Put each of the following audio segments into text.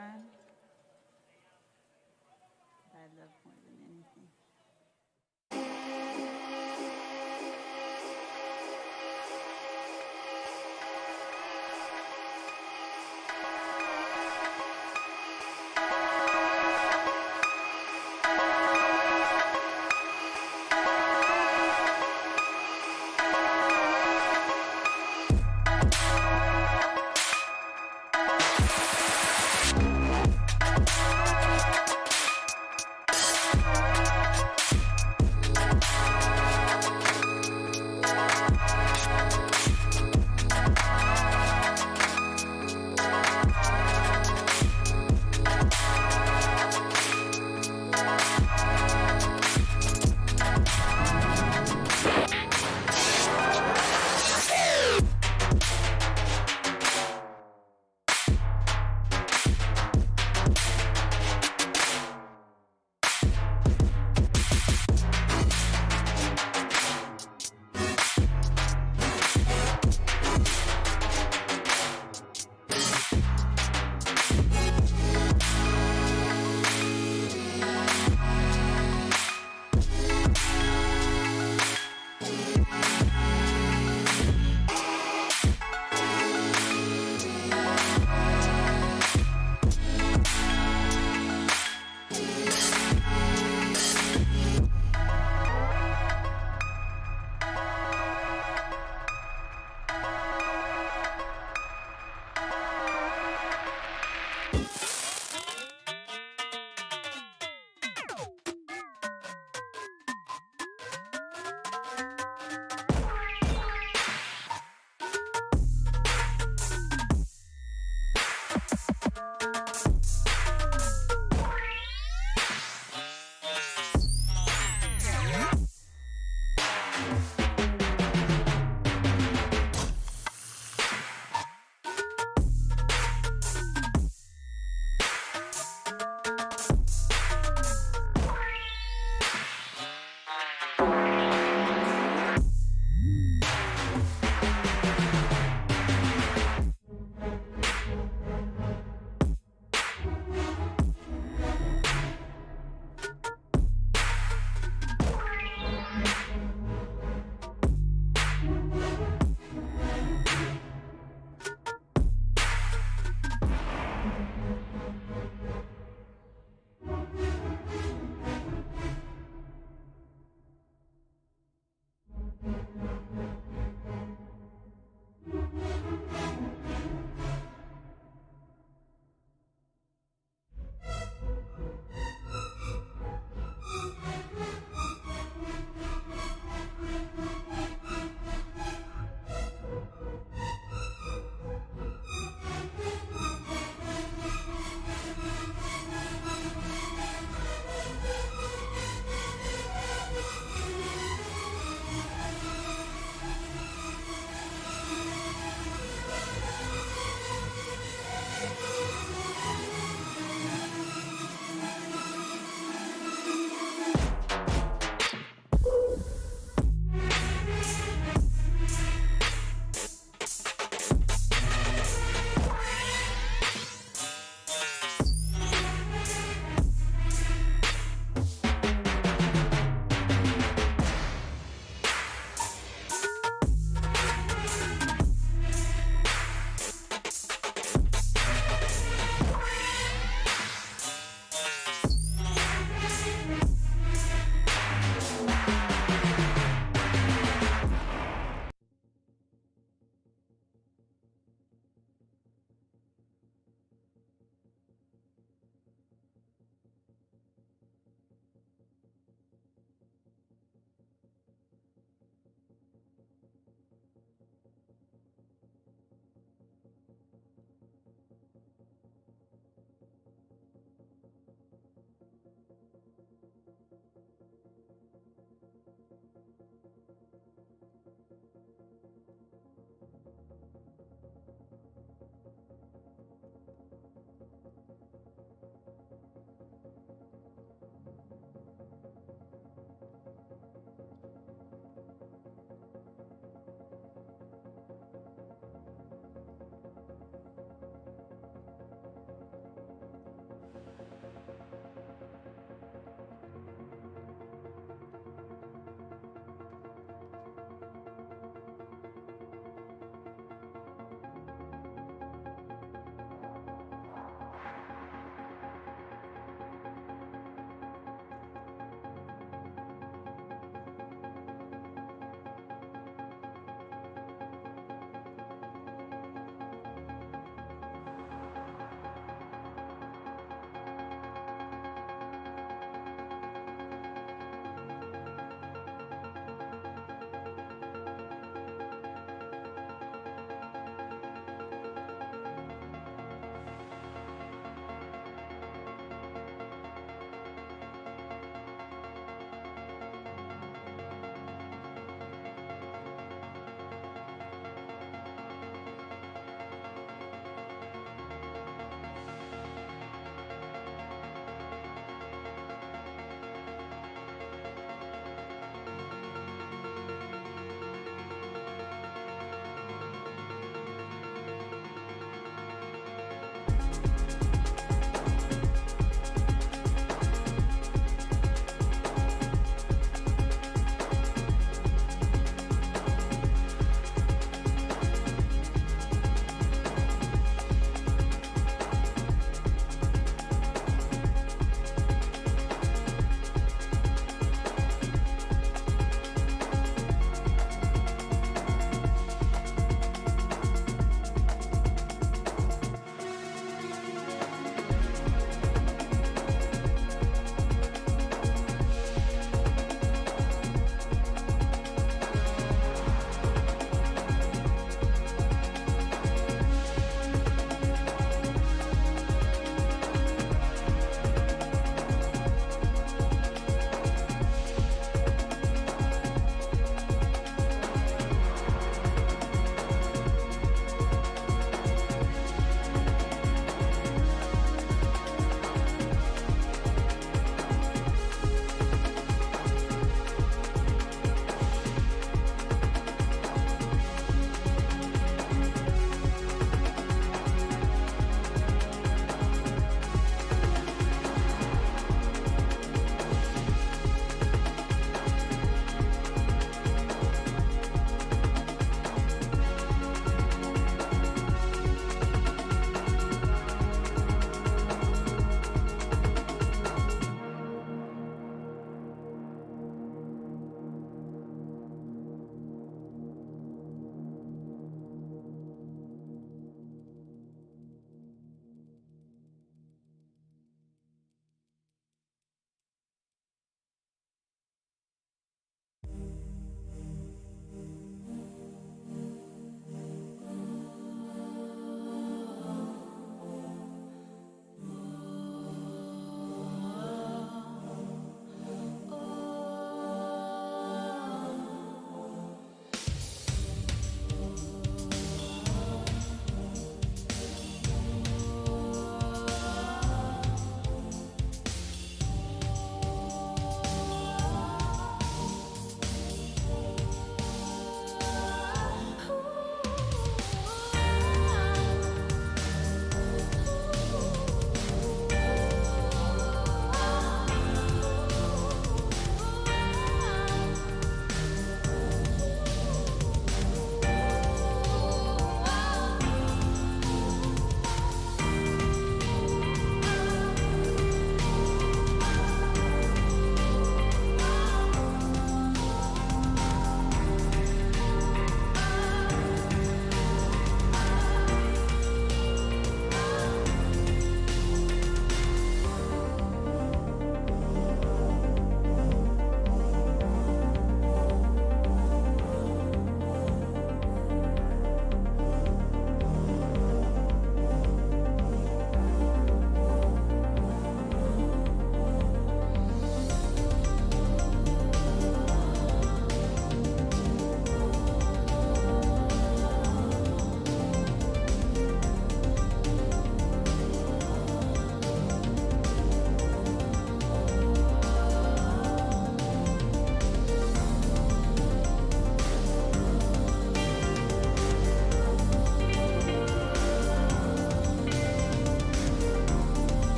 fun? I love more than anything.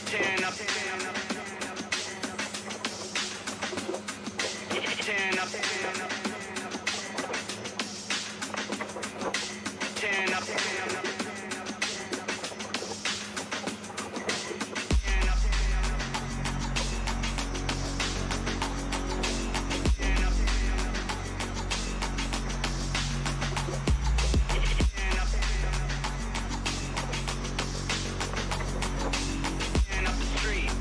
Tearing up. Tearing up. Tearing up. Tearing up the street.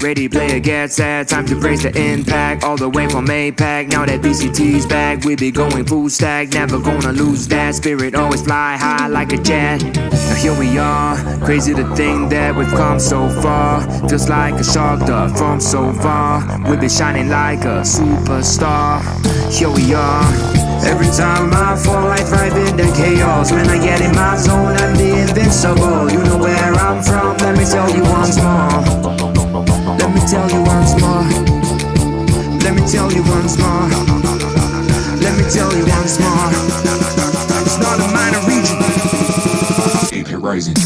ready player gets set. Time to raise the impact. All the way from APAC. Now that BCT's back, we be going full stack. Never gonna lose that spirit. Always fly high like a jet. Now here we are. Crazy to think that we've come so far. Feels like a shark dove from so far. We be shining like a superstar. Here we are. Every time I fall, I thrive in the chaos. When I get in my zone, I'm the invincible. You know where I'm from, let me tell you once more. Let me tell you once more. Let me tell you once more. Let me tell you once more. It's not a minor region. AP Rising.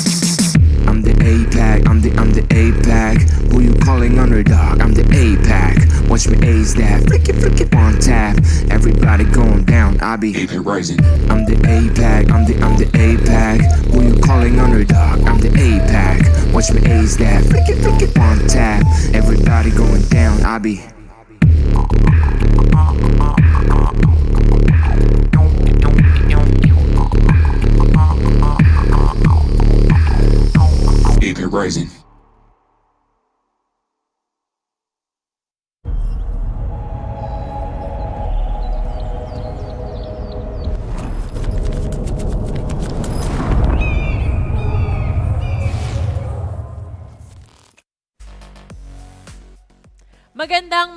I'm the APAC, I'm the APAC. Who you calling underdog? I'm the APAC. Watch me ace that, flick it one tap. Everybody going down, I be AP Rising. I'm the APAC, I'm the APAC. Who you calling underdog? I'm the APAC. Watch me ace that, flick it one tap. Everybody going down, I be AP Rising.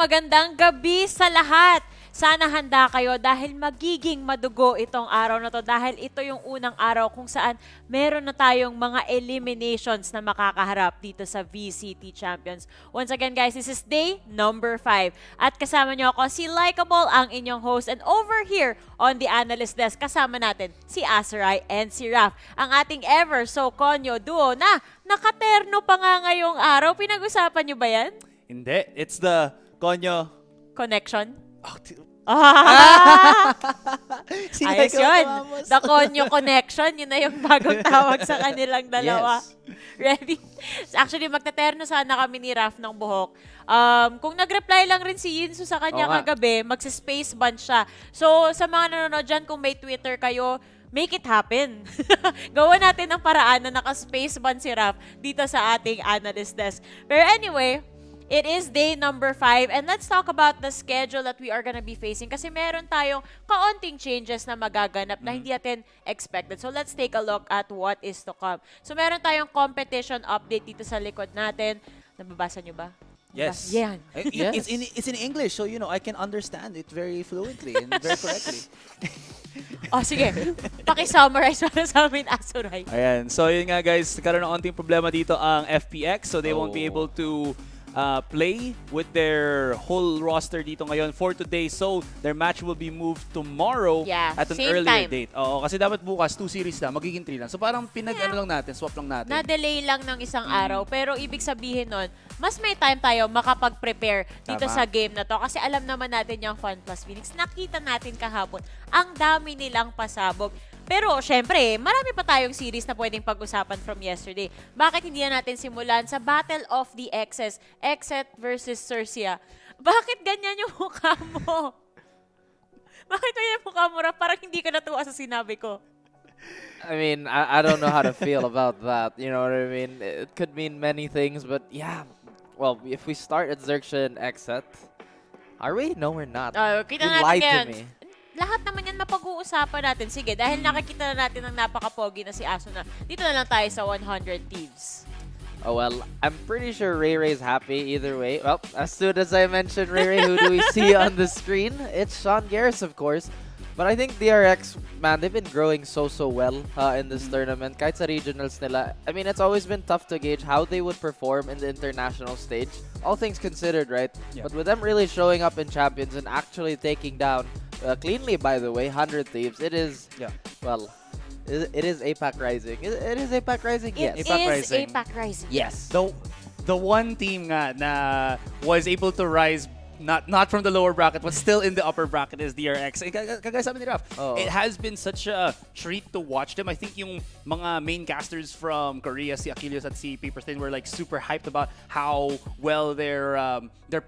Magandang gabi sa lahat. Sana handa kayo dahil magiging madugo itong araw na to dahil ito yung unang araw kung saan meron na tayong mga eliminations na makakaharap dito sa VCT Champions. Once again guys, this is day number 5 at kasama nyo ako si Likeable, ang inyong host, and over here on the analyst desk kasama natin si Aserai and si Raf, ang ating ever so konyo duo na nakaterno pa nga ngayong araw. Pinag-usapan nyo ba yan? Hindi, it's the Konyo Connection? Ah! Ayos yun. The Konyo Connection. Yun na yung bagong tawag sa kanilang dalawa. Yes. Ready? Actually, magtaterno sana kami ni Raf ng buhok. Kung nag-reply lang rin si Yinsu sa kanya kagabi, magsi-space ban siya. So, sa mga nanonood dyan, kung may Twitter kayo, make it happen. Gawa natin ang paraan na naka-space ban si Raf dito sa ating analyst desk. Pero anyway, it is day number 5 and let's talk about the schedule that we are gonna be facing kasi meron tayong kaunting changes na magaganap na hindi natin expected. So let's take a look at what is to come. So meron tayong competition update dito sa likod natin. Nababasa nyo ba? Yes. Yan. Yes. It's in English, so you know I can understand it very fluently and very correctly. Oh, sige. Paki-summarize para sa amin, Asuray. Ayan. So yun nga guys, nagkaroon ng onting problema dito ang FPX, so they won't be able to play with their whole roster dito ngayon for today. So, their match will be moved tomorrow at an earlier date. Oo, kasi dapat bukas 2 series na, magiging 3 lang. So, parang ano lang natin, swap lang natin. Na-delay lang ng isang araw, pero ibig sabihin nun, mas may time tayo makapag-prepare dito sa game na to. Kasi alam naman natin yung Fun Plus Phoenix. Nakita natin kahapon, ang dami nilang pasabog. Pero, syempre, marami pa tayong series na pwedeng pag-usapan from yesterday. Bakit hindi na natin simulan sa Battle of the Exes, Exet versus Cercia? Bakit ganyan yung mukha mo? Bakit ganyan yung mukha mo, Raf? Parang hindi ka natuwa sa sinabi ko. I mean, I don't know how to feel about that. You know what I mean? It could mean many things, but yeah. Well, if we start at Xerxia and Exet, are we? No, we're not. Kita You natin lied ngayon. to me. Lahat naman yan mapag-uusapan natin. Sige, dahil nakikita na natin ng napaka-pogi na si Aso na, dito na lang tayo sa 100 Thieves. Oh, well, I'm pretty sure Ray Ray's happy either way. Well, as soon as I mentioned Ray Ray, who do we see on the screen? It's Sean Garris, of course. But I think DRX, man, they've been growing so well in this tournament. Kahit sa regionals nila, I mean, it's always been tough to gauge how they would perform in the international stage. All things considered, right? Yeah. But with them really showing up in Champions and actually taking down cleanly, by the way, 100 Thieves, it is, well, it is APAC Rising. It is APAC Rising, yes. It is APAC Rising. Yes. The one team nga na was able to rise not from the lower bracket, but still in the upper bracket is DRX. Kagaya sabi ni Raf, Oo. it has been such a treat to watch them. I think yung mga main casters from Korea, si Achilles at si Paperstain, were like super hyped about how well their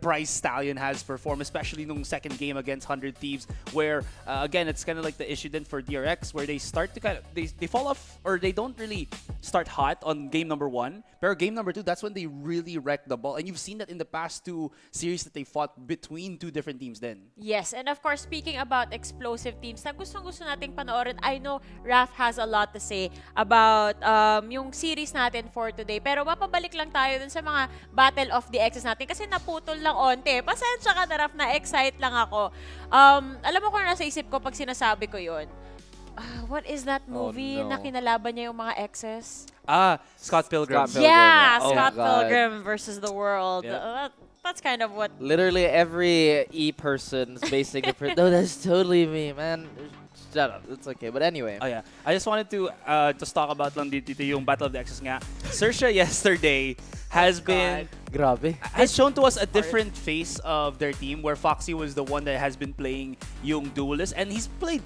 prize stallion has performed, especially nung second game against 100 Thieves, where again it's kind of like the issue then for DRX, where they start to they fall off, or they don't really start hot on game number 1, pero game number 2, that's when they really wreck the ball, and you've seen that in the past 2 series that they fought between 2 different teams then. Yes, and of course, speaking about explosive teams na gustong-gusto nating panoorin, I know Raf has a lot to say about yung series natin for today. Pero mapabalik lang tayo dun sa mga Battle of the Exes natin kasi naputol lang onte. Pasensya ka na, Raf, na-excite lang ako. Alam mo kung nasa isip ko pag sinasabi ko yun? What is that movie no. na kinalaban niya yung mga exes? Scott Pilgrim. Scott Pilgrim. Yeah, Oh, Scott God. Pilgrim versus the world. Yeah. That's kind of what... Literally every E-person's basing it. No, that's totally me, man. Shut up. It's okay. But anyway. Oh yeah, I just wanted to just talk about lang dito yung Battle of the Exes nga. Sersha yesterday has been Grabe. has shown to us a different face of their team, where Foxy was the one that has been playing yung duelist, and he's played,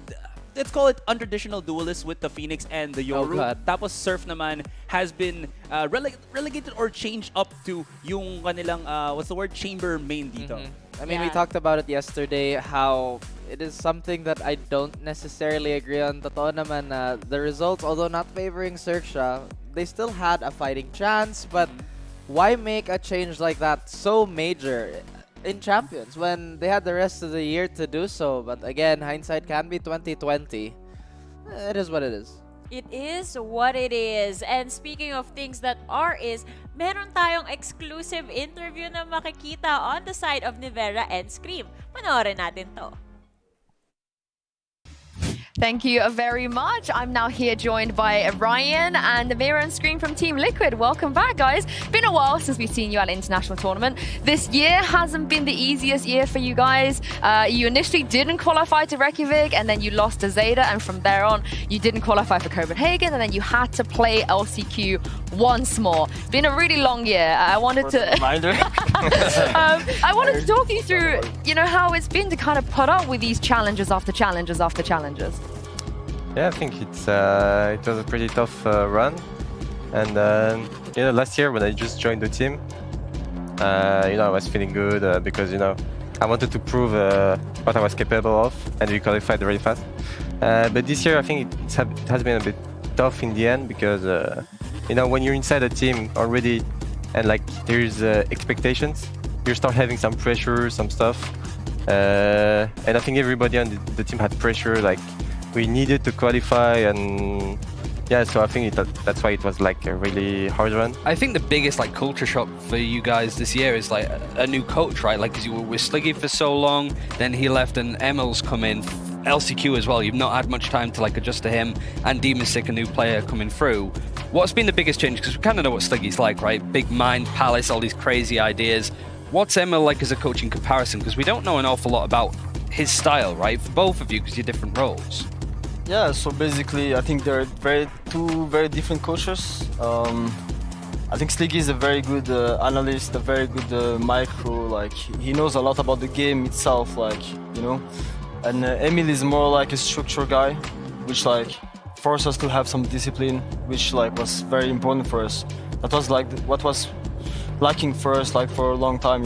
let's call it untraditional duelist with the Phoenix and the Yoru. God. Tapos Surf naman has been relegated or changed up to yung kanilang what's the word, chamber main dito. I mean, we Yeah. talked about it yesterday, how it is something that I don't necessarily agree on. Totoo naman na the results, although not favoring Sersha, they still had a fighting chance, but why make a change like that so major in Champions when they had the rest of the year to do so? But again, hindsight can be 2020. It is what it is. It is what it is. And speaking of things that is, meron tayong exclusive interview na makikita on the side of Nivera and Scream. Panoorin natin to. Thank you very much. I'm now here joined by Ryan and Amira and Screen from Team Liquid. Welcome back, guys. Been a while since we've seen you at an international tournament. This year hasn't been the easiest year for you guys. You initially didn't qualify to Reykjavik, and then you lost to Zeta, and from there on, you didn't qualify for Copenhagen, and then you had to play LCQ once more. Been a really long year. I wanted to I wanted to talk you through, how it's been to kind of put up with these challenges after challenges after challenges. Yeah, I think it was a pretty tough run, and last year when I just joined the team, I was feeling good because I wanted to prove what I was capable of, and we qualified very fast. But this year I think it has been a bit tough in the end because when you're inside a team already and like there's expectations, you start having some pressure, some stuff, and I think everybody on the team had pressure, like. We needed to qualify, and yeah, so I think that's why it was like a really hard run. I think the biggest culture shock for you guys this year is like a new coach, right? Like, because you were with Sliggy for so long, then he left and Emil's come in, LCQ as well. You've not had much time to adjust to him, and Demon Sick, a new player coming through. What's been the biggest change? Because we kind of know what Sliggy's like, right? Big mind palace, all these crazy ideas. What's Emil like as a coach in comparison? Because we don't know an awful lot about his style, right? For both of you, because you're different roles. Yeah, so basically I think they're two very different coaches. I think Sliggy is a very good analyst, a very good micro, he knows a lot about the game itself, and Emil is more like a structure guy, which forced us to have some discipline, which was very important for us. That was what was lacking for us for a long time,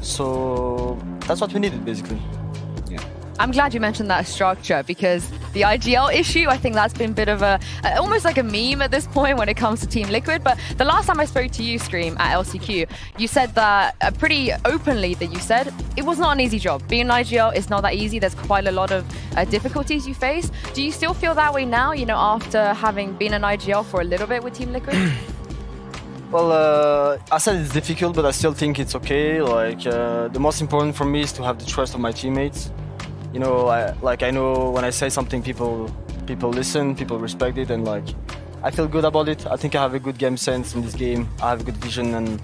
so that's what we needed basically. I'm glad you mentioned that structure, because the IGL issue, I think that's been a bit of almost like a meme at this point when it comes to Team Liquid. But the last time I spoke to you, Scream, at LCQ, you said that pretty openly that you said it was not an easy job. Being an IGL is not that easy. There's quite a lot of difficulties you face. Do you still feel that way now, after having been an IGL for a little bit with Team Liquid? Well, I said it's difficult, but I still think it's okay. The most important for me is to have the trust of my teammates. I know when I say something, people listen, people respect it, and I feel good about it. I think I have a good game sense in this game. I have a good vision and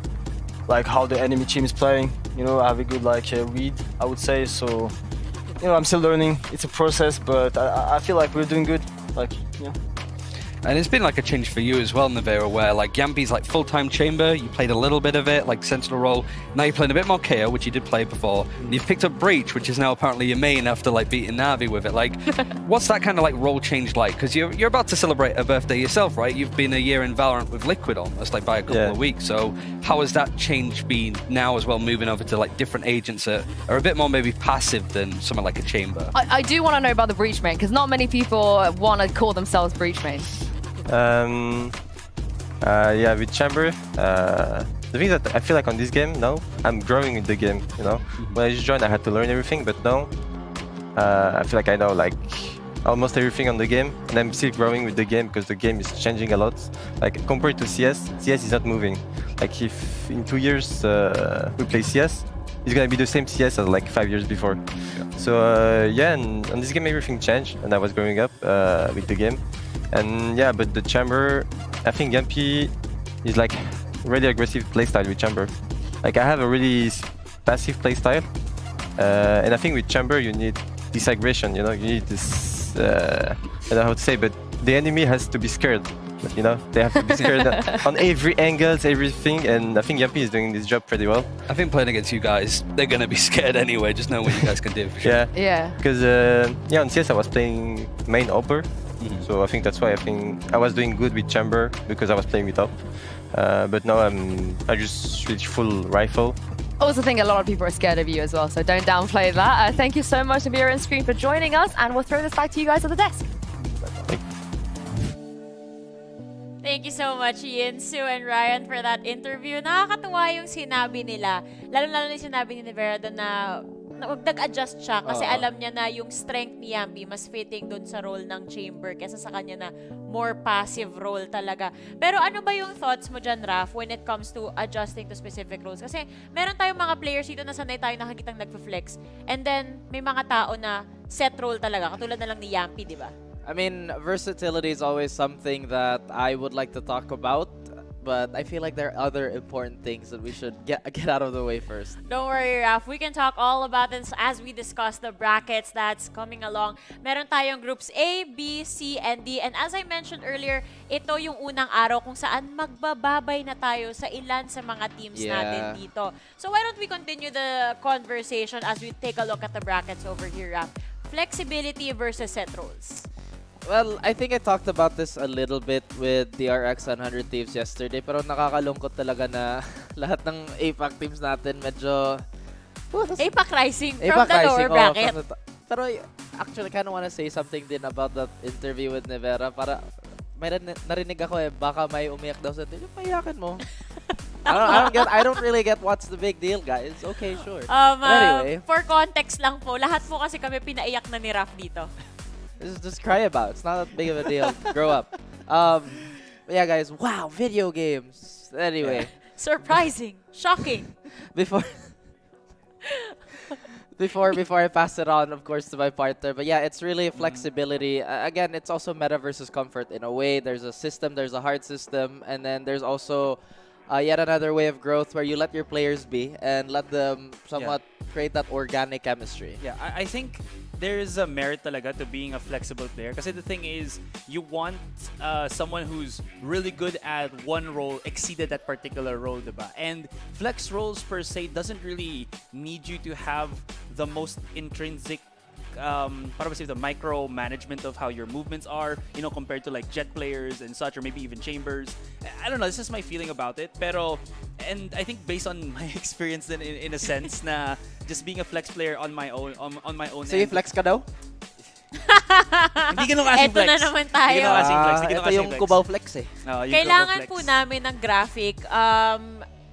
how the enemy team is playing. I have a good read, I would say. So, I'm still learning. It's a process, but I feel like we're doing good. Yeah. And it's been like a change for you as well, Nevera, where like Yampi's like full-time chamber, you played a little bit of it, like Sentinel role. Now you're playing a bit more KO, which you did play before. And you've picked up Breach, which is now apparently your main after like beating Navi with it. Like, what's that kind of like role change like? Because you're about to celebrate a birthday yourself, right? You've been a year in Valorant with Liquid almost, like by a couple of weeks. So how has that change been now as well, moving over to like different agents that are a bit more maybe passive than someone like a chamber? I do want to know about the Breach main, because not many people want to call themselves Breach main. Yeah, with Chamber, the thing that I feel like on this game now, I'm growing in the game, you know? When I just joined, I had to learn everything, but now, I feel like I know like almost everything on the game, and I'm still growing with the game because the game is changing a lot. Like compared to CS, CS is not moving. Like if in 2 years we play CS, it's gonna be the same CS as like 5 years before. So yeah, and on this game everything changed, and I was growing up with the game. And yeah, but the Chamber, I think Yampi is like really aggressive playstyle with Chamber. Like I have a really passive playstyle, and I think with Chamber you need this aggression, you know, you need this, I don't know how to say, but the enemy has to be scared, you know, they have to be scared on every angles, everything, and I think Yampi is doing this job pretty well. I think playing against you guys, they're going to be scared anyway, just know what you guys can do for sure. Yeah, because yeah, on CS I was playing main upper. So I think that's why I was doing good with Chamber because I was playing with up. But now I just switch full rifle. Also think a lot of people are scared of you as well, so don't downplay that. Thank you so much, Nevera and Screen, for joining us, and we'll throw this back to you guys at the desk. Thank you so much, Ian, Sue, and Ryan for that interview. Nakakatuwa yung sinabi nila. Lalo-lalo na yung sinabi ni Nevera doon na nag-adjust siya kasi alam niya na yung strength ni Yampi mas fitting dun sa role ng Chamber kesa sa kanya na more passive role talaga. Pero ano ba yung thoughts mo dyan, Raf, when it comes to adjusting to specific roles? Kasi meron tayong mga players dito na sanay tayo nakikitang nagpa-flex, and then may mga tao na set role talaga, katulad na lang ni Yampi, di ba? I mean, versatility is always something that I would like to talk about, but I feel like there are other important things that we should get out of the way first. Don't worry, Raf. We can talk all about this as we discuss the brackets that's coming along. Meron tayong groups A, B, C, and D. And as I mentioned earlier, ito yung unang araw kung saan magbababay na tayo sa ilan sa mga teams natin dito. So why don't we continue the conversation as we take a look at the brackets over here, Raf? Flexibility versus set roles. Well, I think I talked about this a little bit with the RX 100 Thieves yesterday, pero nakakalungkot talaga na lahat ng APAC teams natin medyo... APAC Rising from the lower bracket. Pero actually, I kind of want to say something din about that interview with Nevera. Para may narinig ako baka may umiyak daw sa team. Payakan mo. I don't really get what's the big deal, guys. Okay, sure. Anyway. For context lang po, lahat po kasi kami pinaiyak na ni Raf dito. Just cry about. It's not that big of a deal. Grow up. Yeah, guys. Wow, video games. Anyway. Surprising. Shocking. Before I pass it on, of course, to my partner. But yeah, it's really flexibility. Again, it's also meta versus comfort in a way. There's a system, there's a hard system, and then there's also yet another way of growth where you let your players be and let them somewhat create that organic chemistry. Yeah, I think there's a merit talaga to being a flexible player. Kasi the thing is, you want someone who's really good at one role exceeded that particular role, diba? And flex roles per se doesn't really need you to have the most intrinsic the micro management of how your movements are, you know, compared to like jet players and such, or maybe even chambers. I don't know, this is my feeling about it. Pero, and I think based on my experience then in a sense na just being a flex player on my own So you flex ka daw? Hindi ganun kasing flex. Eto na naman tayo. Ito yung Cubao flex eh. Kailangan po namin ng graphic.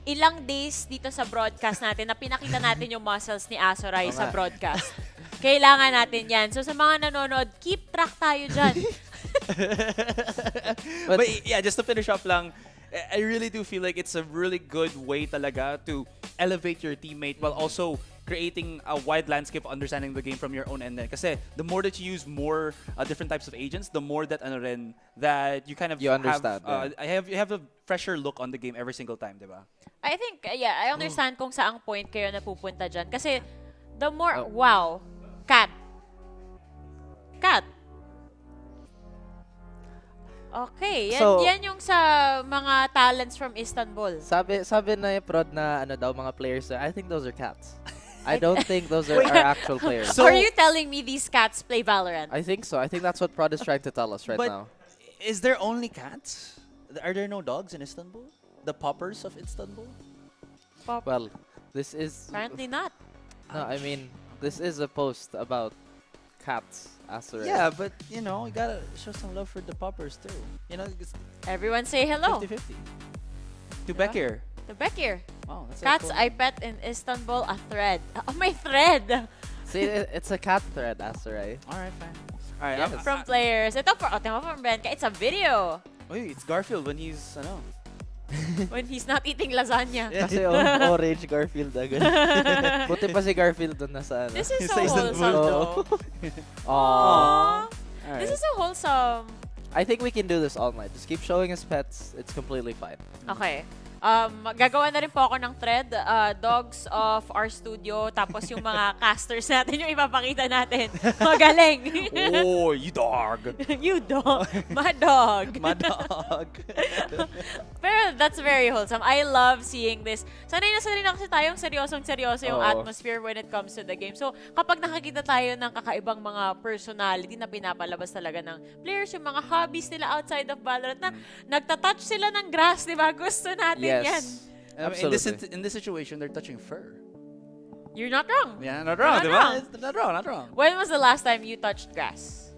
Ilang days dito sa broadcast natin na pinakita natin yung muscles ni Asoray sa broadcast. Kailangan natin yan. So sa mga nanonood, keep track tayo dyan. But yeah, just to finish up lang, I really do feel like it's a really good way talaga to elevate your teammate while also creating a wide landscape of understanding the game from your own end. Kasi the more that you use more different types of agents, the more that that you kind of understand. You have a fresher look on the game every single time, diba? I think, I understand kung saang point kayo napupunta dyan. Kasi the more, wow, Cat. Okay, yan, So- yan yung sa mga talents from Istanbul. Sabi na yung prod na ano daw mga players, I think those are cats. I don't think those are actual players. Are you telling me these cats play Valorant? I think so. I think that's what prod is trying to tell us right But now. is there only cats? Are there no dogs in Istanbul? The poppers of Istanbul? Well, this is Apparently not. no. I mean, this is a post about cats. Azure. Yeah, but you know, you gotta show some love for the poppers too. You know, it's Everyone say hello 50-50. To Bekir. to Bekir. Oh, that's Cats cool. I pet in Istanbul, a thread. Oh, my thread! See, it's a cat thread, Azure. Alright, fine. Alright, Yes. From players. Ito from Ben. It's a video. Uy, it's Garfield when he's, ano. When he's not eating lasagna. Kasi orange Garfield agad. Buti pa si Garfield doon nasa ano. This is so Sa Istanbul. wholesome though. Aww. Aww. Alright. This is so wholesome. I think we can do this all night. Just keep showing us pets. It's completely fine. Okay. Gagawa na rin po ako ng thread, dogs of our studio, tapos yung mga casters natin yung ipapakita natin. Magaling. Oh, you dog. You dog. My dog. My dog. Pero that's very wholesome. I love seeing this. Sanay na kasi tayong seryosong-seryoso yung Oo. atmosphere when it comes to the game. So, kapag nakakita tayo ng kakaibang mga personality na pinapalabas talaga ng players, yung mga hobbies nila outside of Valorant na nagtatouch sila ng grass, di ba? Gusto natin yan. Yes. I mean, Absolutely. in this situation, they're touching fur. You're not wrong. Yeah, not wrong, Not diba? wrong. It's not wrong, not wrong. When was the last time you touched grass?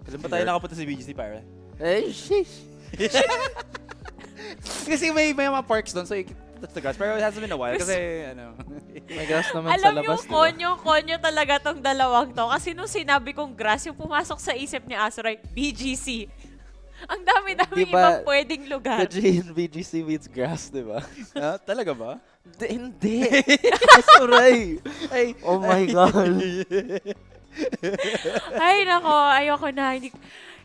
Kasi ba tayo nakapunta sa BGC, pare? Eh, sheesh. Kasi may mga parks doon, so you can touch the grass. Pero it hasn't been a while kasi, ano. May grass naman sa Alam labas, yung konyo talaga tong dalawang to. Kasi nung sinabi kong grass, yung pumasok sa isip ni Azuray, BGC. Ang dami-dami Di ibang ba, pwedeng The lugar. G in BGC means grass, di ba? Ah, talaga ba? Hindi. Suray. Ay, Oh my God. Ay, nako, ayoko na.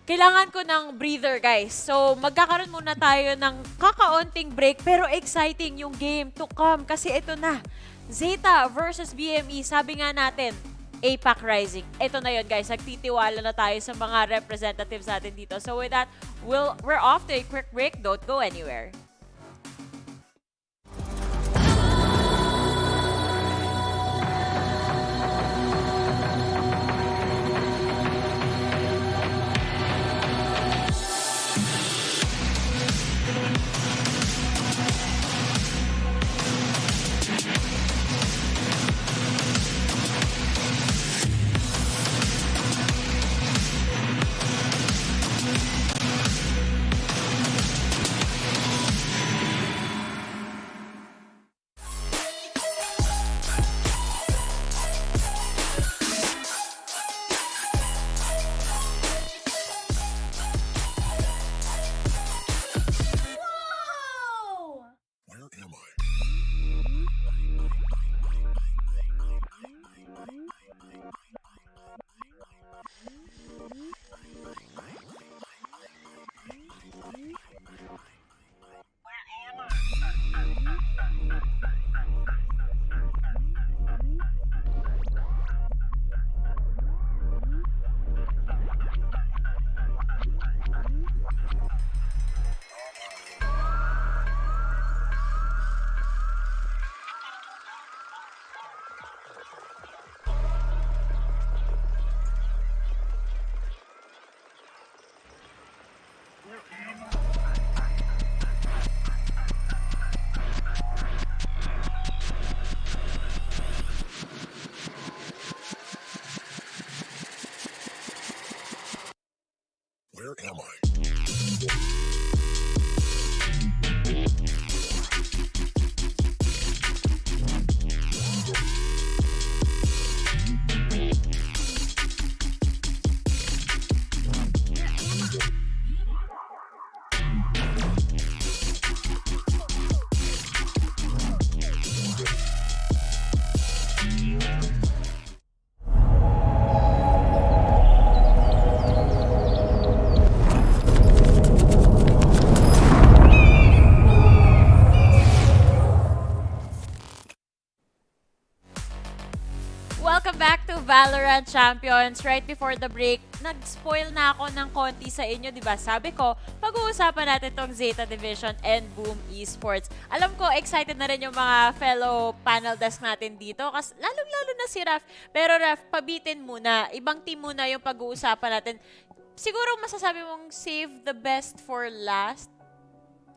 Kailangan ko ng breather, guys. So, magkakaroon muna tayo ng kakaunting break, pero exciting yung game to come. Kasi ito na, Zeta versus BME. Sabi nga natin, APAC Rising. Ito na yun, guys. Nagtitiwala na tayo sa mga representatives natin dito. So, with that, we're off to a quick break. Don't go anywhere. Valorant Champions. Right before the break, nag-spoil na ako ng konti sa inyo, di ba? Sabi ko, pag-uusapan natin tong Zeta Division and Boom Esports. Alam ko, excited na rin yung mga fellow panel desk natin dito. Kasi lalong-lalo na si Raf. Pero Raf, pabitin muna. Ibang team muna yung pag-uusapan natin. Siguro masasabi mong save the best for last?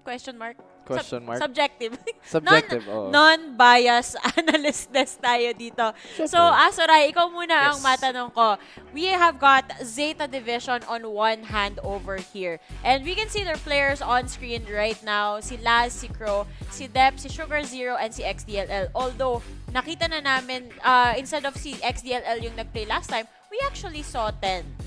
Question mark? Question mark? Subjective. Subjective, oo. Non-bias analyst desk tayo dito. So, Asoray, ikaw muna ang matanong ko. We have got Zeta Division on one hand over here. And we can see their players on screen right now. Si Laz, si Crow, si Dep, si Sugar Zero, and si XDLL. Although, nakita na namin, instead of si XDLL yung nag-play last time, we actually saw 10.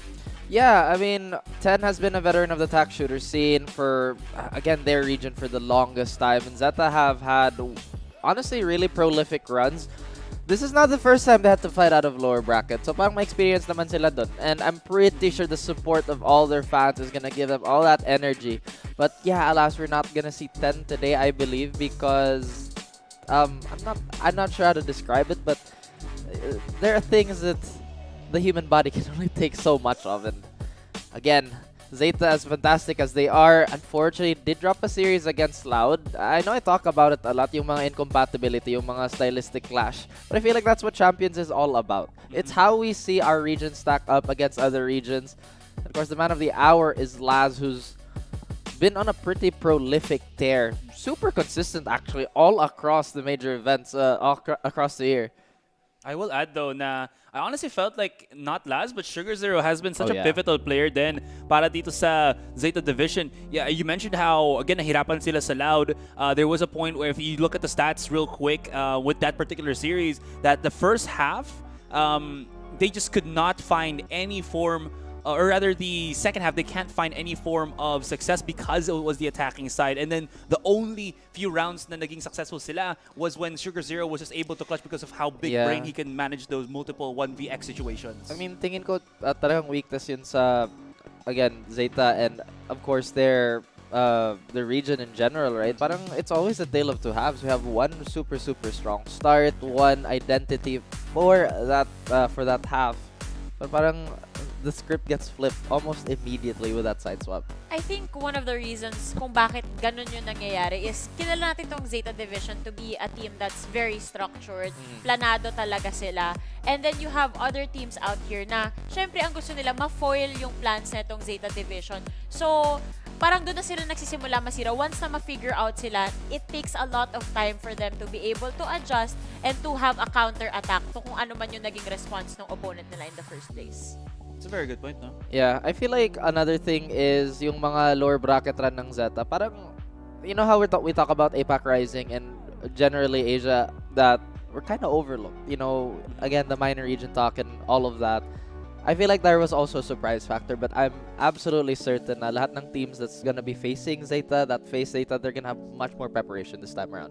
Yeah, I mean, 10 has been a veteran of the attack shooter scene for, again, their region for the longest time. And Zeta have had, honestly, really prolific runs. This is not the first time they had to fight out of lower bracket. So parang may experience naman sila dun. And I'm pretty sure the support of all their fans is gonna give them all that energy. But yeah, alas, we're not gonna see 10 today, I believe, because I'm not sure how to describe it, but there are things that the human body can only take so much of. And again, Zeta, as fantastic as they are, unfortunately did drop a series against Loud. I know I talk about it a lot, yung mga incompatibility, yung mga stylistic clash. But I feel like that's what Champions is all about. It's how we see our region stack up against other regions. Of course, the man of the hour is Laz, who's been on a pretty prolific tear. Super consistent, actually, all across the major events, across the year. I will add though na I honestly felt like not Laz but Sugar Zero has been such a pivotal player then para dito sa Zeta Division. Yeah, you mentioned how again nahirapan sila sa Loud. There was a point where if you look at the stats real quick with that particular series that the first half they just could not find any form or rather the second half, they can't find any form of success because it was the attacking side. And then the only few rounds na naging successful sila was when Sugar Zero was just able to clutch because of how big brain he can manage those multiple 1vx situations. I mean, tingin ko talagang weakness yun sa, again, Zeta and of course their the region in general, right? Parang it's always a tale of two halves. We have one super strong start, one identity for that half. But parang the script gets flipped almost immediately with that side swap. I think one of the reasons kung bakit ganun yung nangyayari is kilala natin tong Zeta Division to be a team that's very structured, planado talaga sila. And then you have other teams out here na syempre ang gusto nila ma-foil yung plans na itong Zeta Division. So, parang doon na sila nagsisimula masira. Once na ma-figure out sila, it takes a lot of time for them to be able to adjust and to have a counter-attack to kung ano man yung naging response ng opponent nila in the first place. It's a very good point, no? Yeah, I feel like another thing is yung mga lower bracket run ng Zeta. Parang, you know how we talk about APAC Rising and generally Asia that we're kind of overlooked. You know, again, the minor region talk and all of that. I feel like there was also a surprise factor, but I'm absolutely certain na lahat ng teams that's gonna be facing Zeta, that face Zeta, they're gonna have much more preparation this time around.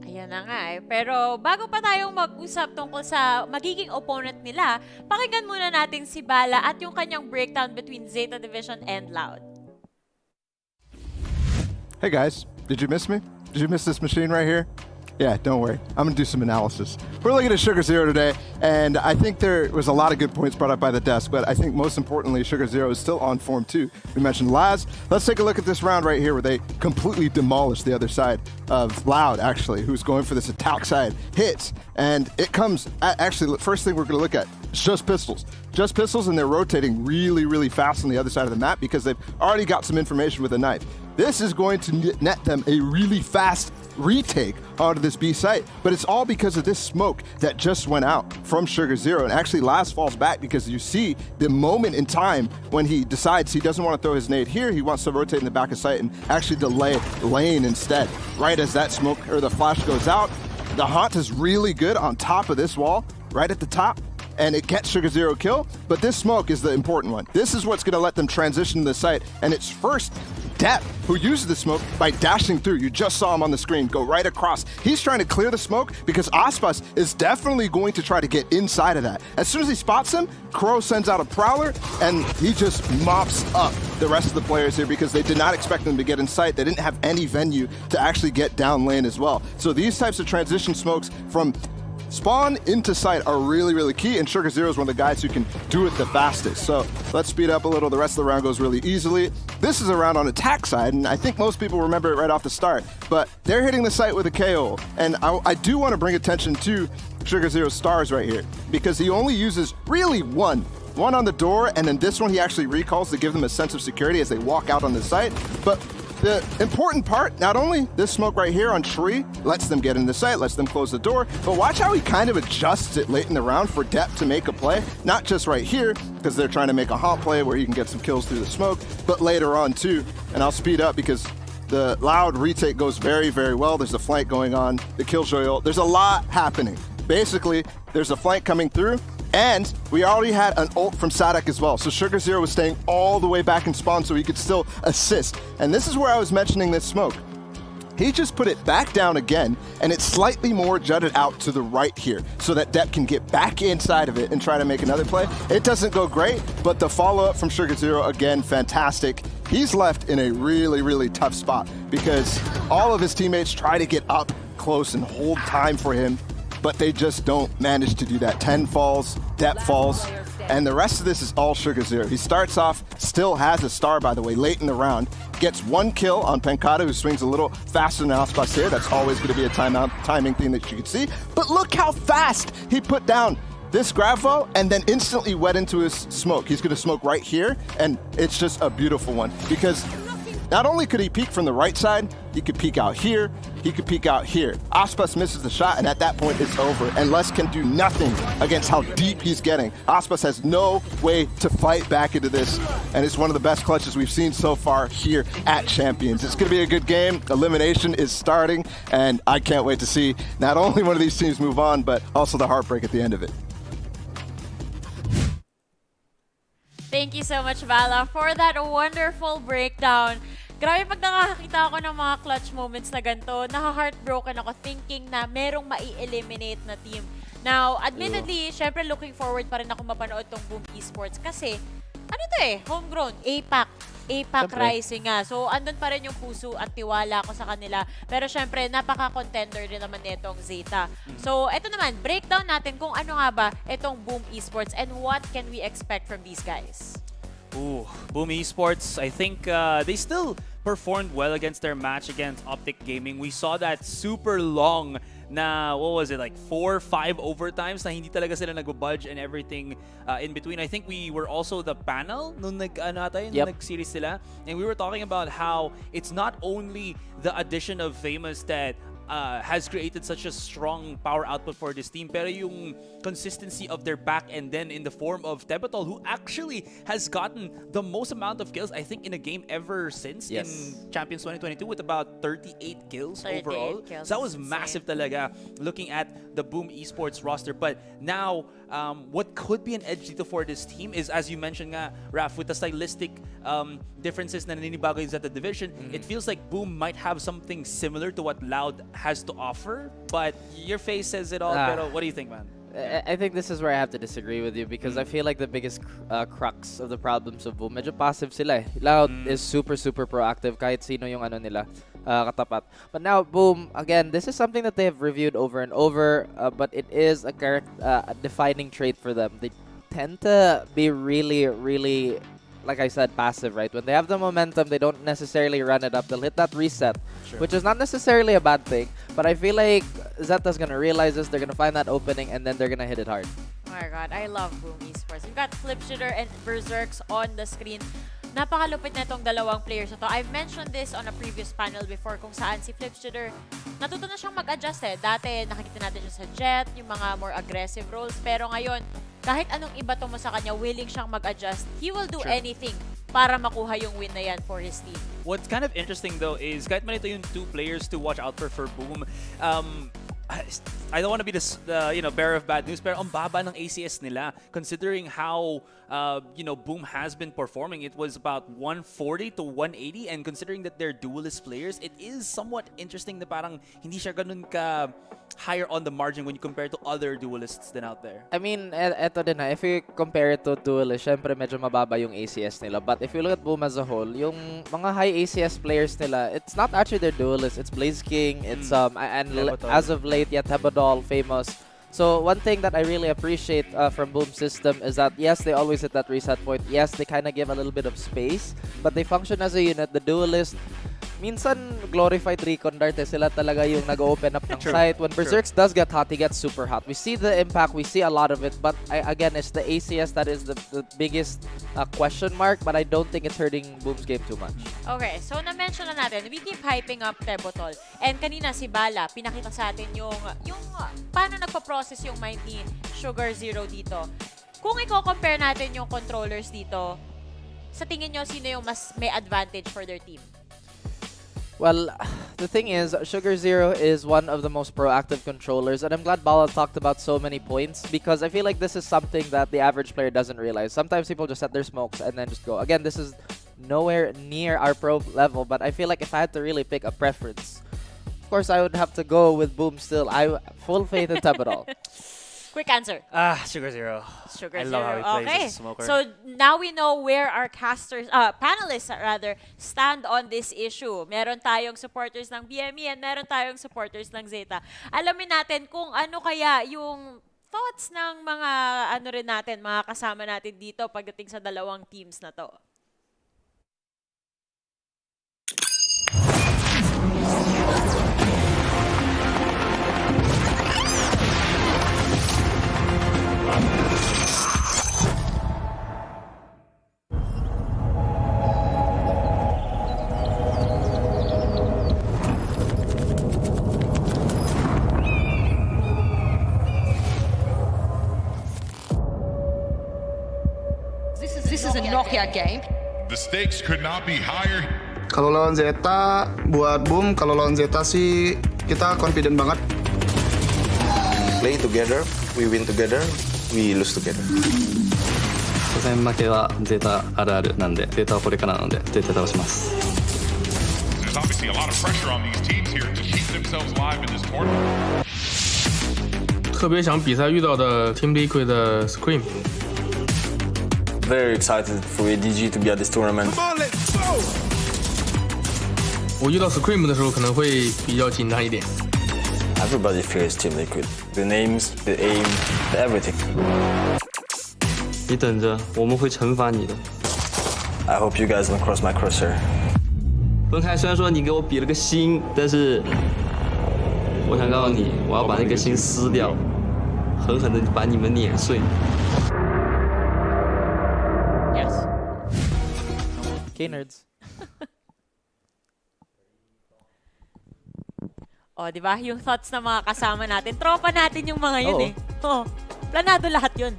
Ayan na nga eh. Pero bago pa tayong mag-usap tungkol sa magiging opponent nila, pakinggan muna natin si Bala at yung kanyang breakdown between Zeta Division and Loud. Hey guys, did you miss me? Did you miss this machine right here? Yeah, don't worry. I'm going to do some analysis. We're looking at Sugar Zero today, and I think there was a lot of good points brought up by the desk, but I think most importantly, Sugar Zero is still on form too. We mentioned Laz. Let's take a look at this round right here where they completely demolished the other side of Loud, actually, who's going for this attack side. Hits, and it comes, actually, the first thing we're going to look at is just pistols. Just pistols, and they're rotating really fast on the other side of the map because they've already got some information with a knife. This is going to net them a really fast retake onto this B site, but it's all because of this smoke that just went out from Sugar Zero, and actually Laz falls back because you see the moment in time when he decides he doesn't want to throw his nade here, he wants to rotate in the back of site and actually delay lane instead. Right as that smoke or the flash goes out, the haunt is really good on top of this wall, right at the top, and it gets Sugar Zero kill, but this smoke is the important one. This is what's going to let them transition to the site, and it's first Dep, who uses the smoke by dashing through. You just saw him on the screen go right across. He's trying to clear the smoke because Aspas is definitely going to try to get inside of that. As soon as he spots him, Crow sends out a Prowler, and he just mops up the rest of the players here because they did not expect them to get in sight. They didn't have any venue to actually get down lane as well. So these types of transition smokes from spawn into sight are really, really key, and Sugar Zero is one of the guys who can do it the fastest. So let's speed up a little. The rest of the round goes really easily. This is a round on attack side, and I think most people remember it right off the start, but they're hitting the site with a KO. And I do want to bring attention to Sugar Zero's stars right here, because he only uses really one on the door, and then this one he actually recalls to give them a sense of security as they walk out on the site. But the important part, not only this smoke right here on Tree lets them get in the site, lets them close the door, but watch how he kind of adjusts it late in the round for Depp to make a play. Not just right here, because they're trying to make a haunt play where he can get some kills through the smoke, but later on too. And I'll speed up because the loud retake goes very, very well. There's a flank going on, the Killjoy ult. There's a lot happening. Basically, there's a flank coming through, and we already had an ult from Sadek as well. So Sugar Zero was staying all the way back in spawn so he could still assist. And this is where I was mentioning this smoke. He just put it back down again, and it's slightly more jutted out to the right here so that Depp can get back inside of it and try to make another play. It doesn't go great, but the follow-up from Sugar Zero, again, fantastic. He's left in a really, really tough spot because all of his teammates try to get up close and hold time for him, but they just don't manage to do that. 10 falls, Depp falls, and the rest of this is all Sugar Zero. He starts off, still has a star, by the way, late in the round, gets one kill on Penkata, who swings a little faster than Aspas here. That's always going to be a timing thing that you can see. But look how fast he put down this Gravo and then instantly went into his smoke. He's going to smoke right here, and it's just a beautiful one because not only could he peek from the right side, he could peek out here, he could peek out here. Aspas misses the shot, and at that point, it's over. And Les can do nothing against how deep he's getting. Aspas has no way to fight back into this, and it's one of the best clutches we've seen so far here at Champions. It's going to be a good game. Elimination is starting, and I can't wait to see not only one of these teams move on, but also the heartbreak at the end of it. Thank you so much, Vala, for that wonderful breakdown. Grabe, pag nakakakita ako ng mga clutch moments na ganito, naka-heartbroken ako thinking na merong mai-eliminate na team. Now, admittedly, syempre looking forward pa rin ako mapanood tong Boom Esports kasi, ano to homegrown, APAC Rising nga. So, andun pa rin yung puso at tiwala ko sa kanila. Pero syempre, napaka-contender din naman nitong Zeta. So, eto naman, breakdown natin kung ano nga ba itong Boom Esports and what can we expect from these guys. Ooh, Boom Esports, I think they still performed well against their match against Optic Gaming. We saw that super long na, what was it, like 4 or 5 overtimes na hindi talaga sila nag-budge and everything in between. I think we were also the panel nung nag-series sila. And we were talking about how it's not only the addition of Famous that has created such a strong power output for this team, pero yung consistency of their back and then in the form of Tebetol, who actually has gotten the most amount of kills, I think, in a game ever since in Champions 2022 with about 38 kills overall. Kills, so that was massive talaga looking at the Boom Esports roster. But now, what could be an edge dito for this team is, as you mentioned nga, Raf, with the stylistic differences na naninibago at the division, it feels like Boom might have something similar to what Loud has to offer, but your face says it all. Pero what do you think, man? I think this is where I have to disagree with you because I feel like the biggest crux of the problems of Boom, medyo passive sila Loud is super proactive kahit sino yung ano nila katapat. But now Boom, again, this is something that they have reviewed over and over, but it is a defining trait for them. They tend to be really, like I said, passive, right? When they have the momentum, they don't necessarily run it up. They'll hit that reset, which is not necessarily a bad thing. But I feel like Zeta's going to realize this. They're going to find that opening, and then they're going to hit it hard. Oh my God, I love Boom Esports. We've got Flipshooter and Berserks on the screen. Napakalupit na itong dalawang players na to. I've mentioned this on a previous panel before kung saan si Flipshooter, natuto na siyang mag-adjust Dati, nakikita natin siya sa Jet, yung mga more aggressive roles. Pero ngayon, kahit anong iba to mo sa kanya, willing siyang mag-adjust. He will do anything para makuha yung win na yan for his team. What's kind of interesting though is kahit man ito yung 2 players to watch out for Boom, I don't want to be the bearer of bad news, pero ang baba ng ACS nila considering how Boom has been performing. It was about 140 to 180, and considering that they're duelist players, it is somewhat interesting na parang hindi siya ganun ka higher on the margin when you compare to other duelists din out there. I mean, eto din if you compare it to duelist, syempre medyo mababa yung ACS nila. But if you look at Boom as a whole, yung mga high ACS players nila, it's not actually their duelist. It's Blaze King, it's and as of late, Tebadol, Famous. So one thing that I really appreciate from Boom's system is that yes, they always hit that reset point. Yes, they kind of give a little bit of space, but they function as a unit. The duelist, minsan glorified recon dart sila talaga yung nag-open up ng site. When Berserks does get hot, he gets super hot. We see the impact, we see a lot of it, but again, it's the ACS that is the biggest question mark, but I don't think it's hurting Boom's game too much. Okay, so na-mention na natin, we keep hyping up Tebotol. And kanina si Bala, pinakita sa atin yung paano nagpa-process yung mind ni Sugar Zero dito. Kung i-compare natin yung controllers dito, sa tingin nyo, sino yung mas may advantage for their team? Well, the thing is, Sugar Zero is one of the most proactive controllers, and I'm glad Bala talked about so many points because I feel like this is something that the average player doesn't realize. Sometimes people just set their smokes and then just go. Again, this is nowhere near our pro level, but I feel like if I had to really pick a preference, of course, I would have to go with Boom still. I full faith in Tabadol. Quick answer. Sugar Zero. Sugar I Zero. love how he plays Okay. as a smoker. So now we know where our panelists rather stand on this issue. Meron tayong supporters ng BME and meron tayong supporters ng Zeta. Alamin natin kung ano kaya yung thoughts ng mga mga kasama natin dito pagdating sa dalawang teams na to. This is a knockout game. The stakes could not be higher. Kalau lawan Zeta, buat Boom, kalau lawan Zeta sih kita confident banget. Play together, we win together, we lose together. 初戦負けはゼータあるあるなんで、ゼータはこれからなので絶対倒します。 There's obviously a lot of pressure on these teams here to keep themselves alive in this tournament. 特别想比赛遇到的 Team Liquid 的 Scream。 Very excited for ADG to be at this tournament. 我遇到 Scream 的时候可能会比较紧张一点。 Everybody fears Team Liquid. The names, the aim, the everything. 你等着，我们会惩罚你的。 I hope you guys don't cross my crosshair. 分开虽然说你给我比了个心，但是我想告诉你，我要把那个心撕掉，狠狠的把你们碾碎。 Yes. K-nerds. O, di ba? Yung thoughts ng mga kasama natin. Tropa natin yung mga yun eh. Oh, planado lahat yun.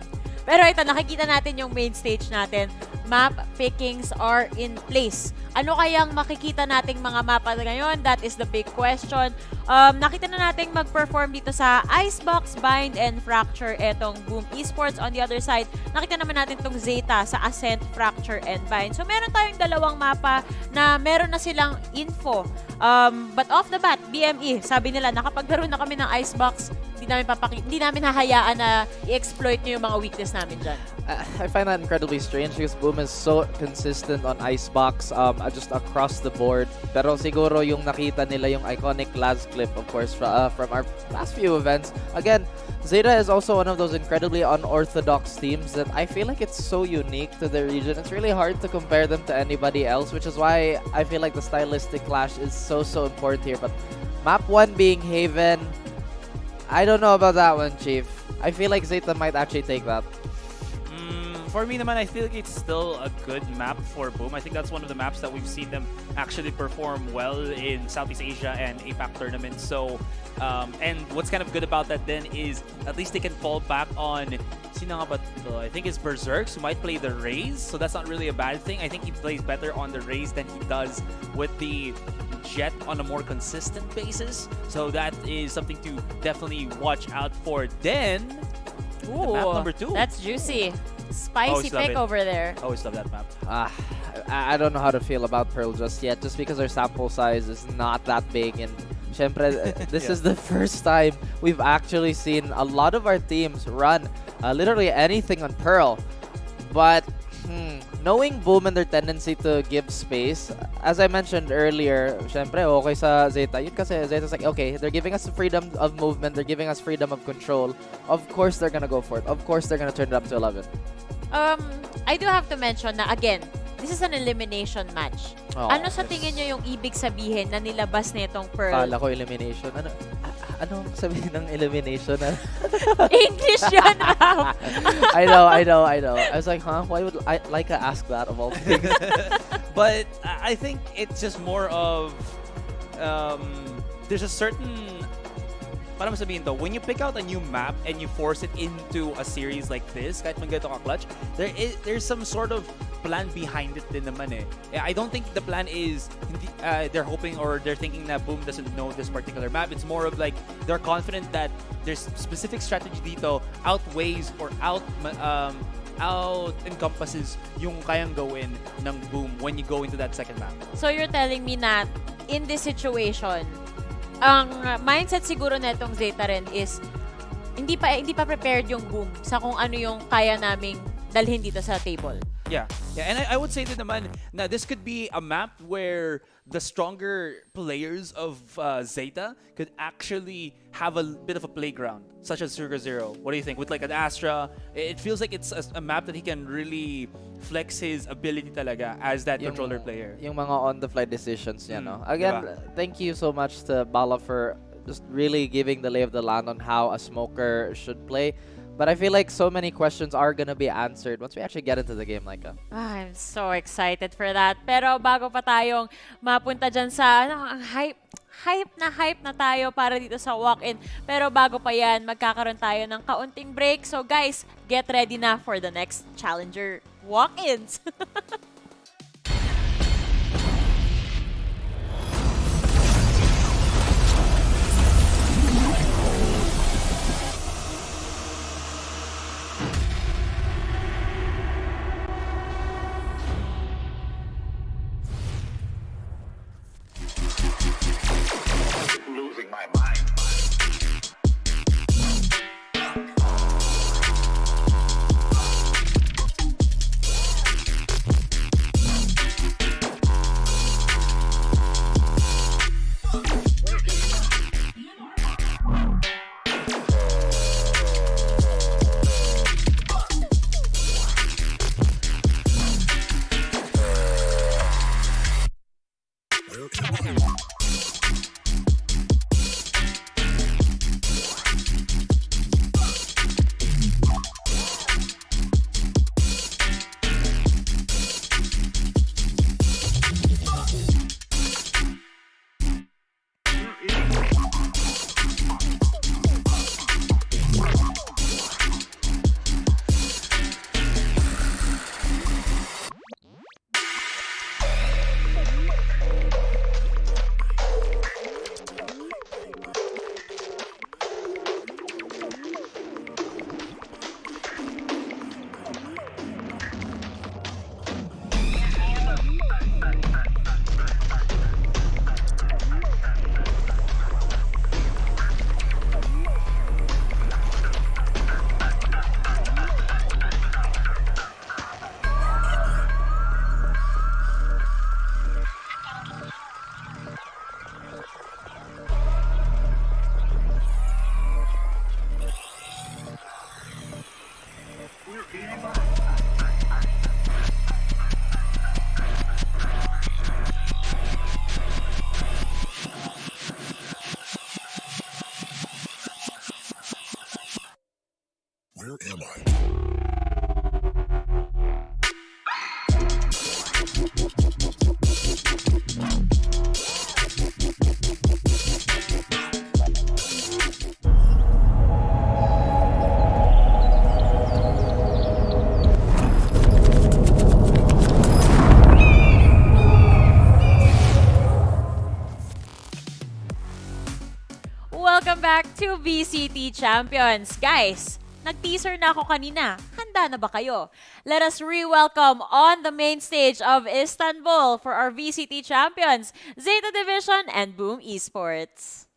Pero ito, nakikita natin yung main stage natin. Map pickings are in place. Ano kayang makikita nating mga mapa ngayon? That is the big question. Nakita na nating mag-perform dito sa Icebox, Bind, and Fracture etong Boom Esports. On the other side, nakita naman natin tong Zeta sa Ascent, Fracture, and Bind. So meron tayong dalawang mapa na meron na silang info. But off the bat, BME, sabi nila, nakapaglaro na kami ng Icebox, hindi namin hahayaan na i-exploit nyo yung mga weakness namin dyan. I find that incredibly strange because Boom is so consistent on Icebox just across the board. Pero siguro yung nakita nila yung iconic Laz clip, of course, from our last few events. Again, Zeta is also one of those incredibly unorthodox teams that I feel like it's so unique to the region. It's really hard to compare them to anybody else, which is why I feel like the stylistic clash is so important here. But map 1 being Haven, I don't know about that one, Chief. I feel like Zeta might actually take that. For me naman, I feel like it's still a good map for Boom. I think that's one of the maps that we've seen them actually perform well in Southeast Asia and APAC tournaments. So, and what's kind of good about that then is at least they can fall back on, sino nga ba to? I think it's Berserks who might play the Raze. So that's not really a bad thing. I think he plays better on the Raze than he does with the Jet on a more consistent basis. So that is something to definitely watch out for. Then, the map number 2. That's juicy. Spicy pick over there. I always love that map. I don't know how to feel about Pearl just yet, just because our sample size is not that big. And syempre, this is the first time we've actually seen a lot of our teams run literally anything on Pearl. But knowing Boom and their tendency to give space, as I mentioned earlier, syempre, okay sa Zeta. Yun kasi Zeta's like, okay, they're giving us freedom of movement, they're giving us freedom of control. Of course, they're gonna go for it. Of course, they're gonna turn it up to 11. I do have to mention na, again, this is an elimination match. Oh, Ano sa tingin nyo yung ibig sabihin na nilabas nitong Pearl? Kala ko elimination. Ano sabihin ng elimination? English yun, Raf! I know. I was like, huh? Why would Laika ask that of all things? But I think it's just more of there's a certain, para masabihin to, when you pick out a new map and you force it into a series like this, kahit man ganito ka-clutch, there's some sort of plan behind it din naman eh. I don't think the plan is they're hoping or they're thinking that Boom doesn't know this particular map. It's more of like they're confident that there's specific strategy dito outweighs or out encompasses yung kayang gawin ng Boom when you go into that second map. So you're telling me that in this situation, ang mindset siguro netong Zeta rin is hindi pa prepared yung Boom sa kung ano yung kaya naming dalhin dito sa table. Yeah, and I would say that naman na this could be a map where the stronger players of Zeta could actually have a bit of a playground, such as Sugar Zero. What do you think? With like an Astra, it feels like it's a map that he can really flex his ability talaga as that controller player. Yung mga on-the-fly decisions niya, no? Again, thank you so much to Bala for just really giving the lay of the land on how a smoker should play. But I feel like so many questions are gonna be answered once we actually get into the game, Laika. I'm so excited for that. Pero bago pa tayong mapunta dyan sa ang hype na tayo para dito sa walk-in. Pero bago pa yan, magkakaroon tayo ng kaunting break. So guys, get ready na for the next challenger walk-ins. Losing my mind. Where am I? Welcome back to VCT Champions. Guys, nag-teaser na ako kanina. Handa na ba kayo? Let us re-welcome on the main stage of Istanbul for our VCT Champions, Zeta Division and Boom Esports.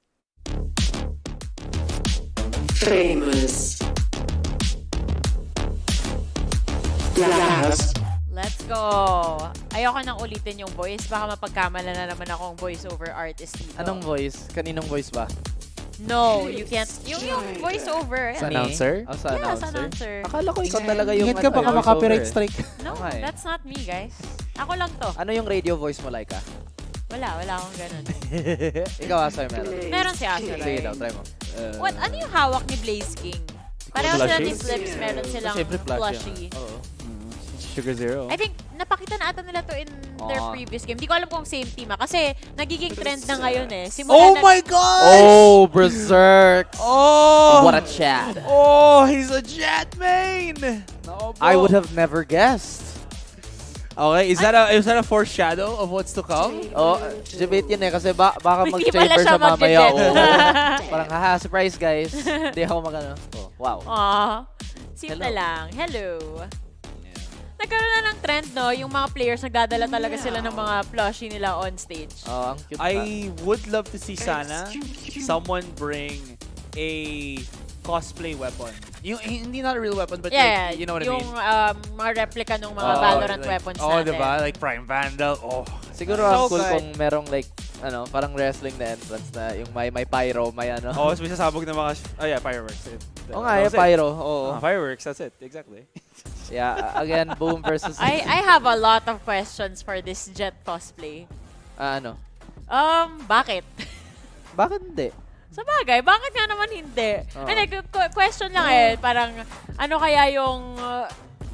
Famous. Last. Let's go. Ayoko nang ulitin yung voice. Baka mapagkamala na naman akong voice-over artist dito. Anong voice? Kaninong voice ba? No, you can't. Yung voice-over. Sa announcer? Oh, sa Yeah, announcer? sa announcer. Akala ko ikaw talaga yung Ingat ka baka voice maka-copyright over. strike. No, Okay. that's not me, guys. Ako lang to. Ano yung radio voice mo, Laika? Wala akong ganun. Ikaw, Asoy, meron. Meron si Aso, Sige right? daw, try mo. What? Ano yung hawak ni Blaze King? Pareho sila ni Plushies? Flips, meron silang Siyempre, plushie. Oo. Sugar Zero. I think, napakita na ata nila to in their previous game. Di ko alam kung same team kasi nagiging trend na ngayon eh. Oh my gosh! Oh, Berserk! Oh! What a chat! Oh, he's a Jet main! I would have never guessed. Okay, is that a foreshadow of what's to come? Oh, debate yun eh kasi baka Hindi mag-chamber pala siya siya mamaya. mag-debate. Oo. Parang haha, surprise guys. Hindi ako magano. Oh, wow. Aw, simple lang. Hello. Nagkaroon na ng trend, no? Yung mga players nagdadala talaga sila ng mga plushie nila on stage. Oh, ang cute. I would love to see sana someone bring a cosplay weapon. Yung hindi not a real weapon, but Yeah, like, you know what I yung mean? mga replica ng mga Valorant weapons natin. Oh, diba? Like Prime Vandal. Oh. Siguro ang cool kung merong like, ano, parang wrestling na entrance na yung may pyro, may ano. Oh, may sasabog na mga, fireworks. Oo nga, pyro. Oo. Fireworks, that's it. Exactly. Yeah, again, Boom versus... I have a lot of questions for this Jet cosplay. ano? Bakit? Bakit hindi? Sa bagay, bakit nga naman hindi? Oo. Question lang eh, parang ano kaya yung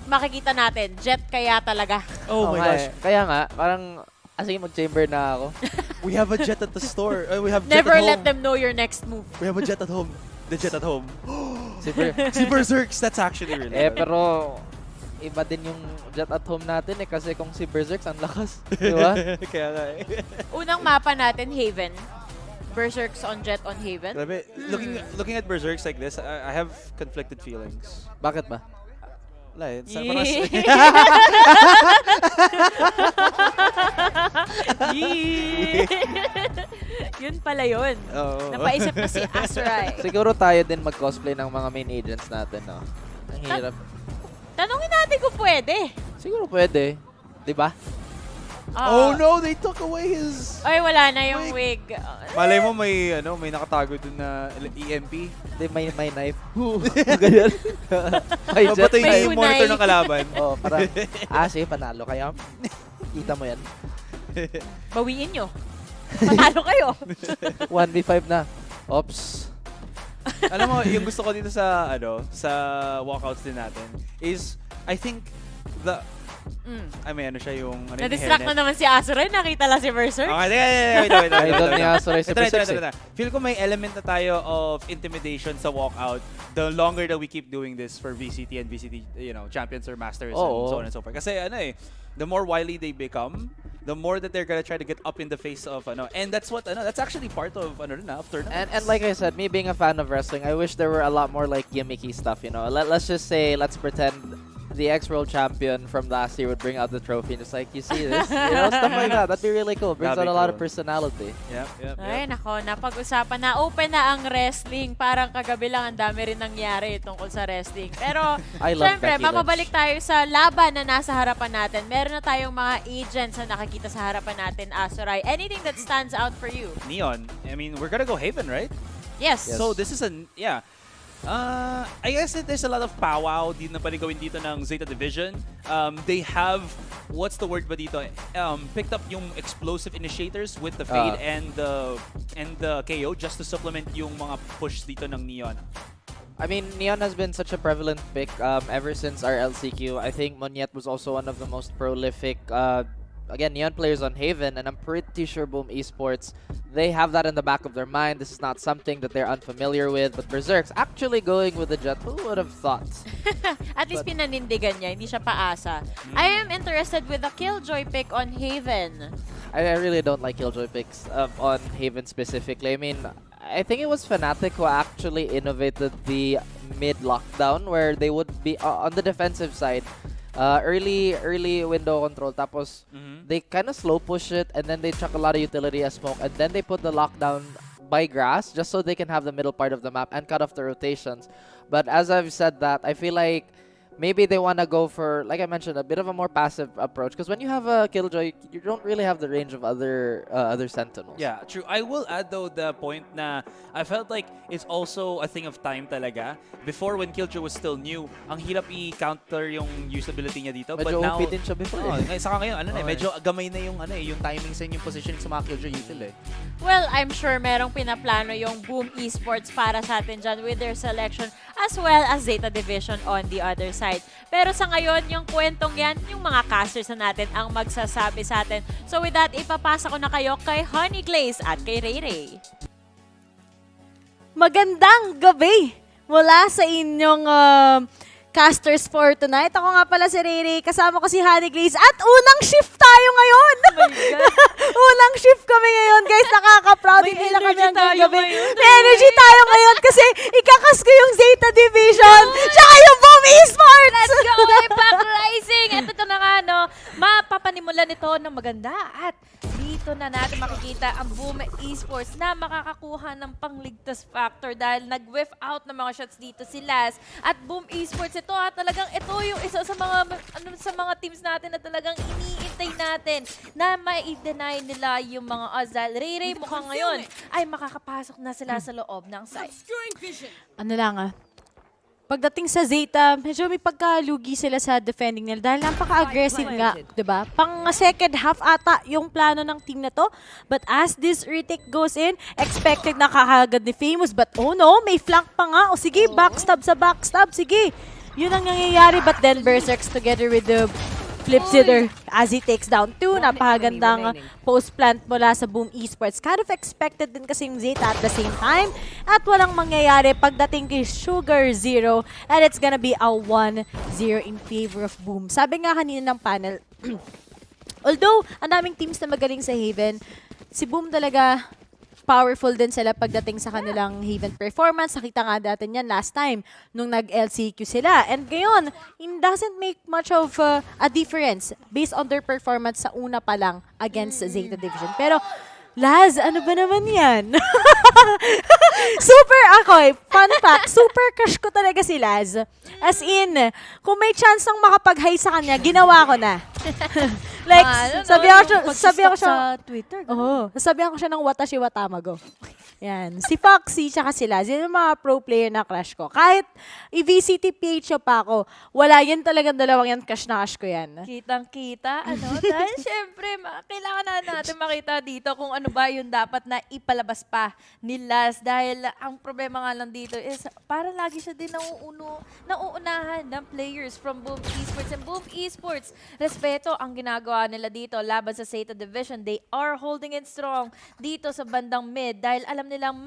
makikita natin? Jet kaya talaga? Oh my gosh. Kaya nga, parang, sige, mag-chamber na ako. We have a jet at the store. We have Never jet at let home. them know your next move. We have a jet at home. The jet at home. Si Berserks, that's actually really pero iba din yung jet at home natin eh kasi kung si Berserks ang lakas, di ba? Kaya nga eh. Unang mapa natin, Haven. Berserks on Jet on Haven. Grabe, looking at Berserks like this, I have conflicted feelings. Bakit ba? Wala eh. Yun pala yun. Napaisip na si Azurai. Siguro tayo din mag-cosplay ng mga main agents natin, no? Ang hirap. Tanungin natin kung pwede. Siguro pwede. Di ba? Oh no, they took away his... Ay, wala na yung wig. Malay mo may nakatago dun na EMP. Hindi, may knife. Ganyan. May jet Mapatay na May yung monitor kunay. ng kalaban. Oh, parang, sige, panalo kaya. Kita mo yan. Bawiin nyo. Panalo kayo. 1v5 na. Oops. Alam mo, yung gusto ko dito sa walkouts din natin is, I think, I mean, ano siya yung... Na-distract na naman si Azurai. Nakita lang si Berserk. Okay, wait. Idol ni Azurai si Berserk. Ito. Feel ko may element na tayo of intimidation sa walkout the longer that we keep doing this for VCT and VCT, champions or masters and so on and so forth. Kasi the more wily they become, the more that they're gonna try to get up in the face of and that's what that's actually part of tournaments. And like I said, me being a fan of wrestling, I wish there were a lot more like gimmicky stuff, Let's just say, let's pretend the ex-world champion from last year would bring out the trophy and just like, you see this? Stuff like that. That'd be really cool. Brings out a lot of personality. Yep. Ay, nako, napag-usapan na. Open na ang wrestling. Parang kagabi lang ang dami rin nangyari tungkol sa wrestling. Pero, I love syempre, Becky mamabalik tayo sa laban na nasa harapan natin. Meron na tayong mga agents na nakikita sa harapan natin, Azurai. Anything that stands out for you? Neon. I mean, we're gonna go Haven, right? Yes. So this is I guess that there's a lot of powwow din na pwede gawin dito ng Zeta Division. They have, what's the word ba dito? Picked up yung explosive initiators with the Fade and the KO just to supplement yung mga push dito ng Neon. I mean, Neon has been such a prevalent pick ever since our LCQ. I think Moniet was also one of the most prolific Neon players on Haven, and I'm pretty sure Boom Esports, they have that in the back of their mind. This is not something that they're unfamiliar with, but Berserk's actually going with the Jet. Who would have thought? At least pinanindigan niya, hindi siya paasa. I am interested with the Killjoy pick on Haven. I really don't like Killjoy picks on Haven specifically. I mean, I think it was Fnatic who actually innovated the mid-lockdown where they would be on the defensive side. Early window control, tapos they kind of slow push it, and then they chuck a lot of utility as smoke, and then they put the lockdown by grass just so they can have the middle part of the map and cut off the rotations. But as I've said that, I feel like maybe they want to go for, like I mentioned, a bit of a more passive approach. Because when you have a Killjoy, you don't really have the range of other Sentinels. Yeah, true. I will add though the point na I felt like it's also a thing of time talaga. Before when Killjoy was still new, ang hirap i-counter yung usability niya dito. Medyo but now, OP din siya before. Saka ngayon, medyo gamay na yung, yung timings and yung positioning sa mga Killjoy util Well, I'm sure merong pinaplano yung Boom Esports para sa atin dyan with their selection as well as Zeta Division on the other side. Pero sa ngayon, yung kwentong yan, yung mga casters na natin ang magsasabi sa atin. So with that, ipapasa ko na kayo kay Honey Glaze at kay Ray Ray. Magandang gabi mula sa inyong casters for tonight. Ako nga pala si Ray, kasama ko si Honey Glaze at unang shift tayo ngayon. Unang shift kami ngayon. Guys, nakaka-proud. Hindi na kami hanggang gabi. May energy tayo ngayon kasi ikakas ko yung Zeta Division tsaka yung Boom Esports. Let's go, Impact Rising! Ito na nga, no? Mapapanimulan ito ng maganda at dito na natin makikita ang Boom Esports na makakakuha ng pangligtas factor dahil nag-whiff out ng mga shots dito si Laz. At Boom Esports, ito talagang ito yung isa sa mga teams natin na talagang iniintay natin na mai-deny nila yung mga Ozal. Ray mukhang ngayon ay makakapasok na sila sa loob ng site. Ano lang pagdating sa Zeta, medyo may pagkalugi sila sa defending nila dahil napaka-aggressive nga, 'di ba? Pang second half ata yung plano ng team na to. But as this retake goes in, expected na kakagad ni Famous, but oh no, may flank pa nga. O sige, backstab sa backstab, sige. Yun ang nangyayari, but then Berserks together with the flips hitter as he takes down 2. Napakagandang post-plant mula sa Boom Esports. Kind of expected din kasi yung Zeta at the same time. At walang mangyayari pagdating kay Sugar Zero. And it's gonna be a 1-0 in favor of Boom. Sabi nga kanina ng panel, although ang daming teams na magaling sa Haven, si Boom talaga powerful din sila pagdating sa kanilang Haven performance. Nakita nga natin yan last time nung nag-LCQ sila. And ngayon, it doesn't make much of a difference based on their performance sa una pa lang against Zeta Division. Pero, Laz, ano ba naman yan? Super fun fact, super crush ko talaga si Laz. As in, kung may chance ng makapag-hi sa kanya, ginawa ko na. Like, sabihan ko siya sa Twitter. Sabihan ko siya ng watashi watamago. Yan. Si Foxy tsaka si Laz, yun yung mga pro player na crush ko. Kahit i-VCT PH pa ako, wala yan talagang dalawang yan, crush na crush ko yan. Kitang-kita, dahil syempre, kailangan na natin makita dito kung ano ba yung dapat na ipalabas pa ni Laz. Dahil ang problema nga lang dito is, para lagi siya din nauunahan ng players from Boom Esports. And Boom Esports, respeto ang ginagawa nila dito laban sa Zeta Division. They are holding it strong dito sa bandang mid dahil alam nilang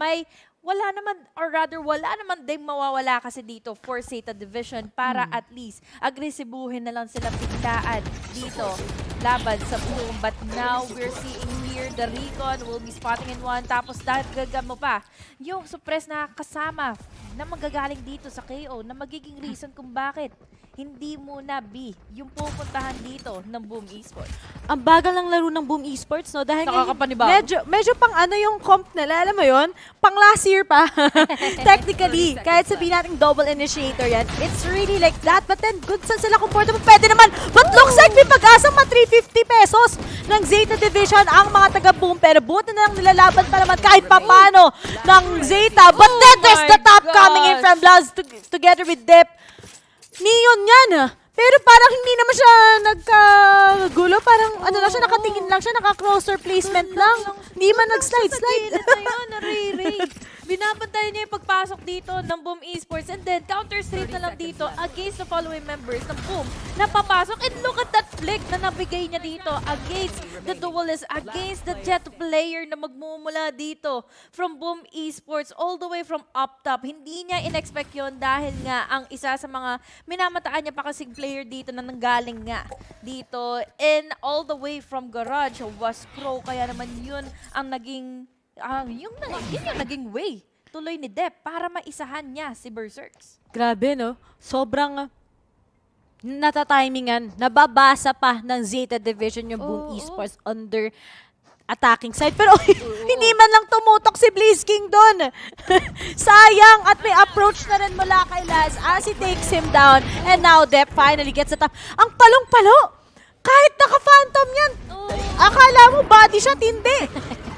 wala naman din mawawala kasi dito for Zeta Division para at least agresibuhin na lang sila biglaan dito laban sa Boom. But now we're seeing here the Recon will be spotting in one, tapos dagdagan mo pa yung suppress na kasama na magagaling dito sa KO na magiging reason kung bakit hindi muna B yung pupuntahan dito ng Boom Esports. Ang bagal ng laro ng Boom Esports, no? Dahil nakakapanibago. medyo pang yung comp nila, alam mo yun? Pang last year pa. Technically, kahit sabihin natin double initiator yan, it's really like that. But then, good saan sila comfortable? Pwede naman. But looks like may pag-asang 350 pesos ng Zeta Division ang mga taga-Boom. Pero buti na lang nilalaban pa naman kahit papano ng Zeta. But then, there's the top coming in from Blaz together with Dep. Neon yan. Pero parang hindi naman siya nagkagulo. Parang lang siya, nakatingin lang siya, naka-closer placement lang. Hindi man nag-slide. Binabantayan niya yung pagpasok dito ng Boom Esports and then counter straight na lang dito against the following members ng Boom na papasok. And look at that flick na nabigay niya dito against the duelist, against the Jet player na magmumula dito from Boom Esports all the way from up top. Hindi niya in-expect yun dahil nga ang isa sa mga minamataan niya pa kasing player dito na nanggaling nga dito and all the way from Garage was Crow. Kaya naman yun ang naging yun yung naging way tuloy ni Dep para maisahan niya si Berserks. Grabe, no? Sobrang natatimingan, nababasa pa ng Zeta Division yung Boom Esports under attacking side. Pero hindi man lang tumutok si Blaze King doon. Sayang. At may approach na rin mula kay Laz as he takes him down. And now Dep finally gets the top. Ang palong-palo! Kahit naka-phantom yan. Akala mo body shot, hindi.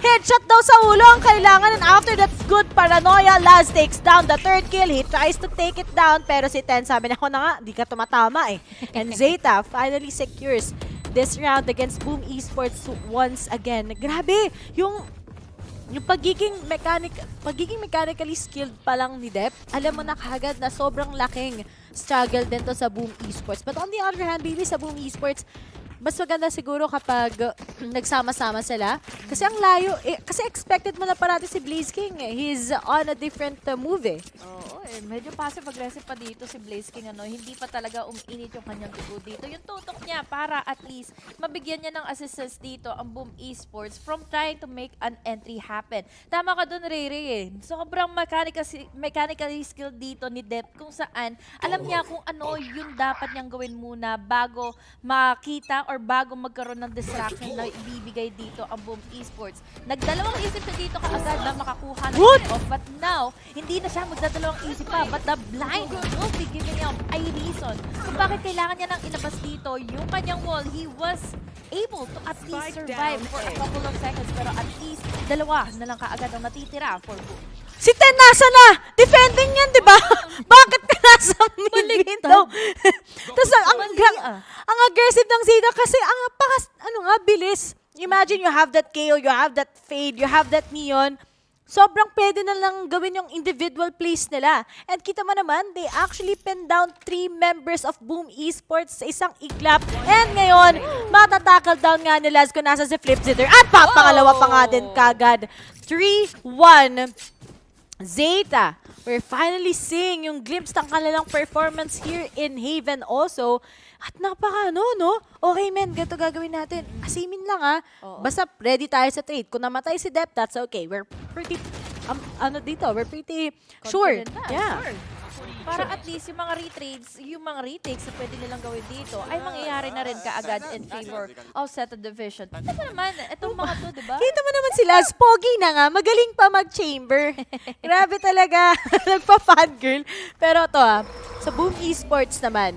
Headshot daw sa ulo ang kailangan. And after that good paranoia, Laz takes down the third kill. He tries to take it down. Pero si Ten sabi na, ako na nga, di ka tumatama eh. And Zeta finally secures this round against Boom Esports once again. Grabe, yung pagiging mechanically skilled pa lang ni Dep, alam mo na kagad na sobrang laking struggle din to sa Boom Esports. But on the other hand, baby, sa Boom Esports, mas maganda siguro kapag nagsama-sama sila. Kasi ang layo, kasi expected mo na parati si Blaze King. He's on a different move eh. Oo, medyo passive-aggressive pa dito si Blaze King. Hindi pa talaga uminit yung kanyang dugo dito. Yung tutok niya para at least mabigyan niya ng assistance dito ang Boom Esports from trying to make an entry happen. Tama ka dun, Ray eh. Sobrang mechanically skilled dito ni Dep kung saan alam niya kung ano yung dapat niyang gawin muna bago makita or bago magkaroon ng distraction na ibibigay dito ang Boom Esports. Nagdalawang isip siya dito kaagad na makakuha ng off. But now, hindi na siya magdadalawang isip pa. But the blind will be giving him a reason kung bakit kailangan niya nang ilabas dito yung kanyang wall. He was able to at least survive for a couple of seconds. Pero at least, dalawa na lang kaagad ang natitira for Boom. Si Ten nasa na! Defending yan, di ba? Bakit ka nasa mid-window? Tapos ang aggressive ng Zeta kasi bilis. Imagine you have that KO, you have that fade, you have that neon. Sobrang pwede na lang gawin yung individual plays nila. And kita mo naman, they actually pinned down 3 members of Boom Esports sa isang iglap. And ngayon, matatackle down nga nila kung nasa si Flip Zitter. At papangalawa pa nga din kagad. 3-1. Zeta, we're finally seeing yung glimpse ng kanilang performance here in Haven also. At napaka no? Okay men, ganito gagawin natin. Asimin lang Basta ready tayo sa trade. Kung namatay si Dep, that's okay. We're pretty, we're pretty sure. Yeah. Sure. Para at least yung mga retakes na pwede nilang gawin dito ay mangyayari na rin kaagad in favor of Zeta Division. Kita mo naman, itong mga to, diba? Kita mo naman sila, pogi na nga, magaling pa mag-chamber. Grabe talaga, nagpa-fangirl. Pero to sa Boom Esports naman,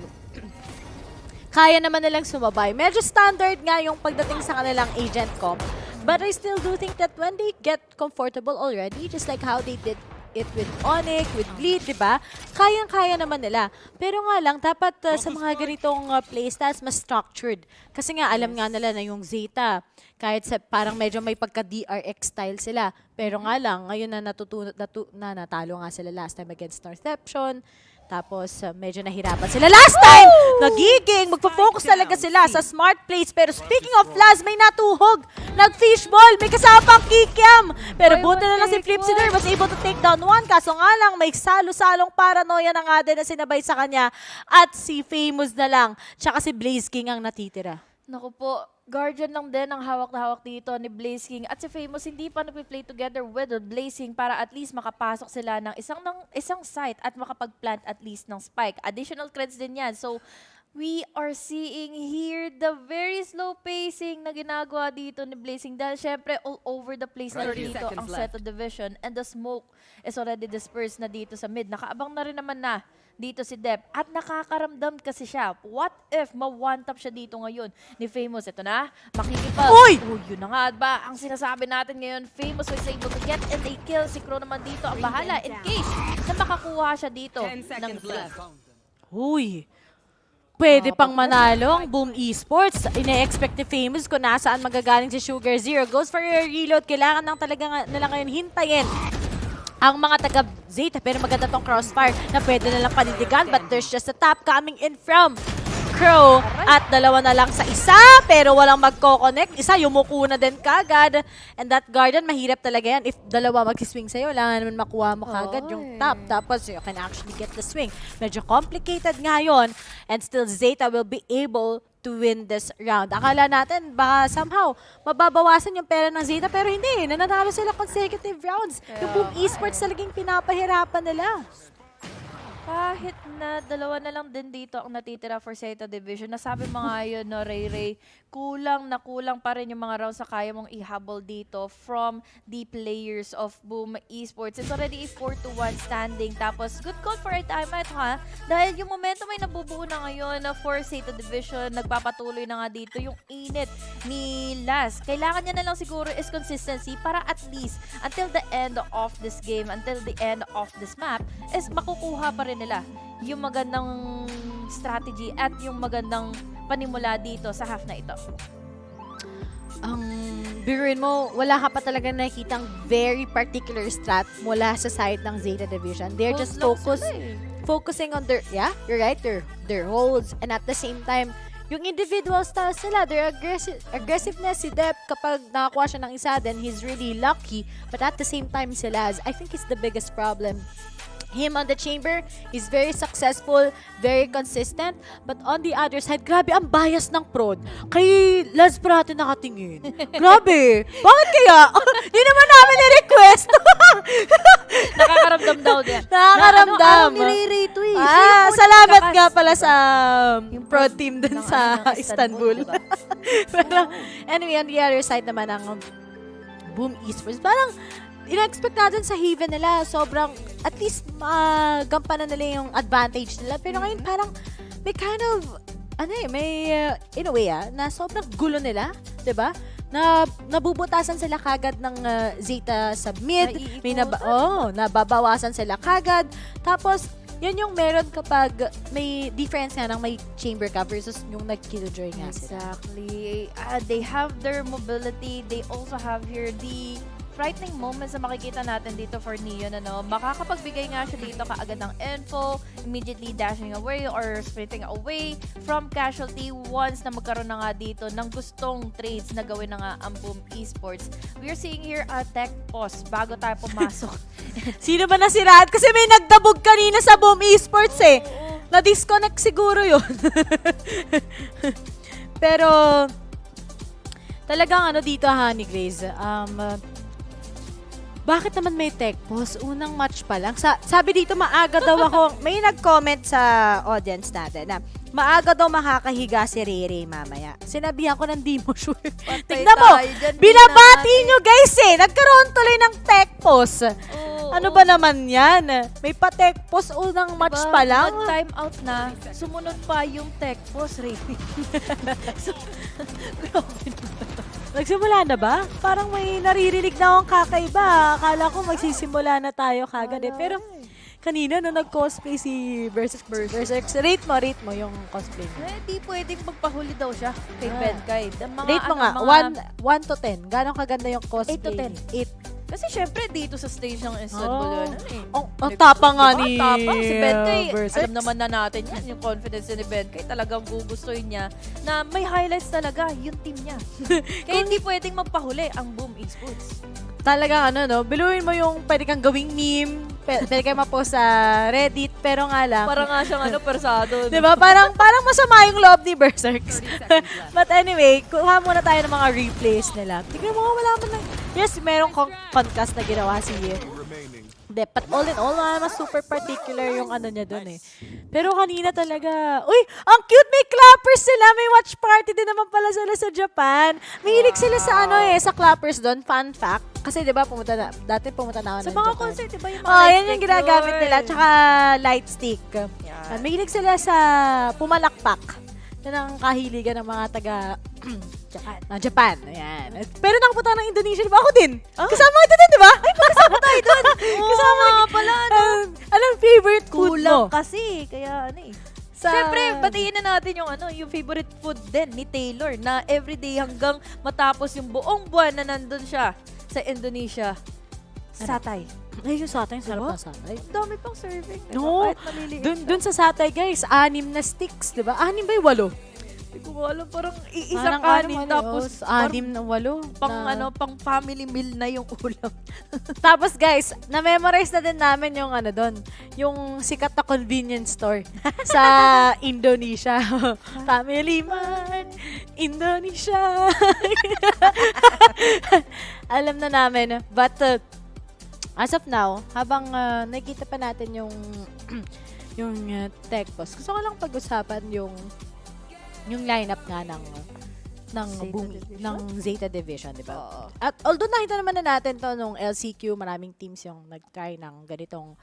kaya naman nilang sumabay. Medyo standard nga yung pagdating sa kanilang agent comp. But I still do think that when they get comfortable already, just like how they did it with Onyx, with Bleed, diba? Kayang-kaya naman nila. Pero nga lang, dapat sa mga ganitong playstyles, mas structured. Kasi nga, alam nga nila na yung Zeta, kahit sa, parang medyo may pagka-DRX style sila. Pero nga lang, ngayon na natalo nga sila last time against Northception. Tapos, medyo nahirapan sila last time! Nagiging, magpo-focus talaga sila sa smart plays. Pero speaking of Laz, may natuhog. Nag-fishball, may kasama pang kikiam. Pero buti na lang si Flipsider was able to take down one. Kaso nga lang, may salo-salong paranoia na nga din na sinabay sa kanya. At si Famous na lang, tsaka si Blaze King ang natitira. Naku po, Guardian lang din ang hawak na hawak dito ni Blaze King. At si Famous hindi pa nag-play together with Blaze King para at least makapasok sila ng isang site at makapag-plant at least ng spike. Additional creds din yan. So, we are seeing here the very slow pacing na ginagawa dito ni Blaze King. Dahil syempre all over the place na dito ang Zeta Division. And the smoke is already dispersed na dito sa mid. Nakaabang na rin naman na dito si Dep. At nakakaramdam kasi siya. What if ma-one-tap siya dito ngayon ni Famous? Ito na, makikipag. Uy! Yun na nga ba ang sinasabi natin ngayon. Famous was able to get and a kill. Si Crow naman dito ang bahala in case na makakuha siya dito ng kill. Uy! Pwede pang manalo ang Boom Esports. Ine-expect ni Famous kung nasaan magagaling si Sugar Zero. Goes for a reload. Kailangan lang talaga nila ngayon hintayin ang mga taga-Zeta, pero maganda tong crossfire na pwede na lang panindigan, but there's just a tap coming in from Crow. At dalawa na lang sa isa, pero walang magko-connect. Isa, yumuko na din kagad. And that Guardian, mahirap talaga yan. If dalawa mag-swing sa'yo, wala naman makuha mo kagad yung tap. Tapos you can actually get the swing. Medyo complicated nga yun. And still, Zeta will be able to win this round. Akala natin baka somehow mababawasan yung pera ng Zeta, pero hindi. Nananalo sila consecutive rounds. Yung Boom Esports talagang pinapahirapan nila. Kahit dalawa na lang din dito ang natitira for Zeta Division. Nasabi mo nga yun, no, Ray, kulang na kulang pa rin yung mga rounds na kaya mong ihabol dito from the players of Boom Esports. It's already a 4-1 standing. Tapos, good call for a timeout, ha? Dahil yung momentum ay nabubuo na ngayon for Zeta Division. Nagpapatuloy na nga dito yung init ni Las. Kailangan niya na lang siguro is consistency para at least until the end of this game, until the end of this map, is makukuha pa rin nila yung magandang strategy at yung magandang panimula dito sa half na ito. Biruin mo, wala ka pa talaga nakikitang very particular strat mula sa side ng Zeta Division. They're just focusing on their, yeah, you're right, their holds, and at the same time, yung individual styles nila, their aggressiveness, si Dep, kapag nakakuha siya ng isa, then he's really lucky, but at the same time, si Laz, I think it's the biggest problem. Him on the chamber, he's very successful, very consistent, but on the other side, grabe ang bias ng prod. Kay Laz Prate nakatingin. Grabe! Bakit kaya? Di naman namin i-request. Nakakaramdam daw din. Nakakaramdam. Ano, nire-rate to eh. Salamat nga pala sa prod team dun sa Istanbul. Diba? Pero anyway, on the other side naman ng Boom Esports, parang ina-expect natin sa Haven nila, sobrang, at least, gampanan nila yung advantage nila. Pero ngayon, parang, may kind of, in a way, na sobrang gulo nila, diba? Na nabubutasan sila kagad ng Zeta sa mid. May nababawasan sila kagad. Tapos, yan yung meron kapag may difference nga ng may chamber ka versus yung nag-killjoy nga sila. Exactly. They have their mobility. They also have here the frightening moments na makikita natin dito for Neon, ano? Makakapagbigay nga siya dito kaagad ng info, immediately dashing away or sprinting away from casualty once na magkaroon na nga dito ng gustong trades na gawin na nga ang Boom Esports. We are seeing here a tech pause bago tayo pumasok. Sino ba nasiraan? Kasi may nagdabog kanina sa Boom Esports eh. Na-disconnect siguro yun. Pero, talagang dito Honey Grace, bakit naman may tech pause? Unang match pa lang. Sabi dito, maaga daw ako, may nag-comment sa audience natin na maaga daw makakahiga si Rere mamaya. Sinabihan ko ng di mo sure. Tignan mo, binabati nyo guys eh. Nagkaroon tuloy ng tech pause. Ano ba naman yan? May pa-tech pause unang match pa lang. Nag-time out na, sumunod pa yung tech pause, Rere. Nagsimula na ba? Parang may naririnig na akong kakaiba. Akala ko magsisimula na tayo kagad eh. Pero kanina nung nag-cosplay si Berserk, rate mo yung cosplay niya. Di pwedeng magpahuli daw siya kay Benkay. Rate mo nga, 1 to 10. Gano'ng kaganda yung cosplay? 8 to 10. 8. Kasi syempre dito sa stage ng Istanbul ang tapang nga ni tapang si Benkay. Alam naman na natin yan, yung confidence ni Benkay. Talagang gugustuhin niya na may highlights talaga yung team niya. Kaya hindi pwedeng magpahuli ang Boom Esports. Talagang biluin mo yung pwede kang gawing meme, pwede kayo ma-post sa Reddit, pero nga lang. Parang nga siyang persado. Diba? Parang masama yung loob ni Berserks. But anyway, kuha muna tayo ng mga replays nila. Tignan mo, wala man lang. Yes, merong podcast na ginawa si Dep. But all in all, mas super particular yung niya dun eh. Pero kanina talaga, uy, ang cute, may clappers sila, may watch party din naman pala sila sa Japan. Mahilig sila sa sa clappers dun, fun fact. Kasi diba, dati pumunta na ako ng Sa mga Japan. concert, diba yung mga yan yung ginagamit nila, tsaka light stick. Mahilig sila sa pumalakpak. Yan ang kahiligan ng mga taga Japan. Ayan. Pero nakapunta ng Indonesia, diba? Ako din. Kasama kita din, diba? Ay, kasama tayo dun. Kasama nga pala. Anong favorite food mo? Kulang kasi. Kaya Siyempre, batiin na natin yung favorite food din ni Taylor na everyday hanggang matapos yung buong buwan na nandun siya sa Indonesia. Satay. Ay, yung satay, sarap ng satay. Dami pang serving. No, dun sa satay guys, 6 na sticks, diba? 6 ba yung 8? Hindi ko alam, parang isang kanin tapos 6 na 8. Pang family meal na yung ulam. Tapos guys, na-memorize na din namin yung doon, yung sikat na convenience store sa Indonesia. Family Mart, Indonesia. Alam na namin, but as of now, habang nakikita pa natin yung yung tech boss. Gusto ko lang pag-usapan yung lineup nga ng Zeta Division, di ba? At although nakita naman na natin to nung LCQ, maraming teams yung nag-try ng ganitong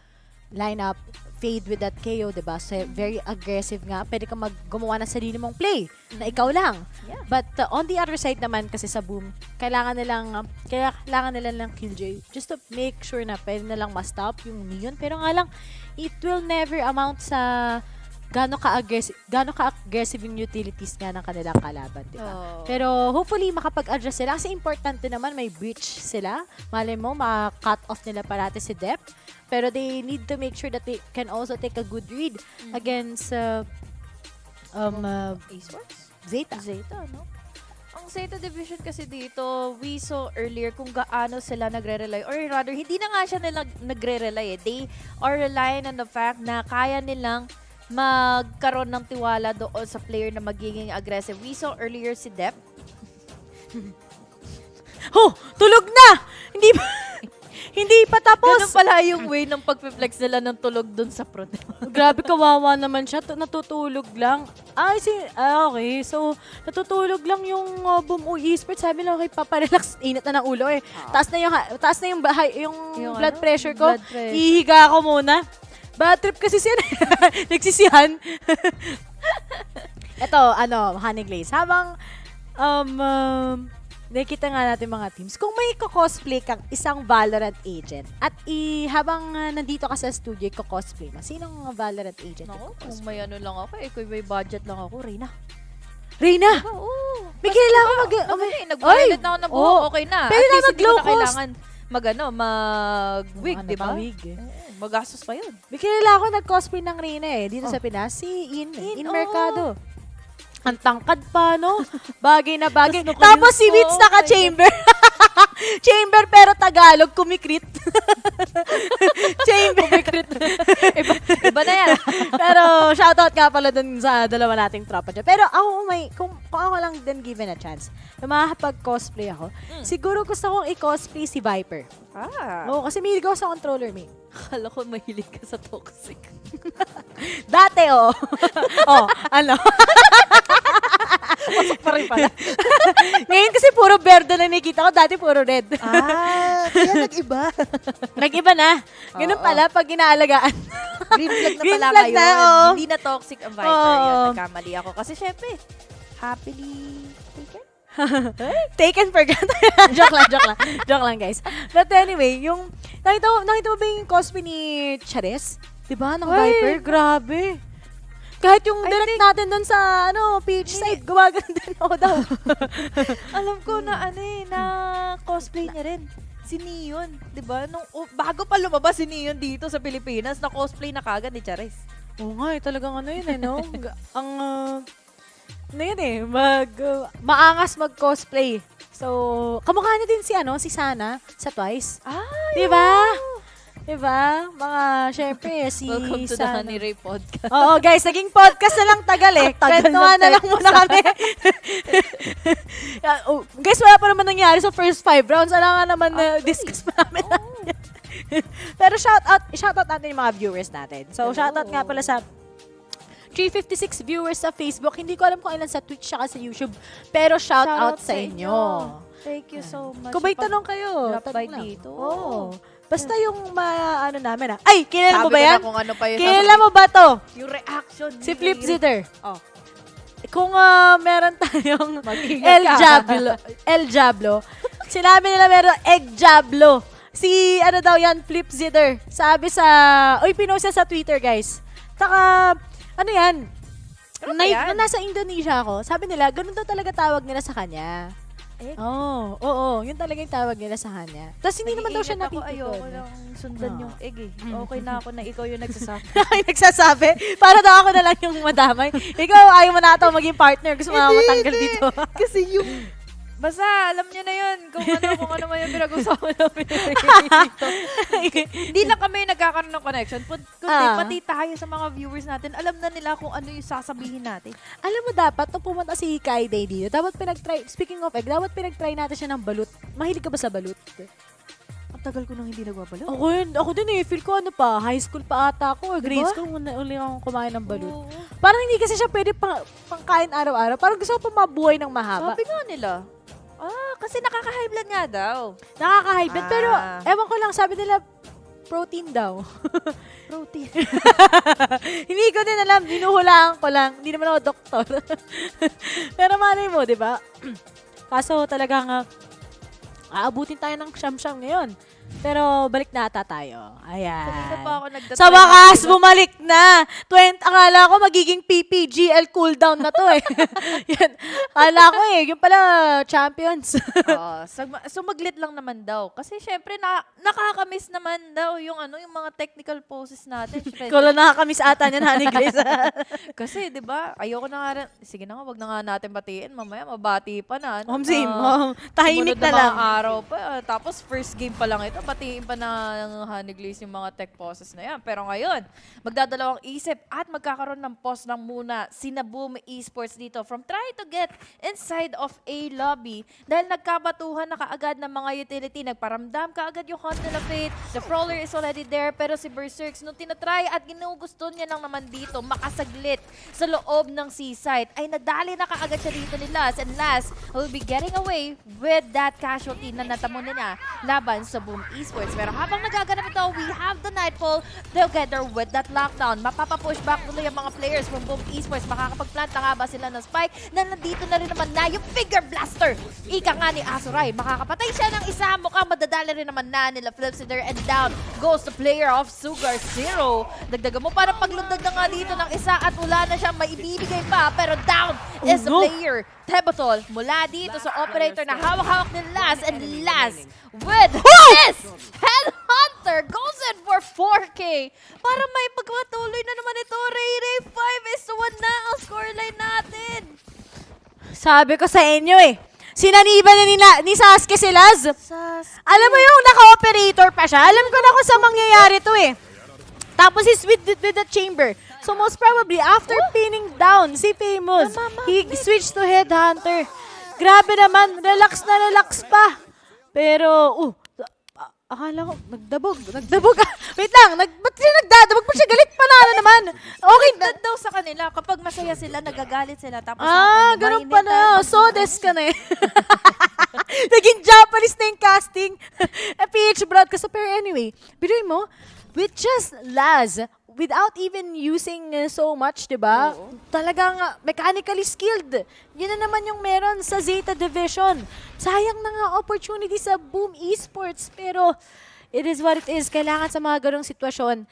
lineup, fade with that KO, diba? So, very aggressive nga. Pwede ka gumawa ng sarili mong play na ikaw lang. Yeah. But on the other side naman, kasi sa boom, kailangan nila ng killjoy just to make sure na pwede nilang ma-stop yung minion. Pero nga lang, it will never amount sa gaano ka-aggressive yung utilities nga ng kanilang kalaban, diba? Pero hopefully, makapag-adjust sila. Kasi importante naman, may breach sila. Malay mo, ma-cut off nila parati si Depth. Pero they need to make sure that they can also take a good read against Esports? Zeta, no? Ang Zeta Division kasi dito, we saw earlier kung gaano sila nagre-rely. Or rather, hindi na nga siya nila nagre-rely. They are relying on the fact na kaya nilang magkaroon ng tiwala doon sa player na magiging aggressive. We saw earlier si Dep. Tulog na! Hindi pa tapos. Ganun pala yung way ng pag-flex nila ng tulog dun sa pro. Grabe, kawawa naman siya. Natutulog lang. Okay. So, natutulog lang yung Boom Esports. Sabi lang, okay, paparelax. Init na ng ulo eh. Taas na yung blood pressure ko. Ihiga ako muna. Bad trip kasi siya. Nagsisihan. Ito, Honey Glaze. Habang, nakikita nga natin mga teams. Kung may cosplay kang isang Valorant agent at habang nandito ka sa studio, cosplay mo, sinong Valorant agent? Kung may lang ako, kung may budget lang ako, Reyna. Reyna? Oo. May kilala ako nag-violet na ako na buhok, okay na. Pwede na mag-low cost. kailangan mag-wig, di ba? Magastos pa yun. May kilala ako nag-cosplay ng Reyna dito sa Pinas. Si In Mercado. Ang tangkad pa, no? Bagay na bagay. Tapos si Wits naka-chamber. Chamber pero Tagalog, kumikrit. Chamber. Kumikrit. Iba na yan. Pero shoutout nga pala dun sa dalawa nating tropa dyan. Pero ako, kung ako lang din given a chance, na makakapag-cosplay ako, siguro gusto kong i-cosplay si Viper. Oo, kasi mahilig ako sa controller, mate. Akala ko mahilig ka sa toxic. Dati, Pasok pa rin pala. Ngayon kasi puro verde na nakikita ko, dati puro red. Kaya nag-iba. Nag-iba na. Ganun pala pag inaalagaan. Green flag na Green pala flag ngayon. na, Hindi na toxic ang Viper yun. Nagkamali ako. Kasi syempre, happily taken. Taken for granted. Joke lang, guys. But anyway, nakita mo ba yung cosplay ni Chares? Diba? Ng Viper? Grabe. Kahit yung direct natin doon sa PH side, gumagano din ako daw. Alam ko na na cosplay niya rin. Si Neon, 'di ba? Bago pa lumabas si Neon dito sa Pilipinas, na cosplay na kagad ni Charis. Oo nga, talagang no? Ang maangas mag-cosplay. So, kamukha niya din si Sana sa Twice. Diba? Diba? Syempre, si Welcome to the Honey Ray Podcast. Oo, guys, naging podcast na lang tagal eh. Kwentuhan na lang muna kami. Guys, wala pa naman nangyari sa first 5 rounds. Alam nga naman na discuss pa namin. Pero shoutout natin yung mga viewers natin. So, shoutout nga pala sa 356 viewers sa Facebook. Hindi ko alam kung ilan sa Twitch at sa YouTube. Pero shoutout sa inyo. Thank you so much. Kung may tanong kayo, drop by dito. Basta yung namin Ay, kilala mo ba yan? Kung ano pa yun. Kilala mo ba to? Yung reaction. Si Flip Zitter. Kung meron tayong El Jablo, sinabi nila meron Egg Jablo. Si Flip Zitter. Sabi pinost siya sa Twitter, guys. Taka, yan? Nasa Indonesia ako, sabi nila, ganun daw talaga tawag nila sa kanya. Oo, yun talaga yung tawag nila sa kanya. Tapos hindi naman daw siya napipikon. Ayoko lang sundan yung egg eh. Okay na ako na ikaw yung nagsasabi. Nagsasabi? Para daw ako na lang yung madamay. Ikaw, ayaw mo na ito maging partner. Gusto mo matanggal dito. Kasi yung basta, alam niyo na yun kung ano man yung pinag-usapan namin. Hindi na kami nagkakaroon ng connection. Kundi pati tayo sa mga viewers natin, alam na nila kung ano yung sasabihin natin. Alam mo, dapat nung pumunta si Kaiday dito, dapat speaking of egg, dapat pinag-try natin siya ng balut. Mahilig ka ba sa balut? tagal ko nang hindi nagbabalo. Ako din eh. Feel ko ano pa, high school pa ata ako. Grade Diba? school, uli akong kumain ng balut. Oo. Parang hindi kasi siya pwede pangkain araw-araw. Parang gusto ko pa mabuhay ng mahaba. Sabi nga nila. Kasi nakaka-high blood nga daw. Nakaka-high blood. Pero, ewan ko lang, sabi nila, protein daw. Protein. Hindi ko din alam. Hinuhulaan ko lang. Hindi naman ako doktor. Pero malay mo, di ba? Kaso talagang aabutin tayo ng siyam-siyam ngayon. Pero balik na ata tayo. Ayan. Kanina pa ako Sa wakas, bumalik na. Akala ko magiging PPGL cooldown na to eh. Yan. Akala ko yung pala champions. Sumaglit lang naman daw. Kasi syempre, nakakamiss naman daw yung mga technical poses natin. Kala nakakamiss ata niyan, Honey Grace. Kasi, di ba, ayoko na nga rin. Sige na nga, wag na nga natin batiin. Mamaya, mabati pa na. Same. Tahimik na lang. Araw pa. Tapos, first game pa lang ito. Batiin pa na ng Honey Glaze yung mga tech poses na yan. Pero ngayon, magdadalawang isip at magkakaroon ng pause lang muna sina Boom Esports dito from trying to get inside of a lobby. Dahil nagkabatuhan na kaagad ng mga utility. Nagparamdam kaagad yung hunt nila Fate. The Prowler is already there. Pero si Berserks, nung tinatry at ginugusto niya lang naman dito, makasaglit sa loob ng seaside, ay nadali na kaagad siya dito ni Laz. And Laz will be getting away with that casualty na natamo niya laban sa Boom Esports. Pero habang nagaganap ito, we have the Nightfall together with that lockdown. Mapapapush back tuloy ang mga players from Boom Esports. Makakapagplanta nga ba sila ng spike? Na nandito na rin naman na yung Finger Blaster. Ika nga ni Azuray. Makakapatay siya ng isa. Mukhang madadali rin naman na nila Flipsider. And down goes the player of Sugar Zero. Dagdagan mo parang paglundag na nga dito ng isa at wala na siya maibibigay pa. Pero down is the player. Tebotol mula dito sa operator na hawak-hawak ni Laz. And Laz with this Headhunter goes in for 4K. Para may pagpatuloy na naman ito. Ray 5-1 na ang scoreline natin. Sabi ko sa inyo sinaniban na ni Sasuke si Laz. Alam mo yung naka-operator pa siya. Alam ko na kung saan mangyayari to Tapos he's with the chamber. So most probably, after pinning down si Famous, he switched to Headhunter. Grabe naman, relax na relax pa. Pero, akala ko, nagdabog. Wait lang, ba't siya nagdadabog? Ba't siya galit? Panalo naman. Okay. Daw sa kanila, kapag masaya sila, nagagalit sila. Tapos ganun pala. Sodes ka na Naging Japanese na yung casting. PH broadcast. Pero anyway, biruin mo, with just Laz, without even using so much, diba? Talagang mechanically skilled. Yun na naman yung meron sa Zeta Division. Sayang na nga opportunity sa Boom Esports. Pero it is what it is. Kailangan sa mga ganong sitwasyon,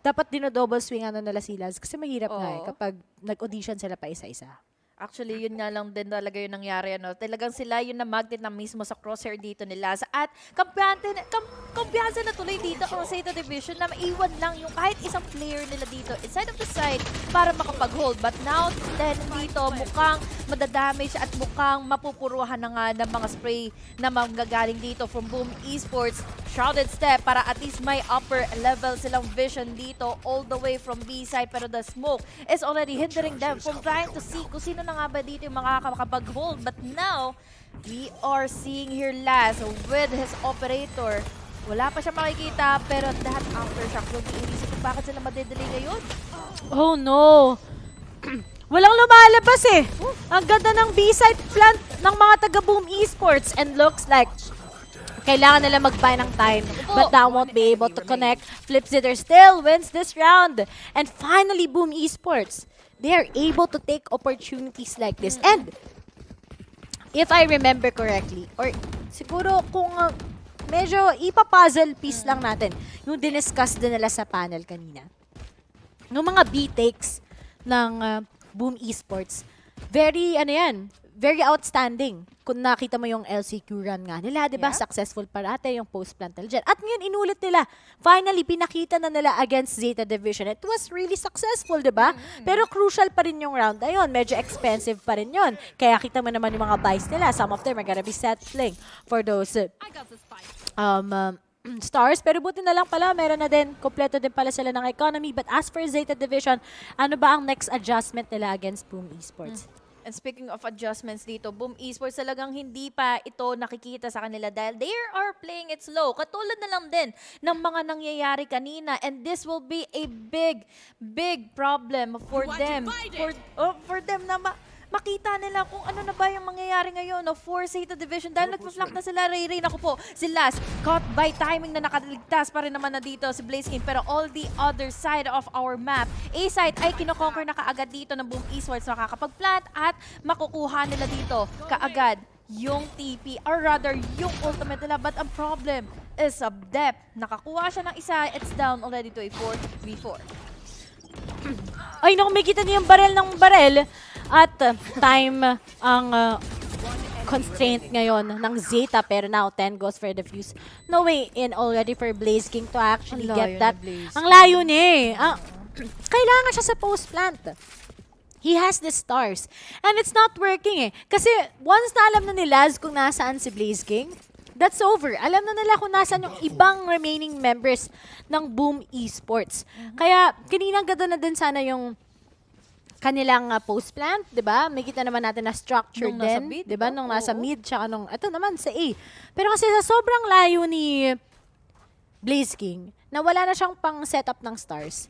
dapat dino-double swingan na nila si Laz. Kasi mahirap nga kapag nag-audition sila pa isa-isa. Actually, yun nga lang din talaga yung nangyari. Talagang sila yung na-magnet na mismo sa crosshair dito nila. At kampiyansa na tuloy dito ang Zeta Division na maiwan lang yung kahit isang player nila dito inside of the site para makapag-hold. But now, dahil dito, mukhang madadamage at mukhang mapupuruhan na nga ng mga spray na manggagaling dito from Boom Esports. Shrouded Step para at least may upper level silang vision dito all the way from B side. Pero the smoke is already hindering them from trying to see kung sino na nga ba dito yung makakapag-hold. But now, we are seeing here Laz with his operator. Wala pa siya makikita, pero that aftershock will be inisip kung bakit sila madedelay ngayon. Oh no! Walang lumalabas Ang ganda ng B-side plant ng mga taga-Boom Esports and looks like kailangan nila mag-buy ng time, but now won't be able to connect. Flipsitter still wins this round. And finally, Boom Esports, they are able to take opportunities like this. And if I remember correctly, or siguro kung medyo ipa-puzzle piece lang natin, yung diniscuss din nila sa panel kanina. Yung mga B-takes ng Boom Esports, very outstanding. Kung nakita mo yung LCQ run nga nila, diba? Successful parate yung post-plant nila dyan. At ngayon, inulit nila. Finally, pinakita na nila against Zeta Division. It was really successful, diba? Pero crucial pa rin yung round. Ayun, medyo expensive pa rin yun. Kaya kita mo naman yung mga buys nila. Some of them are gonna be settling for those stars. Pero buti na lang pala, meron na din. Kompleto din pala sila ng economy. But as for Zeta Division, ano ba ang next adjustment nila against Boom Esports? And speaking of adjustments dito, Boom Esports talagang hindi pa ito nakikita sa kanila dahil they are playing it slow. Katulad na lang din ng mga nangyayari kanina. And this will be a big problem for them. For them na makita nila kung ano na ba yung mangyayari ngayon for Zeta Division dahil nagpa-flank na sila. Ray. Naku po, si Last caught by timing na nakaligtas pa rin naman na dito si Blazekin, pero all the other side of our map, A-side ay kinoconquer na kaagad dito ng Boom Esports, makakapag-plant at makukuha nila dito kaagad yung TP or rather yung ultimate nila. But ang problem is of depth. Nakakuha siya ng isa, it's down already to a 4v4. Ay, naku, may kita niyo yung barel ng barel. At time ang constraint ngayon ng Zeta, pero now 10 goes for the fuse. No way in already for Blaze King to actually get that. Ang layo niya eh. Kailangan siya sa post plant. He has the stars. And it's not working eh. Kasi once na alam na ni Laz kung nasaan si Blaze King, that's over. Alam na nila kung nasaan yung ibang remaining members ng Boom Esports. Kaya kanina ganda na din sana yung kanilang post plant, 'di ba? May kita naman natin na structure din, 'di ba? Nung nasa mid tsaka nung ito naman sa A. Pero kasi sa sobrang layo ni Blaze King, na wala na siyang pang setup ng stars.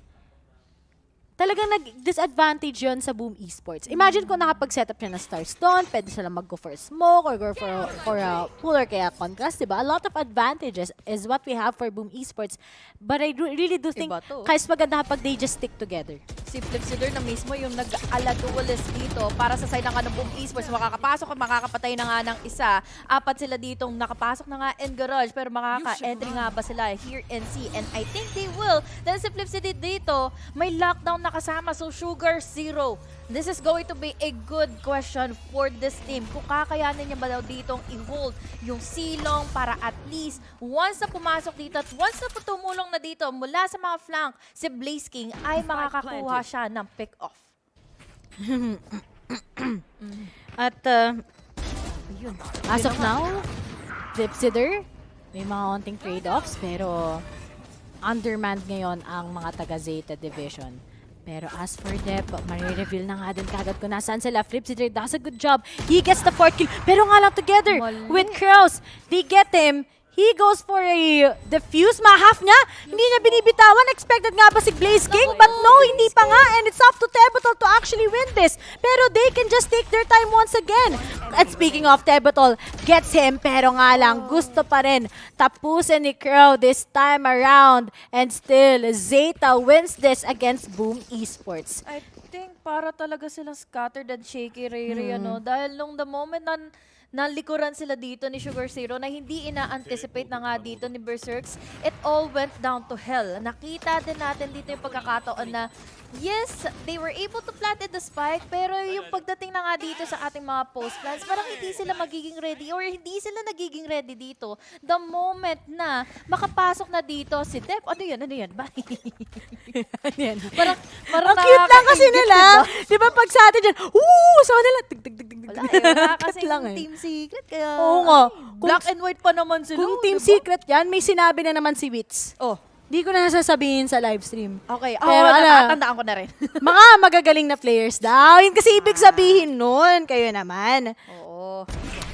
Talagang nag-disadvantage yon sa Boom Esports. Imagine kung nakapag-setup siya ng stars doon, pwede sila mag-go for smoke or go for a pull or kaya contrast, diba? A lot of advantages is what we have for Boom Esports. But I really do think kahit maganda kapag they just stick together. Si Flipsider na mismo yung nag-aladualis dito para sa side ng Boom Esports. Makakapasok at makakapatay na nga ng isa. Apat sila ditong nakapasok na nga in garage, pero makaka-entry nga ba sila here in C? And I think they will. Dahil si Flipsider dito, may lockdown na kasama, so Sugar 0. This is going to be a good question for this team. Kung kakayanin niya ba daw ditong i-hold yung silong para at least once na pumasok dito at once na tumulong na dito mula sa mga flank, si Blaze King ay makakakuha siya ng pick-off. At yun. As of now, Flipsider, may mga konting trade-offs, pero undermanned ngayon ang mga taga-Zeta Division. Pero as for Dep, marireveal na nga din kagad kung nasaan sila. Flipsider does a good job. He gets the 4th kill. Pero nga lang together with Kraus, they get him. He goes for a defuse. Mahaf niya. Hindi niya binibitawan. Expected nga ba si Blaze King? But no, hindi pa nga. And it's up to Tebotol to actually win this. Pero they can just take their time once again. And speaking of Tebotol, gets him. Pero nga lang, gusto pa rin tapusin ni Crow this time around. And still, Zeta wins this against Boom Esports. I think para talaga silang scattered and shaky, Ray, ano? Dahil nung the moment na nalikuran sila dito ni Sugar Zero na hindi ina-anticipate na nga dito ni Berserks, it all went down to hell. Nakita din natin dito yung pagkakataon na yes, they were able to plant the spike, pero yung pagdating na nga dito sa ating mga post plants, parang hindi sila magiging ready or hindi sila nagiging ready dito. The moment na makapasok na dito si Dep, ano yun? Parang ang cute lang kasi nila. Di ba pag sa atin dyan, sa kanila, wala kasi lang Team Secret, kaya oo nga. black and white pa naman sila. Kung Team Secret yan, may sinabi na naman si Wits. Di ko na nasasabihin sa live stream. Okay. Pero natatandaan ko na rin. mga magagaling na players daw. Yun kasi ibig sabihin nun. Kayo naman. Oo.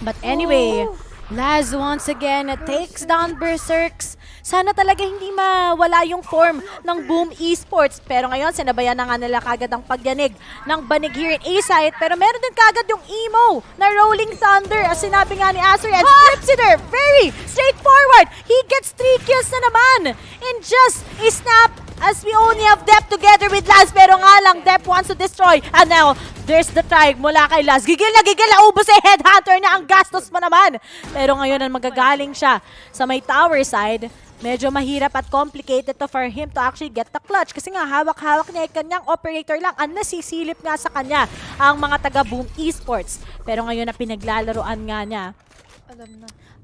But anyway, Laz once again takes down Berserks. Sana talaga hindi mawala yung form ng Boom Esports. Pero ngayon, sinabayan na nga nila kagad ang pagyanig ng banig here in A-site. Pero meron din kagad yung emo na Rolling Thunder. As sinabi nga ni Azur and Flipsider, very straightforward. He gets 3 kills na naman in just a snap. As we only have Dep together with Laz. Pero nga lang, Dep wants to destroy. And now, there's the try mula kay Laz. Gigil na ubos si Headhunter na ang gastos pa naman. Pero ngayon, ang magagaling siya sa may tower side. Medyo mahirap at complicated to for him to actually get the clutch. Kasi nga, hawak-hawak niya yung kanyang operator lang. Ang nasisilip nga sa kanya ang mga taga-Boom Esports. Pero ngayon na pinaglalaroan nga niya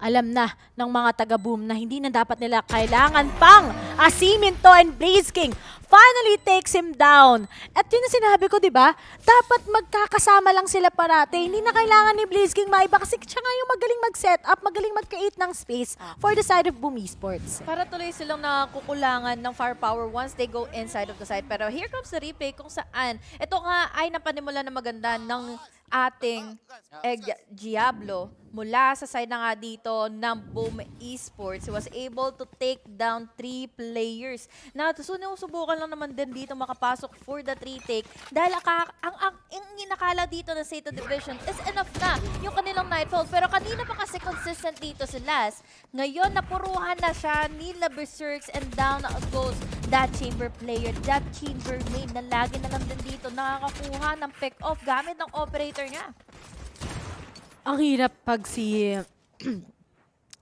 Alam na ng mga taga-boom na hindi na dapat nila kailangan pang asimin to, and Blaze King finally takes him down. At yun na sinabi ko, di ba? Dapat magkakasama lang sila parate. Hindi na kailangan ni Blaze King maiba kasi siya nga yung magaling mag-set up, magaling mag-create ng space for the side of Boom Esports. Para tuloy silang nakukulangan ng firepower once they go inside of the site. Pero here comes the replay kung saan ito nga ay napanimula na maganda ng ating Diablo mula sa side na nga dito ng Boom Esports. He was able to take down 3 players. Na susubukan lang naman din dito makapasok for the 3 take dahil ang inakala dito ng Zeta Division is enough na yung kanilang Nightfall. Pero kanina pa kasi consistent dito si Laz. Ngayon napuruhan na siya nila Berserks and down goes that chamber player, that chamber main na lagi na lang din dito nakakakuha ng pick-off gamit ng operator niya. Ang hirap pag si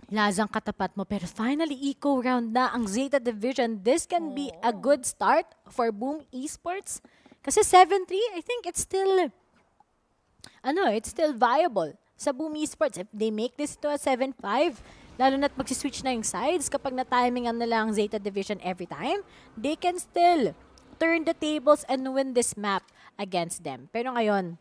Lazang katapat mo, pero finally eco round na ang Zeta Division. This can be a good start for Boom Esports. Kasi 7-3, I think it's still viable sa Boom Esports. If they make this to a 7-5, lalo na't magsiswitch na yung sides, kapag na-timingan nila ang Zeta Division every time, they can still turn the tables and win this map against them. Pero ngayon,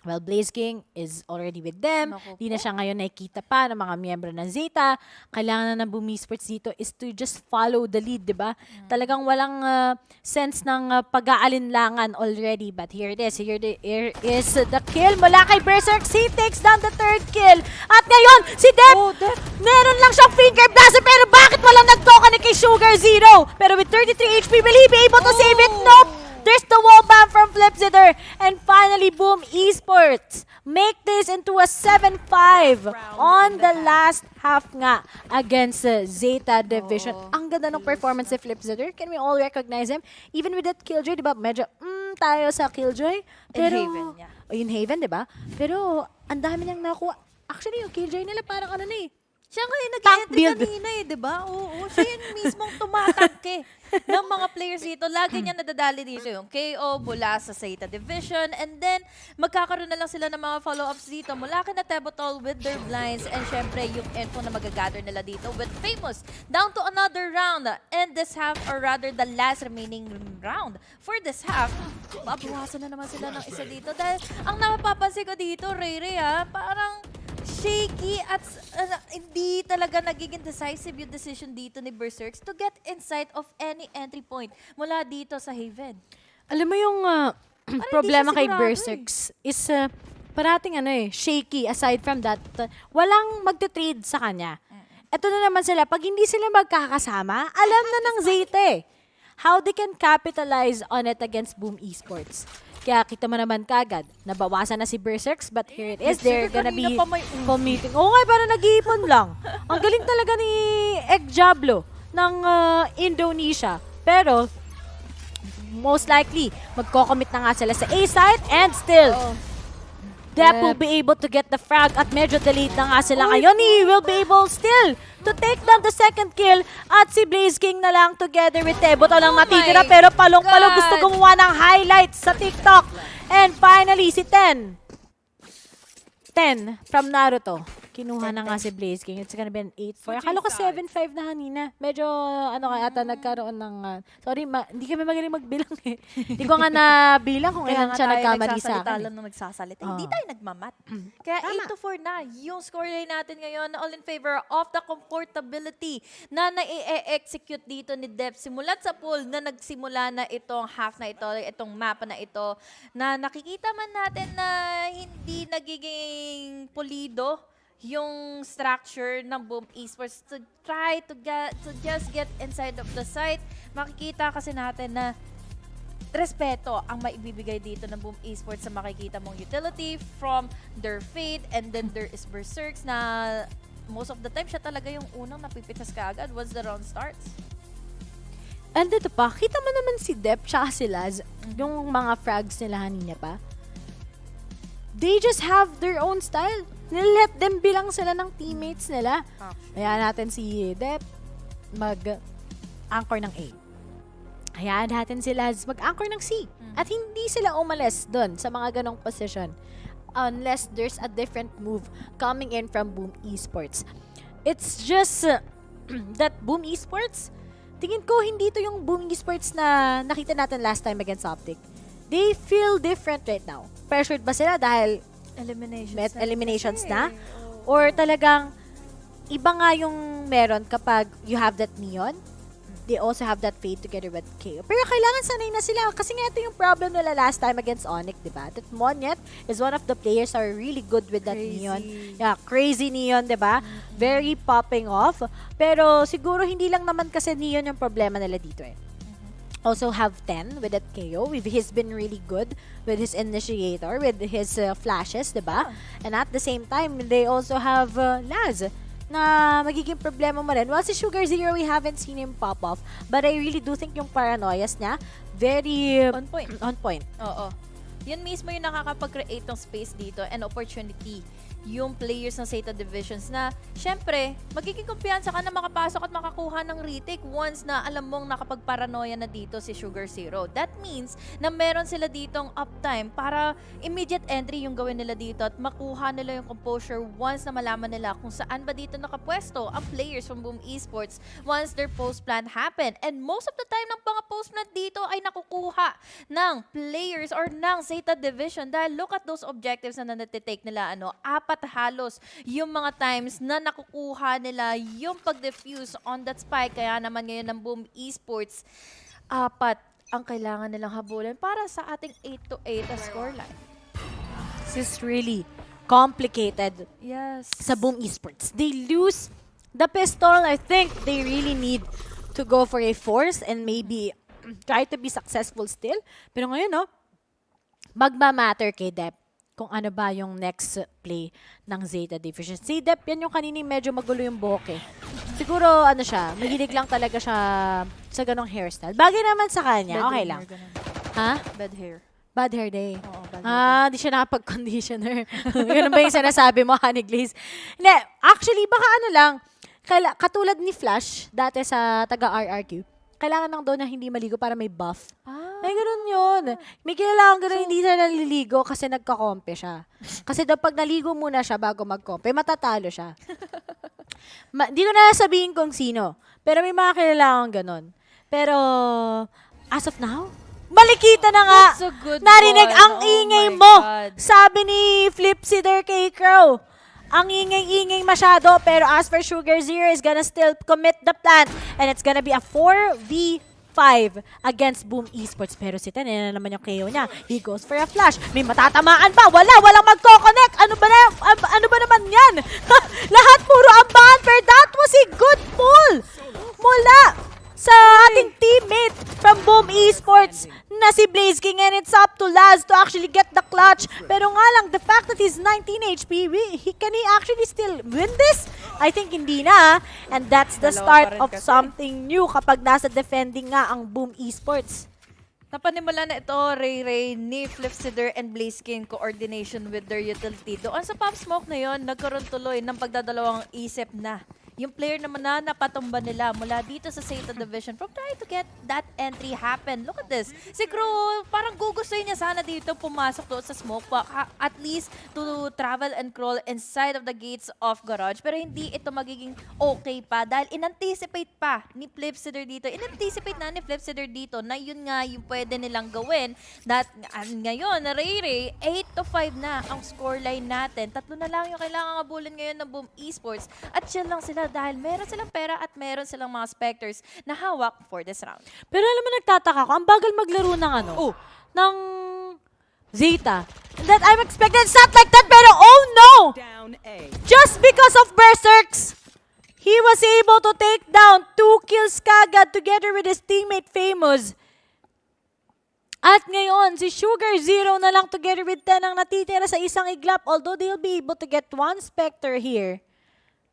well, Blaze King is already with them. Di na siya ngayon nakikita pa ng mga miyembro ng Zeta. Kailangan na ng Boom Esports dito is to just follow the lead, di ba? Talagang walang sense ng pag-aalinlangan already. But here it is. Here is the kill mula kay Berserks. He takes down the 3rd kill. At ngayon, si Dep, meron lang siyang finger blaster. Pero bakit walang nagtoka ni kay Sugar Zero? Pero with 33 HP, will he be able to save it? Nope! There's the wall bam from Flipzitter. And finally, Boom Esports make this into a 7-5 on the last half nga against Zeta Division. Ang ganda ng performance ni Flipzitter. Can we all recognize him? Even with that Killjoy, di ba? Medyo tayo sa Killjoy. Pero, Haven, yeah. Yung Haven, di ba? Pero ang dami niyang nakuha. Actually, yung Killjoy nila parang ano na eh. Siya nga yung nag-entry kanina eh, di ba? Oo, siya yung mismong tumatangke ng mga players dito. Lagi niya nadadali dito yung KO mula sa Zeta Division. And then, magkakaroon na lang sila ng mga follow-ups dito mula kina Tebotol with their blinds. And syempre, yung info na magagather nila dito with Famous. Down to another round. And this half, or rather, the last remaining round for this half, babawasan na naman sila ng isa dito. Dahil, ang napapansin ko dito, Ray parang shaky at hindi talaga nagiging decisive yung decision dito ni Berserks to get inside of any entry point mula dito sa Haven. Alam mo yung problema kay Berserks is parating shaky. Aside from that, walang magte-trade sa kanya. Ito na naman sila, pag hindi sila magkakasama, alam na ng Zeta how they can capitalize on it against Boom Esports. Kaya kita mo naman kagad, nabawasan na si Berserks, but here it is, they're gonna be committing. Okay, parang nag-iipon lang. Ang galing talaga ni Diablo ng Indonesia. Pero, most likely, magko-commit na nga sila sa A site, and still, Dep will be able to get the frag at medyo delayed na nga sila ngayon. He will be able still to take down the 2nd kill at si Blaze King na lang together with Tebotol lang matitira, pero palong-palong gusto gumawa ng highlights sa TikTok. And finally, si 10 from Naruto. Kinuha na nga si Blaze King. It's gonna be an 8-4. Akala ko 7-5 na kanina. Medyo, ata nagkaroon ng... sorry, hindi kami magaling magbilang eh. Hindi ko nga nabilang kung ilan siya nagkamali sa akin. Lang nagsasalita. Hindi tayo nagmamat. Kaya 8-4 na yung scoreline natin ngayon, all in favor of the comfortability na na-execute dito ni Dep. Simulat sa pool na nagsimula na itong half na ito, itong mapa na ito, na nakikita man natin na hindi nagiging pulido yung structure ng Boom Esports to try to just get inside of the site. Makikita kasi natin na respeto ang maibibigay dito ng Boom Esports sa makikita mong utility from their Fate, and then there is Berserks na most of the time siya talaga yung unang napipitsas kaagad once the round starts. And ito pa, kita mo naman si Dep tsaka si Laz, yung mga frags nila kanina pa. They just have their own style. Let them bilang sila ng teammates nila. Hayaan natin si Dep mag-anchor ng A. Hayaan natin sila mag-anchor ng C. At hindi sila umalis doon sa mga ganong position. unless there's a different move coming in from Boom Esports. It's just that Boom Esports, tingin ko hindi to yung Boom Esports na nakita natin last time against Optic. They feel different right now. Pressured ba sila dahil eliminations na? Or talagang iba nga yung meron kapag you have that Neon, they also have that Fade together with KO. Pero kailangan sanay na sila kasi nga ito yung problem nila last time against Onyx, diba? That Monyet is one of the players that are really good with that Neon. Yeah, crazy Neon, diba? Very popping off. Pero siguro hindi lang naman kasi Neon yung problema nila dito eh. Also have 10 with that KO. He's been really good with his initiator, with his flashes, diba? And at the same time, they also have Laz na magiging problema mo rin. Well, si Sugar Zero, we haven't seen him pop off. But I really do think yung paranoias niya, very on point. On point. Oo. Yun mismo yung nakakapag-create ng space dito and opportunity yung players ng Zeta Divisions na, syempre, magiging kumpiyansa ka na makapasok at makakuha ng retake once na alam mong nakapagparanoia na dito si Sugar Zero. That means na meron sila ditong uptime para immediate entry yung gawin nila dito at makuha nila yung composure once na malaman nila kung saan ba dito nakapwesto ang players from Boom Esports once their post plant happen. And most of the time ng mga post plant dito ay nakukuha ng players or ng Zeta Division dahil look at those objectives na natitake nila, apat halos yung mga times na nakukuha nila yung pag-defuse on that spike. Kaya naman ngayon ng Boom Esports, 4 ang kailangan nilang habulin para sa ating 8-8 na scoreline. This is really complicated. Yes. Sa Boom Esports. They lose the pistol. I think they really need to go for a force and maybe try to be successful still. Pero ngayon, magmamatter kay Dep kung ano ba yung next play ng Zeta Division. Si Dep, yan yung kanini medyo magulo yung buhok eh. Siguro, mahilig lang talaga siya sa ganong hairstyle. Bagay naman sa kanya, okay lang. Ha? Bad hair. Bad hair day. Oo, bad hair di siya nakapag-conditioner. Ganun ba yung sinasabi mo, Honey Glaze? Hindi, actually, baka katulad ni Flash, dati sa taga-RRQ, kailangan lang daw na hindi maligo para may buff. May ganun yun. May kilala akong ganun, hindi siya naliligo kasi nagka-kompe siya. Kasi daw pag naligo muna siya bago mag-kompe, matatalo siya. Di ko na sabihin kung sino. Pero may mga kilala akong ganun. Pero, as of now, malikita na nga. That's a good Narinig one. ang Oh ingay my mo. God. Sabi ni Flipsider kay Crow. Ang ingay-ingay masyado, pero as for Sugar Zero is gonna still commit the plan. And it's gonna be a 4v5 against Boom Esports. Pero si Ten, na naman yung KO niya. He goes for a flash. May matatamaan ba? Walang magko-connect. Ano ba naman yan? Lahat puro ambahan, pero that was a good pull mula sa ating teammate from Boom Esports na si Blaze King, and it's up to Laz to actually get the clutch. Pero nga lang, the fact that he's 19 HP, can he actually still win this? I think hindi na. And that's the start of something new kapag nasa defending nga ang Boom Esports. Napanimula na ito, Ray ni Flipsider and Blaze King coordination with their utility. Doon sa Pop Smoke na yon, nagkaroon tuloy ng pagdadalawang isip na yung player naman na napatumba nila mula dito sa Zeta Division from trying to get that entry happen. Look at this. Si Crew, parang gugustuhin niya sana dito pumasok doon sa smoke pa. At least to travel and crawl inside of the gates of Garage. Pero hindi ito magiging okay pa dahil in-anticipate pa ni Flipsider dito. In-anticipate na ni Flipsider dito na yun nga yung pwede nilang gawin. That, ngayon, Ray, 8-5 na ang scoreline natin. 3 na lang yung kailangan abulin ngayon ng Boom Esports. At yan lang sila dahil meron silang pera at meron silang mga Spectres na hawak for this round. Pero alam mo, nagtataka ko, ang bagal maglaro ng ng Zeta. That I'm expected, it's not like that, pero oh no! Just because of Berserks, he was able to take down 2 kills kagad together with his teammate Famous. At ngayon, si Sugar Zero na lang together with 10 ang natitira sa isang iglap, although they'll be able to get 1 Spectre here.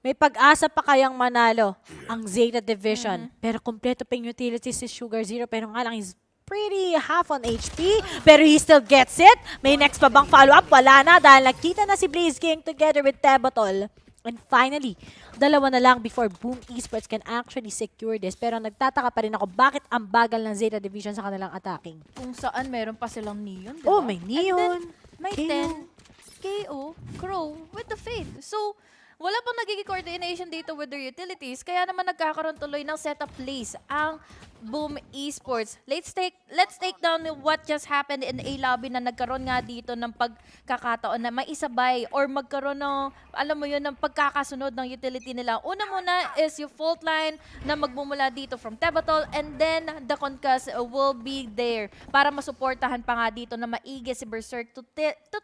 May pag-asa pa kayang manalo ang Zeta Division. Pero kompleto pa yung utility si Sugar Zero. Pero nga lang, he's pretty half on HP. Pero he still gets it. May next pa bang follow-up? Wala na dahil nakita na si Blaze King together with Tebatol. And finally, 2 na lang before Boom Esports can actually secure this. Pero nagtataka pa rin ako, bakit ang bagal ng Zeta Division sa kanilang attacking? Kung saan meron pa silang Neon, diba? Oh, may Neon. May 10. KO, Crow with the Fade. So, wala pang nagiging coordination dito with their utilities, kaya naman nagkakaroon tuloy ng setup plays ang Boom Esports. Let's take down what just happened in A lobby na nagkaroon nga dito ng pagkakataon na maisabay or magkaroon ng, alam mo yun, ng pagkakasunod ng utility nila. Una muna is yung fault line na magmumula dito from Tebatol, and then the Concus will be there para masuportahan pa nga dito na maigi si Berserk to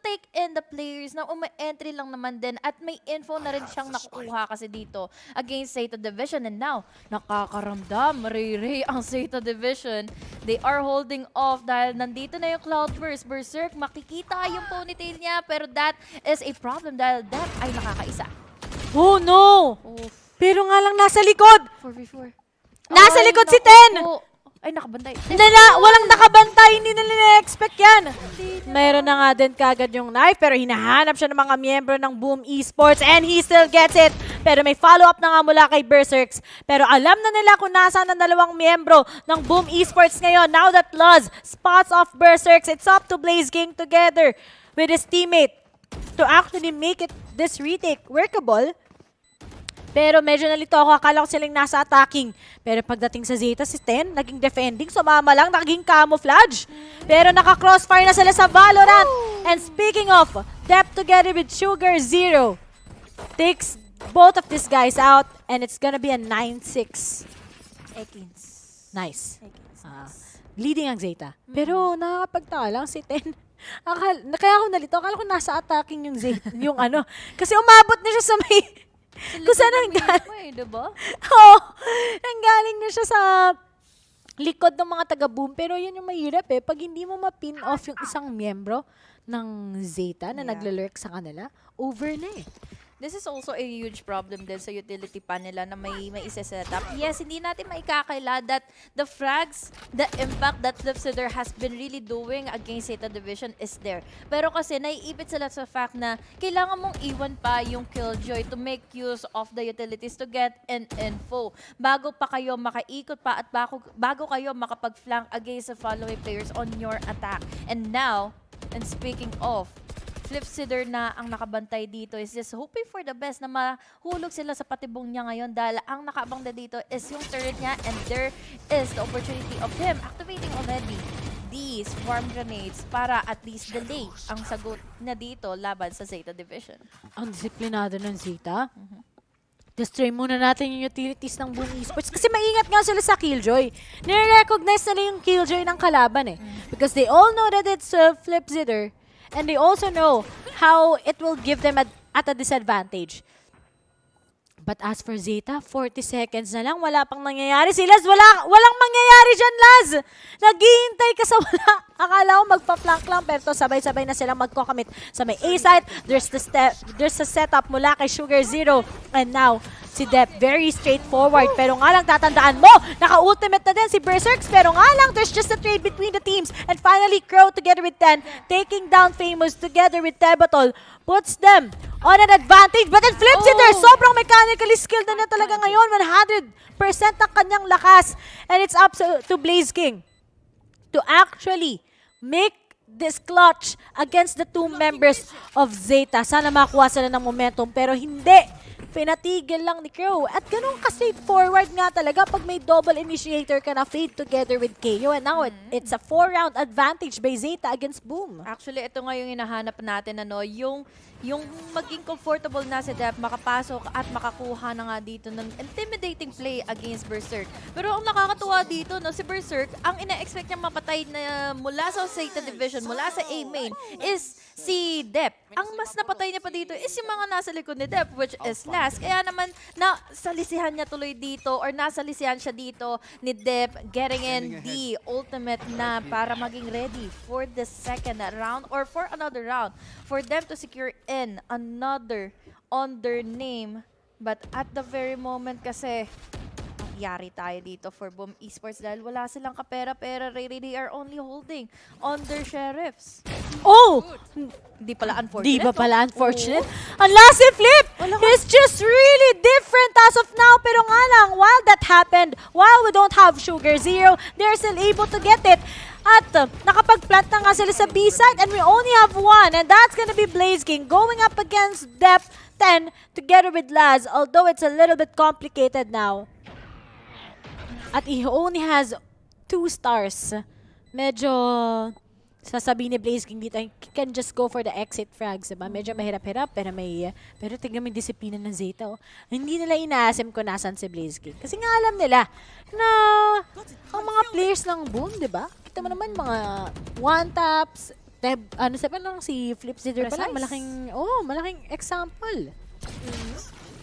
take in the players na uma-entry lang naman din at may info na rin siyang nakukuha kasi dito against Zeta Division. And now, nakakaramdam, Ray ang Zeta Division. They are holding off dahil nandito na yung Cloudburst. Berserk, makikita yung ponytail niya, pero that is a problem dahil that ay nakakaisa. Oh no! Oof. Pero nga lang nasa likod! 4v4. Nasa likod si Ten! Ay, nakabantay. Walang nakabantay, hindi na nila-expect yan. Mayroon na nga din kagad yung knife, pero hinahanap siya ng mga miyembro ng Boom Esports and he still gets it. Pero may follow-up na nga mula kay Berserks. Pero alam na nila kung nasaan ang dalawang miyembro ng Boom Esports ngayon. Now that Luz spots off Berserks, it's up to Blaze King together with his teammate to actually make it this retake workable. Pero medyo nalito ako, akala ko silang nasa attacking. Pero pagdating sa Zeta, si Ten, naging defending, sumama lang, naging camouflage. Pero naka-crossfire na sila sa Valorant. And speaking of, Dep together with Sugar Zero takes both of these guys out, and it's gonna be a 9-6. Ekins. Nice. Leading ang Zeta. Pero nakakapagtaka lang si Ten. Kaya ako nalito, akala ko nasa attacking yung Zeta, yung ano. Kasi umabot na siya sa may... Kung saan nanggaling. Diba? Oo. Nanggaling na siya sa likod ng mga taga-boom. Pero yun yung mahirap eh. Pag hindi mo ma-pin off yung isang miyembro ng Zeta na naglalurk sa kanila, over na eh. This is also a huge problem din sa utility pa nila na may isa-set up. Yes, hindi natin maikakaila that the frags, the impact that Lipsider has been really doing against Zeta Division is there. Pero kasi naiipit sila sa fact na kailangan mong iwan pa yung Killjoy to make use of the utilities to get an info. Bago pa kayo makaikot pa at bago kayo makapag-flank against the following players on your attack. And now, and speaking of, Flipsider na ang nakabantay dito is just hoping for the best na mahulog sila sa patibong niya ngayon dahil ang nakaabang na dito is yung turret niya, and there is the opportunity of him activating already these swarm grenades para at least delay ang sagot na dito laban sa Zeta Division. Ang disiplinado ng Zeta. Destroy muna natin yung utilities ng Boom Esports kasi maingat nga sila sa Killjoy. Nire-recognize nila yung Killjoy ng kalaban eh. Because they all know that it's Flipsider. And they also know how it will give them at a disadvantage. But as for Zeta, 40 seconds na lang, wala pang nangyayari. Si Laz, walang mangyayari dyan, Laz! Naghihintay ka sa wala. Akala ko magpa-flank lang, pero sabay-sabay na silang magko-commit sa may A-site. There's a setup mula kay Sugar Zero. And now, si Dep, very straightforward. Pero nga lang, tatandaan mo, naka-ultimate na din si Berserks. Pero nga lang, there's just a trade between the teams. And finally, Crow together with Ten, taking down Famous together with Tebatol, puts them on an advantage. But then Flipsider, sobrang mechanically skilled na talaga ngayon. 100% ang kanyang lakas. And it's up to Blaze King to actually make this clutch against the two members of Zeta. Sana makuha sila ng momentum, pero hindi. Pinatigil lang ni Crow. At ganun ka-straightforward nga talaga pag may double initiator ka na Fade together with KO. And now it's a 4-round advantage by Zeta against Boom. Actually, ito nga yung hinahanap natin, ano, yung maging comfortable na si Dep, makapasok at makakuha na nga dito ng intimidating play against Berserk. Pero ang nakakatuwa dito, no, si Berserk, ang ina-expect niya mapatay na mula sa Zeta Division, mula sa A main, is si Dep. Ang mas napatay niya pa dito is yung mga nasa likod ni Dep, which is last. Kaya naman, nasalisihan niya tuloy dito, or nasalisihan siya dito ni Dep, getting in the ultimate na para maging ready for the second round or for another round, for them to secure in another on their name. But at the very moment kasi, yari tayo dito for Boom Esports dahil wala silang kapera-pera. They are only holding on their sheriffs. Oh! Di pala unfortunate. Di ba pala unfortunate? Ang last Flip! It's just really different as of now. Pero nga lang, while that happened, while we don't have Sugar Zero, they're still able to get it. At nakapag-plant na nga sila sa B-side and we only have one and that's gonna be Blaze King going up against Dep 10 together with Laz, although it's a little bit complicated now. At he only has 2 stars. Medyo sasabihin ni Blaze King dito, he can just go for the exit frags, diba? Medyo mahirap-hirap, pero tingnan mo yung disiplina ng Zeta. Oh. Hindi nila inaasim kung nasan si Blaze King. Kasi nga alam nila na ang mga players ng Boom, diba? Kita mo naman mga one-taps, sabi lang si Flip Zitter pa lang, malaking example.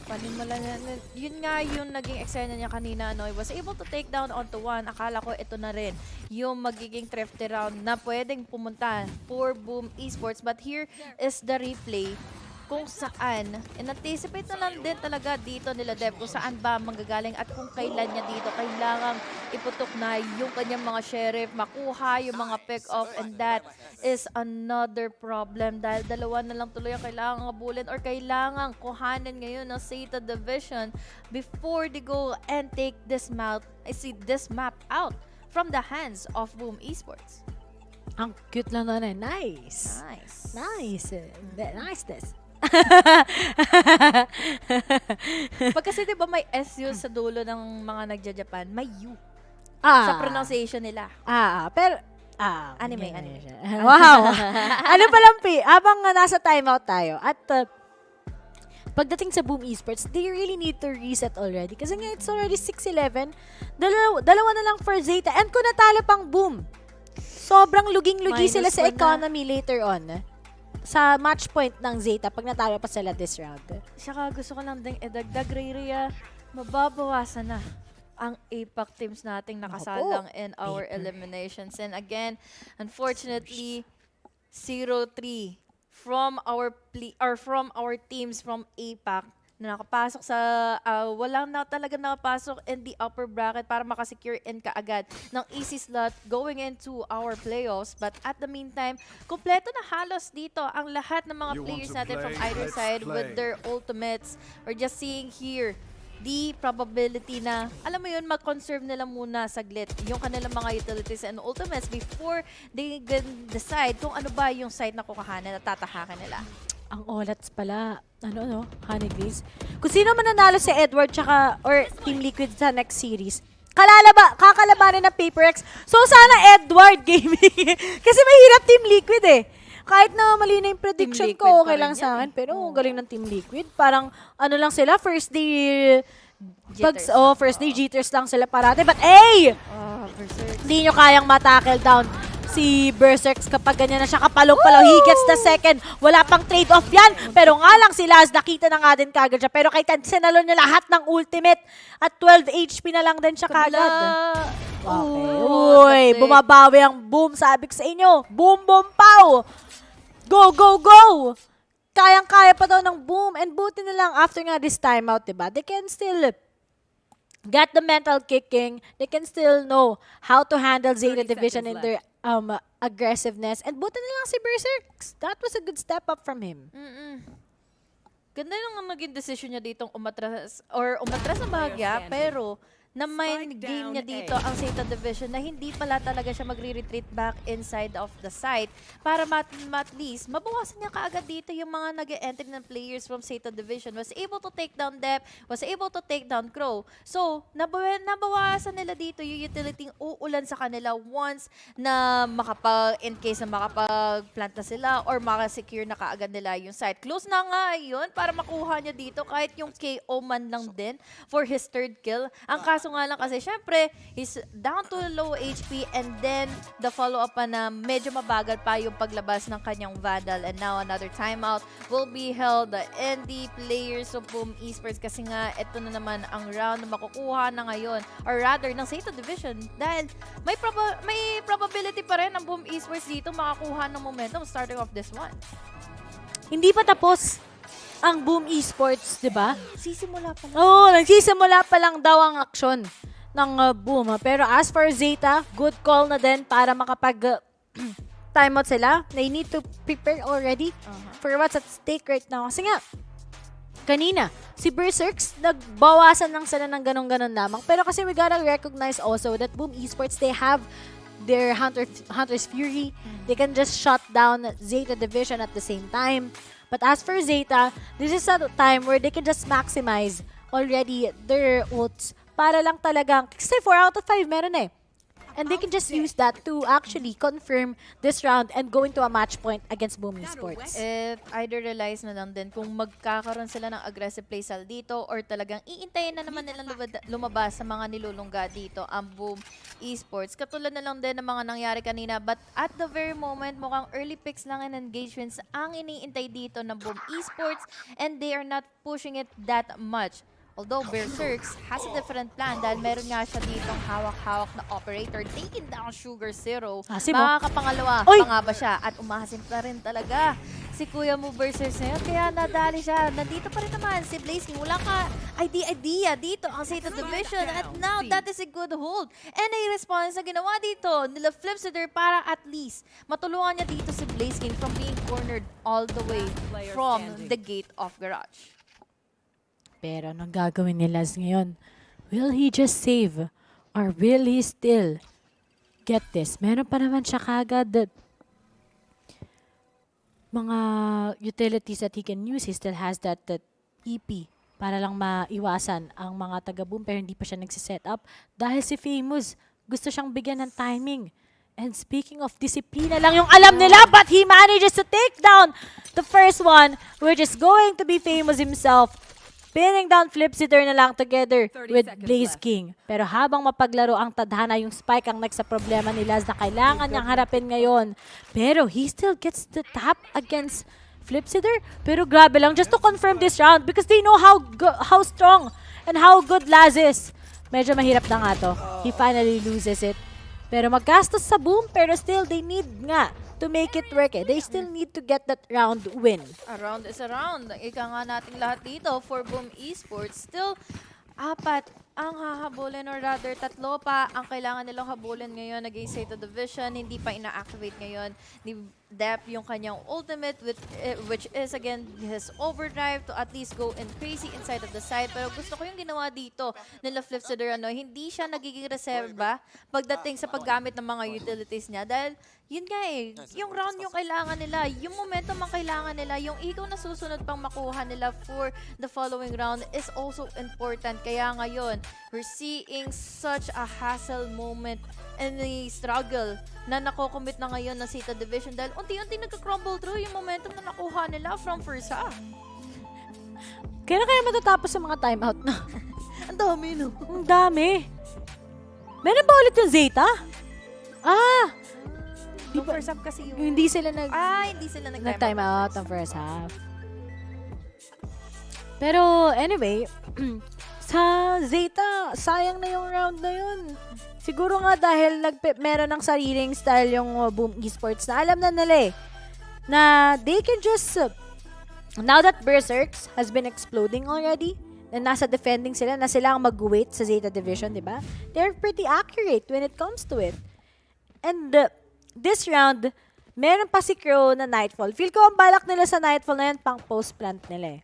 Panimula na. Yun nga yung naging eksena niya kanina, no? He was able to take down onto one. Akala ko ito na rin yung magiging thrifty round na pwedeng pumunta for Boom Esports. But here is the replay kung saan, in-anticipate na lang din talaga dito nila Dev kung saan ba manggagaling at kung kailan niya dito kailangang iputok na yung kanyang mga sheriff, makuha yung mga pick-off, and that is another problem dahil dalawa na lang tuloy ang kailangang abulin or kailangang kuhanin ngayon ng Zeta Division before they go and take this map out from the hands of Boom Esports. Ang cute lang na. Nice. Niceness. Pag kasi diba may SU sa dulo ng mga nagja-Japan, may U sa pronunciation nila. Pero anime. Wow. Ano pa lang, habang nasa timeout tayo at pagdating sa Boom Esports, they really need to reset already kasi nga it's already 6-11. Dalawa na lang for Zeta, and kung natalo pang Boom, sobrang luging-lugi sila sa economy later on. Sa match point ng Zeta pag natalo pa sila this round. Saka gusto ko lang ding idagdag, Rhea, mababawasan na ang APAC teams nating nakasalang in our eliminations. And again, unfortunately, 0-3 from our teams from APAC na nakapasok sa walang na talaga nakapasok in the upper bracket para makasecure in kaagad ng easy slot going into our playoffs. But at the meantime, kompleto na halos dito ang lahat ng mga players natin from either side with their ultimates. We're just seeing here the probability na, alam mo yun, mag-conserve nila muna saglit yung kanilang mga utilities and ultimates before they can decide kung ano ba yung site na kukuhanin at tatahakan nila. Ang Olats pala, Honey Glaze. Kung sino man nanalo si Edward or Team Liquid sa next series, kakalabanin ng PaperX. So sana Edward Gaming. Kasi mahirap Team Liquid eh. Kahit na mali na yung prediction ko, okay lang sa akin. Pero galing ng Team Liquid. Parang lang sila, first day jitters lang sila parate. But hindi nyo kayang matackle down si Berserk kapag ganyan na siya kapalong-palaw. He gets the second. Wala pang trade-off yan. Pero nga lang si Laz, nakita na nga din kagad siya. Pero kahit sinalo niya lahat ng ultimate at 12 HP na lang din siya kagad. Uy, bumabawi ang Boom. Sabi ko sa inyo, boom, pow! Go, go, go! Kayang-kaya pa daw ng Boom. And buti na lang after nga this timeout, diba? They can still get the mental kicking. They can still know how to handle Zeta Division in their aggressiveness. And buti na lang si Berserk. That was a good step up from him. Ganda yung naging decision niya ditong umatras na bahagya, pero na-mind game niya dito ang Zeta Division na hindi pala talaga siya magre-retreat back inside of the site para at least mabawasan niya kaagad dito yung mga nag-e-entry ng players from Zeta Division. Was able to take down Dep, was able to take down Crow. So, nabawasan nila dito yung utility uulan sa kanila once na in case na makapag-plant na sila or makasecure na kaagad nila yung site. Close na nga yun para makuha niya dito kahit yung KO man lang din for his third kill. Ang kaso nga lang kasi syempre, he's down to low HP and then the follow-up pa na medyo mabagal pa yung paglabas ng kanyang Vandal. And now another timeout will be held in the players of Boom Esports kasi nga ito na naman ang round na makukuha na ngayon or rather ng Zeta Division dahil may probability pa rin ng Boom Esports dito makakuha ng momentum starting off this one. Hindi pa tapos ang Boom Esports, di ba? Sisimula pa lang. Nagsisimula pa lang daw ang aksyon ng Boom. Pero as for Zeta, good call na din para makapag timeout sila. They need to prepare already for what's at stake right now. Kasi nga, kanina, si Berserks, nagbawasan lang sila ng ganun-ganun lamang. Pero kasi we gotta recognize also that Boom Esports, they have their Hunter's Fury. They can just shut down Zeta Division at the same time. But as for Zeta, this is a time where they can just maximize already their ults para lang talagang, kasi 4 out of 5 meron eh. And they can just use that to actually confirm this round and go into a match point against Boom Esports. If either realize na lang din kung magkakaroon sila ng aggressive playstyle dito or talagang iintayin na naman nilang lumabas sa mga nilulungga dito ang Boom Esports. Katulad na lang din ng mga nangyari kanina, but at the very moment, mukhang early picks lang and engagements ang iniintay dito ng Boom Esports and they are not pushing it that much. Although Berserks has a different plan dahil meron nga siya ditong hawak-hawak na operator taking down Sugar Zero. Makakapangalawa pa nga ba siya? At umahasin pa rin talaga si Kuya mo Berserks ngayon. Kaya nadali siya. Nandito pa rin naman si Blaze King. Wala ka idea dito ang Zeta Division. At now, that is a good hold. And a response na ginawa dito nila Flipsider para at least matulungan niya dito si Blaze King from being cornered all the way from the gate of Garage. Pero anong gagawin ni Laz ngayon? Will he just save? Or will he still get this? Meron pa naman siya kagad mga utilities that he can use. He still has that EP para lang maiwasan ang mga taga-boom pero hindi pa siya nagsiset up. Dahil si Famous, gusto siyang bigyan ng timing. And speaking of disiplina lang yung alam nila, but he manages to take down the first one, which is going to be Famous himself. Pinning down Flipsider na lang together with Blaze King. Pero habang mapaglaro ang tadhana, yung spike ang nagsa problema ni Laz na kailangan niyang harapin ngayon. Pero he still gets the tap against Flipsider. Pero grabe lang, just to confirm this round because they know how strong and how good Laz is. Medyo mahirap na nga to. He finally loses it. Pero maggastos sa Boom, pero still they need nga to make it work eh. They still need to get that round win. A round is a round. Ika nga natin lahat dito for Boom Esports. Still, 4 ang hahabulin or rather 3 pa ang kailangan nilang habulin ngayon against Zeta Division. Hindi pa ina-activate ngayon ni Dep yung kanyang ultimate which is again his overdrive to at least go in crazy inside of the side. Pero gusto ko yung ginawa dito nila Flipsider, hindi siya nagiging reserva pagdating sa paggamit ng mga utilities niya dahil yun nga eh, yung round yung kailangan nila, yung momentum ang kailangan nila, yung ikaw na susunod pang makuha nila for the following round is also important. Kaya ngayon, we're seeing such a hassle moment and a struggle na nakocommit na ngayon ng Zeta Division dahil unti-unti nagka-crumble through yung momentum na nakuha nila from first half. Kailan kaya matatapos sa mga timeout na? Ang dami, no? Ang dami. Meron ba ulit yung Zeta? Yung first half kasi yung... Hindi sila nag-time out ng first half. Pero anyway, sa Zeta, sayang na yung round na yun. Siguro nga dahil meron ng sariling style yung Boom Esports na alam na nila eh. Na they can just... now that Berserks has been exploding already, na nasa defending sila, na sila ang mag-wait sa Zeta Division, di ba? They're pretty accurate when it comes to it. And this round, meron pa si Crow na Nightfall. Feel ko ang balak nila sa Nightfall na yan, pang post-plant nila eh.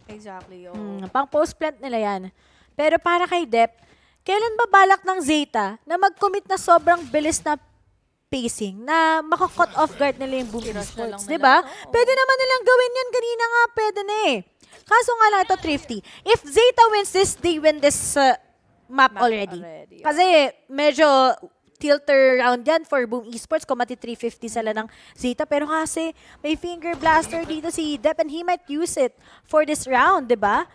Exactly. Pang post-plant nila yan. Pero para kay Dep, kailan ba balak ng Zeta na mag-commit na sobrang bilis na pacing na maka-cut off guard nila yung Boom Esports, di ba? Pwede naman nilang gawin yan. Kanina nga, pwede na eh. Kaso nga lang ito, Thrifty. If Zeta wins this, they win this map already. Kasi medyo tilter round yan for Boom Esports. Kung mati 350 sila ng Zeta. Pero kasi may finger blaster dito si Dep and he might use it for this round, di ba?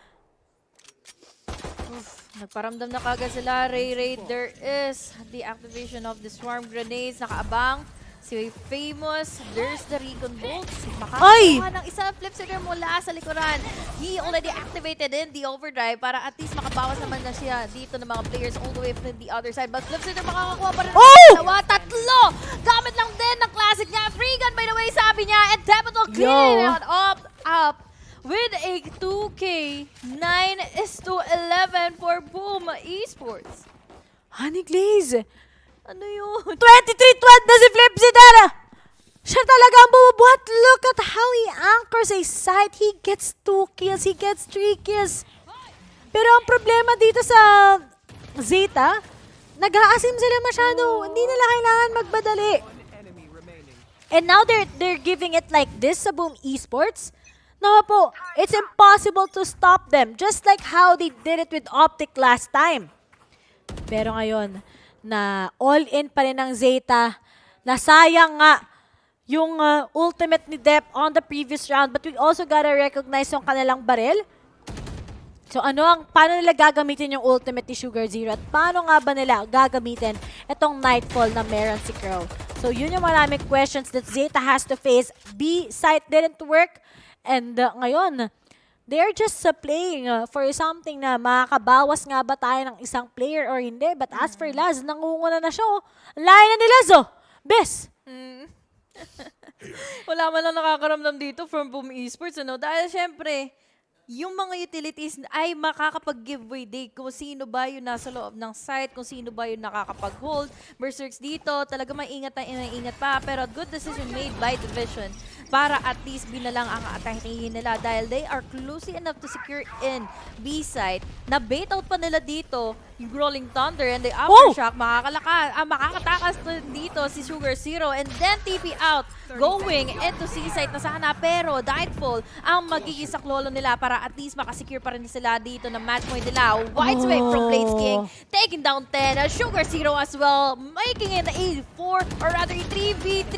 Nagparamdam na kagad sila. Ray, there is the activation of the swarm grenades. Nakaabang si Famous. There's the recon bolts. Makakakuha ng isa Flipsider mula sa likuran. He already activated in the overdrive para at least makabawas naman na siya dito ng mga players all the way from the other side. But Flipsider makakakuha pa rin. Tatlo! Gamit lang din ng classic niya. Free gun by the way, sabi niya. And Debital cleaning out up. With a 2K, 9-11 for Boom Esports. Honey Glaze! Ano yun? 23-12 na si Flipsider! Siya talaga ang bumubuhat. Look at how he anchors a site. He gets 2 kills, he gets 3 kills. Pero ang problema dito sa Zeta, nag-aasim sila masyado. Hindi nila kailangan magbadali. And now they're giving it like this sa Boom Esports. No po, it's impossible to stop them. Just like how they did it with Optic last time. Pero ngayon, na all-in pa rin ng Zeta, nasayang nga yung ultimate ni Dep on the previous round. But we also gotta recognize yung kanilang baril. So paano nila gagamitin yung ultimate ni Sugar Zero? At paano nga ba nila gagamitin itong Nightfall na meron si Crow? So yun yung maraming questions that Zeta has to face. B site didn't work. And ngayon, they're just playing for something na makakabawas nga ba tayo ng isang player or hindi. But as for Laz, nangunguna na siya. Layo na ni Laz, Bes! Wala man lang nakakaramdam dito from Boom Esports, dahil syempre, yung mga utilities ay makakapag-giveaway day kung sino ba yung nasa loob ng site, kung sino ba yung nakakapag-hold. Berserks dito, talaga maingat na inaingat pa. Pero good decision made by Division para at least binalang ang atakihin nila dahil they are closely enough to secure in B site. Na-bait out pa nila dito yung Rolling Thunder and the Aftershock. Makakatakas dito si Sugar Zero and then TP out going into C site na sana. Pero Nightfall ang magiging saklolo nila para at least makasecure pa rin sila dito na match point nila. Wide swipe from Blaze King, taking down 10. Sugar Zero as well, making it a 4 or rather a 3v3.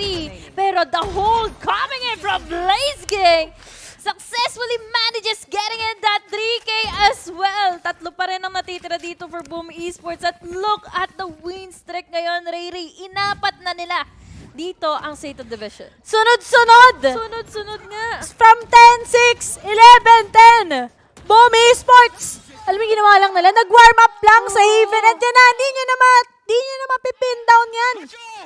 Pero the hold coming in from Blaze King successfully manages getting in that 3K as well. Tatlo pa rin ang natitira dito for Boom Esports. At look at the win streak ngayon, Ray. Inapat na nila dito ang Zeta Division. Sunod-sunod! Sunod-sunod nga. From 10-6, 11-10. Boom Esports! Alam mo, ginawa lang nila. Nag-warm up lang sa Haven. And yan na, di nyo na mapipin down yan.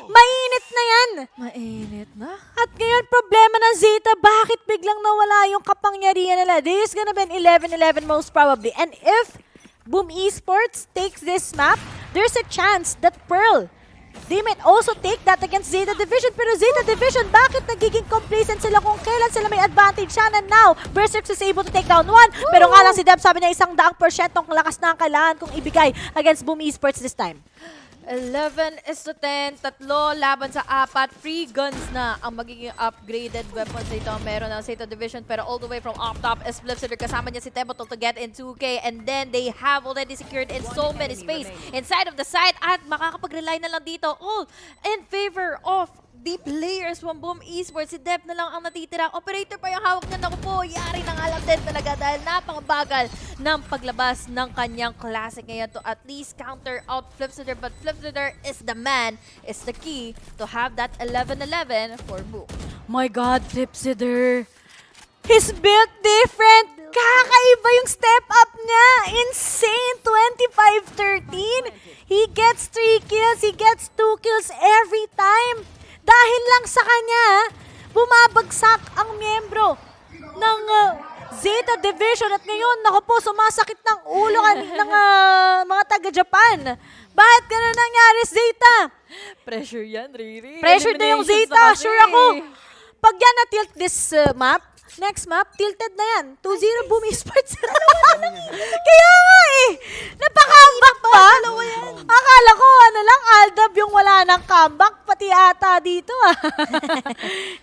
Mainit na yan. Mainit na? At ngayon, problema ng Zeta, bakit biglang nawala yung kapangyarihan nila? This is gonna be an 11-11 most probably. And if Boom Esports takes this map, there's a chance that Pearl, they might also take that against Zeta Division. Pero Zeta Division, bakit nagiging complacent sila kung kailan sila may advantage? And now, Berserks is able to take down one. Pero nga lang si Deb, sabi niya 100% ng lakas na ang kailangan kong ibigay against Boom Esports this time. 11-10, tatlo laban sa 4. Free guns na ang magiging upgraded weapons dito. Meron ng Zeta Division pero all the way from off top is Flipsitter. Kasama niya si Tebotol to get in 2K and then they have already secured in so many space inside of the site at makakapag-rely na lang dito all in favor of the players from Boom Esports. Si Deb na lang ang natitira. Operator pa yung hawak niya. Naku po, yari na nga lang din talaga dahil napakabagal ng paglabas ng kanyang classic ngayon to at least counter out Flipsitter. But Flipsitter is the man, is the key to have that 11-11 for Boom. My God, Flipsitter. He's built different. Kakaiba yung step up niya. Insane. 25-13. He gets 3 kills. He gets 2 kills every time. Dahil lang sa kanya, bumabagsak ang miyembro ng Zeta Division. At ngayon, naku po, sumasakit ng ulo ng mga taga-Japan. Bakit ganun nangyari, Zeta? Pressure yan, Riri. Pressure na yung Zeta, sure ako. Pag yan na-tilt this map, next map, tilted na yan. 2-0 Boom Esports. Kaya nga napaka-comeback pa. Akala ko, Aldab yung wala ng comeback, pati ata dito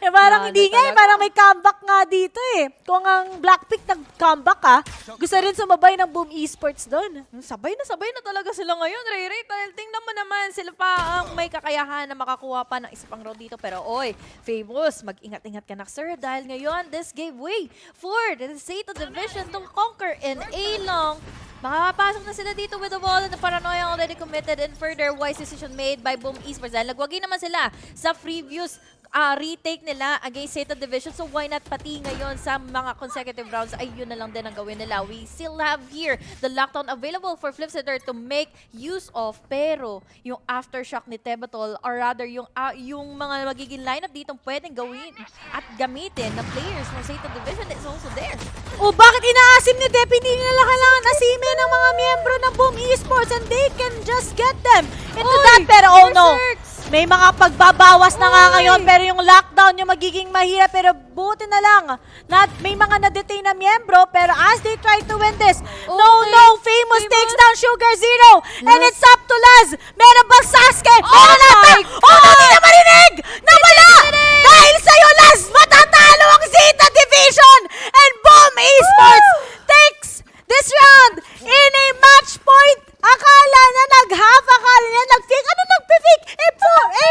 parang hindi nga parang may comeback nga dito Kung ang Blackpink nag-comeback gusto rin sumabay ng Boom Esports doon. Sabay na talaga sila ngayon, Ray. Dahil tingnan mo naman, sila pa ang may kakayahan na makakuha pa ng isa pang round dito. Pero Famous, mag-ingat-ingat ka na, sir. Dahil ngayon, this gave way for the Zeta Division to conquer in A long. Makapasok na sila dito with the wall and the paranoia already committed and further wise decision made by Boom Esports. Dahil nagwagi naman sila sa previous retake nila against Zeta Division. So why not pati ngayon sa mga consecutive rounds ay yun na lang din ang gawin nila. We still have here the lockdown available for Flipsitter to make use of. Pero yung aftershock ni Tebotol or rather yung mga magiging lineup dito pwedeng gawin at gamitin ng players from Zeta Division is also there. Bakit inaasim ni Dep? Hindi nila kailangan asimin ng mga miyembro ng Boom Esports and they can just get them into that. Pero no, May mga pagbabawas na nga ngayon, pero yung lockdown yung magiging mahirap. Pero buti na lang, may mga na-detain na miyembro, pero as they try to win this, Famous takes down Sugar Zero, and it's up to Laz. Meron bang Sasuke? Meron natin! Di na marinig! Nawala! Dahil sa'yo, Laz, matatalo ang Zeta Division, and Boom Esports takes this round in a match point. Akala na nag-half, akala na nag-fake. Ano nag-fake?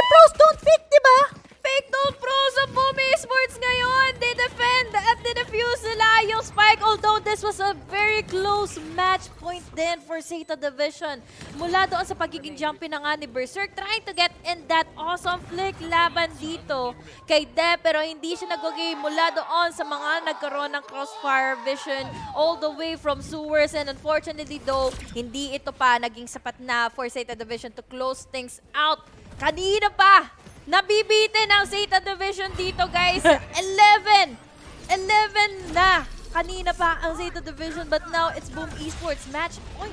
Pros don't fake, diba? Fake don't pros sa Boom Esports ngayon. They defend at defuse nila yung spike. Although this was a very close match point din for Zeta Division. Mula doon sa pagiging jumpy na nga ni Berserk, trying to get in that awesome flick laban dito kay Deb. Pero hindi siya nag-game mula doon sa mga nagkaroon ng crossfire vision all the way from sewers. And unfortunately though, hindi ito pa naging sapat na for Zeta Division to close things out. Kanina pa, nabibitin ang Zeta Division dito, guys. 11 na. Kanina pa ang Zeta Division, but now it's Boom Esports match point.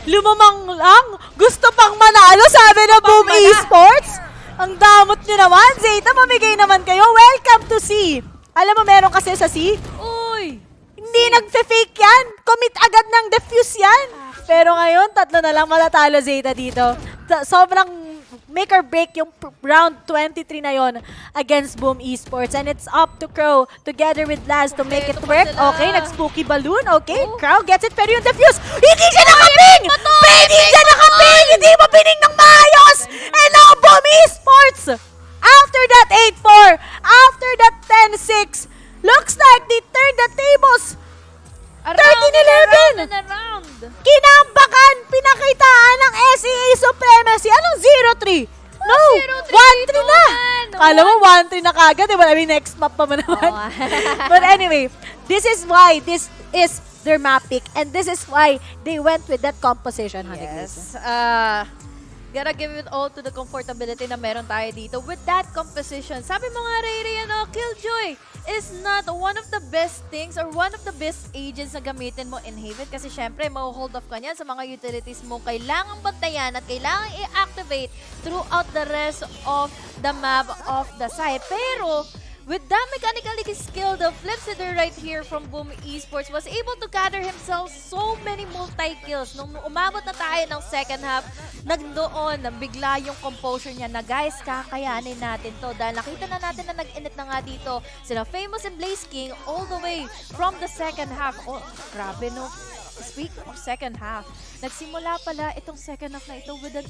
Lumamang lang. Gusto pang manalo, sabi na Boom Esports. Ang damot nyo naman. Zeta, mamigay naman kayo. Welcome to C. Alam mo, meron kasi sa C. Uy! Hindi nagfe-fake yan. Commit agad ng defuse yan. Pero ngayon, 3 na lang matatalo Zeta dito. Sobrang make or break yung round 23 na yon against Boom Esports. And it's up to Crow together with Laz to make it work. Okay, nag-spooky balloon. Okay, Crow gets it. Pero yung defuse, hindi siya nakaping! Hindi siya nakaping! Hindi mapining ng maayos! And now Boom Esports! After that 8-4, after that 10-6, looks like they turned the tables 13-11! Kinambakan, pinakitaan ng SEA Supremacy. Anong 0-3? No! 1-3 na! Kala mo 1-3 na kagad. I mean, next map pa man naman. But anyway, this is why this is their map pick. And this is why they went with that composition. Yes. Gotta give it all to the comfortability na meron tayo dito with that composition. Sabi mo nga, Ray, Killjoy is not one of the best things or one of the best agents na gamitin mo in Haven kasi syempre, ma-hold off ka niyan sa mga utilities mo. Kailangang bantayan at kailangang i-activate throughout the rest of the map of the site. Pero, with that mechanically skilled Flipsider right here from Boom Esports was able to gather himself so many multi-kills. Nung umabot na tayo ng second half, nagdoon bigla yung composure niya na guys, kakayanin natin to. Dahil nakita na natin na nag-init na nga dito sila Famous and Blaze King all the way from the second half. Oh, grabe no. Speaking of second half, nagsimula pala itong second half na ito with an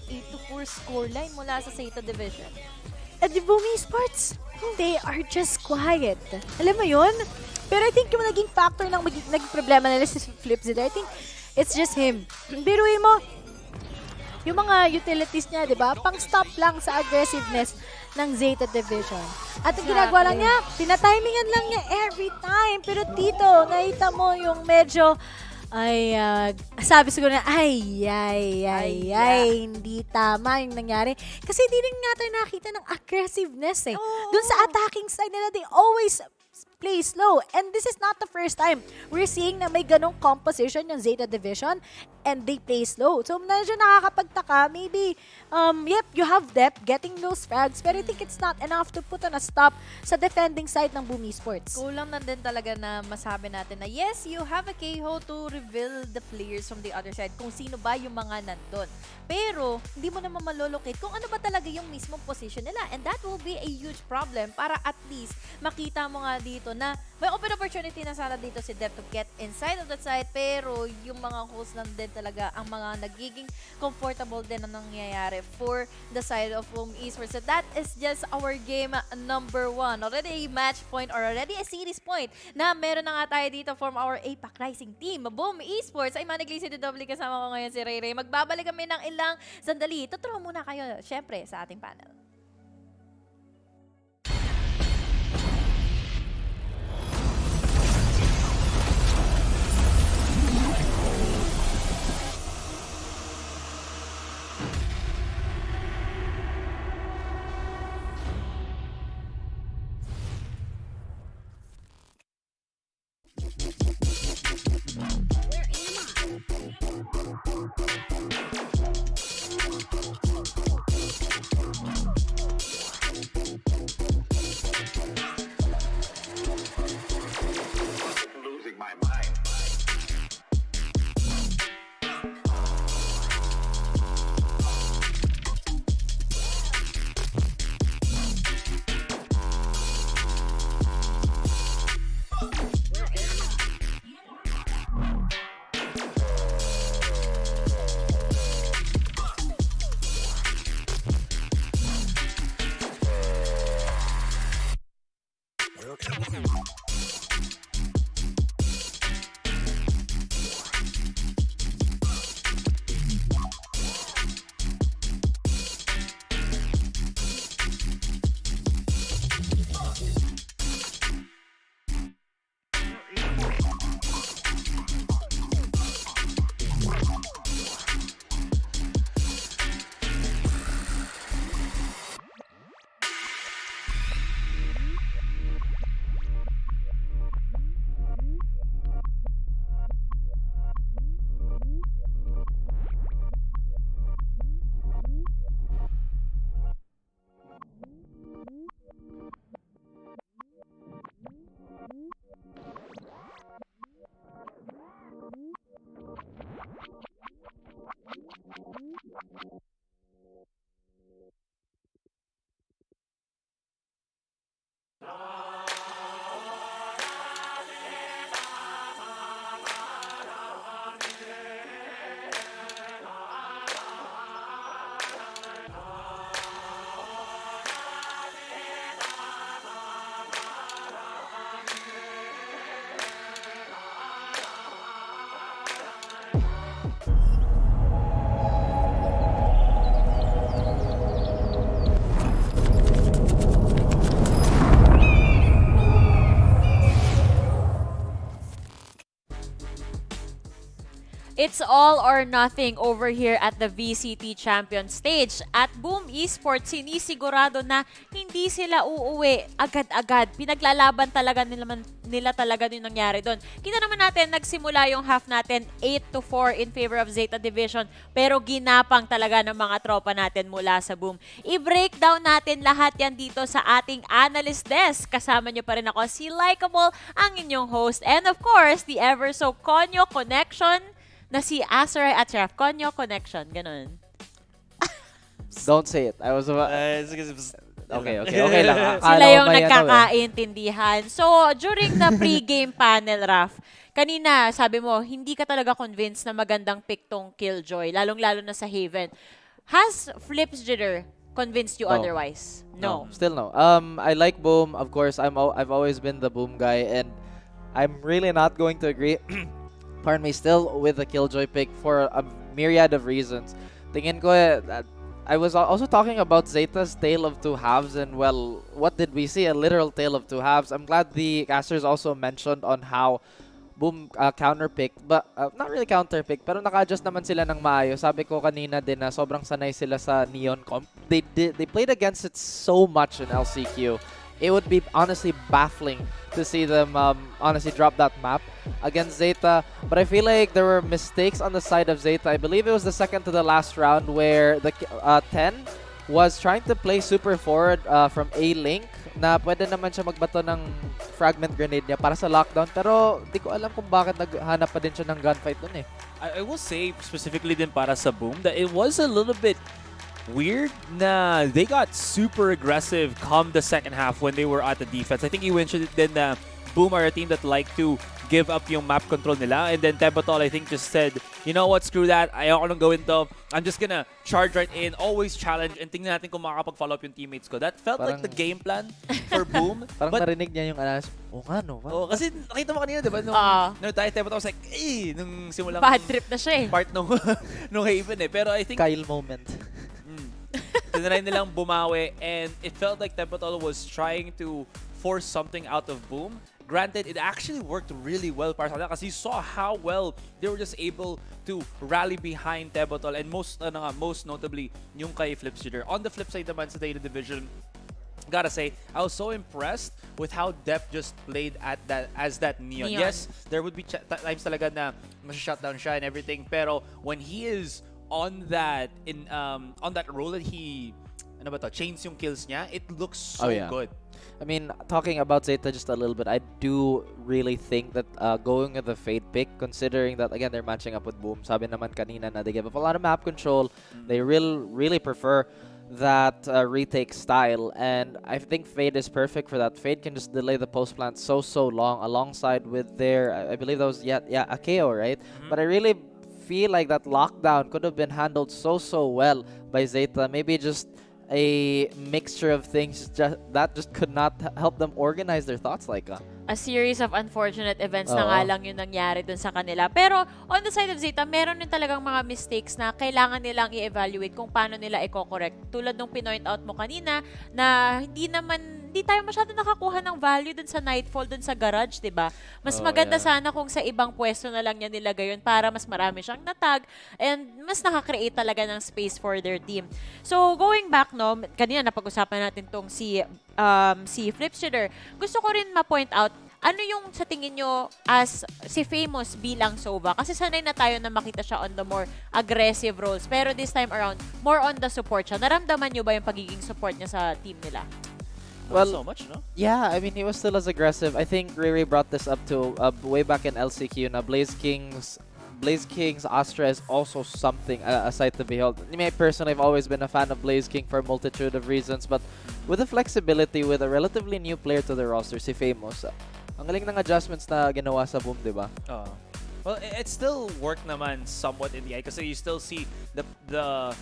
8-4 scoreline mula sa Zeta Division. At the Boom Esports, they are just quiet. Alam mo yun? Pero I think yung naging factor ng naging problema nila si Flipsider, I think it's just him. Biruin mo, yung mga utilities niya, di ba? Pang-stop lang sa aggressiveness ng Zeta Division. At ang ginagawa lang niya, tinatimingan lang niya every time. Pero dito, nakita mo yung medyo sabi siguro na, hindi tama yung nangyari. Kasi di rin nga tayo nakita ng aggressiveness eh. Doon sa attacking side nila, they always play slow. And this is not the first time we're seeing na may ganong composition yung Zeta Division and they play slow. So, medyo nakakapagtaka. Maybe, yep, you have depth getting those frags, pero I think it's not enough to put on a stop sa defending side ng Boom Esports. Kulang na din talaga na masabi natin na yes, you have a KO to reveal the players from the other side kung sino ba yung mga nandun. Pero, hindi mo naman malolocate kung ano ba talaga yung mismong position nila. And that will be a huge problem para at least makita mo nga dito na may open opportunity na sana dito si Deb to get inside of that side. Pero, yung mga hosts lang din talaga ang mga nagiging comfortable din na nangyayari for the side of Boom Esports. So that is just our game number 1. Already a match point or already a series point na meron na nga tayo dito from our APAC Rising team. Boom Esports ay manigli si Doble kasama ko ngayon si Ray Ray. Magbabalik kami ng ilang sandali. Tuturo muna kayo syempre sa ating panel. It's all or nothing over here at the VCT Champions stage. At Boom Esports, sinisigurado na hindi sila uuwi agad-agad. Pinaglalaban talaga nila talaga yung nangyari doon. Kita naman natin, nagsimula yung half natin 8-4 in favor of Zeta Division, pero ginapang talaga ng mga tropa natin mula sa Boom. I-breakdown natin lahat yan dito sa ating analyst desk. Kasama nyo pa rin ako, si Likeable, ang inyong host. And of course, the ever so Konyo Connection, na si Asaray at Chef Konyo Connection. Ganun. Don't say it. I was about... Okay lang. Sila yung nagkakaintindihan. So, during the pre-game panel, Raf, kanina, sabi mo, hindi ka talaga convinced na magandang pick tong Killjoy, lalong-lalo na sa Haven. Has Flips Jitter convinced you otherwise? No. Still no. I like Boom. Of course, I've always been the Boom guy, and I'm really not going to agree pardon me, still with the Killjoy pick for a myriad of reasons. Tingin ko, I was also talking about Zeta's tale of two halves, and well, what did we see? A literal tale of two halves. I'm glad the casters also mentioned on how Boom counterpicked, but not really counterpicked, pero naka-adjust naman sila ng maayos. Sabi ko kanina din na sobrang sanay sila sa Neon comp. They played against it so much in LCQ. It would be honestly baffling to see them honestly drop that map against Zeta. But I feel like there were mistakes on the side of Zeta. I believe it was the second to the last round where the 10 was trying to play super forward from A-Link na pwede naman siya magbato ng fragment grenade niya para sa lockdown. Pero di ko alam kung bakit naghanap pa din siya ng gunfight dun eh. I will say specifically din para sa Boom that it was a little bit weird na they got super aggressive come the second half when they were at the defense. I think you mentioned it then na Boom are a team that like to give up yung map control nila, and then Tebotol I think just said, you know what, screw that, ayoko nang gawin to, I'm just gonna charge right in, always challenge, and tingnan natin kung makakapag-follow up yung teammates ko. That felt like the game plan for Boom. Parang narinig niya yung anas, nga no. Kasi nakita mo kanina, diba, nung tayo Tebotol was like, nung simulang bad trip na siya eh. Part nung Haven eh. Pero I think Kyle moment. tinry nilang bumawi, and it felt like Tebotol was trying to force something out of Boom. Granted, it actually worked really well para sa kanila kasi you saw how well they were just able to rally behind Tebotol, and most notably yung kay Flips Jitter. On the flip side naman sa Data Division, gotta say, I was so impressed with how Dep just played at as that Neon. Yes, there would be times talaga na mas-shutdown siya and everything, pero when he is on that role that he chains yung kills niya, it looks so good. I mean, talking about Zeta just a little bit, I do really think that going with the Fade pick, considering that, again, they're matching up with Boom. Sabi naman kanina na they give up a lot of map control. They really prefer that retake style. And I think Fade is perfect for that. Fade can just delay the post plant so long alongside with their, I believe that was, a KO, right? But I really feel like that lockdown could have been handled so well by Zeta. Maybe just a mixture of things that just could not help them organize their thoughts like a series of unfortunate events na nga lang yung nangyari dun sa kanila. Pero on the side of Zeta, meron din talagang mga mistakes na kailangan nilang i-evaluate kung paano nila i-correct. Tulad nung pinoint out mo kanina na hindi tayo masyado nakakuha ng value dun sa Nightfall, dun sa garage, diba? Mas maganda sana kung sa ibang pwesto na lang niya nilagay yun para mas marami siyang natag and mas nakakreate talaga ng space for their team. So, going back, no, kanina napag-usapan natin tong si Flips Jitter. Gusto ko rin ma-point out, ano yung sa tingin nyo as si Famous bilang Sova? Kasi sanay na tayo na makita siya on the more aggressive roles. Pero this time around, more on the support siya. Naramdaman nyo ba yung pagiging support niya sa team nila? Well, so much, no? Yeah, I mean, he was still as aggressive. I think Ray brought this up to way back in LCQ. Na Blaze King's Astra is also something aside to behold. Me personally, I've always been a fan of Blaze King for a multitude of reasons, but with the flexibility with a relatively new player to the roster, si Famous, ang galing ng adjustments na ginawa sa Boom, di ba? Well, it still worked naman somewhat in the eye kasi you still see the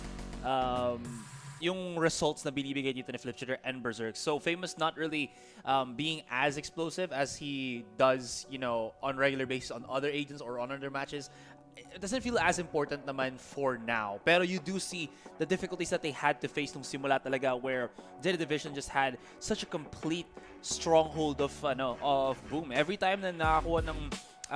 yung results na binibigay dito ni Flipshooter and Berserk. So Famous not really being as explosive as he does, you know, on regular basis on other agents or on other matches. It doesn't feel as important naman for now. Pero you do see the difficulties that they had to face nung simula talaga, where Zeta Division just had such a complete stronghold of Boom. Every time na nakakuha ng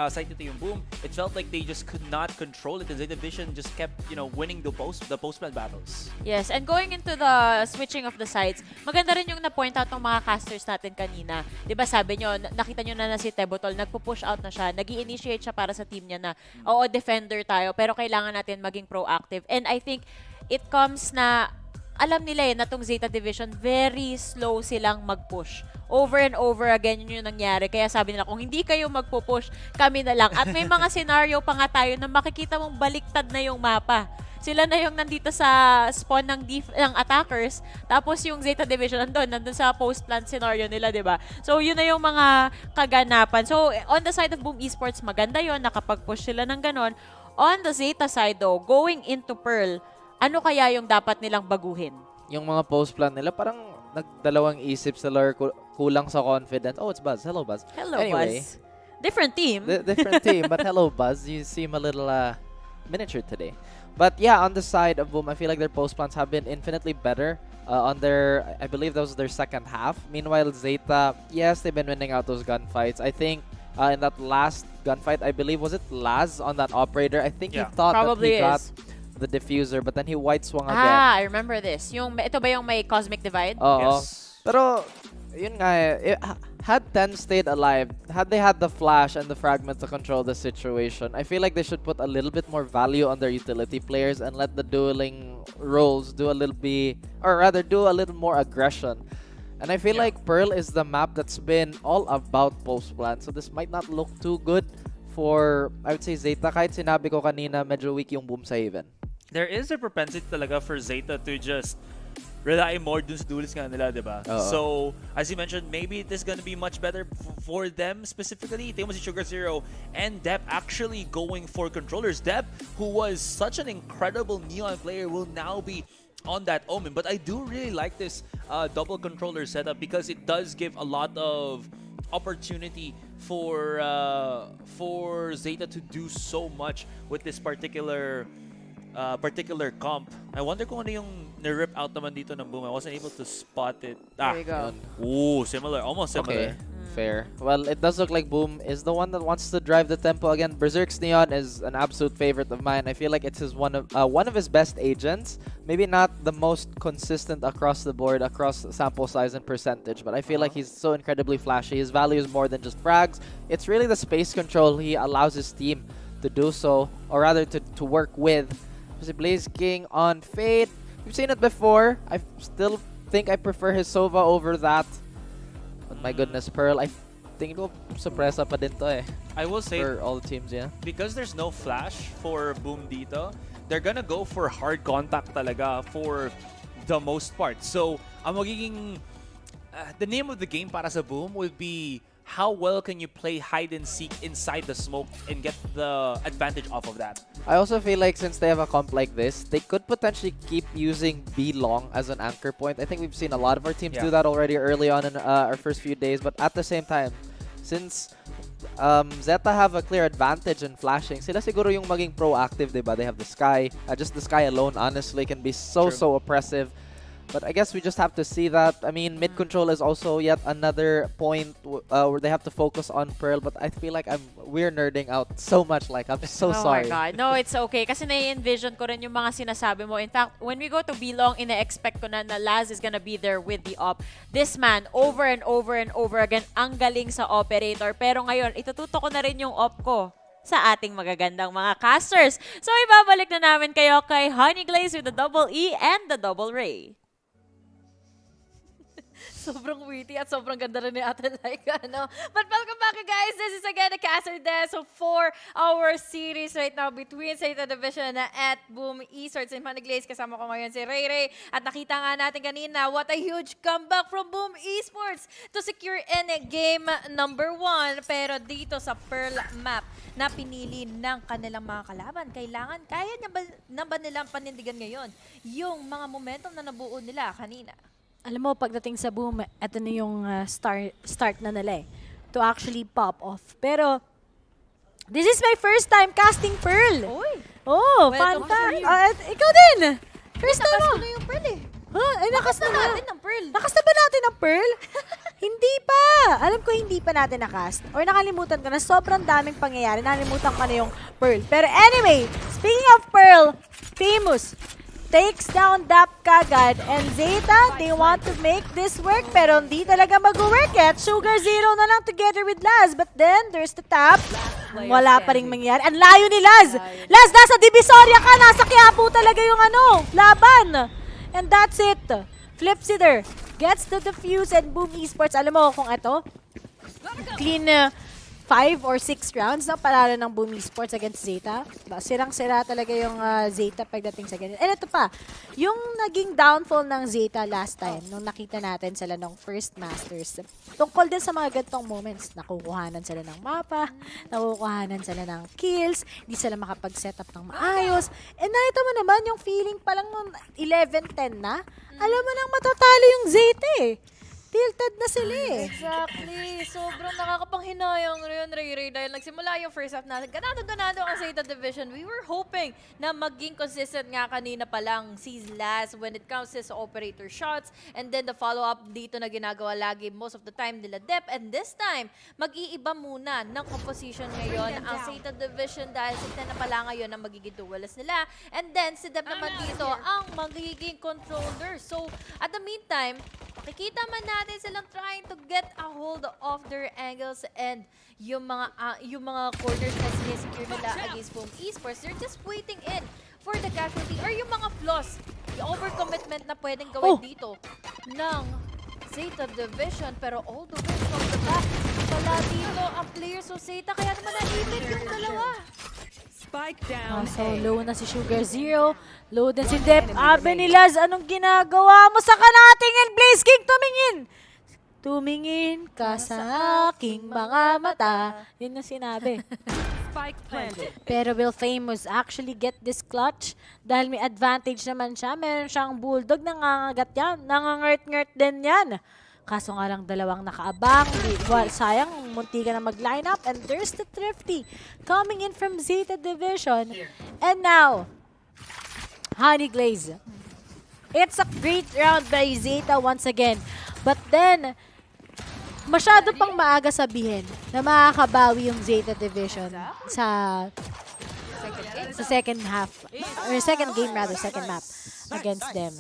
site nito yung Boom, it felt like they just could not control it. The Zeta Division just kept, you know, winning the post-plan battles. Yes, and going into the switching of the sides, maganda rin yung na-point out ng mga casters natin kanina. Diba sabi nyo, nakita nyo na si Tebotol, nagpo-push out na siya, nag-i-initiate siya para sa team niya na, oo, defender tayo, pero kailangan natin maging proactive. And I think it comes na, alam nila na tong Zeta Division, very slow silang mag-push. Over and over again, yun yung nangyari. Kaya sabi nila, kung hindi kayo magpo-push, kami na lang. At may mga scenario pa nga tayo na makikita mong baliktad na yung mapa. Sila na yung nandito sa spawn ng attackers, tapos yung Zeta Division nandun sa post-plant scenario nila, di ba? So, yun na yung mga kaganapan. So, on the side of Boom Esports, maganda yun, nakapag-push sila ng ganon. On the Zeta side though, going into Pearl, ano kaya yung dapat nilang baguhin? Yung mga post-plant nila, parang nagdalawang isip sila or kulang sa confidence. Oh, it's Buzz. Hello, Buzz. Hello, anyway, Buzz. Different team. Different team, but hello, Buzz. You seem a little miniature today. But yeah, on the side of Boom, I feel like their post-plants have been infinitely better on their, I believe that was their second half. Meanwhile, Zeta, yes, they've been winning out those gunfights. I think in that last gunfight, I believe, was it Laz on that operator? I think he thought Probably that he got the diffuser, but then he white swung again. Ah, I remember this. Ito ba yung may Cosmic Divide? Yes. Pero, yun nga had 10 stayed alive, had they had the flash and the fragment to control the situation, I feel like they should put a little bit more value on their utility players and let the dueling roles do a little more aggression. And I feel like Pearl is the map that's been all about post-plant, so this might not look too good for, I would say, Zeta. Kahit sinabi ko kanina, medyo weak yung Boom sa Haven. There is a propensity talaga for Zeta to just rely more dun sa duelist nga nila, diba? So, as you mentioned, maybe it is gonna be much better for them specifically. Tingnan mo si Sugar Zero and Dep actually going for controllers. Dep, who was such an incredible Neon player, will now be on that Omen. But I do really like this double controller setup because it does give a lot of opportunity for Zeta to do so much with this particular comp. I wonder kung ano yung ni-rip out naman dito ng Boom. I wasn't able to spot it. There you go. Ooh, similar. Almost similar. Okay, fair. Well, it does look like Boom is the one that wants to drive the tempo again. Berserk's Neon is an absolute favorite of mine. I feel like it's one of his best agents. Maybe not the most consistent across the board, across sample size and percentage, but I feel like he's so incredibly flashy. His value is more than just frags. It's really the space control he allows his team to do so, or rather to work with. Blaze King on Fade. We've seen it before. I still think I prefer his Sova over that. But my goodness, Pearl, I think it will suppressa pa din to eh. I will say, for all teams, yeah. Because there's no flash for Boom dito, they're gonna go for hard contact talaga for the most part. So, ang magiging the name of the game para sa Boom would be how well can you play hide and seek inside the smoke and get the advantage off of that. I also feel like since they have a comp like this, they could potentially keep using B long as an anchor point. I think we've seen a lot of our teams do that already early on in our first few days, but at the same time, since Zeta have a clear advantage in flashing, sila siguro yung maging proactive, diba? They have the Sky. Just the Sky alone, honestly, can be so oppressive. But I guess we just have to see that. I mean, mid control is also yet another point where they have to focus on Pearl. But I feel like we're nerding out so much. Like, I'm so sorry. Oh my God. No, it's okay. Kasi nai-envision ko rin yung mga sinasabi mo. In fact, when we go to Bilong, ina-expect ko na Laz is gonna be there with the op. This man, over and over and over again, ang galing sa operator. Pero ngayon, itututo ko na rin yung op ko sa ating magagandang mga casters. So, ibabalik na namin kayo kay Honey Glaze with the double E and the double Ray. Sobrang witty at sobrang ganda rin ni Ate Laika, no? But welcome back, guys. This is again the Caster Deso for our series right now between Zeta Division at Boom Esports. And Maniglaze, kasama ko ngayon si Ray Ray. At nakita nga natin kanina, what a huge comeback from Boom Esports to secure in game number 1. Pero dito sa Pearl map na pinili ng kanilang mga kalaban, kaya na ba nilang panindigan ngayon yung mga momentum na nabuo nila kanina? Alam mo, pagdating sa Boom, ito na yung start na nila to actually pop off. Pero, this is my first time casting Pearl. Uy! Oh, Welcome fanta. to you. Ikaw din! First time Nakas mo. ko na yung Pearl eh. Ay, nakas na natin ng Pearl. Nakas na ba natin ang Pearl? Hindi pa. Alam ko hindi pa natin nakast. Or nakalimutan ko na sobrang daming pangyayari. Nakalimutan ko na yung Pearl. Pero anyway, speaking of Pearl, Famous takes down Dap kagad. And Zeta, they want to make this work. Pero hindi talaga mag-work yet. Sugar Zero na lang together with Laz. But then, there's the tap. Wala pa rin mangyayari. Ang layo ni Laz. Laz, nasa Divisoria ka. Nasa Quiapo talaga yung laban. And that's it. Flipsider gets the defuse and Boom Esports. Alam mo kung ito, clean 5 or 6 rounds na palalo ng Boom Esports against Zeta. Sirang-sira talaga yung Zeta pagdating sa ganyan. And ito pa, yung naging downfall ng Zeta last time, nung nakita natin sila ng first Masters, tungkol din sa mga gantong moments. Nakukuhanan sila ng mapa, nakukuhanan sila ng kills, hindi sila makapag-setup ng maayos. And nakita mo naman yung feeling palang 11-10 na, alam mo nang matatalo yung Zeta eh. Tilted na sila eh. Exactly. Sobrang nakakapanghinayang rin, Ray, dahil nagsimula yung first half natin. Ganado ang Zeta Division. We were hoping na maging consistent nga kanina pa lang si Laz when it comes to operator shots. And then the follow-up dito na ginagawa lagi most of the time nila Dep. And this time, mag-iiba muna ng composition ngayon ang Zeta Division dahil sila na pala ngayon ang magiging duelist nila. And then si Dep naman dito ang magiging controller. So, at the meantime, makikita man natin silang trying to get a hold of their angles and yung mga corners na sinesecure nila against Boom Esports. They're just waiting in for the casualty or yung mga flaws, yung overcommitment na pwedeng gawin dito ng Zeta Division. Pero all the way from the back, wala dito ang players of Zeta, kaya naman naipit yung dalawa. Spike down. So low na si Sugar Zero. Low din si Dep. Abe ni Laz, anong ginagawa mo sa kanating and Blaze King tumingin? Tumingin ka sa aking mga mata. Yun yung sinabi. Pero will Famous actually get this clutch? Dahil may advantage naman siya. Meron siyang bulldog, nangangagat yan. Nangangert-ngert din yan. Kaso nga lang dalawang nakaabang. Well, sayang, munti ka na mag-line up. And there's the Thrifty coming in from Zeta Division. And now, Honey Glaze. It's a great round by Zeta once again. But then, masyado pang maaga sabihin na makakabawi yung Zeta Division sa second half. Or second game rather, second map against them.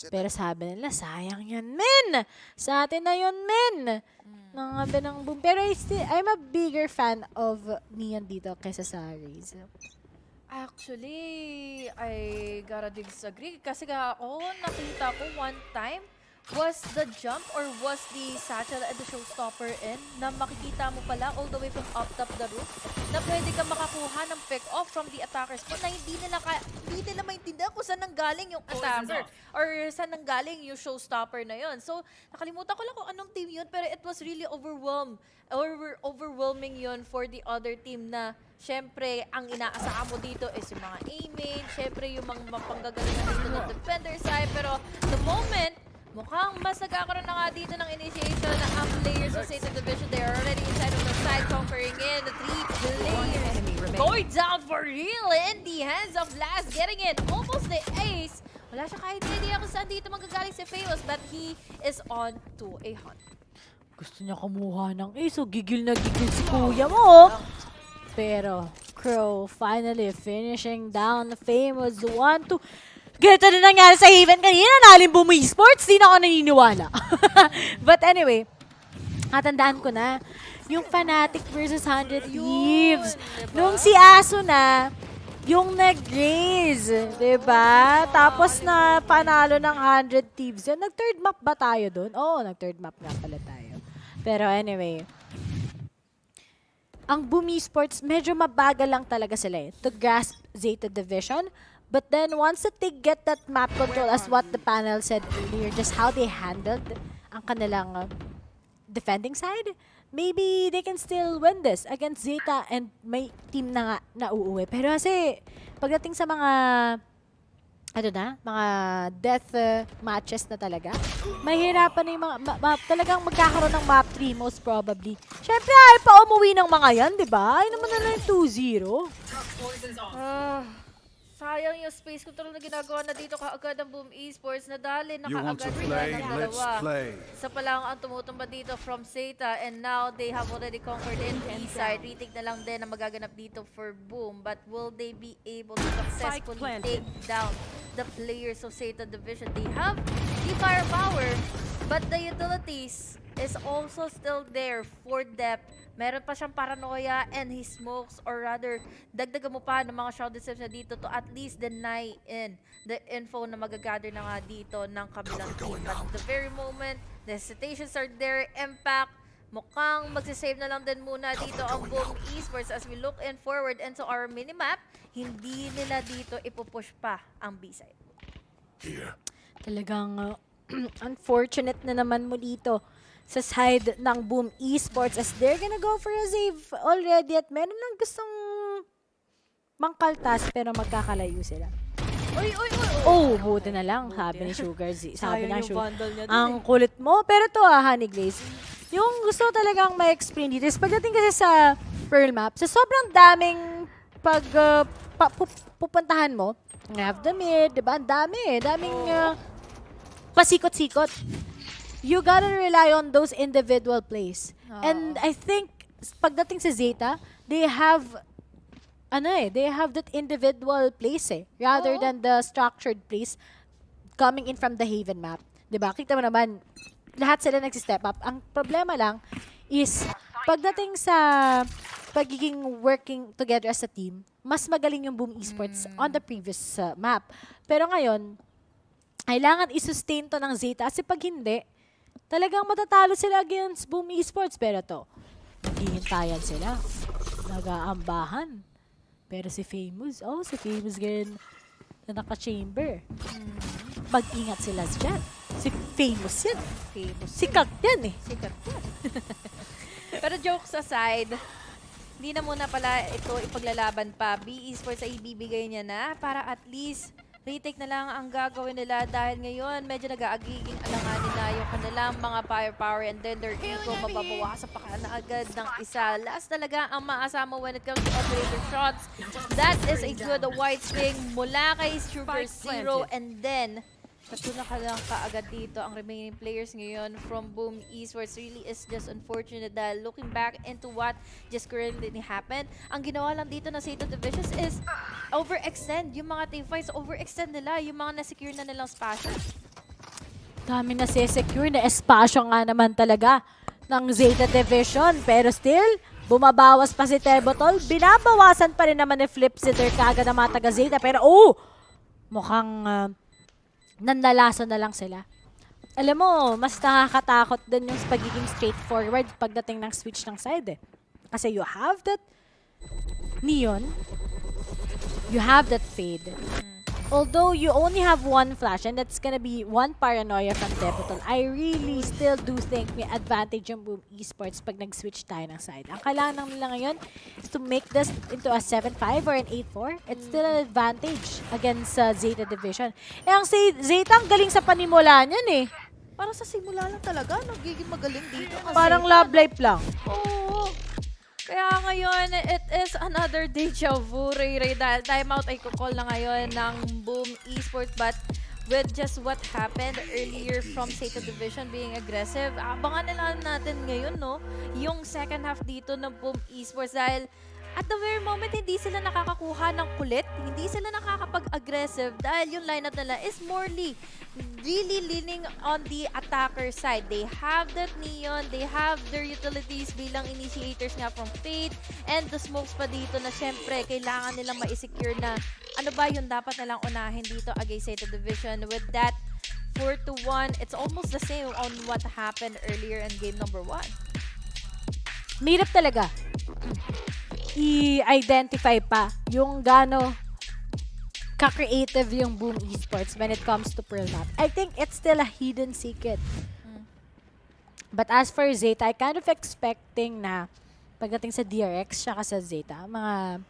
Pero sabi nila, sayang yun, men! Sa atin na yun, men! Nangabi ng Boom. Pero I'm a bigger fan of Neon dito kaysa sa Raze. Actually, I gotta disagree. Kasi ako, nakita ko one time, was the jump or was the satchel at the showstopper in na makikita mo pala all the way from up top the roof na pwede ka makakuha ng pick off from the attacker spot na hindi nila maintindihan kung saan nanggaling yung attacker or saan nanggaling yung showstopper na yon. So, nakalimutan ko lang kung anong team yun pero it was really overwhelming yun for the other team na syempre, ang inaasahan mo dito is yung mga A-main, syempre yung mga panggagalingan dito ng defender side pero the moment mukhang mas nagkakaroon na nga dito ng initiation na ang players of Zeta Division. They are already inside of the side, conquering in the 3 players. Going down for real in the hands of Laz, getting it. Almost the ace. Wala siya kahit idea kung saan dito manggagaling si Famous, but he is on to a hunt. Gusto niya kumuha ng ace, so gigil na gigil si kuya mo. Pero Crow finally finishing down the Famous 1-2. Ganito din nangyari sa event kanina, nalim Boom Esports, di na ako naniniwala. But anyway, natandaan ko na, yung Fnatic versus 100 Thieves. Nung si Aso na, yung nag-raise, diba? Tapos na panalo ng 100 Thieves yun. Nag-third map ba tayo dun? Oo, nag-third map nga pala tayo. Pero anyway, ang Boom Esports, medyo mabagal lang talaga sila to grasp Zeta Division. But then once that they get that map control, as what the panel said earlier, just how they handled ang kanilang defending side, maybe they can still win this against Zeta and may team na nga na uuwi. Pero kasi pagdating sa mga mga death matches na talaga, mahirapan na yung mga talagang magkakaroon ng map 3 most probably. Syempre ay pa umuwi ng mga yan, di ba? Ay naman na lang 2-0. Sayang yung space control na ginagawa na dito kaagad ng Boom Esports. Nadali na kaagad sila ng dalawa. Isa pa lang ang tumutumba dito from Zeta, and now they have already conquered in B-side. Retake na lang din ang magaganap dito for Boom. But will they be able to successfully take down the players of Zeta Division? They have the firepower, but the utilities is also still there for depth. Meron pa siyang paranoia and he smokes, or rather, dagdagan mo pa ng mga shrouded steps na dito to at least deny in the info na magagather na nga dito ng kabilang team. But at the very moment, the hesitations are there, impact, mukhang magsisave na lang din muna dito ang Boom Esports as we look in forward into our minimap. Hindi nila dito ipupush pa ang B-side. Talagang unfortunate na naman mo dito sa side ng Boom Esports as they're gonna go for a save already at meron lang gustong mangkaltas pero magkakalayo sila. Oh, buti na lang. Sabi ni Sugar Z. Sabi na Sugar. Ang kulit mo. Pero to Honey Glaze, yung gusto talagang ma-explain dito is pagdating kasi sa Pearl Map, sa sobrang daming pupuntahan mo, you have the mid, diba? Ang daming pasikot-sikot. You gotta rely on those individual plays. And I think pagdating sa Zeta, they have that individual plays rather than the structured plays coming in from the Haven map. 'Di ba? Kita mo naman lahat sila nagsi-step up. Ang problema lang is pagdating sa pagiging working together as a team, mas magaling yung Boom Esports on the previous map. Pero ngayon, kailangan i-sustain to ng Zeta kasi pag hindi, talagang matatalo sila against Boom Esports. Pero to, hihintayan sila. Nag-aambahan. Pero si Famous ganyan na naka-chamber. Mag-ingat sila dyan. Si Famous yan. Sikat yan eh. Sikat yan. Pero jokes aside, hindi na muna pala ito ipaglalaban pa. B Esports ay ibibigay niya na para at least retake na lang ang gagawin nila dahil ngayon medyo nag-aagiging alanganin na yung kanilang mga firepower and then their ego mababawasan pa na agad ng isa. Last talaga ang maasama when it comes to operator shots. That is a good white swing mula kay Super Zero, and then natuna ka lang kaagad dito ang remaining players ngayon from Boom Esports. Really is just unfortunate dahil looking back into what just currently happened, ang ginawa lang dito ng Zeta Divisions is overextend. Yung mga teamfights, overextend nila. Yung mga na-secure na nilang spasyo. Dami na secure na espasyo nga naman talaga ng Zeta Division. Pero still, bumabawas pa si Tebotol. Binabawasan pa rin naman ni Flip Sitter kaga na mga taga Zeta. Pero mukhang nanlalason na lang sila. Alam mo, mas nakakatakot din yung pagiging straightforward pagdating ng switch ng side Kasi you have that neon, you have that fade. Although you only have one flash and that's gonna be one paranoia from Debutol, I really still do think may advantage yung Boom Esports pag nag-switch tayo ng side. Ang kailangan lang nila ngayon is to make this into a 7-5 or an 8-4. It's still an advantage against Zeta Division. Eh ang Zeta, ang galing sa panimula niyan eh. Parang sa simula lang talaga, nagiging magaling dito. Parang Love Life lang. Oo. Kaya ngayon, it is another deja vu, Ray. Dahil timeout ay kukall na ngayon ng Boom Esports. But with just what happened earlier from Zeta Division being aggressive, abangan na lang natin ngayon, no? Yung second half dito ng Boom Esports. Dahil at the very moment, hindi sila nakakakuha ng kulit, hindi sila nakakapag-aggressive dahil yung lineup nila is really leaning on the attacker side. They have that Neon, they have their utilities bilang initiators nga from Fade, and the smokes pa dito na syempre, kailangan nilang ma-secure na ano ba yung dapat nilang unahin dito against Zeta Division. With that 4-1, it's almost the same on what happened earlier in game number 1. Mahirap talaga i-identify pa yung gaano ka-creative yung Boom Esports when it comes to Pearl Map. I think it's still a hidden secret. But as for Zeta, I kind of expecting na pagdating sa DRX tsaka sa Zeta, mga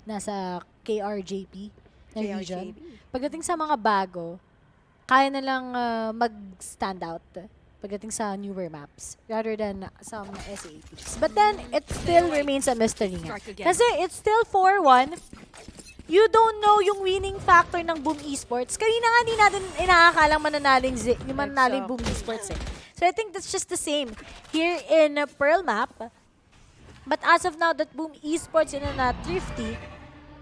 nasa KRJP na region, pagdating sa mga bago, kaya na lang mag-stand out pagdating sa newer maps rather than some SAPs. But then, it still remains a mystery nga. Kasi it's still 4-1. You don't know yung winning factor ng Boom Esports. Kanina nga di natin inaakalang mananaling Boom Esports eh. So I think that's just the same here in Pearl Map. But as of now, that Boom Esports yun na thrifty,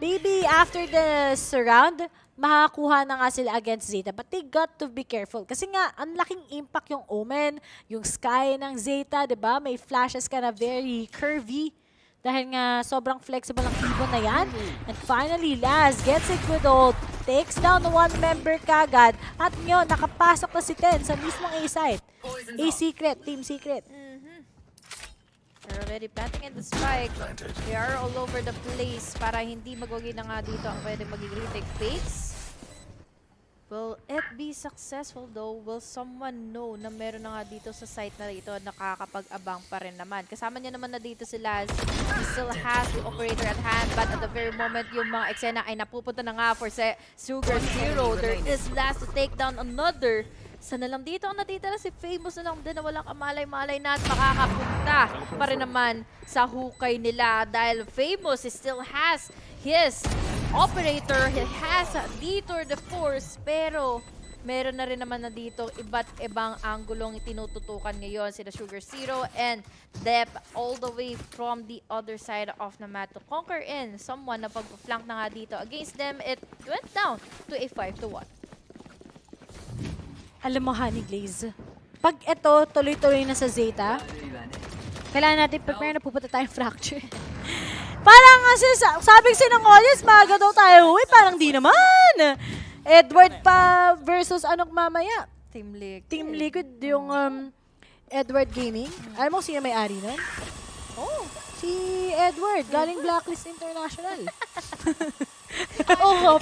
maybe after the surround, makakuha na nga sila against Zeta. But they got to be careful. Kasi nga, ang laking impact yung Omen, yung Sky ng Zeta, diba? May flashes ka na very curvy. Dahil nga, sobrang flexible ang ibon na yan. And finally, Laz gets it with ult. Takes down one member kagad. At ngayon, nakapasok na si Ten sa mismong A-site. A-secret, team secret. They're already planting in the spike. They are all over the place para hindi magwagi na nga dito ang pwede maging retake phase. Will it be successful though? Will someone know na meron na nga dito sa site na dito nakakapag-abang pa rin naman? Kasama niya naman na dito si Laz. He still has the operator at hand, but at the very moment yung mga eksena ay napupunta na nga for Sugar Zero. There is Laz to take down another. Sana lang dito ang natitira si Famous na lang din na walang kamalay-malay na at makakapunta pa rin naman sa hukay nila dahil Famous still has his operator, he has Detour the Force, pero meron na rin naman na dito iba't ibang anggulong tinututukan ngayon sila Sugar Zero and Dep all the way from the other side of the map to conquer in someone na pag-flank na nga dito against them. It went down to a 5-1. Alam mo, Honey Glaze, pag ito tuloy-tuloy na sa Zeta, kailangan natin prepare na pupunta tayong fracture. Parang kasi sabi kasi ng audience, maaga daw tayo. Uy, parang di naman. Edward pa versus anong mamaya? Team Liquid. Team Liquid, yung Edward Gaming. Alam mo sino may-ari nun? Oh, si Edward, galing Blacklist International. Oo,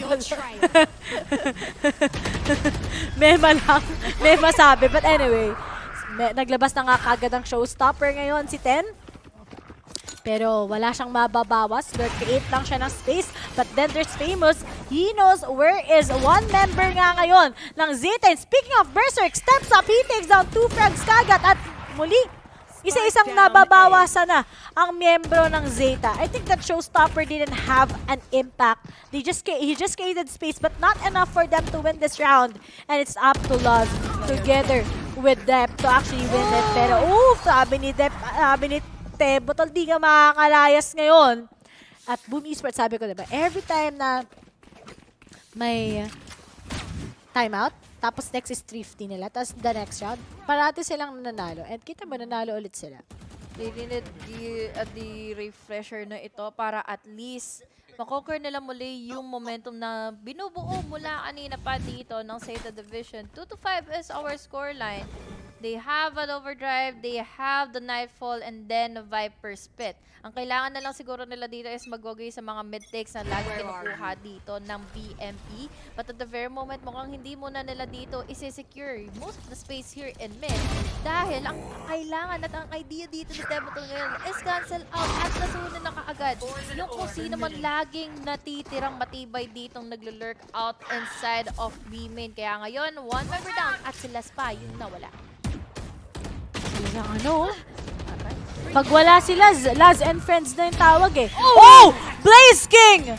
Mema lang. Mema sabi. But anyway, naglabas na nga kagad ang showstopper ngayon si Ten. Pero wala siyang mababawas. Create lang siya ng space. But then there's Famous. He knows where is one member nga ngayon ng Zeta. And speaking of Berserk, steps up. He takes down 2 frags kagad. At muli, isa-isang nababawasan na ang miyembro ng Zeta. I think that showstopper didn't have an impact. He just created space but not enough for them to win this round. And it's up to Luz together with Dep to actually win it. Pero sabi ni Dep, sabi ni Botol, di ka makakalayas ngayon. At Boom Esports, sabi ko, diba, every time na may timeout, tapos next is thrifty nila, tapos the next round, parati silang nanalo. And kita ba, nanalo ulit sila. They needed the refresher na ito para at least makonquer nila muli yung momentum na binubuo mula kanina pa dito ng Zeta Division. 2-5 is our scoreline. They have an overdrive, they have the Nightfall, and then Viper Spit. Ang kailangan na lang siguro nila dito is magwagi sa mga mid-takes na lagi kinukuha dito ng BMP. But at the very moment, mukhang hindi muna nila dito isi-secure most of the space here in mid. Dahil ang kailangan at ang idea dito ni Demotel ngayon is cancel out at nasunan na kaagad. Yung kung sino man laging natitirang matibay ditong naglo-lurk out inside of B main. Kaya ngayon, one member down at sila Spa yung nawala. Pag wala sila, Laz and Friends na yung tawag eh. Oh! Blaze King!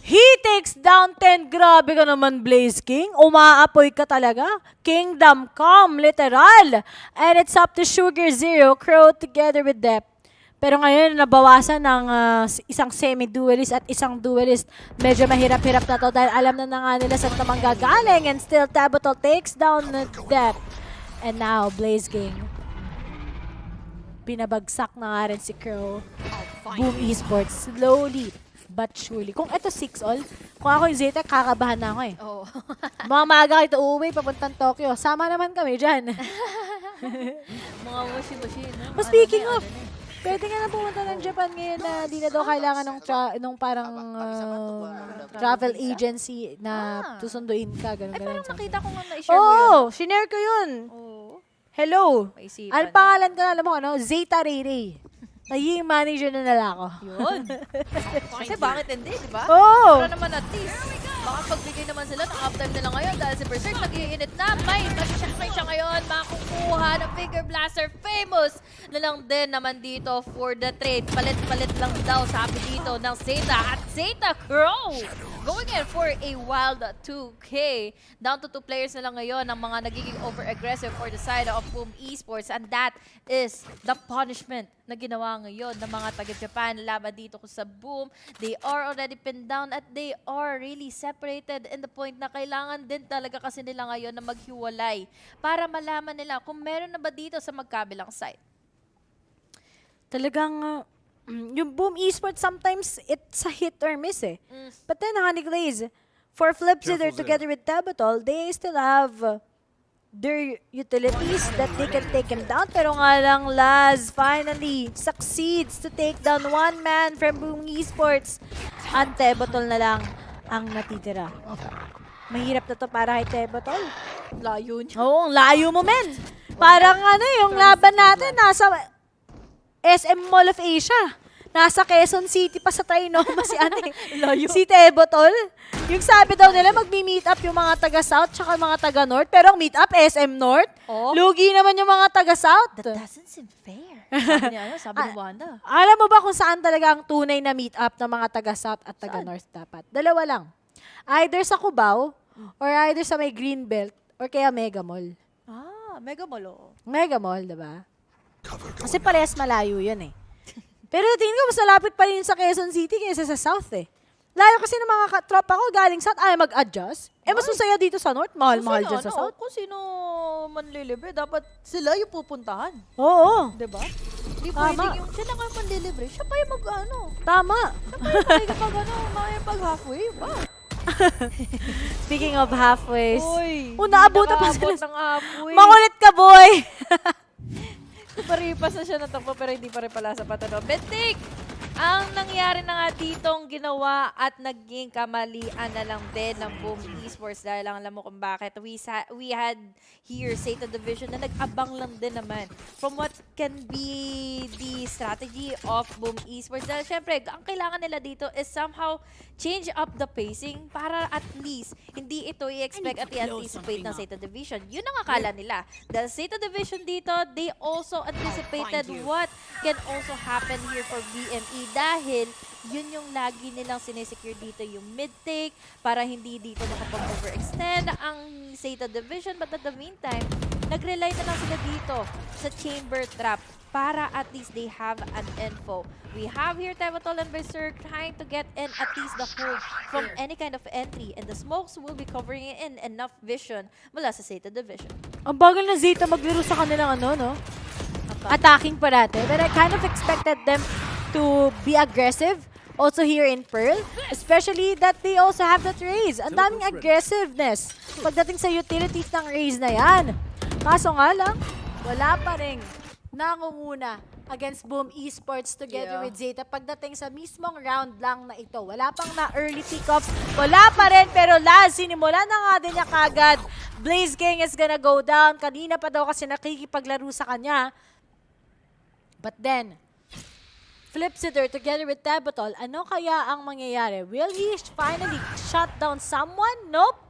He takes down 10. Grabe ka naman, Blaze King. Umaapoy ka talaga. Kingdom come, literal. And it's up to Sugar Zero, Crow together with Dep. Pero ngayon, nabawasan ng isang semi-duelist at isang duelist. Medyo mahirap-hirap na to dahil alam na nga nila saan ito manggagaling. And still, Tabotol takes down that. And now, Blaze King. Binabagsak na nga rin si Crow. Boom Esports, slowly but surely. Kung ito 6-all, kung ako yung Zeta, kakabahan na ako eh. Oo. Mga maaga ito uuwi, papuntang Tokyo. Sama naman kami dyan. Mga washi-washi, no? But speaking of, pwede nga na pumunta ng Japan ngayon na di na daw kailangan ng parang travel agency na susunduin ka. Ganun, Parang ganun. nakita ko nga na-share mo yun. Oo, shinare ko yun. Oo. Hello. Maisipan Ang pangalan ko, alam mo ano? Zeta Ray Ray. Naging manager na nila ako. Yun. Kasi bakit hindi, di ba? Oo. Para naman at least, baka pagbigay naman sila ng uptime nila ngayon dahil si Berserk nag-iinit na. May masasakay siya ngayon, makukuha ng Figure Blaster. Famous na lang din naman dito for the trade. Palit-palit lang daw sabi dito ng Zeta at Zeta Crow. Going in for a wild 2K. Down to 2 players na lang ngayon ang mga nagiging over-aggressive for the side of Boom Esports. And that is the punishment na ginawa ngayon ng mga taga-Japan laban dito ko sa Boom. They are already pinned down at they are really separated in the point na kailangan din talaga kasi nila ngayon na maghiwalay para malaman nila kung meron na ba dito sa magkabilang side. Talagang yung Boom Esports, sometimes it's a hit or miss eh. But then, Honey Glaze, for Flipsider together with Tabotol, they still have their utilities that they can take him down. Pero nga lang, Laz finally succeeds to take down one man from Boom Esports. At Tabotol na lang ang natitira. Mahirap na to para kay Tabotol. Layo niya. Oo, layo mo, men. Parang yung laban natin, nasa SM Mall of Asia. Nasa Quezon City pa sa Trinoma si si Tabotol. Yung sabi daw nila, magmi-meet up yung mga taga-South tsaka mga taga-North. Pero ang meet up, SM North. Oh. Lugi naman yung mga taga-South. That doesn't seem fair. Sabi niya, sabi ni Wanda. Alam mo ba kung saan talaga ang tunay na meet up ng mga taga-South at taga-North dapat? Dalawa lang. Either sa Cubao, or either sa may Greenbelt, or kaya Mega Mall. Ah, Mega Mall, oo. Mega Mall, diba? Kasi parehas malayo yun eh. Pero tingin ko, mas malapit pa rin sa Quezon City kaysa sa South eh. Layo kasi ng mga tropa ko galing South, ay mag-adjust. Eh, mas masaya dito sa North, mahal-mahal dyan sa South. Kung sino manlilibre, dapat sila yung pupuntahan. Oo. Diba? Hindi Tama. pwedeng yung sila nga manlilibre, siya pa yung mag-ano. Tama. Siya pa yung makikipag-halfway, ba? Speaking of halfways, Uy, naabutan pa sila. ng halfway. Makulit ka, boy! Paripas na siya natakbo pero hindi pa rin pala sa patano. Bentik! Ang nangyari na nga ditong ginawa at naging kamalian na lang din ng Boom Esports dahil lang alam mo kung bakit. We had here Zeta Division na nag-abang lang din naman from what can be the strategy of Boom Esports. Dahil syempre, ang kailangan nila dito is somehow change up the pacing para at least hindi ito i-expect at i-anticipate ng Zeta Division. Yun ang akala nila. Dahil Zeta Division dito, they also anticipated what can also happen here for BME dahil yun yung lagi nilang sinesecure dito yung mid-take para hindi dito makapag-overextend ang Zeta Division. But at the meantime, nag-rely na lang sila dito sa chamber trap para at least they have an info. We have here Tabotol and Berserk trying to get in at least the hold from any kind of entry and the smokes will be covering in enough vision mula sa Zeta Division. Ang bagal na Zeta maglaro sa kanilang no? Attacking parate. But I kind of expected them to be aggressive also here in Pearl. Especially that they also have that Raze. Ang daming aggressiveness pagdating sa utilities ng Raze na yan. Kaso nga lang, wala pa rin nangunguna against Boom Esports together with Zeta pagdating sa mismong round lang na ito. Wala pang na early pickups. Wala pa rin, pero Laz, sinimula na nga din niya kagad. Blaze King is gonna go down. Kanina pa daw kasi nakikipaglaro sa kanya. But then, Flipsider together with Tabotol, ano kaya ang mangyayari? Will he finally shut down someone? Nope.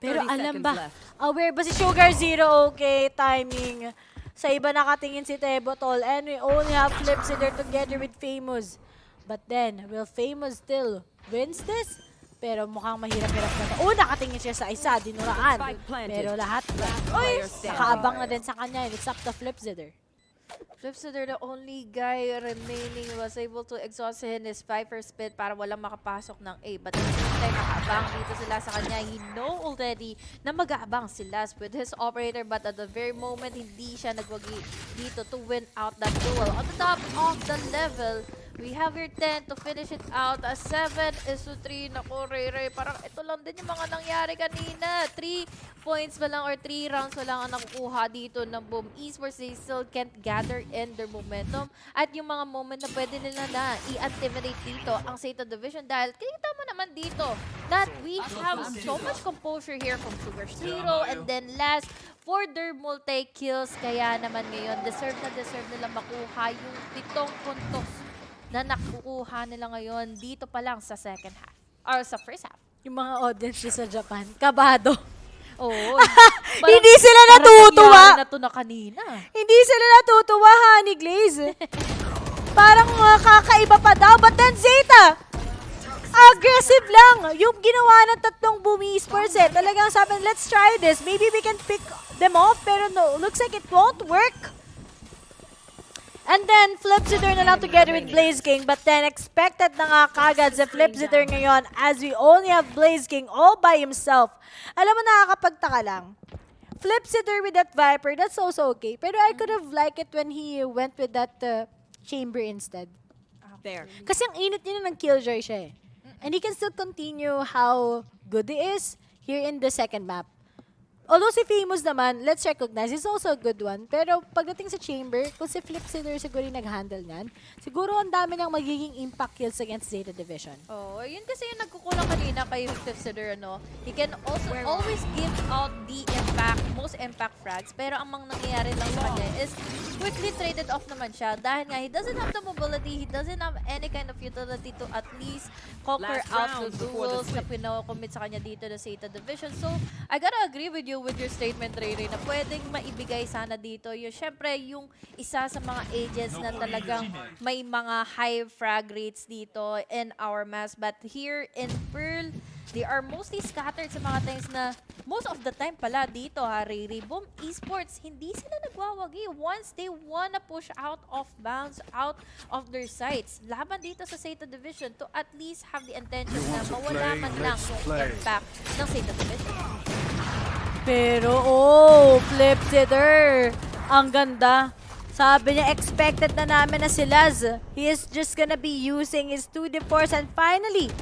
Pero alam ba, aware ba si Sugar Zero? Okay, timing. Sa iba nakatingin si Tabotol and we only have Flipsider together with Famous. But then, will Famous still wins this? Pero mukhang mahirap-hirap na ito. Nakatingin siya sa isa, dinuraan. Pero lahat, nakaabang na din sa kanya. It's up to Flipsider. Flipsider, the only guy remaining, was able to exhaust his Viper Spit para walang makapasok ng A. But at the same time, nakaabang dito sila sa kanya. He know already na mag-aabang sila with his operator, but at the very moment, hindi siya nagwagi dito to win out that duel. On the top of the level, we have here 10 to finish it out. 7-3. Naku, Ray. Parang ito lang din yung mga nangyari kanina. 3 points pa lang or 3 rounds pa lang ang nakukuha dito ng Boom Esports. They still can't gather in their momentum. At yung mga moment na pwede nila na i-activate dito ang Zeta Division dahil kita mo naman dito that we have so much composure here from Sugar Zero and then last for their multi-kills. Kaya naman ngayon, deserve nila makuha yung 7 puntos na nakukuha nila ngayon dito pa lang sa second half. Or sa first half. Yung mga audience sa Japan, kabado. Oo. Hindi sila natutuwa. Na to na kanina. Hindi sila natutuwa, Honey Glaze. Parang kakaiba pa daw. But then Zeta, aggressive lang. Yung ginawa ng tatlong Boom Esports talagang sabi, let's try this. Maybe we can pick them off. Pero no, looks like it won't work. And then, Flipsider na lang together with Blaze King. But then, expected na nga kagad sa Flipsider ngayon as we only have Blaze King all by himself. Alam mo, nakakapagtaka lang. Flipsider with that Viper, that's also okay. Pero I could have liked it when he went with that Chamber instead. There. Kasi ang init niya na ng Killjoy siya eh. And he can still continue how good he is here in the second map. Although si Famous naman, let's recognize, he's also a good one. Pero pagdating sa Chamber, kung si Flipsider siguro yung nag-handle niyan, siguro ang dami niyang magiging impact kills against Zeta Division. Oh, yun kasi yung nagkukulang kanina kay Flipsider, no? He can also always give out the impact, most impact frags. Pero ang mga nangyayari lang sa kanya is quickly traded off naman siya. Dahil nga, he doesn't have the mobility, he doesn't have any kind of utility to at least conquer out the duels na pinakommit sa kanya dito na Zeta Division. So, I gotta agree with you with your statement, Ray, na pwedeng maibigay sana dito. Yung, syempre, yung isa sa mga agents na talagang may mga high frag rates dito in our mass. But here in Pearl, they are mostly scattered sa mga times na most of the time pala dito, ha, Ray. Boom Esports, hindi sila nagwawagi once they wanna push out of bounds, out of their sights. Laban dito sa Zeta Division to at least have the intention na mawala man lang yung impact ng Zeta Division. Pero, Flipsider. Ang ganda. Sabi niya, expected na namin na si Laz. He is just gonna be using his 2D force and finally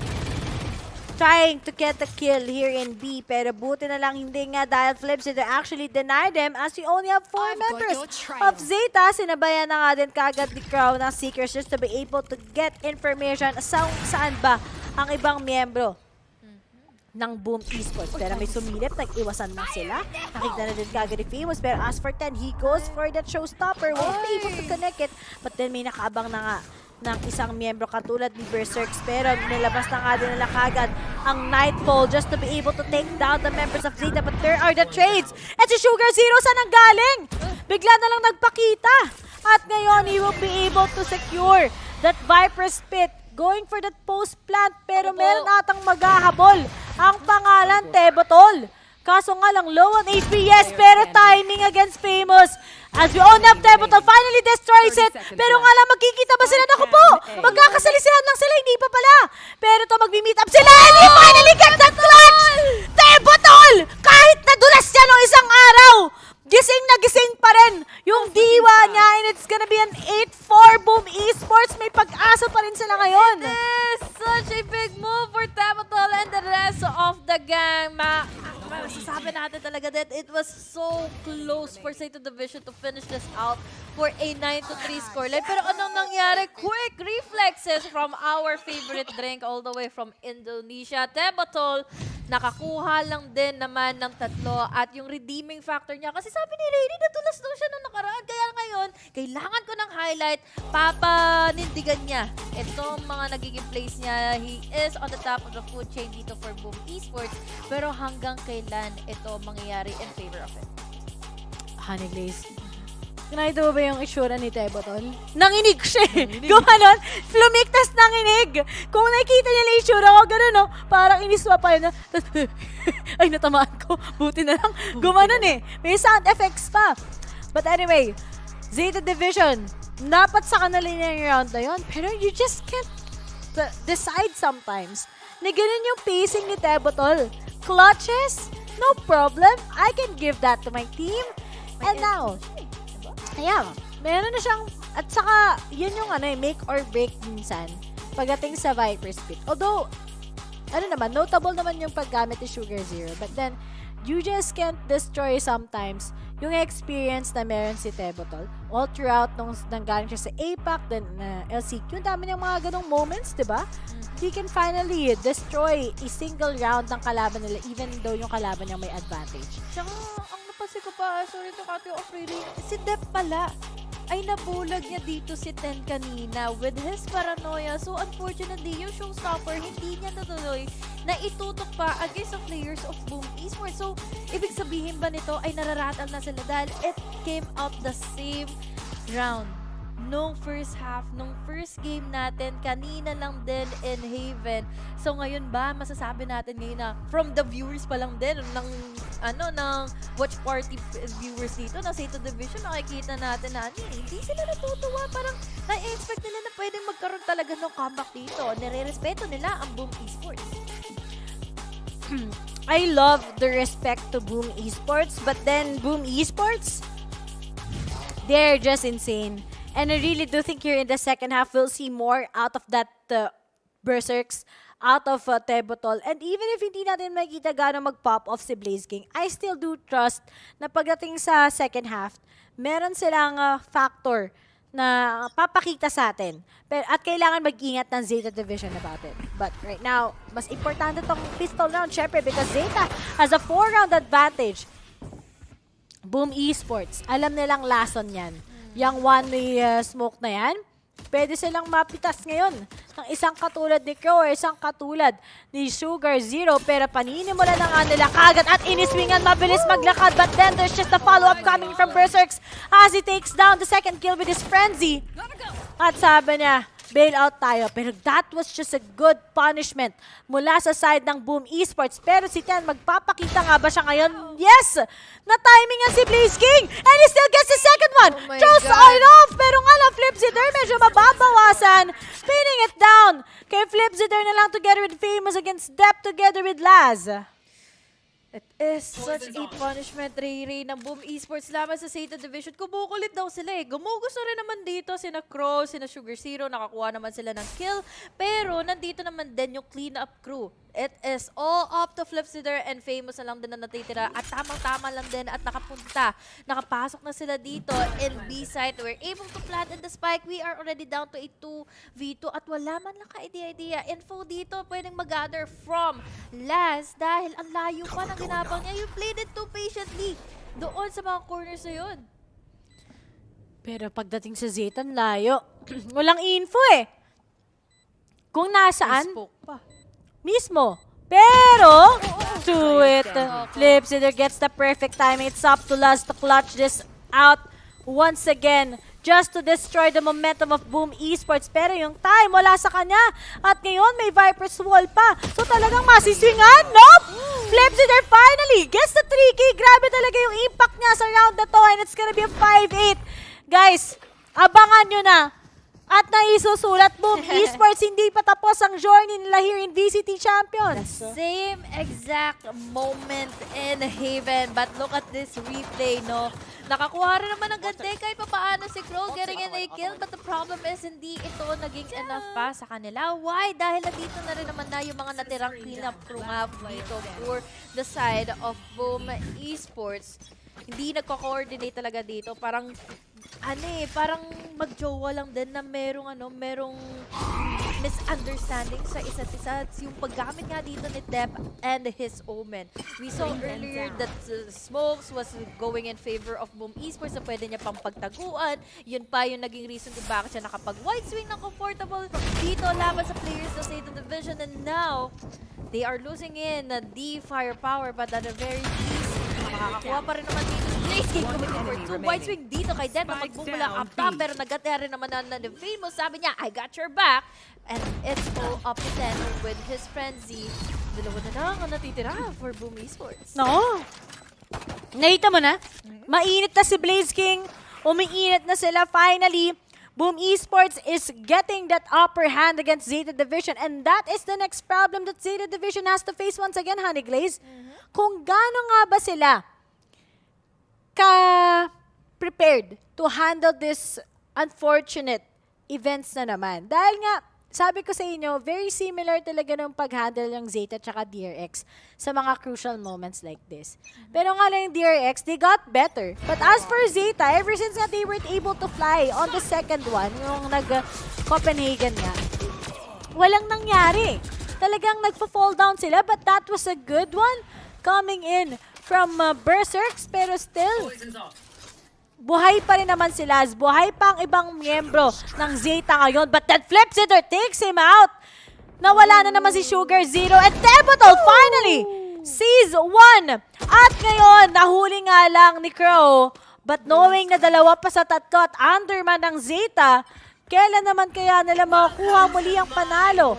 trying to get the kill here in B. Pero buti na lang hindi nga dahil Flipsider actually denied them as we only have 4 members of Zeta. Sinabayan na nga din kagad ni Crow ng Seekers just to be able to get information saan ba ang ibang miyembro ng Boom Esports. Pero may sumilip, nag-iwasan na sila. Nakita na din kagad ni Famous. Pero as for 10, he goes for that showstopper. Won't be able to connect it. But then may nakaabang na nga ng isang miyembro katulad ni Berserks. Pero nilabas na nga din nila kagad ang Nightfall just to be able to take down the members of Zeta. But there are the trades. At si Sugar Zero saan ang galing? Bigla na lang nagpakita. At ngayon, he will be able to secure that Viper Spit. Going for that post plant, pero meron atang maghahabol. Ang pangalan, Tebotol. Kaso nga lang, low on HP, yes, pero timing against Famous. As we all have Tebotol, finally destroys it. Pero nga lang, magkikita ba sila? Naku po, magkakasalisihan lang sila, hindi pa pala. Pero to magbi-meet up sila, and he finally get that clutch! Tebotol! Kahit nadulas siya nung isang araw, gising na gising pa rin yung diwa niya, and it's gonna be an 8-4 Boom Esports. May pag-asa pa rin sila ngayon. It is such a big move for Tebotol and the rest of the gang. Masasabi natin talaga that it was so close for Zeta Division to finish this out for a 9-3 scoreline. Pero anong nangyari? Quick reflexes from our favorite drink all the way from Indonesia. Tebotol, nakakuha lang din naman ng 3 at yung redeeming factor niya. Kasi sabi ni Rayleigh, natulas daw siya nung nakaraan. Kaya ngayon, kailangan ko ng highlight. Papanindigan niya itong mga nagiging plays niya. He is on the top of the food chain dito for Boom Esports. Pero hanggang kailan ito mangyayari in favor of it? Honey Glaze. Nakita mo ba yung itsura ni Tebotol? Nanginig siya eh. Gumanon, flumiktas nanginig. Kung nakita niya yung itsura ko, gano'n no, parang iniswa pa yun. Ay, natamaan ko. Buti na lang. Gumanon eh. May sound effects pa. But anyway, Zeta Division, dapat sa kanila yung round na yun. Pero you just can't decide sometimes na ganun yung pacing ni Tebotol. Clutches, no problem. I can give that to my team. And now, ayan, meron na siyang, at saka, yun yung make or break minsan pagdating sa Viper's Pit. Although, notable naman yung paggamit ni Sugar Zero. But then, you just can't destroy sometimes yung experience na meron si Tebotol. All throughout, nung nanggaling siya sa APAC, then LCQ, ang dami niyang mga ganong moments, diba? He can finally destroy a single round ng kalaban nila even though yung kalaban niya may advantage. Tsaka, ang napansin ko pa, sorry to cut you off really, si Dep pala ay nabulag niya dito si Ten kanina with his paranoia. So, unfortunately, yung showstopper, hindi niya natuloy na itutok pa against the players of Boom Esports. So, ibig sabihin ba nito ay nararatal na sila dahil it came out the same round. Nung first half, nung first game natin, kanina lang din in Haven. So ngayon ba, masasabi natin ngayon na from the viewers pa lang din, ng watch party viewers dito, na Zeta Division, nakikita natin na hindi sila natutuwa. Parang na-expect nila na pwedeng magkaroon talaga ng comeback dito. Nire-respeto nila ang Boom Esports. I love the respect to Boom Esports, but then Boom Esports, they're just insane. And I really do think here in the second half, we'll see more out of that Berserks, out of Tebotol. And even if hindi natin makikita gano'ng mag-pop off si Blaze King, I still do trust na pagdating sa second half, meron silang factor na papakita sa atin. At kailangan mag-ingat ng Zeta Division about it. But right now, mas importante tong pistol round, syempre, because Zeta has a 4-round advantage. Boom Esports, alam nilang lason yan. Yung one-way smoke na yan, pwede silang mapitas ngayon ng isang katulad ni Crow or isang katulad ni Sugar Zero. Pero paninimula na nga nila kagad at iniswingan, mabilis maglakad. But then there's just a follow-up coming from Berserks as he takes down the second kill with his Frenzy. At sabi niya, bail out tayo. Pero that was just a good punishment mula sa side ng Boom Esports. Pero si Ten, magpapakita nga ba siya ngayon? Yes! Na-timingan si Blaze King! And he still gets the second one! Throws it off! Pero nga lang, Flipzider medyo mababawasan. Pinning it down kay Flipzider na lang together with Famous against Dep together with Laz. It is such a punishment, Ray ng Boom Esports laban sa Zeta Division. Kumukulit daw sila eh. Gumugusto rin naman dito sina Crow, sina Sugar Zero, nakakuha naman sila ng kill. Pero nandito naman din yung clean-up crew. It is all up to Flipzider and Famous na lang din na natitira. At tamang-tama lang din at nakapasok na sila dito in B-site. We're able to plant in the spike. We are already down to a 2v2 at wala man lang ka-idea. Info dito pwedeng mag-gather from Laz dahil ang layo pa ng ginapang niya. You played it too patiently doon sa mga corners na yun. Pero pagdating sa Zeta, layo. Walang info eh. Kung nasaan, mismo. Pero, to it. Flipzider gets the perfect timing. It's up to Laz to clutch this out once again. Just to destroy the momentum of Boom Esports. Pero yung time wala sa kanya. At ngayon may Viper's Wall pa. So talagang masiswingan. Nope! Flipzider finally gets the 3K. Grabe talaga yung impact niya sa round na to. And it's gonna be a 5-8. Guys, abangan nyo na. At naisusulat, Boom Esports, hindi pa tapos ang journey nila here in VCT Champions. Same exact moment in Haven. But look at this replay, no? Nakakuha rin naman ng gante kahit paano si Crow getting in a kill. But the problem is, hindi ito naging enough pa sa kanila. Why? Dahil nandito na rin naman na yung mga natirang cleanup crew nga dito for the side of Boom Esports. Hindi nagko-coordinate talaga dito. Parang parang magjowa lang din na merong misunderstanding sa isa't isa. Yung paggamit nga dito ni Dep and his Omen. We saw earlier that Smokes was going in favor of Boom Esports na pwede niya pang pagtaguan. Yun pa yung naging reason kung bakit siya nakapag-wide swing ng comfortable dito laban sa players ng Zeta Division. And now, they are losing in the firepower but at a very least, makakakuha pa rin naman dito. Blaze King committing for 2. Wide swing dito kay Dep na magbumula up top. Pero nag-atera rin naman na Famous. Sabi niya, I got your back. And it's all up to 10 with his Frenzy. Dalawa na lang ang natitira for Boom Esports. No. Nakita mo na? Mainit na si Blaze King. Umiinit na sila finally. Boom Esports is getting that upper hand against Zeta Division, and that is the next problem that Zeta Division has to face once again, Honey Glaze. Kung gaano nga ba sila prepared to handle this unfortunate events na naman. Dahil nga, sabi ko sa inyo, very similar talaga ng pag-handle ng Zeta at DRX sa mga crucial moments like this. Pero nga lang yung DRX, they got better. But as for Zeta, ever since nga they weren't able to fly on the second one, yung nag-Copenhagen nga, walang nangyari. Talagang nagpa-fall down sila, but that was a good one coming in from Berserks, pero still, buhay pa rin naman sila. Buhay pa ang ibang miyembro ng Zeta ngayon. But that flips it or takes him out. Nawala na naman si Sugar Zero. And Debutol finally sees one. At ngayon, nahuli nga lang ni Crow. But knowing na dalawa pa sa tatlo at underman ng Zeta, kailan naman kaya nila makukuha muli ang panalo?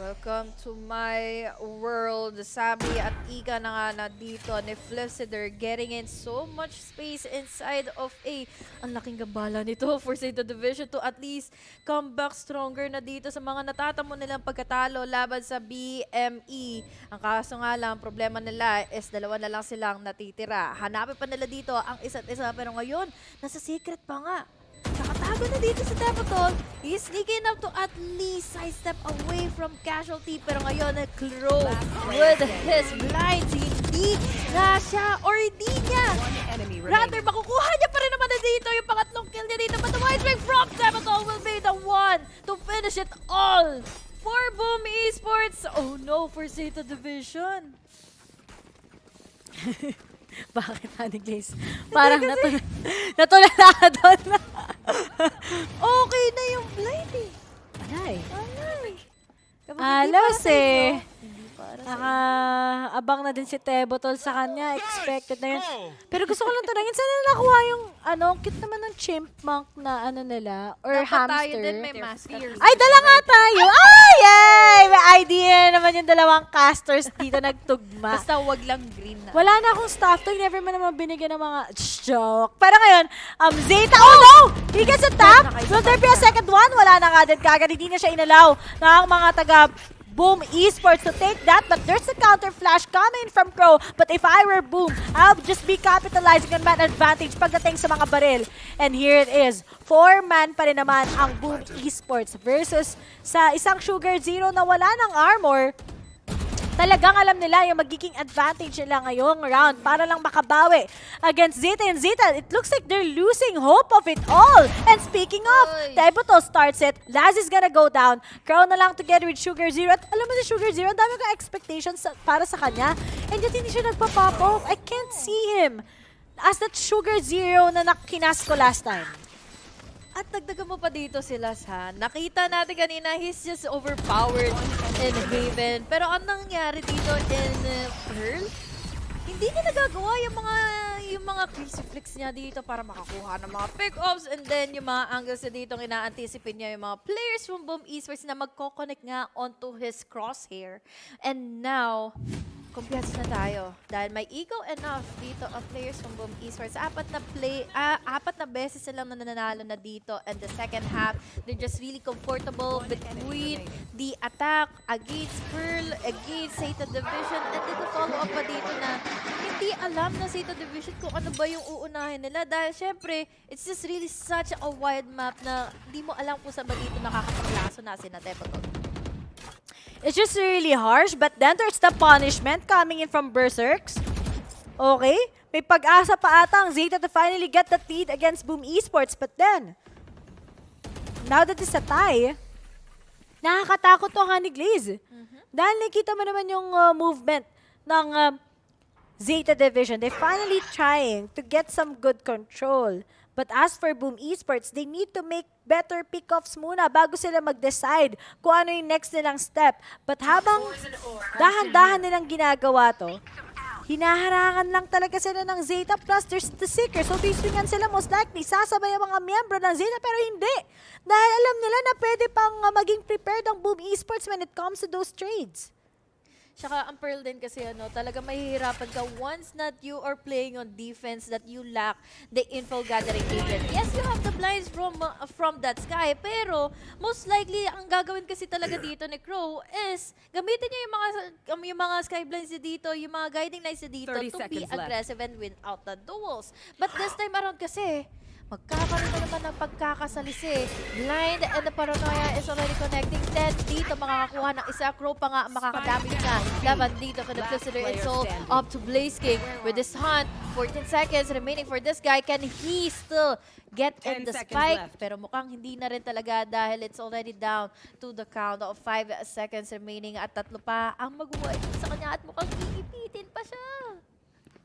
Welcome to my world. Sabi at Iga na nga na dito ni Flipsider getting in so much space inside of A. Ang laking gambala nito for Zeta Division to at least come back stronger na dito sa mga natatamo nilang pagkatalo laban sa BME. Ang kaso nga lang, problema nila is dalawa na lang silang natitira. Hanapin pa nila dito ang isa't isa, pero ngayon, nasa secret pa nga. Nakatago na dito si Debutol. He's sneaking up to at least sidestep away from casualty. Pero ngayon, Crow with his blinds. Hindi na siya or hindi niya. Rather, makukuha niya pa rin naman na dito yung pangatlong kill niya dito. But the wide swing from Debutol will be the one to finish it all for Boom Esports. Oh no, for Zeta Division. Bakit, Honey Glaze? Parang natulala ka doon. Okay na yung blind eh. Alay. Alay. Alos eh. Abang na din si Tebotol sa kanya. Expected na yun. Pero gusto ko lang tanongin, saan nila nakuha yung, cute naman ng chipmunk na nila? Or Dapat hamster? tayo din may master. Ay, dala nga tayo! Ay, yay! May idea naman yung dalawang casters dito nagtugma. Basta wag lang green na. Wala na akong staff toy. Never man naman binigyan ng mga joke. Pero ngayon, Zeta, oh no! He gets attacked! Will there be a second one? Wala na nga din kagad. Hindi na siya inalaw ng mga taga Boom Esports to take that, but there's a counter flash coming from Crow. But if I were Boom, I'll just be capitalizing on man advantage pagdating sa mga baril. And here it is. 4-man pa rin naman ang Boom Esports versus sa isang Sugar Zero na wala ng armor. Talagang alam nila yung magiging advantage nila ngayong round para lang makabawi against Zeta. And Zeta, it looks like they're losing hope of it all. And speaking of, Debutol starts it. Laz is gonna go down. Crown na lang together with Sugar Zero. At alam mo si Sugar Zero, ang dami kong expectations para sa kanya. And yet hindi siya nagpa-pop off. I can't see him as that Sugar Zero na nakinas ko last time. At dagdagan mo pa dito sila sa nakita natin kanina, he's just overpowered in Haven. Pero ang nangyari dito in Pearl, hindi niya nagagawa yung mga crazy flicks niya dito para makakuha ng mga pick-ups, and then yung mga angles niya dito, ina-anticipate niya yung mga players from Boom Esports na magko-connect nga onto his crosshair. And now, kumpiyansa na tayo dahil may ego enough dito ang players from Boom Esports. Apat na beses silang nananalo na dito, and the second half, they're just really comfortable between the attack against Pearl, against Zeta Division, and then follow up pa dito na hindi alam na Zeta Division kung ano ba yung uunahin nila dahil syempre, it's just really such a wide map na hindi mo alam kung saan ba dito nakakapaglaso na sina Debutol. It's just really harsh, but then there's the punishment coming in from Berserks. Okay, may pag-asa pa ata ang Zeta to finally get the lead against Boom Esports, but then, now that it's a tie, nakakatakot to Honey Glaze. Dahil nakita mo naman yung movement ng Zeta Division. They're finally trying to get some good control. But as for Boom Esports, they need to make better pick-offs muna bago sila mag-decide kung ano yung next nilang step. But habang dahan-dahan nilang ginagawa to, hinaharangan lang talaga sila ng Zeta, plus there's the Seeker. So swingan sila, most likely sasabay ang mga miyembro ng Zeta, pero hindi. Dahil alam nila na pwede pang maging prepared ang Boom Esports when it comes to those trades. Tsaka ang Pearl din kasi talaga mahihirapan ka once that you are playing on defense that you lack the info gathering agent. Yes, you have the blinds from that sky, pero most likely ang gagawin kasi talaga dito ni Crow is gamitin niya yung mga sky blinds niya dito, yung mga guiding lights niya dito to be aggressive and win out the duels. But this time around kasi, magkakaroon na naman ng pagkakasalisi. Blind and the Paranoia is already connecting. 10 dito makakakuha ng isa. Crow pa nga makakadamage na. Laban dito for the Blister Insult up to Blaze King with this hunt. 14 seconds remaining for this guy. Can he still get in the spike? Pero mukhang hindi na rin talaga dahil it's already down to the count of 5 seconds remaining at 3 pa ang mag-wipe sa kanya at mukhang iipitin pa siya.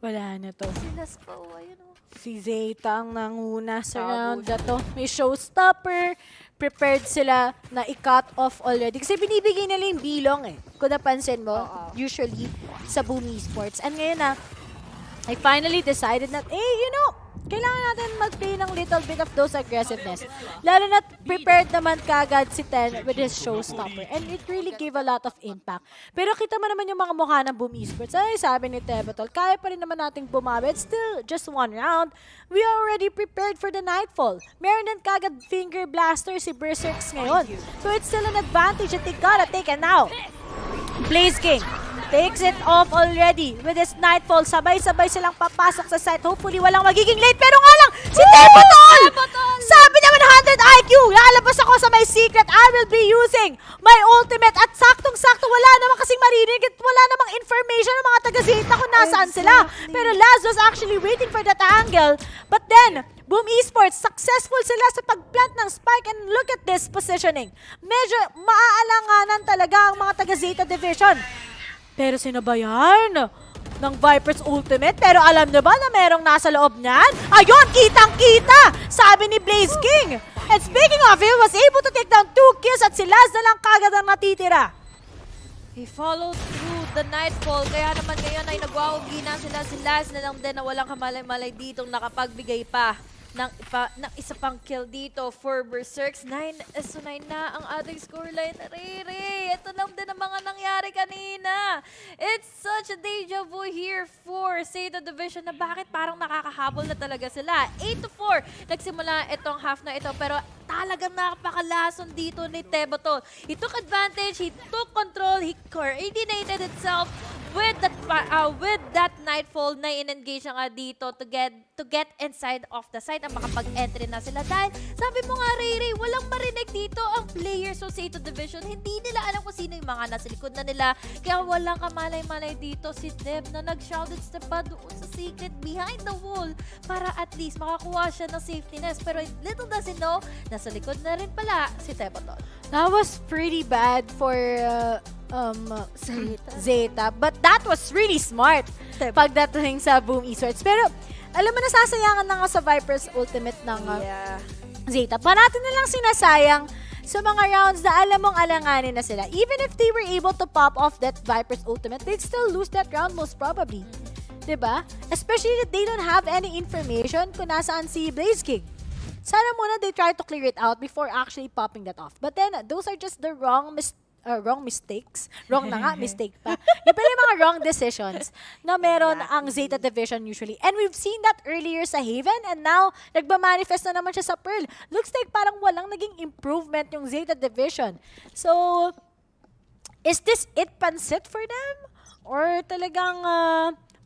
Wala na to. Silas pa, ayun o. Si Zeta ang nanguna sa round na to. May showstopper. Prepared sila na i-cut off already. Kasi binibigay nila yung bilong eh. Kung napansin mo, usually sa Boom Esports. And ngayon na, I finally decided that, kailangan natin mag-play ng little bit of those aggressiveness. Lalo na prepared naman kagad si Ten with his showstopper. And it really gave a lot of impact. Pero kita mo naman yung mga mukha ng Boom Esports. Ay, sabi ni Tebotol, kaya pa rin naman nating bumawi. It's still just one round. We are already prepared for the Nightfall. Meron din kagad finger blaster si Berserks ngayon. So it's still an advantage that they gotta take it now. Blaze King takes it off already with his Nightfall. Sabay-sabay silang papasok sa site. Hopefully, walang magiging late. Pero nga lang, si Tebotol! Sabi niya 100 IQ! Lalabas ako sa my secret. I will be using my ultimate. At saktong-sakto, wala namang kasing marinig at wala namang information ng mga taga-Zeta kung nasaan sila. Pero Laz was actually waiting for that angle. But then, Boom Esports, successful sila sa pagplant ng spike and look at this positioning. Medyo maaalanganan talaga ang mga taga-Zeta Division. Pero sinabayan ng Viper's ultimate. Pero alam nyo ba na merong nasa loob niyan? Ayun, kitang-kita! Sabi ni Blaze King. And speaking of, he was able to take down 2 kills at si Laz na lang kagad ang natitira. He followed through the Nightfall. Kaya naman ngayon ay nagwawagi na sila. Si Laz na lang din na walang kamalay-malay ditong nakapagbigay pa ng isa pang kill dito for Berserks. 9-9 na ang ating scoreline. Rere, ito lang din ang mga nangyari kanina. It's such a deja vu here for Zeta Division na bakit parang nakakahabol na talaga sila. 8-4 nagsimula itong half na ito pero talagang napakalason dito ni Tebotol. He took advantage, he took control, he coordinated itself with that Nightfall na in-engage nga dito to get inside of the site ang makapag-entry na sila. Dahil sabi mo nga, Ray, walang marinig dito ang players of Zeta Division. Hindi nila alam kung sino yung mga nasa likod na nila. Kaya walang kamalay-malay dito si Deb na nag-shouted step pa doon sa secret behind the wall para at least makakuha siya ng safety nest. Pero little does he know, nasa likod na rin pala si Tebotol. That was pretty bad for Zeta. But that was really smart pagdating sa Boom Esports. Pero alam mo, nasasayangan na nga sa Viper's ultimate ng Zeta. Parating na lang sinasayang sa mga rounds na alam mong alanganin na sila. Even if they were able to pop off that Viper's ultimate, they'd still lose that round most probably. Diba? Especially that they don't have any information kung nasaan si Blaze King. Sana muna they try to clear it out before actually popping that off. But then, those are just the wrong mistakes. Wrong na nga, mistake pa. Yung pala yung mga wrong decisions na meron ang Zeta Division usually. And we've seen that earlier sa Haven and now, nagba-manifest na naman siya sa Pearl. Looks like parang walang naging improvement yung Zeta Division. So, is this it pansit for them? Or talagang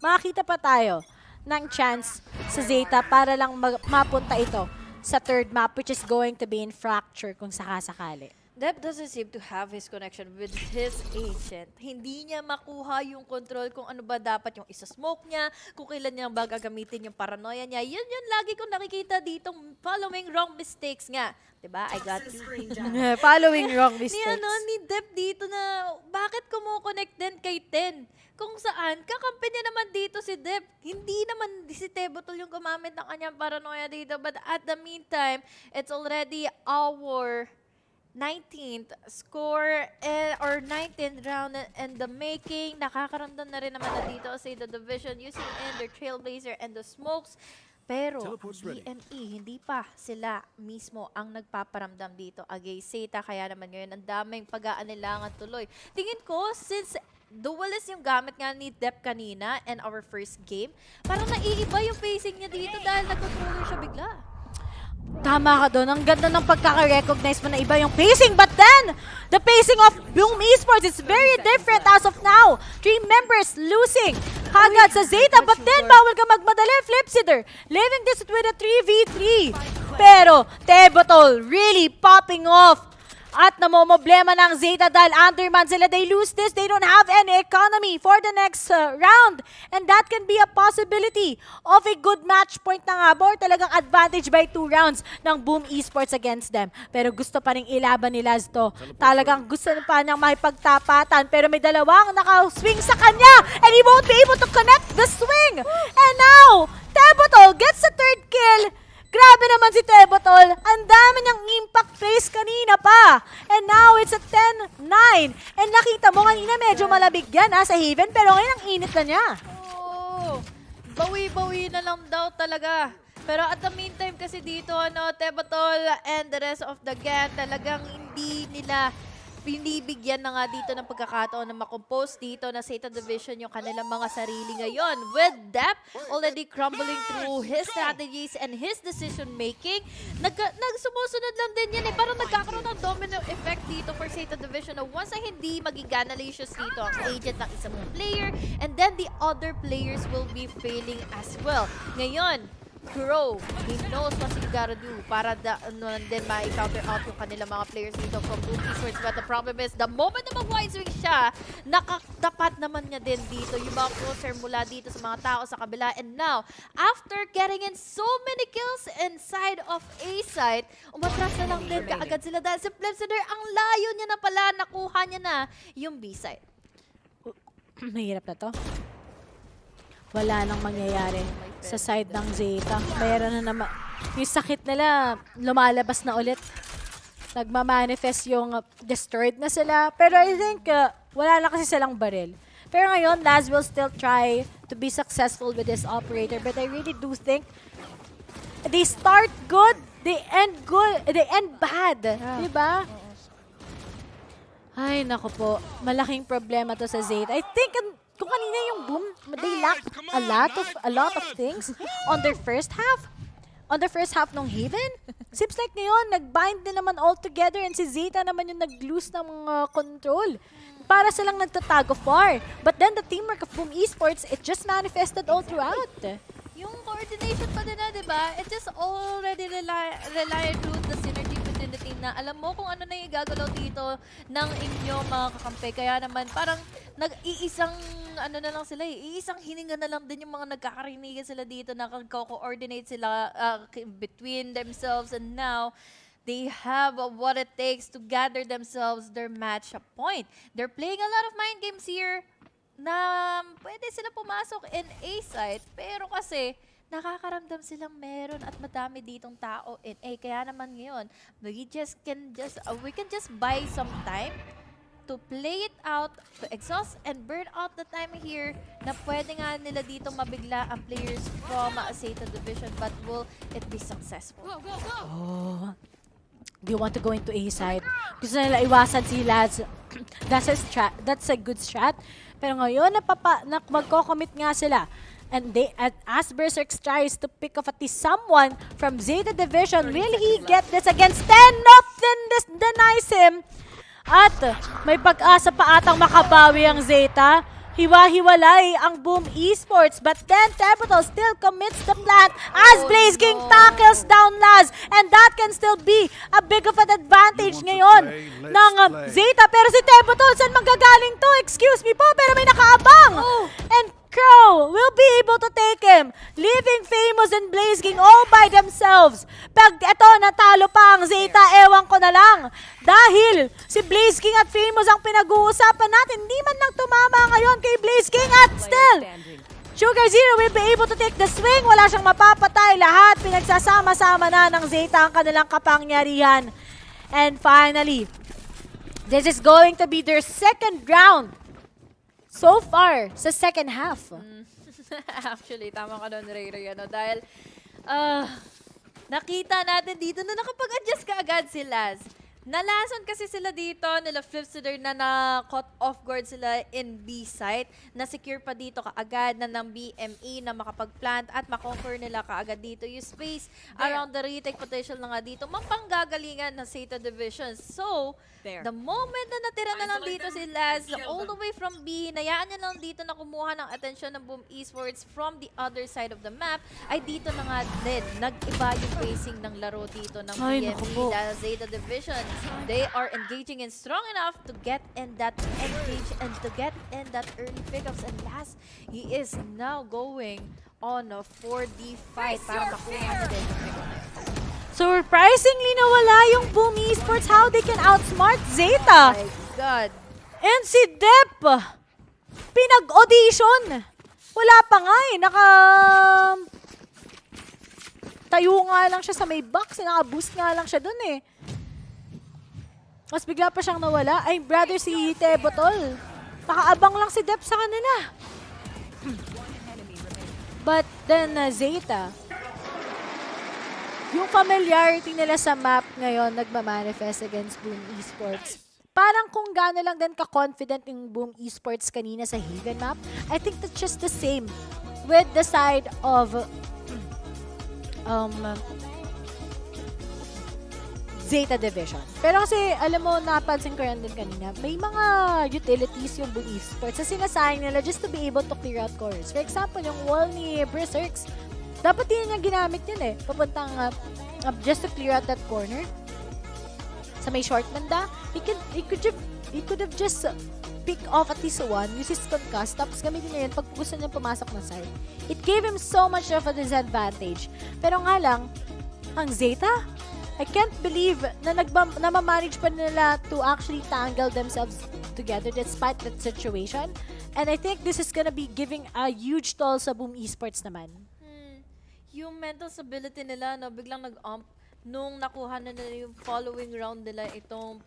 makakita pa tayo ng chance sa Zeta para lang mapunta ito sa third map, which is going to be in Fracture kung sakasakali. Deb doesn't seem to have his connection with his agent. Hindi niya makuha yung control kung ano ba dapat yung isa-smoke niya, kung kailan niya ba gagamitin yung paranoia niya. Yun lagi kong nakikita ditong following wrong mistakes nga. Diba? I got you. Following wrong mistakes. Ni Deb dito na bakit kumukonect din kay Ten? Kung saan, kakampi niya naman dito si Deb. Hindi naman si Tebotol yung gumamit ng kanyang paranoia dito. But at the meantime, it's already our 19th score or 19th round and the making. Nakakaramdam na rin naman na dito sa the division using in their Trailblazer and the smokes. Pero BME, hindi pa sila mismo ang nagpaparamdam dito against Zeta. Kaya naman ngayon ang daming pag-aanilangan tuloy. Tingin ko, since duelist yung gamit nga ni Dep kanina and our first game. Parang naiiba yung facing niya dito dahil nag-controller siya bigla. Tama ka doon. Ang ganda ng pagkaka-recognize mo na iba yung pacing. But then, the pacing of Boom Esports is very different as of now. 3 members losing agad sa Zeta. But then, bawal ka magmadali. Flipsider leaving this with a 3v3. Pero, Tebotol really popping off. At namomoblema ng Zeta dahil underman sila. They lose this. They don't have any economy for the next round. And that can be a possibility of a good match point na nga ba or talagang advantage by 2 rounds ng Boom Esports against them. Pero gusto pa rin ilaban nila to. Talagang gusto pa niyang makipagtapatan. Pero may dalawang naka-swing sa kanya. And he won't be able to connect the swing. And now, Tebotol gets the 3rd kill. Grabe naman si Tebotol. Ang dami niyang impact plays kanina pa. And now it's a 10-9. And nakita mo kanina medyo malabig yan sa Haven. Pero ngayon ang init na niya. Oh, bawi-bawi na lang daw talaga. Pero at the meantime kasi dito, Tebotol and the rest of the gang talagang hindi nila binibigyan na nga dito ng pagkakataon na makompose dito na Zeta Division yung kanilang mga sarili ngayon. With Dep already crumbling through his strategies and his decision-making, nagsumusunod lang din yan Parang nagkakaroon ng domino effect dito for Zeta Division na once na hindi magigana malicious dito ang agent ng isang player, and then the other players will be failing as well. Ngayon, Crow, he knows what he's gotta do para then ma-counter out yung kanilang mga players dito from Boom Esports. But the problem is, the moment na mag-wide swing siya, nakatapat naman niya din dito yung mga crosshair mula dito sa mga tao sa kabila. And now, after getting in so many kills inside of A site, umatras na lang din kaagad sila dahil si Flipsider, ang layo niya na pala, nakuha niya na yung B site. Mahirap na to. Wala nang mangyayari sa side ng Zeta. Mayroon na naman. Yung sakit nila, lumalabas na ulit. Nagmamanifest yung destroyed na sila. Pero I think, wala na kasi silang baril. Pero ngayon, Laz will still try to be successful with this operator. But I really do think they start good, they end good, they end bad. Yeah. Diba? Ay, naku po. Malaking problema to sa Zeta. I think, kung kanina yung Boom, they lacked a lot of things on their first half. On the first half ng Haven. Seems like ngayon, nag-bind din naman all together and si Zeta naman yung nag-lose ng control. Para silang nagtatago far. But then the teamwork of Boom Esports, it just manifested all throughout. Yung coordination pa din diba? It just already rely to the synergy within the team na alam mo kung ano na yung gagalaw dito ng inyong mga kakampi. Kaya naman parang nag-iisang na lang sila iisang hininga na lang din yung mga nagkakarinigan sila dito na co-coordinate sila between themselves, and now they have what it takes to gather themselves their match point. They're playing a lot of mind games here na pwede sila pumasok in A site, pero kasi nakakaramdam silang meron at madami ditong tao in A. Kaya naman ngayon, we can just buy some time to play it out, to exhaust and burn out the time here na pwede nga nila dito mabigla ang players from Zeta Division, but will it be successful? Oh, do you want to go into A side? Gusto nila iwasan si Laz. That's a good strat. Pero ngayon, magko-commit nga sila. And as Berserk tries to pick off at least someone from Zeta Division, will he get this against 10? Nope, then this denies him. At may pag-asa pa atang makabawi ang Zeta. Hiwa-hiwalay ang Boom Esports, but then Tebotol still commits the plant as Blaze King tackles down Laz, and that can still be a big of an advantage ngayon ng Zeta. Pero si Tebotol, saan manggagaling to? Excuse me po, pero may nakaabang! And Crow will be able to take him, leaving Famous and Blaze King all by themselves. Pag ito, natalo pa ang Zeta, ewan ko na lang. Dahil si Blaze King at Famous ang pinag-uusapan natin, hindi man lang tumama ngayon kay Blaze King, at still, Sugar Zero will be able to take the swing. Wala siyang mapapatay. Lahat pinagsasama-sama na ng Zeta ang kanilang kapangyarihan. And finally, this is going to be their second round so far sa second half. Actually, tama ka doon, Ray. Dahil nakita natin dito na nakapag-adjust ka agad si Laz. Nalason kasi sila dito, nila Flipsider na caught off guard sila in B site. Na-secure pa dito kaagad na ng BME na makapag-plant at makonquer nila kaagad dito yung space around the retake potential na nga dito. Mapanggagalingan ng Zeta Division. So, the moment na natira na lang dito si Laz, all the way from B, nayaan niya lang dito na kumuha ng atensyon ng Boom Esports from the other side of the map, ay dito na nga din, nag-iba yung pacing ng laro dito ng BME dahil Zeta Division. They are engaging in strong enough to get in that engage and to get in that early pickups. And last, he is now going on a 4D fight para makuha niya din yung pickup. Surprisingly, nawala yung Boom Esports. How they can outsmart Zeta. Oh my God. And si Dep, pinag-audition. Wala pa nga eh. Tayo nga lang siya sa may box. Naka-boost nga lang siya dun eh. Mas bigla pa siyang nawala. Ay, brother, si Tebotol. Nakaabang lang si Dep sa kanila. But then, Zeta, yung familiarity nila sa map ngayon nagmamanifest against Boom Esports. Parang kung gaano lang din ka-confident yung Boom Esports kanina sa Haven map, I think that's just the same with the side of Zeta Division. Pero kasi, alam mo, napansin ko yan din kanina, may mga utilities yung Boom Esports na sinasayang nila just to be able to clear out corners. For example, yung wall ni Berserks, dapat din niya ginamit yun eh. Papuntang just to clear out that corner. Sa may short banda, he could have just pick off at least one, use his concuss, tapos gamitin niya yun pag gusto niya pumasok na side. It gave him so much of a disadvantage. Pero nga lang, ang Zeta, I can't believe na namamanage pa nila to actually tangle themselves together despite that situation. And I think this is gonna be giving a huge toll sa Boom Esports naman. Yung mental stability nila, no, biglang nag-ump nung nakuha na nila yung following round nila itong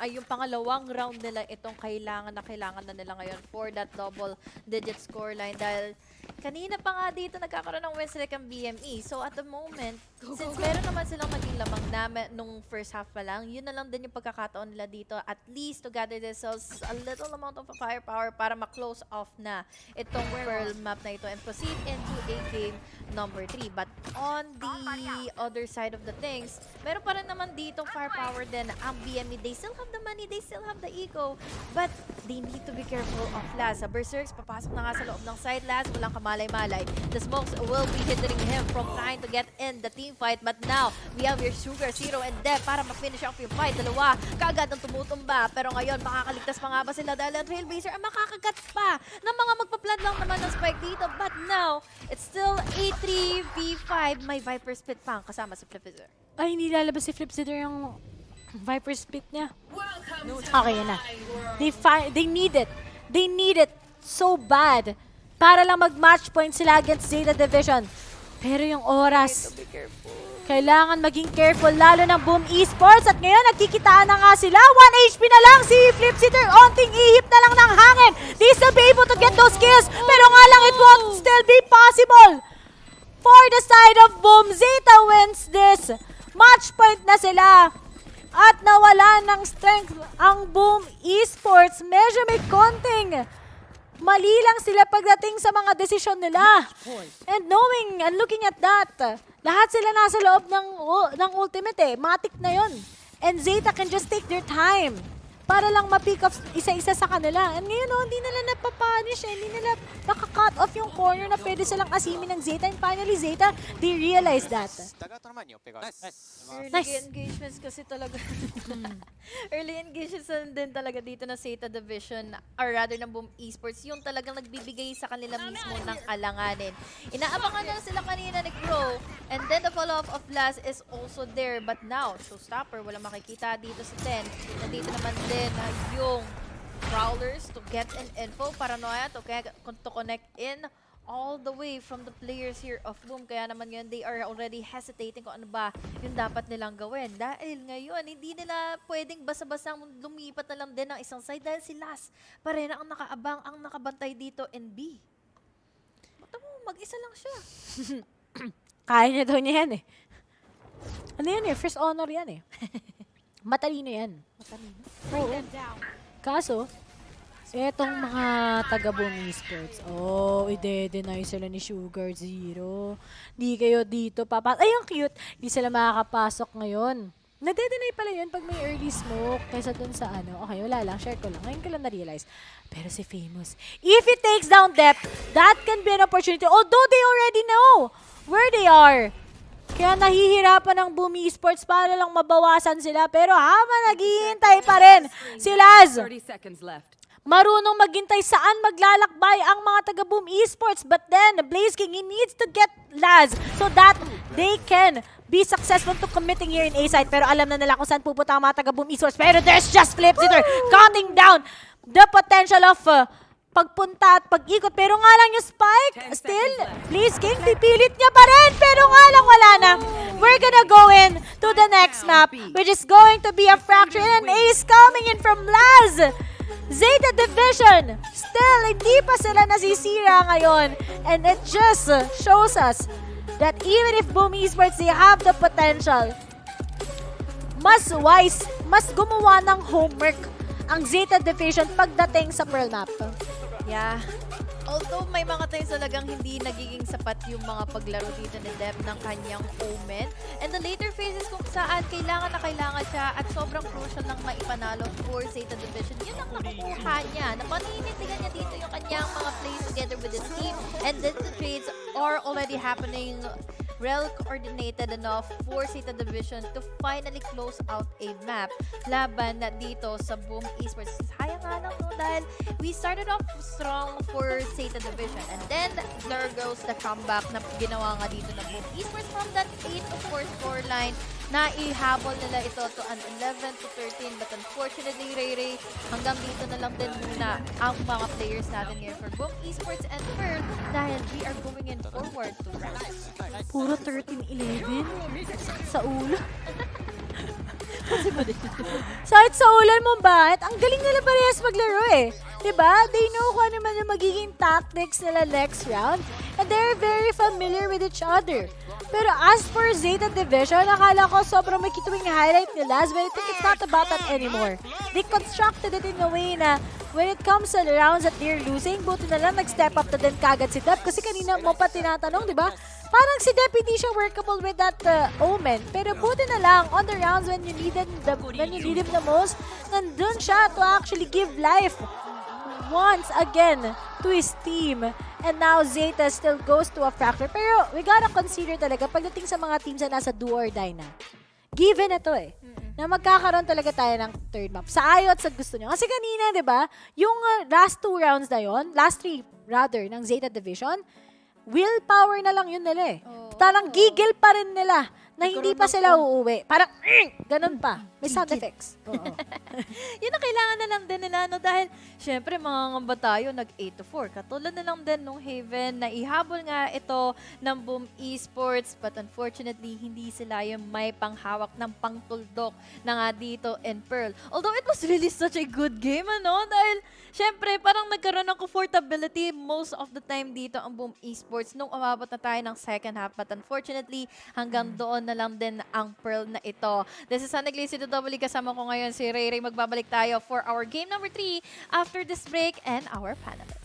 yung pangalawang round nila itong kailangan na nila ngayon for that double digit scoreline dahil kanina pa nga dito nagkakaroon ng win sila kang BME. So at the moment, since meron naman silang naging lamang na nung first half pa lang, yun na lang din yung pagkakataon nila dito at least to gather themselves a little amount of firepower para ma-close off na itong Pearl map na ito and proceed into a game number 3. But on the other side of the things, meron pa rin naman ditong firepower din ang BME. They still have the money, they still have the ego, but they need to be careful of Laz. Sa Berserks, papasok na nga sa loob ng side. Laz, walang kamalay-malay. The smokes will be hindering him from trying to get in the team fight. But now, we have your Sugar, Zero, and Deb para ma-finish off yung fight. Dalawa, kaagad ang tumutumba. Pero ngayon, makakaligtas pa nga ba sila dahil ang Trailblazer ang makakagat pa ng mga magpa-plant lang naman ng spike dito. But now, it's still a 3v5. May Viper split pa ang kasama si Flipsider. Ay, hindi lalabas si Flipsider yung Viper split niya. Okay, yan na. They need it. They need it so bad para lang mag-match point sila against Zeta Division. Pero yung oras, kailangan maging careful lalo ng Boom Esports at ngayon nagkikitaan na nga sila. 1 HP na lang si Flipsider. Onting ihip na lang ng hangin. They still be able to get those kills. Pero nga lang it won't still be possible. For the side of Boom, Zeta wins this. Match point na sila. At nawala ng strength ang Boom Esports. Medyo may konting mali lang sila pagdating sa mga desisyon nila. And knowing and looking at that, lahat sila nasa loob ng ultimate eh. Matik na yon. And Zeta can just take their time para lang ma-pick off isa-isa sa kanila. And ngayon, hindi nila napapunish, hindi nila naka-cut off yung corner na pwede silang asimin ng Zeta. And finally, Zeta, they realized that. Early engagements kasi talaga. Early engagements din talaga dito na Zeta Division, or rather ng Boom Esports, yung talagang nagbibigay sa kanila mismo ng alanganin. Inaabangan lang sila kanina ni Crow, and then the follow-up of Laz is also there. But now, showstopper, wala makikita dito sa 10. Nandito naman din yung Prowlers to get an info, Paranoia to connect in all the way from the players here of Boom. Kaya naman ngayon, they are already hesitating kung ano ba yung dapat nilang gawin. Dahil ngayon, hindi nila pwedeng basa-basang lumipat na lang din ng isang side dahil si Laz pa rin ang nakaabang, ang nakabantay dito in B. Mata mo, mag-isa lang siya. Kaya niya daw niya yan eh. Ano yan eh? First honor yan eh. Matalino yan. Oo. Kaso, etong mga taga-Boom Esports, ide-deny sila ni Sugar Zero. Di kayo dito papasok. Ay, ang cute! Di sila makakapasok ngayon. Nade-deny pala yun pag may early smoke kaysa dun sa ano. Okay, wala lang. Share ko lang. Ngayon ko lang na-realize. Pero si Famous, if he takes down Depth, that can be an opportunity. Although they already know where they are. Kaya nahihirapan ng Boom Esports para lang mabawasan sila. Pero habang naghihintay pa rin si Laz. Marunong maghintay saan maglalakbay ang mga taga-Boom Esports. But then, Blaze King, he needs to get Laz so that they can be successful to committing here in A-side. Pero alam na nila kung saan pupunta ang mga taga-Boom Esports. Pero there's just Flipsitter cutting down the potential of pagpunta at pag-ikot. Pero nga lang yung spike, still, Blaze King, pipilit niya pa rin. Pero nga lang wala na. We're gonna go in to the next map, which is going to be a fracture. And an ace coming in from Laz. Zeta Division, still, hindi pa sila nasisira ngayon. And it just shows us that even if Boom Esports, they have the potential, mas wise, mas gumawa ng homework ang Zeta Division pagdating sa Pearl map. Yeah. Although may mga times talagang hindi nagiging sapat yung mga paglaro dito ni Dep ng kanyang Omen. And the later phases kung saan kailangan na kailangan siya at sobrang crucial ng maipanalo for Zeta Division. Yun ang nakukuha niya. Napaninindigan niya dito yung kanyang mga plays together with his team. And then the trades are already happening well coordinated enough for Zeta Division to finally close out a map laban na dito sa Boom Esports. Sayang nga lang no, dahil we started off strong for Zeta Division and then there goes the comeback na ginawa nga dito ng Boom Esports from that 8-4 scoreline na ihabol nila ito to an 11-13 but unfortunately Ray hanggang dito na lang din muna ang mga players natin ngayon for Boom Esports and Pearl dahil we are going in forward to rounds. Puro 13-11 sa ulo. Kahit sa ulan mo ba? Ang galing nila parehas maglaro eh. Diba? They know kung ano man yung magiging tactics nila next round. And they're very familiar with each other. Pero as for Zeta Division, nakala ko sobrang makita yung highlight nila. But I think it's not about that anymore. They constructed it in a way na when it comes to the rounds that they're losing, buti na lang nag-step up na din kagad si Dep. Kasi kanina mo pa tinatanong, di ba? Parang si Dep hindi siya workable with that Omen. Pero buti na lang, on the rounds when you need him the most, nandun siya to actually give life once again to his team. And now Zeta still goes to a fracture. Pero we gotta consider talaga pagdating sa mga teams na nasa do or die na. Given na to eh. Na magkakaroon talaga tayo ng third map. Sa ayaw at sa gusto nyo. Kasi kanina, di ba, yung last 2 rounds na yon, last 3 rather, ng Zeta Division, willpower na lang yun nila eh. Parang gigil pa rin nila na hindi pa sila uuwi. Parang, ganun pa. May sound effects. Yun ang kailangan na lang din nila, no? Dahil, syempre, mga ngamba tayo, nag-8-4. Katulad na lang din nung Haven na ihabol nga ito ng Boom Esports. But unfortunately, hindi sila yung may panghawak ng pangtuldok na nga dito in Pearl. Although it was really such a good game, ano? Dahil, syempre, parang nagkaroon ng comfortability most of the time dito ang Boom Esports nung umabot na tayo ng second half. But unfortunately, hanggang doon na lang din ang Pearl na ito. This is Sanagli CW. Kasama ko ngayon si Ray. Magbabalik tayo for our game number 3 after this break and our panelists.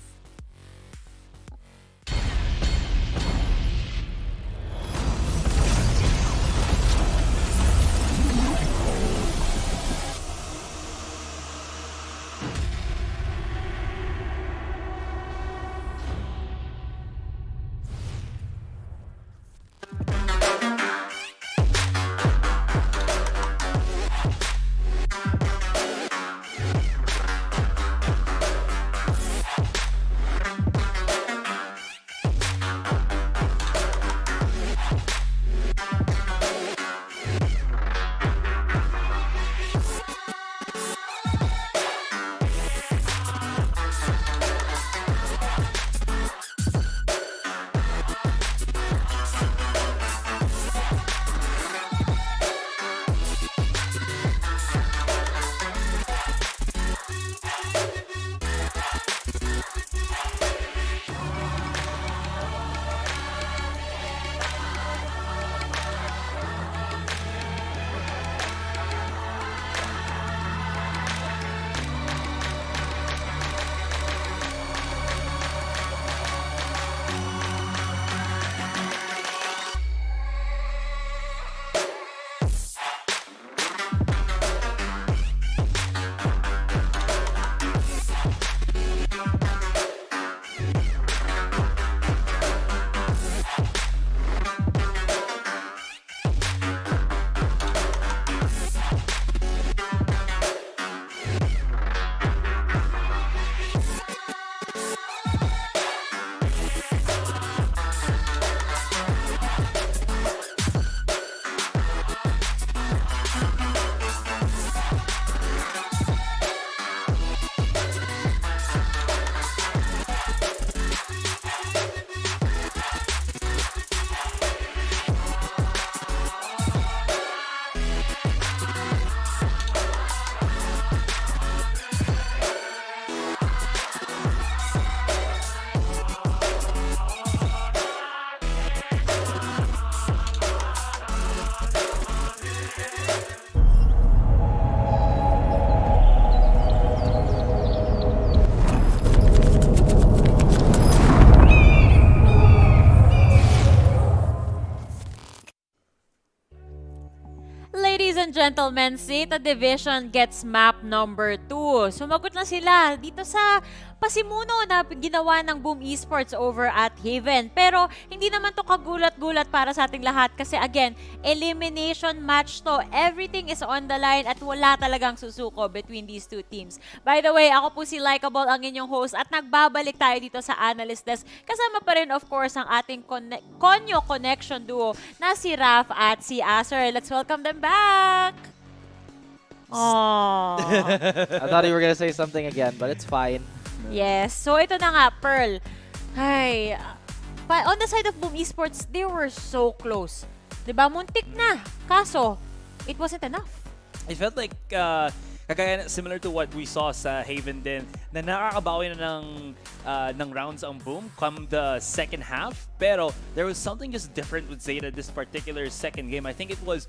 and gentlemen, Zeta Division gets map number 2. Sumagot na sila dito sa pasimuno na ginawa ng Boom Esports over at Haven. Pero hindi naman to kagulat-gulat para sa ating lahat kasi again, elimination match to. Everything is on the line at wala talagang susuko between these two teams. By the way, ako po si Likeable, ang inyong host at nagbabalik tayo dito sa Analyst Desk. Kasama pa rin of course ang ating Konyo Connection duo na si Raf at si Acer. Let's welcome them back! Aww. I thought you were gonna say something again, but it's fine. Yes. So, ito na nga, Pearl. Ay, on the side of Boom Esports, they were so close. Diba? Muntik na. Kaso, it wasn't enough. It felt like kagaya similar to what we saw sa Haven din, na nakakabawi na ng rounds ang Boom come the second half. Pero there was something just different with Zeta this particular second game. I think it was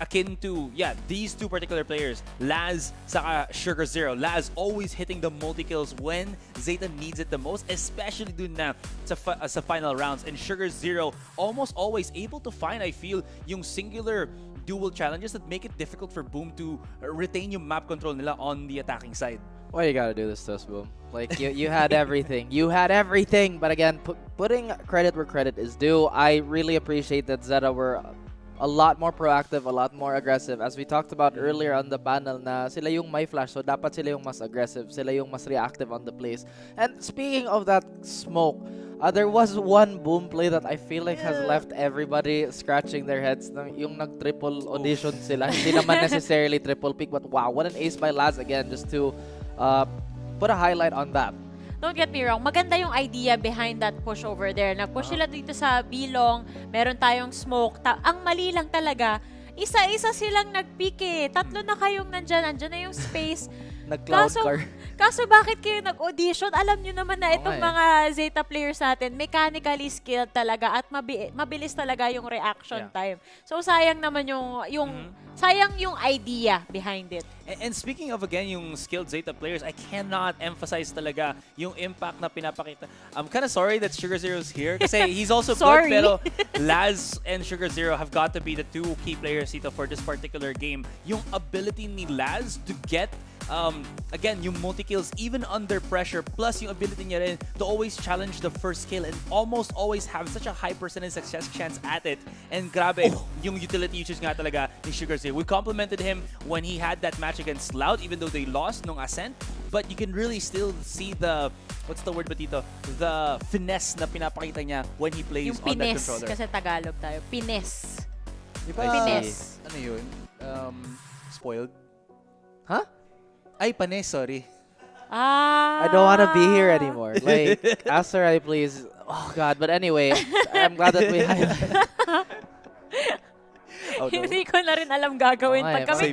akin to, these two particular players, Laz saka Sugar Zero. Laz always hitting the multi-kills when Zeta needs it the most, especially dun na sa final rounds. And Sugar Zero almost always able to find, I feel, yung singular dual challenges that make it difficult for Boom to retain yung map control nila on the attacking side. Why you gotta do this to us, Boom? Like, you had everything. You had everything. But again, putting credit where credit is due, I really appreciate that Zeta were a lot more proactive, a lot more aggressive. As we talked about earlier on the panel na sila yung may flash, so dapat sila yung mas aggressive, sila yung mas reactive on the plays. And speaking of that smoke, there was one Boom play that I feel like has left everybody scratching their heads. Yung nag-triple audition sila. Hindi naman necessarily triple pick, but wow, what an ace by Laz again, just to put a highlight on that. Don't get me wrong, maganda yung idea behind that push over there. Nag-push sila dito sa bilong, meron tayong smoke. Ang mali lang talaga, isa-isa silang nag-pick eh. Tatlo na kayong nandyan na yung space. Nag-cloud car. Kaso bakit kayo nag-audition? Alam nyo naman na itong mga Zeta players natin, mechanically skilled talaga at mabilis talaga yung reaction time. So sayang naman sayang yung idea behind it. And speaking of again yung skilled Zeta players, I cannot emphasize talaga yung impact na pinapakita. I'm kind of sorry that Sugar Zero is here kasi he's also good, pero Laz and Sugar Zero have got to be the two key players dito for this particular game. Yung ability ni Laz to get again, yung multi-kills even under pressure, plus yung ability niya rin to always challenge the first kill and almost always have such a high percentage success chance at it. And grabe, yung utility usage nga talaga ni Sugar Zero. We complimented him when he had that match against Loud, even though they lost nung Ascent, but you can really still see the, what's the word ba dito? The finesse na pinapakita niya when he plays yung on that pines, controller. kasi Tagalog tayo. Pines. Pines. Ano yun? Spoiled? Huh? Ay, panes, sorry. I don't want to be here anymore. Like, Aster, please. Oh, God. But anyway, I'm glad that we highlighted. Oh, no. Hindi ko na rin alam gagawin. Okay, pag kami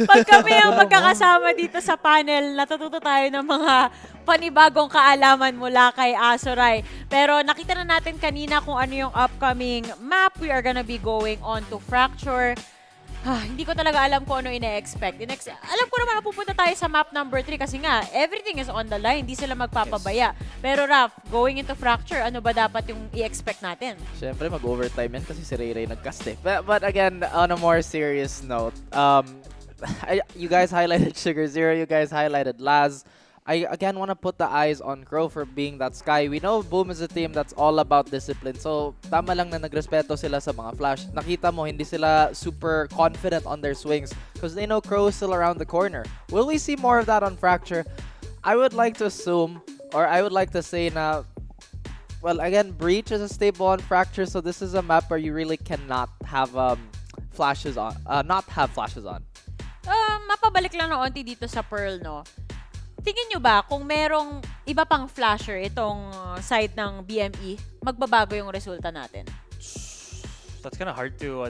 pag kami ang magkakasama dito sa panel, natututo tayo ng mga panibagong kaalaman mula kay Asoray. Pero nakita na natin kanina kung ano yung upcoming map. We are gonna be going on to Fracture. Hindi ko talaga alam kung ano ine-expect. Alam ko naman na pupunta tayo sa map number 3 kasi nga, everything is on the line. Hindi sila magpapabaya. Pero Raf, going into Fracture, ano ba dapat yung i-expect natin? Siyempre, mag-overtime yan kasi si Ray Ray nag-cast eh. But again, on a more serious note, you guys highlighted Sugar Zero, you guys highlighted Laz. I again want to put the eyes on Crow for being that Sky. We know Boom is a team that's all about discipline. So, tama lang na nagrespeto sila sa mga flash. Nakita mo, hindi sila super confident on their swings because they know Crow is still around the corner. Will we see more of that on Fracture? I would like to assume, or I would like to say na, well, again, Breach is a staple on Fracture, so this is a map where you really cannot have flashes on, not have flashes on. Mapabalik lang na onti dito sa Pearl, no? Tingin nyo ba kung merong iba pang flasher itong side ng BME, magbabago yung resulta natin? That's kind of hard to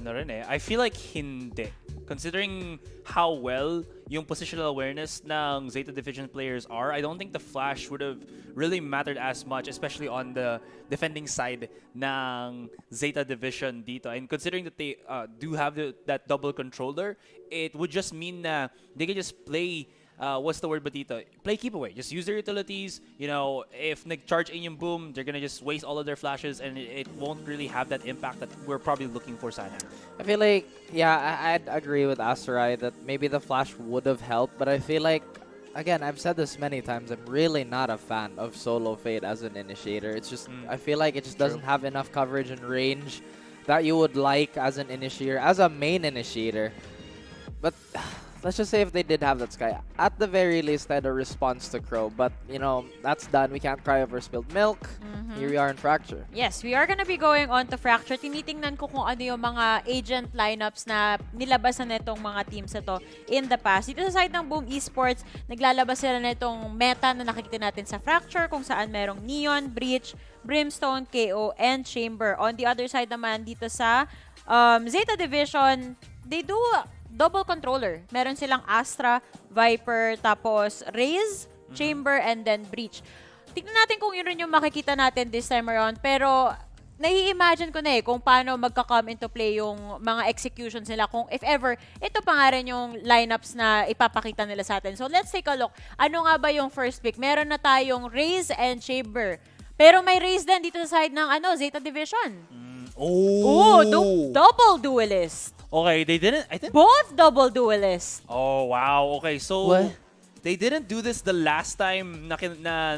I feel like hindi. Considering how well yung positional awareness ng Zeta Division players are, I don't think the flash would have really mattered as much, especially on the defending side ng Zeta Division dito. And considering that they do have that double controller, it would just mean na they can just play what's the word ba dito? Play keep away. Just use their utilities. You know, if nag-charge in yung boom, they're gonna just waste all of their flashes, and it won't really have that impact that we're probably looking for sana. I feel like, yeah, I'd agree with Asarai that maybe the flash would have helped, but I feel like, again, I've said this many times, I'm really not a fan of Solo Fade as an initiator. It's just, I feel like it just doesn't have enough coverage and range that you would like as an initiator, as a main initiator. But let's just say if they did have that Sky, at the very least, I had a response to Crow. But, you know, that's done. We can't cry over spilled milk. Here we are in Fracture. Yes, we are gonna be going on to Fracture. Tinitingnan ko kung ano yung mga agent lineups na nilabasan nitong mga teams na to in the past. Dito sa side ng Boom Esports, naglalabas sila nitong meta na nakikita natin sa Fracture, kung saan merong Neon, Breach, Brimstone, KO, and Chamber. On the other side naman, dito sa Zeta Division, they do double controller. Meron silang Astra, Viper, tapos Raze, Chamber, and then Breach. Tignan natin kung yun rin yung makikita natin this time around. Pero, nai-imagine ko na kung paano magka-come into play yung mga executions nila. Kung if ever, ito pa nga rin yung lineups na ipapakita nila sa atin. So, let's take a look. Ano nga ba yung first pick? Meron na tayong Raze and Chamber. Pero may Raze din dito sa side ng Zeta Division. Double duelist. Okay, they didn't. I think both double duelists. Oh wow. Okay, so what? They didn't do this the last time na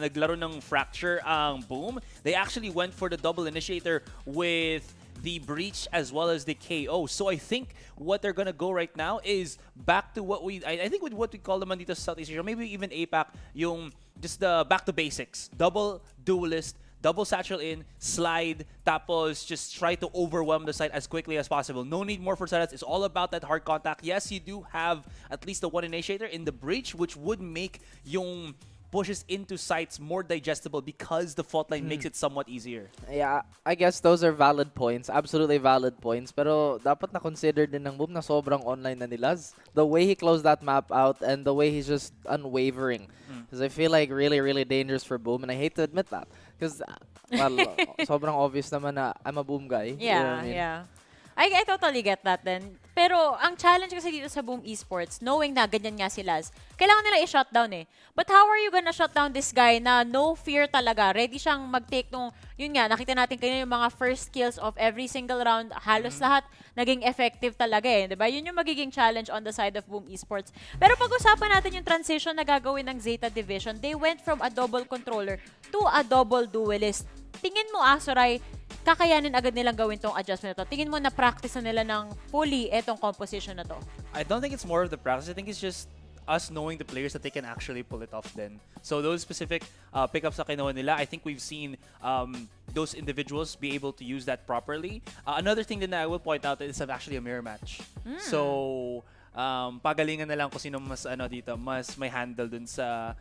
naglaro ng Fracture ang Boom. They actually went for the double initiator with the Breach as well as the KO. So I think what they're gonna go right now is back to what I think with what we call them dito sa Southeast Asia, maybe even APAC, yung just the back to basics. Double duelist, double satchel in, slide, tapos just try to overwhelm the site as quickly as possible. No need more for setups. It's all about that hard contact. Yes, you do have at least the one initiator in the Breach, which would make yung pushes into sites more digestible because the fault line makes it somewhat easier. Yeah, I guess those are valid points. Absolutely valid points. Pero dapat na-consider din ng Boom na sobrang online na nila. The way he closed that map out and the way he's just unwavering. Because I feel like really, really dangerous for Boom, and I hate to admit that. Because, well, sobrang obvious naman na I'm a Boom guy. Yeah, you know what I mean? yeah. I totally get that then. Pero ang challenge kasi dito sa Boom Esports, knowing na ganyan nga sila, kailangan nila i-shutdown But how are you gonna shut down this guy na no fear talaga? Ready siyang mag-take nung, yun nga, nakita natin kanina yung mga first kills of every single round. Halos lahat naging effective talaga diba? Yun yung magiging challenge on the side of Boom Esports. Pero pag-usapan natin yung transition na gagawin ng Zeta Division, they went from a double controller to a double duelist. Tingin mo, Asoray, kakayanin agad nilang gawin tong adjustment na to? Tingin mo na practice na nila ng fully etong composition na to? I don't think it's more of the practice. I think it's just us knowing the players that they can actually pull it off then. So those specific pickups na kinuha nila, I think we've seen those individuals be able to use that properly. Another thing that I will point out is actually a mirror match. So pagalingan na lang kung sino mas dito, mas may handle dun sa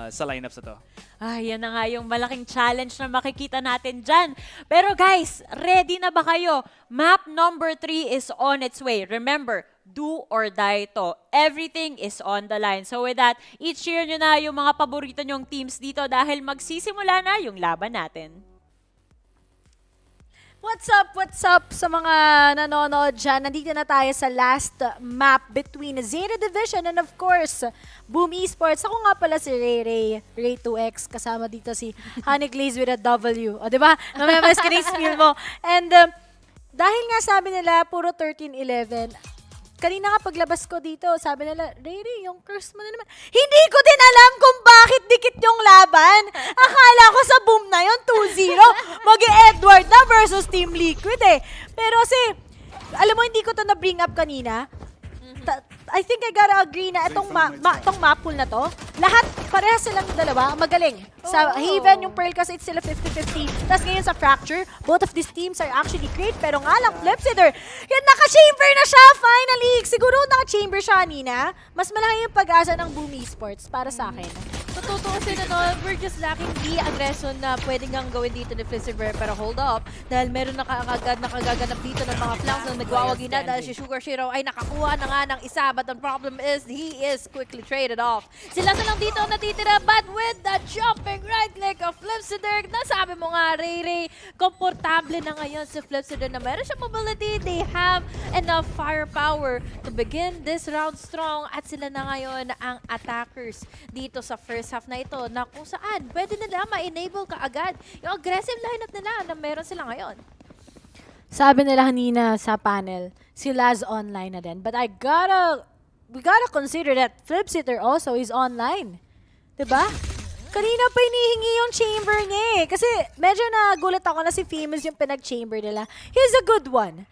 lineups na to. Yan na nga yung malaking challenge na makikita natin dyan. Pero guys, ready na ba kayo? Map number 3 is on its way. Remember, do or die to. Everything is on the line. So with that, i-cheer nyo na yung mga paborito nyong teams dito dahil magsisimula na yung laban natin. What's up sa mga nanonood dyan? Nandito na tayo sa last map between Zeta Division and of course, Boom Esports. Ako nga pala si Ray 2X. Kasama dito si Honey Glaze with a W. O, diba? Namamas ka na yung spiel mo. And dahil nga sabi nila, puro 13-11, kanina nga paglabas ko dito, sabi nila, Ray, yung curse mo na naman. Hindi ko din alam kung bakit dikit yung laban. Akala ko sa Boom na yun, 2-0. Mag-Edward na versus Team Liquid Pero kasi, alam mo, hindi ko to na-bring up kanina. I think I gotta agree na itong map pool na to, lahat, parehas silang dalawa, magaling. Sa Haven, yung Pearl kasi it's sila 50-50. Tapos ngayon sa Fracture, both of these teams are actually great, pero nga lang, Flipsider, yan, naka-chamber na siya, finally! Siguro naka-chamber siya kanina. Mas malaki yung pag-asa ng Boom Esports para sa akin. Tututusin we're just lacking the aggression na pwede ngang gawin dito ni Flipsider. Pero hold up, dahil meron nakagaganap dito ng mga flanks na nagwawagi na dahil si Sugar Shiro ay nakakuha na nga ng isa. But the problem is, he is quickly traded off. Sila lang dito ang natitira, but with the jumping right click of Flipsider, nasabi mo nga, Ray, komportable na ngayon si Flipsider na meron siya mobility. They have enough firepower to begin this round strong at sila na ngayon ang attackers dito sa first half na ito na kung saan pwede nila ma-enable ka agad yung aggressive lineup nila na meron sila ngayon. Sabi nila kanina sa panel, sila's online na din. But we gotta consider that Flipsider also is online. Diba? Kanina pa inihingi yung chamber niya eh. Kasi medyo nagulat ako na si Famous yung pinag-chamber nila. He's a good one.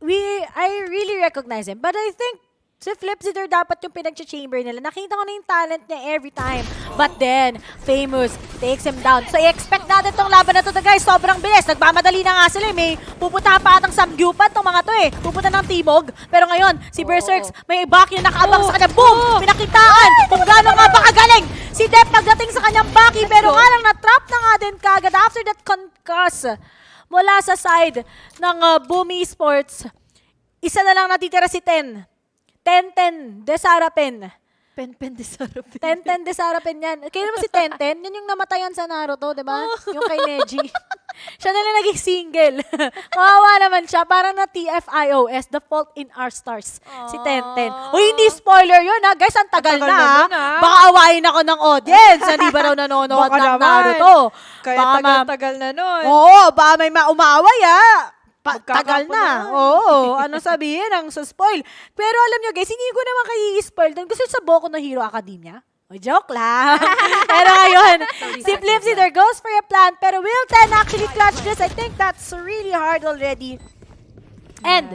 I really recognize him. But I think si Flipsider dapat yung pinag-chamber nila. Nakita ko na yung talent niya every time. But then, Famous takes him down. So, i-expect natin tong laban na to, guys. Sobrang bilis. Nagmamadali na nga sila. May pupunta pa atang samgyupan tong mga to eh. Pupunta ng Timog. Pero ngayon, si Berserks, may back yung nakaabang sa kanya. Boom! Pinakitaan kung gano'n nga ba kagaling si Dep pagdating sa kanyang baki. Pero nga lang, na-trap na nga din kagad after that concuss mula sa side ng Boom Esports. Isa na lang natitira si 10 Desarapin. Pen Desarapin. 10 Desarapin yan. Kaya naman si 10 yun yung namatayan sa Naruto, di ba? Yung kay Neji. Siya na lang naging single. Kawawa naman siya. Parang na TFIOS, The Fault in Our Stars. Si 10. Uy, hindi spoiler yun ha. Guys, ang tagal na ha. Baka awayin ako ng audience. Hindi ba raw nanonood ng Naruto? Kaya tagal na nun. Oo, baka may maumaway ha. Tagal na. Oo. Ano sabihin ang sa spoil. Pero alam nyo guys, hindi ko naman kayo i-spoil doon. Kasi sa Boku no Hero Academia. O, joke lang. Pero ngayon, si Flipsider goes for a plan. Pero will 10 actually clutch this? I think that's really hard already. And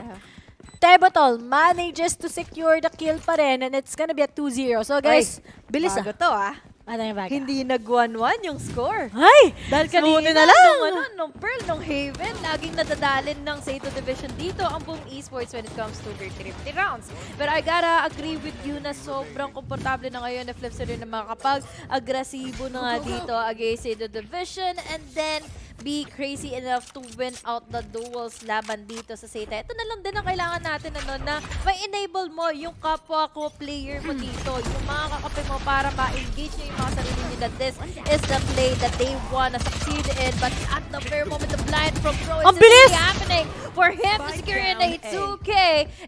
Tebotol manages to secure the kill pa rin. And it's gonna be a 2-0. So guys, bilis Bago to Ano yung baga? Hindi nag-1-1 yung score. Ay! Dahil kanina na lang. Nung Pearl, nung Haven, laging nadadalin ng Sato Division dito ang Boom Esports when it comes to their 50 rounds. But I gotta agree with you na sobrang komportable na ngayon na Flipsider na makakapag-agresibo na nga dito against Sato Division and then be crazy enough to win out the duels laban dito sa Zeta. Ito na lang din ang kailangan natin na may enable mo yung kapwa ko player mo dito, yung mga kakape mo para ma-engage nyo yung mga sarili nyo that this is the play that they wanna succeed in. But at the very moment, the blind from Pro is really happening for him to secure in a 2K.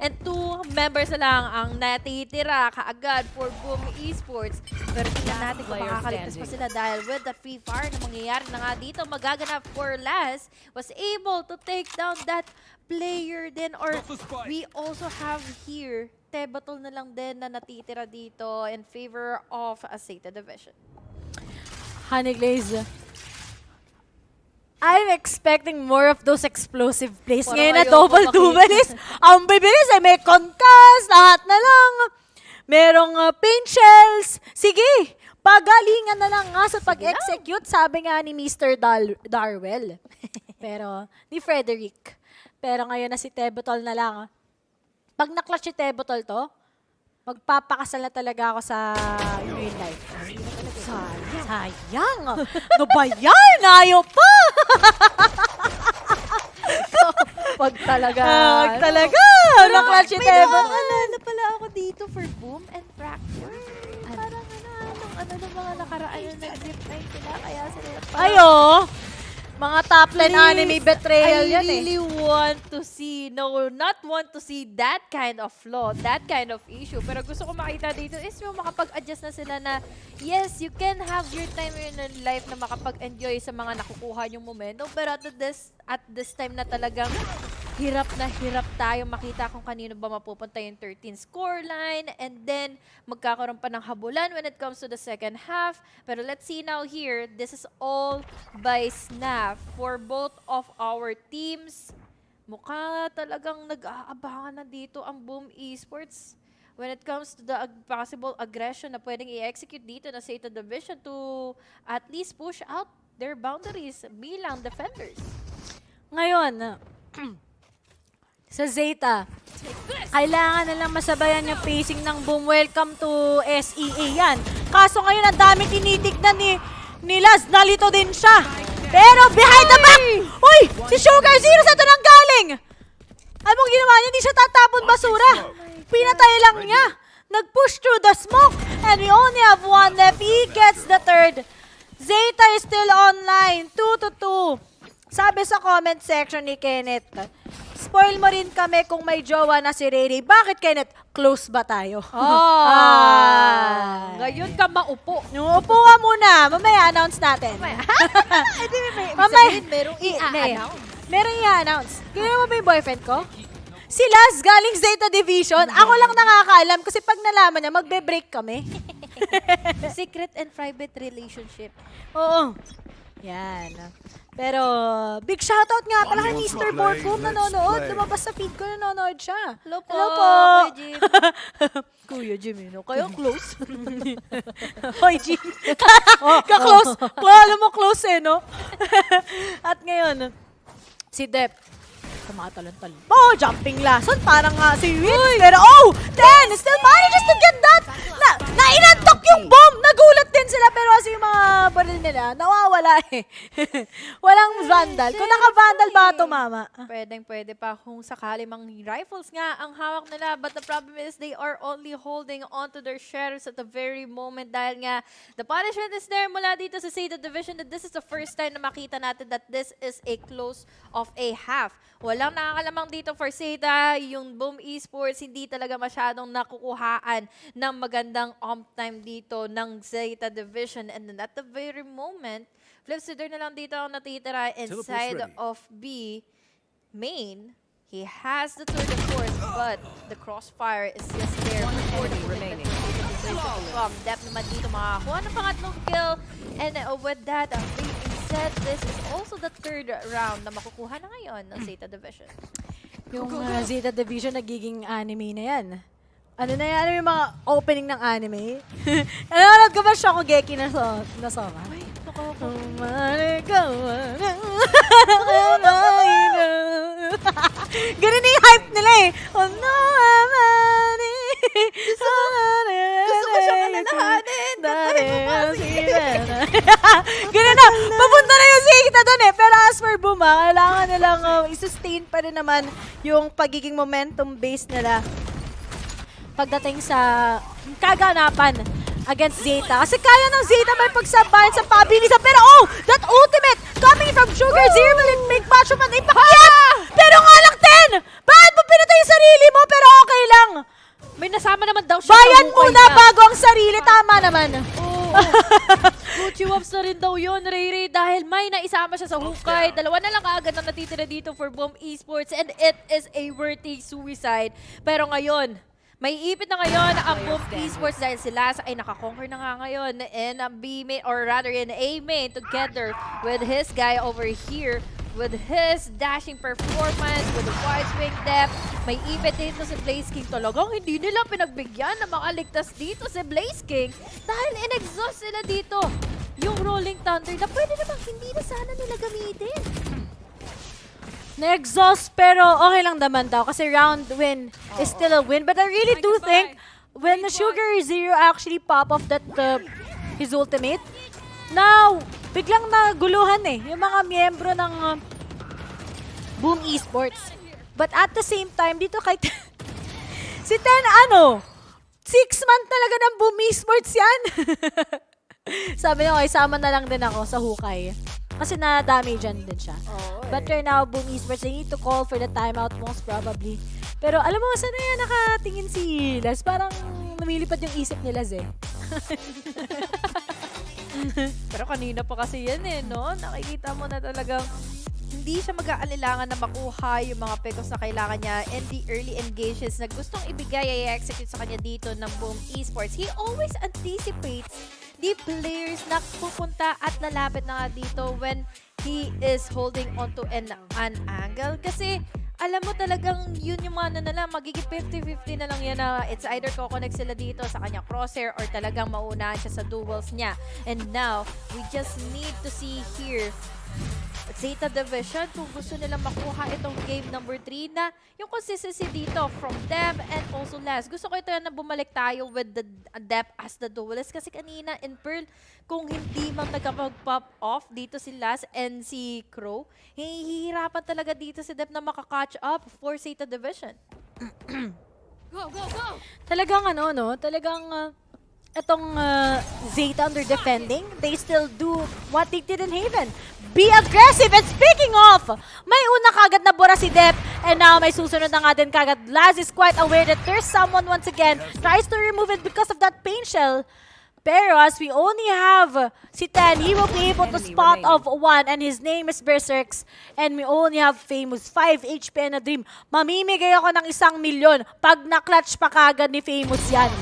And 2 members na lang ang natitira kaagad for Boom Esports. Pero tingnan natin kung makakaligtas pa sila dahil with the free fire na mangyayari na nga dito, magaganap for last was able to take down that player din, or we also have here Tebotol na lang din na natitira dito in favor of a Zeta Division. Honey Glaze, I'm expecting more of those explosive plays. Ngayon na double is ang bibilis ay may concuss, lahat na lang. Merong paint shells. Sige, pagalingan na lang nga sa pag-execute, sabi nga ni Mr. Darwell. Pero, ni Frederick. Pero ngayon na si Tebotol na lang. Pag na-clutch si Tebotol to, magpapakasal na talaga ako sa real life. Sayang! No ba yan? Ayaw pa! Pag talaga. Na-clutch si Tebotol. May naalala pala ako dito for Boom and Fracture. Parang ng mga nakaraan na nag-zip line sila, kaya sila Ayo! Mga top 10 anime betrayal yan I really want to see, not want to see that kind of flaw, that kind of issue. Pero gusto ko makita dito is yung makapag-adjust na sila na, yes, you can have your time in your life na makapag-enjoy sa mga nakukuha yung momento. Pero at this time na talagang hirap tayo makita kung kanino ba mapupunta yung 13 scoreline, and then magkakaroon pa ng habulan when it comes to the second half. Pero let's see now here, this is all by snap for both of our teams. Mukha talagang nag-aabangan na dito ang Boom Esports when it comes to the possible aggression na pwedeng i-execute dito na Zeta Division to at least push out their boundaries bilang defenders. Ngayon, sa Zeta, kailangan na lang masabayan yung pacing ng Boom. Welcome to SEA yan. Kaso ngayon, ang dami tinitignan ni Laz. Nalito din siya. Pero behind the back! Uy! Si Sugar Zero sa ito nang galing! Anong ginawa niya? Hindi siya tatapon basura. Pinatay lang niya. Nag-push through the smoke. And we only have one left. He gets the third. Zeta is still online. 2-2. Sabi sa comment section ni Kenneth, spoil mo rin kami kung may jowa na si Rayray. Bakit, Kenneth? Close ba tayo? Ngayon ka maupo. Upo ka muna. Mamaya announce natin. Mamaya. Merong i-announce. Merong i-announce. Kaya mo ba yung boyfriend ko? Si Laz galing Zeta Division. Ako lang nakakaalam kasi pag nalaman niya, magbe-break kami. Secret and private relationship. Oo. Yan. Pero, big shoutout nga pala kay Mr. Borboom nanonood. Lumabas sa feed ko, nanonood siya. Hello po. Hello po. Kuya Jim. Kuya Jim, kayo close. Hoy, Jim. Ka-close. Alam mo, close no? At ngayon, si Dep, tumatalon-talon. Oh, jumping lason. Parang nga si Wins. Pero, then, still manages to get that. Nainantok yung bomb. Nagulat din sila. Pero kasi yung mga baril nila, nawawala Walang vandal. Kung naka-vandal ba ito, mama? Pwede pa kung sakali mang rifles nga ang hawak nila. But the problem is they are only holding on to their shadows at the very moment dahil nga the punishment is there mula dito sa Zeta Division that this is the first time na makita natin that this is a close of a half. Walang nakakalamang dito for Zeta. Yung Boom Esports hindi talaga masyadong nakukuhaan ng magandang time dito ng Zeta Division. And then at the very moment, Flipsider na lang dito ang natitira inside of B main. He has the third of course, but the crossfire is just there. 40 remaining. From Dep naman dito makakuha ng pangatlong kill. And with that, being said, this is also the third round na makukuha na ngayon ng Zeta Division. Yung Zeta Division nagiging anime na yan. Ano na yan? Ano yung mga opening ng anime? Nanonood ko ba Shokugeki na Soma? Ay, ganun na yung hype nila eh. Gusto ko siyang alalahanin. Ganun na. Papunta na yung Zeta doon eh. Pero as for Boom, kailangan nilang i-sustain pa rin naman yung pagiging momentum base nila pagdating sa kaganapan against Zeta. Kasi kaya ng Zeta may pagsabayan sa pabilisan. Pero that ultimate coming from Sugar Zero will it make much of an impact? Pero nga lang 10! Bakit mo pinatay yung sarili mo? Pero okay lang. May nasama naman daw siya. Bayan muna bago ang sarili. Tama naman. Gucci Wops na rin daw yun, Rayray, dahil may naisama siya sa hukay. Dalawa na lang kaagad ang natitira dito for Boom Esports and it is a worthy suicide. Pero ngayon, may ipit na ngayon ang Boom Esports dahil sila ay nakakonquer na nga ngayon in B main or rather in A main together with his guy over here with his dashing performance, with the wide swing depth. May ipit dito si Blaze King. Talagang hindi nila pinagbigyan na makaligtas dito si Blaze King dahil in-exhaust sila dito yung Rolling Thunder na pwede namang hindi na sana nila gamitin. Na-exhaust pero okay lang naman daw kasi round win is still a win. But I really do think when the Sugar Zero actually pop off that his ultimate, now biglang naguluhan yung mga miyembro ng Boom Esports. But at the same time, dito kay si Ten 6 month talaga ng Boom Esports yan. Sabi niya, okay, sama na lang din ako sa hukay. Kasi na-damagean din siya. But right now, Boom Esports, they need to call for the timeout most probably. Pero alam mo, saan na yan nakatingin si Laz? Parang lumilipad yung isip ni Laz eh. Pero kanina pa kasi yan no? Nakikita mo na talagang hindi siya mag-aalilangan na makuha yung mga pekos na kailangan niya and the early engages na gustong ibigay ay execute sa kanya dito ng Boom Esports. He always anticipates the players na pupunta at lalapit na nga dito when he is holding onto an angle. Kasi alam mo talagang yun yung mga na lang, magiging 50-50 na lang yan na it's either ko-connect sila dito sa kanyang crosshair or talagang maunahan siya sa duels niya. And now, we just need to see here Zeta Division kung gusto nilang makuha itong game number 3 na yung consistency dito from them and also Laz. Gusto ko ito na bumalik tayo with the depth as the duelist kasi kanina in Pearl, kung hindi man nagkapag-pop off dito si Laz and si Crow, hihirapan talaga dito si Dep na makakatch up for Zeta Division. Talagang talagang itong Zeta under defending, they still do what they did in Haven. Be aggressive! And speaking of, may una kagad na bura si Dep, and now may susunod na nga din kagad. Laz is quite aware that there's someone once again, tries to remove it because of that pain shell. Pero as we only have si Ten, he will be able to spot off one, and his name is Berserks, and we only have Famous 5 HP and a Dream. Mamimigay ako ng 1 milyon pag na-clutch pa kagad ni Famous yan.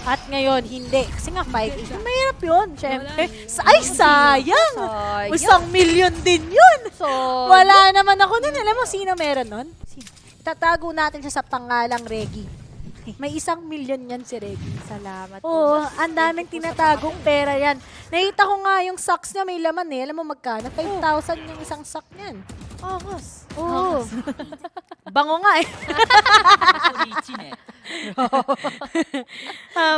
At ngayon, hindi. Kasi nga 5 HP. Mahirap yun, syempre. Ay, sayang! 1 milyon din yun! Wala naman ako nun. Alam mo, sino meron nun? Tatago natin siya sa pangalang Reggie. May 1 milyon yan si Reggie. Salamat. Oo, ang daming tinatagong pera yan. Nakita ko nga yung socks niya, may laman eh. Alam mo magkano? 5,000 yung isang sock niyan. Angos. Oo. Bango nga eh.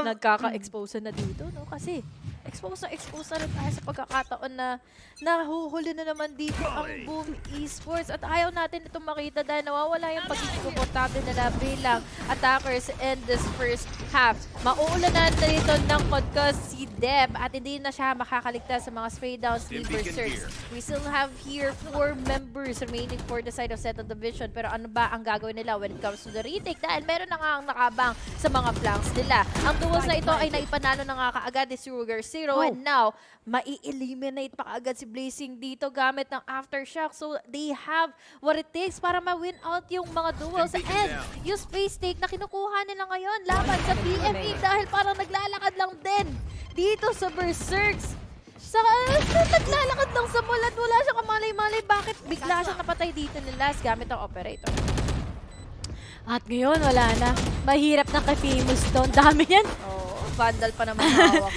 Nagkaka-expose na dito, no? Kasi expose na rin tayo sa pagkakataon na nahuhuli na naman dito ang Boom Esports at ayaw natin itong makita dahil nawawala yung pagiging komportable nila bilang attackers in this first half. Mauulanan na dito ng podcast si Deb at hindi na siya makakaligtas sa mga spray downs ni Berserks. We still have here 4 members remaining for the side of Zeta Division, pero ano ba ang gagawin nila when it comes to the retake dahil meron na nga ang nakabang sa mga flanks nila. Ang duels na ito ay naipanalo na nga kaagad ni Sugar Zero and now mai-eliminate pa kaagad si Blazing dito gamit ng Aftershock. So they have what it takes para ma-win out yung mga duels and yung space take na kinukuha nila ngayon laban sa BME dahil parang naglalakad lang din dito sa Berserks. Naglalakad lang sa mulat, wala siya kamalay-malay bakit bigla siya napatay dito ni Laz gamit ang operator. At ngayon, wala na. Mahirap na kay Famous to. Ang dami yan. Vandal pa naman hawak.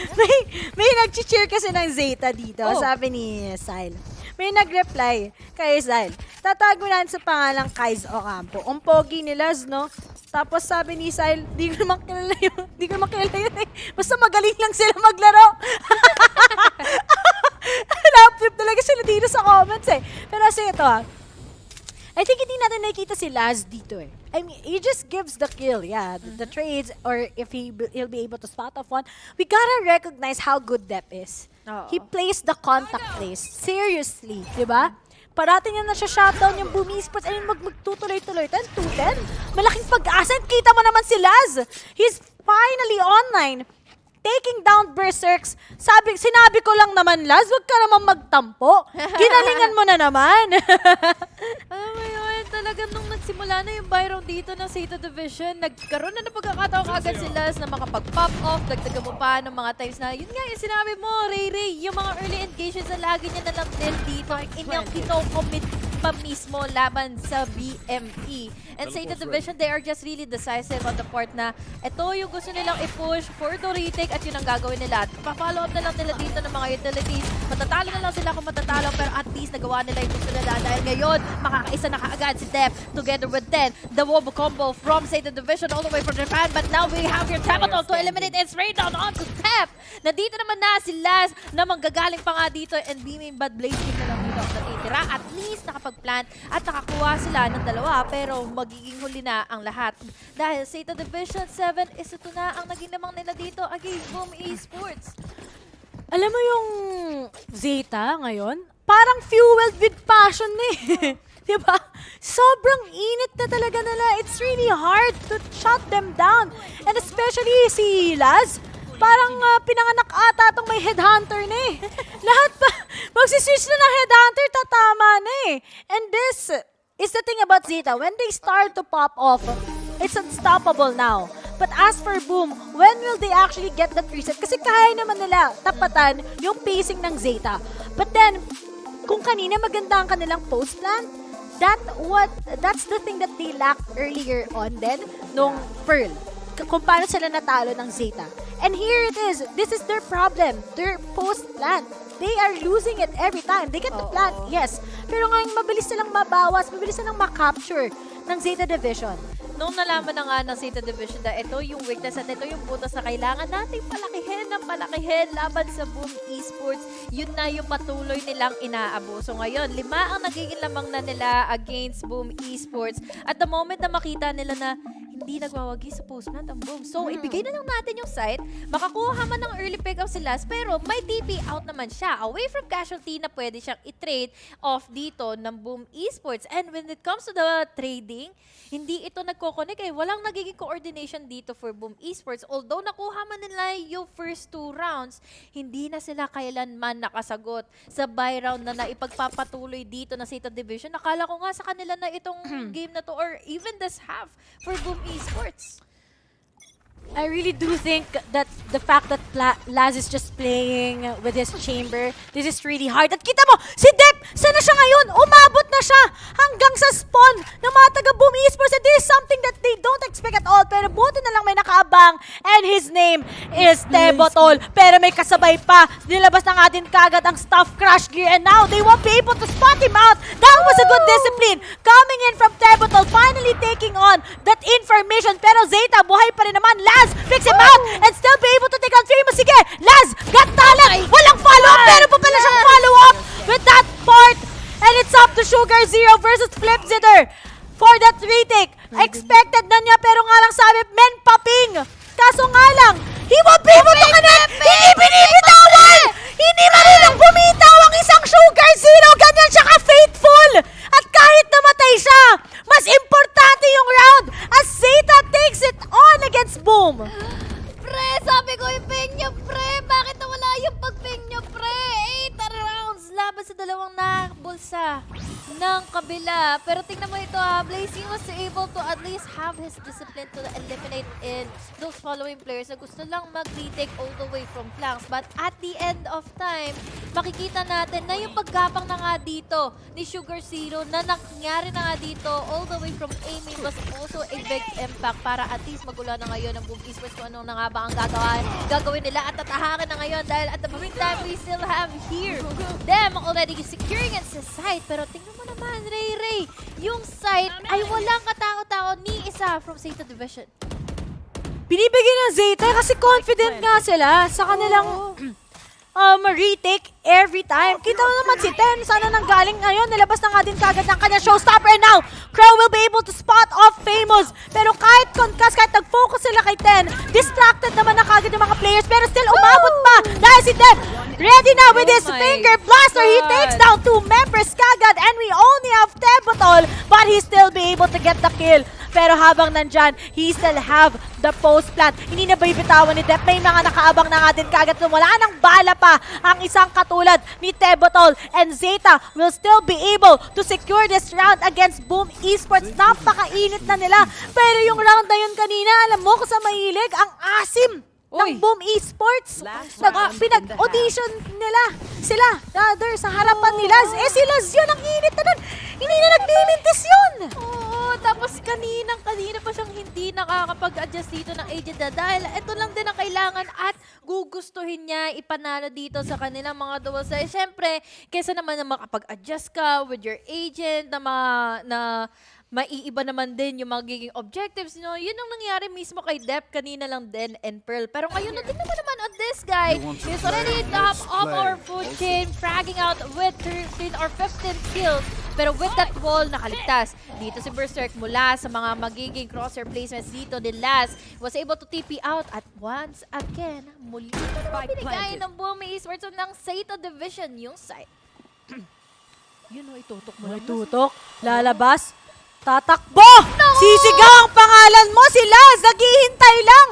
may nag-cheer kasi ng Zeta dito, sabi ni Sile. May nag-reply kay Sile. Tatago na sa pangalang Kaiz Ocampo. Ang pogi ni Laz, no? Tapos sabi ni Sile, di ko naman kilala yun eh. Basta magaling lang sila maglaro. Lap-flip talaga sila dito sa comments eh. Pero kasi ito I think hindi natin nakikita si Laz dito eh. I mean, he just gives the kill, yeah. The trades, or if he'll be able to spot off one. We gotta recognize how good Dep is. He plays the contact plays. Seriously, di ba? Parating niya na siya shutdown yung Boom Esports. I mean, magtutuloy-tuloy. 10-2-10. Malaking pag-asa. Kita mo naman si Laz. He's finally online. Taking down Berserks. Sinabi ko lang naman, Laz, wag ka naman magtampo. Ginalingan mo na naman. Alam mo yun, talagang nung nagsimula na yung buy round dito ng Zeta Division, nagkaroon na ng pagkakataon kagad si Laz na makapag-pop off, dagdagan mo pa ng mga times na, yun nga yung sinabi mo, Ray, yung mga early engagements na lagi niya na lang din dito, inyong kino-commit pa mismo laban sa BME. And Zeta Division, they are just really decisive on the part na ito yung gusto nilang i-push for the retake at yun ang gagawin nila. Pa-follow up na lang nila dito ng mga utilities. Matatalo na lang sila kung matatalo pero at least nagawa nila yung gusto nila dahil ngayon makakaisa na kaagad si Dep together with Ten. The Wobo combo from Zeta Division all the way from Japan, but now we have your Tagalog to eliminate and spray down onto Dep. Nandito naman na si Laz na manggagaling pa nga dito and beaming bad blazing na lang dito ang natitira. At least nakapag-plant at nakakuha sila ng dalawa pero magiging huli na ang lahat. Dahil Zeta Division 7 is ito na ang naging lamang nila dito against Boom Esports. Alam mo yung Zeta ngayon, parang fueled with passion eh. Diba? Sobrang init na talaga nila. It's really hard to shut them down. And especially si Laz, parang pinanganak ata itong may headhunter na eh. Lahat pa, magsiswitch na ng headhunter, tatama na eh. And this is the thing about Zeta. When they start to pop off, it's unstoppable now. But as for Boom, when will they actually get that reset? Kasi kaya naman nila tapatan yung pacing ng Zeta. But then, kung kanina maganda ang kanilang post plan, that's the thing that they lacked earlier on then nung Pearl. Kung paano sila natalo ng Zeta. And here it is. This is their problem. Their post-plant. They are losing it every time. They get the plant, yes. Pero ngayon, mabilis silang mabawas, mabilis silang makapture ng Zeta Division. Nung nalaman na nga ng Zeta Division na ito yung weakness at ito yung butas na kailangan nating palakihin ng palakihin laban sa Boom Esports, yun na yung patuloy nilang inaabuso ngayon. 5 ang nagiging lamang na nila against Boom Esports. At the moment na makita nila na hindi nagwawagi sa postplant ang Boom. So, ibigay na lang natin yung site. Makakuha man ng early pick-up si Laz, pero may TP out naman siya. Away from casualty na pwede siyang i-trade off dito ng Boom Esports. And when it comes to the trading, hindi ito nagko-connect eh. Walang nagiging coordination dito for Boom Esports. Although nakuha man nila yung first 2 rounds, hindi na sila kailanman nakasagot sa buy round na naipagpapatuloy dito na Zeta Division. Nakala ko nga sa kanila na itong game na to or even this half for Boom Esports. I really do think that the fact that Laz is just playing with his chamber, this is really hard. At kita mo, si Dep, sana siya ngayon? Umabot na siya hanggang sa spawn ng mga taga-Boom Esports. And this is something that they don't expect at all. Pero buti na lang may nakaabang. And his name is Tebotol. Pero may kasabay pa. Nilabas na nga din kagad ang Stuff Crash Gear. And now they won't be able to spot him out. That was a good discipline. Coming in from Tebotol, finally taking on that information. Pero Zeta, buhay pa rin naman. Laz, fix him out and still be able to take on Famous. Sige, Laz, got talent. Walang follow-up, pero pa pala siyang follow-up with that part. And it's up to Sugar Zero versus Flip Zitter for that retake. Expected na niya, pero nga lang sabi, men paping. Kaso nga lang, he won't be able to connect. Hindi binibitawan. Hindi marunong bumitaw ang isang Sugar Zero. Ganyan siya ka-faithful. At kahit namatay siya, mas importante yung round as Zeta takes it on against Boom. Pre, sabi ko i-ping nyo, pre. Bakit nawala yung pag-ping nyo, pre? 8 rounds laban sa dalawang nakabulsa ng kabila. Pero tingnan mo ito ha, Blazing was able to at least have his discipline to eliminate in those following players na gusto lang mag-retake all the way from flanks. But at the end of time, makikita natin na yung paggapang na nga dito ni Sugar Zero na nangyari na nga dito all the way from aiming was also a big impact para at least magula na ngayon ang Boom Esports kung ano na nga ba ang gagawin nila at tatahakin na ngayon dahil at the meantime we still have here them already securing it sa site. Pero tingnan mo naman, Ray, yung site ay walang katao-tao ni isa from Zeta Division. Binibigyan ng Zeta kasi confident nga sila sa kanilang retake every time. Kita mo naman si Ten, sana nanggaling ngayon. Nilabas na nga din kagad ng kanya showstopper. And now, Crow will be able to spot off Famous. Pero kahit concuss, kahit nag-focus sila kay Ten, distracted naman na kagad yung mga players. Pero still umabot pa dahil si Ten ready na with his finger blaster. He takes down 2 members kagad and we only have Tebotol, but he still be able to get the kill. Pero habang nandyan, he still have the post plant. Hindi na ba ibitawan ni Dep? May mga nakaabang na nga din kagad. Wala nang bala pa ang isang katulad ni Tebotol. And Zeta will still be able to secure this round against Boom Esports. Napakainit na nila. Pero yung round na yun kanina, alam mo kung sa mahilig, ang asim ng Boom Esports. Pinag-audition nila sila rather sa harapan ni Laz. Eh si Laz yun, ang init na nun. Hindi na nagmimintis yun. Tapos kanina pa siyang hindi nakakapag-adjust dito ng agent na dahil ito lang din ang kailangan at gugustuhin niya ipanalo dito sa kanilang mga duels. Siyempre, kesa naman na makapag-adjust ka with your agent na maiiba naman din yung magiging objectives, no? Yun ang nangyari mismo kay Dep kanina lang din and Pearl. Pero ngayon, tingnan mo naman on this guy. He's already top of our food chain, fragging out with 13 or 15 kills. Pero with that wall, nakaligtas. Dito si Berserk mula sa mga magiging crosshair placements dito ni Laz was able to TP out at once again, muli na binigay ng Boom Esports ng Zeta Division yung site. Yun o, itutok mo. Itutok, lalabas, tatakbo! Sisigaw ang pangalan mo, si Laz, naghihintay lang.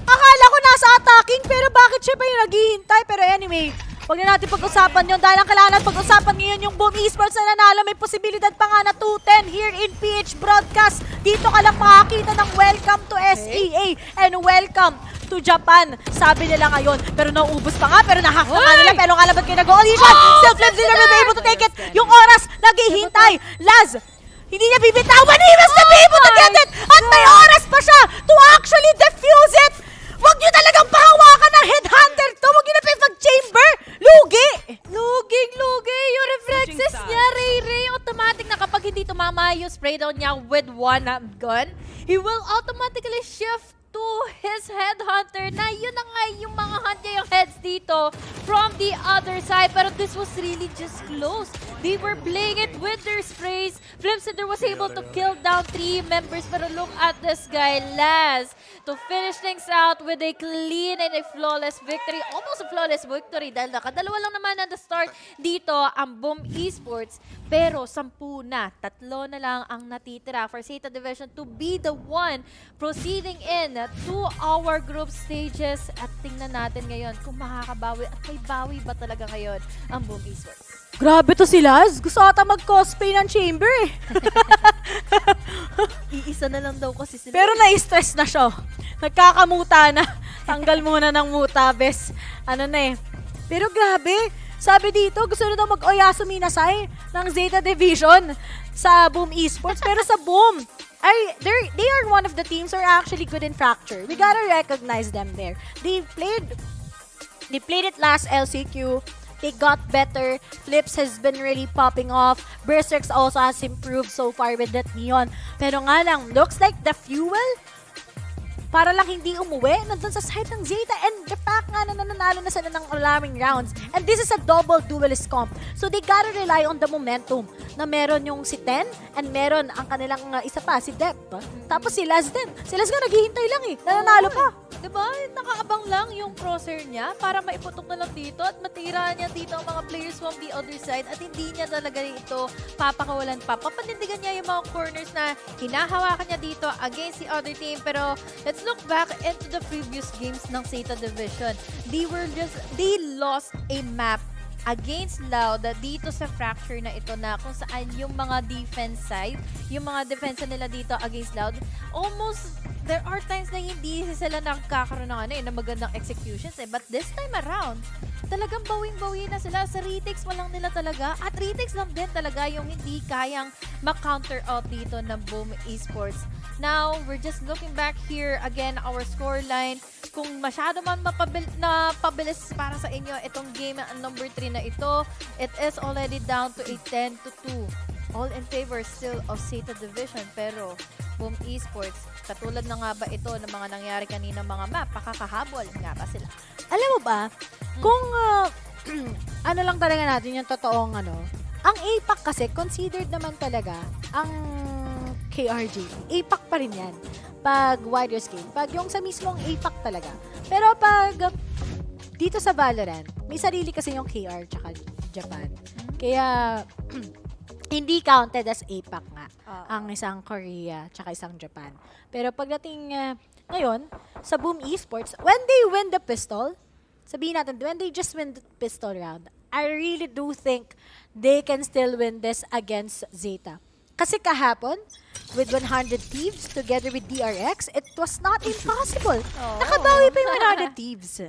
Akala ko nasa attacking, pero bakit siya ba yung naghihintay? Pero anyway, huwag na natin pag-usapan yun dahil ang kailangan pag-usapan ngayon yung Boom Esports na nanalo. May posibilidad pa nga na 2-10 here in PH Broadcast. Dito ka lang makakita ng welcome to SEA and welcome to Japan. Sabi nila ngayon. Pero nauubos pa nga, pero nahack na nga nila. Pero nga laban kayo nag-audition. Still Flip Zero will be able to take it. Yung oras, naghihintay. Laz, hindi niya bibitawan. He was to be able to get it. At may oras pa siya to actually defuse it. Huwag niyo talagang pahawa tumama yung spray down niya with one gun, he will automatically shift to his headhunter na yun na nga yung mga hunt niya yung heads dito from the other side. Pero this was really just close. They were playing it with their sprays. Flimcinder was able to kill down 3 members. Pero look at this guy, Laz, to finish things out with a clean and a flawless victory. Almost a flawless victory dahil nakadalawa lang naman at the start dito ang Boom Esports. Pero 10 na, 3 na lang ang natitira for Zeta Division to be the one proceeding in to our group stages. At tingnan natin ngayon kung makakabawi at may bawi ba talaga ngayon ang Boom Esports. Grabe to si Laz. Gusto ata mag-cosplay ng chamber eh. Iisa na lang daw kasi sila. Pero na-stress na siya. Nagkakamuta na. Tanggal muna ng muta, bes. Ano na eh. Pero grabe. Sabi dito, gusto na daw mag-Oyasu Minasai ng Zeta Division sa Boom Esports. Pero sa Boom, they are one of the teams who are actually good in Fracture. We gotta recognize them there. They played it last LCQ. They got better. Flips has been really popping off. Berserks also has improved so far with that Neon. Pero nga lang, looks like the fuel para lang hindi umuwi, nandun sa side ng Zeta. And the fact nga na nananalo na sila ng alarming rounds. And this is a double duelist comp. So they gotta rely on the momentum na meron yung si Ten and meron ang kanilang isa pa, si Dep. Tapos si Laz din. Si Laz nga naghihintay lang eh. Nananalo pa. Diba? Nakaabang lang yung crosshair niya para maiputok na lang dito at matira niya dito ang mga players from the other side at hindi niya talaga ito papakawalan pa. Papanindigan niya yung mga corners na hinahawakan niya dito against the other team. Pero let's look back into the previous games ng Zeta Division. They lost a map against Loud dito sa Fracture na ito na kung saan yung mga defense side, yung mga defense nila dito against Loud, almost there are times na hindi sila nakakaroon ng magandang executions eh. But this time around, talagang bawing-bawi na sila. Sa retakes mo lang nila talaga. At retakes lang din talaga yung hindi kayang ma-counter out dito ng Boom Esports. Now, we're just looking back here again, our scoreline. Kung masyado man pabilis para sa inyo itong game number 3 na ito, it is already down to a 10-2. All in favor still of Zeta Division. Pero Boom Esports, katulad na nga ba ito ng mga nangyari kanina mga map, pakakahabol nga ba sila? Alam mo ba, kung ano lang talaga natin yung totoong ang APAC kasi considered naman talaga ang KRG. APAC pa rin yan pag wider scale. Pag yung sa mismong APAC talaga. Pero pag dito sa Valorant, may sarili kasi yung KR tsaka Japan. Kaya hindi counted as APAC nga ang isang Korea tsaka isang Japan. Pero pagdating ngayon sa Boom Esports, when they win the pistol, sabihin natin, when they just win the pistol round, I really do think they can still win this against Zeta. Kasi kahapon, with 100 Thieves together with DRX, it was not impossible. Nakabawi pa yung 100 Thieves.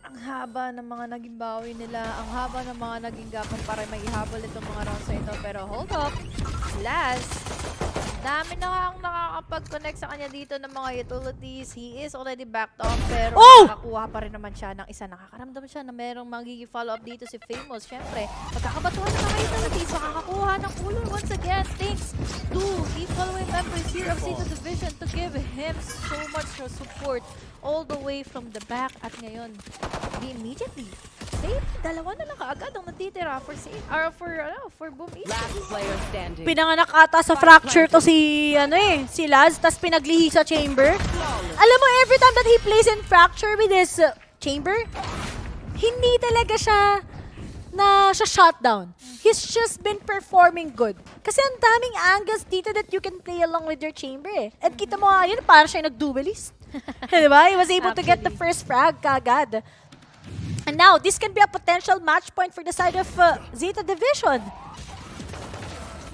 Ang haba ng mga naging bawi nila, ang haba ng mga naging gapang para may ihabol itong mga rounds na ito. Pero hold up, Laz, dami na ang nakakapag-connect sa kanya dito ng mga utilities. He is already backed off, pero nakakuha pa rin naman siya ng isa. Nakakaramdam siya na merong magiging follow-up dito si Famous. Siyempre, pagkakabatuhan ng mga utilities, makakakuha ng ulo once again. Thanks to the following members here of Zeta Division to give him so much support all the way from the back. At ngayon, immediately, dalawa na lang kaagad ang natitira for Boom Esports. Pinanganak ata sa Fracture to si Laz, tas pinaglihi sa Chamber. Alam mo, every time that he plays in Fracture with his Chamber, hindi talaga siya shutdown. He's just been performing good. Kasi ang daming angles dito that you can play along with your Chamber eh. At kita mo nga, yun, parang siya nag-duelist. Diba? He was able to get the first frag kaagad. And now, this can be a potential match point for the side of Zeta Division.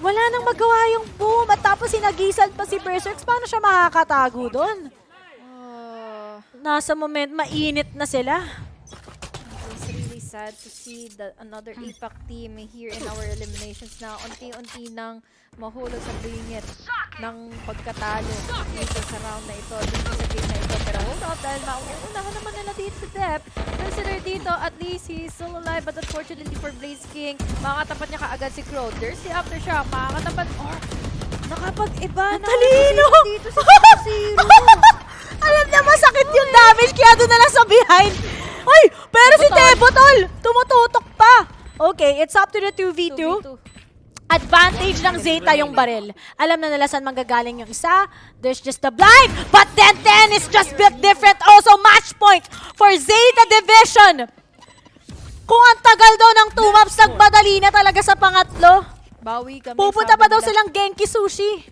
Wala nang magawa yung Boom. At tapos sinagisal pa si Berserks. Paano siya makakatago doon? Nasa moment, mainit na sila. It's really sad to see that another APAC team here in our eliminations na unti-unti nang mahulog sa bingit ng pagkatalo dito sa round na ito, dito sa game na ito. Pero hold up, dahil mauunahan naman nila dito sa Dep. Consider dito, at least he's still alive, but unfortunately for Blaze King, makakatapat niya kaagad si Crow. There's the aftershock, makakatapat. Oh, nakapag-iba na. Talino! Dito si Alam niya masakit yung damage, kaya doon na lang sa behind. Ay, pero si Tebotol, tumututok pa. Okay, it's up to the 2v2. Advantage ng Zeta yung baril. Alam na nila saan manggagaling yung isa. There's just the blind. But then 10 is just built different. Also match point for Zeta Division. Kung ang tagal daw ng 2 maps, nagmadali na talaga sa pangatlo. Bawi kami. Pupunta pa daw silang Genki Sushi.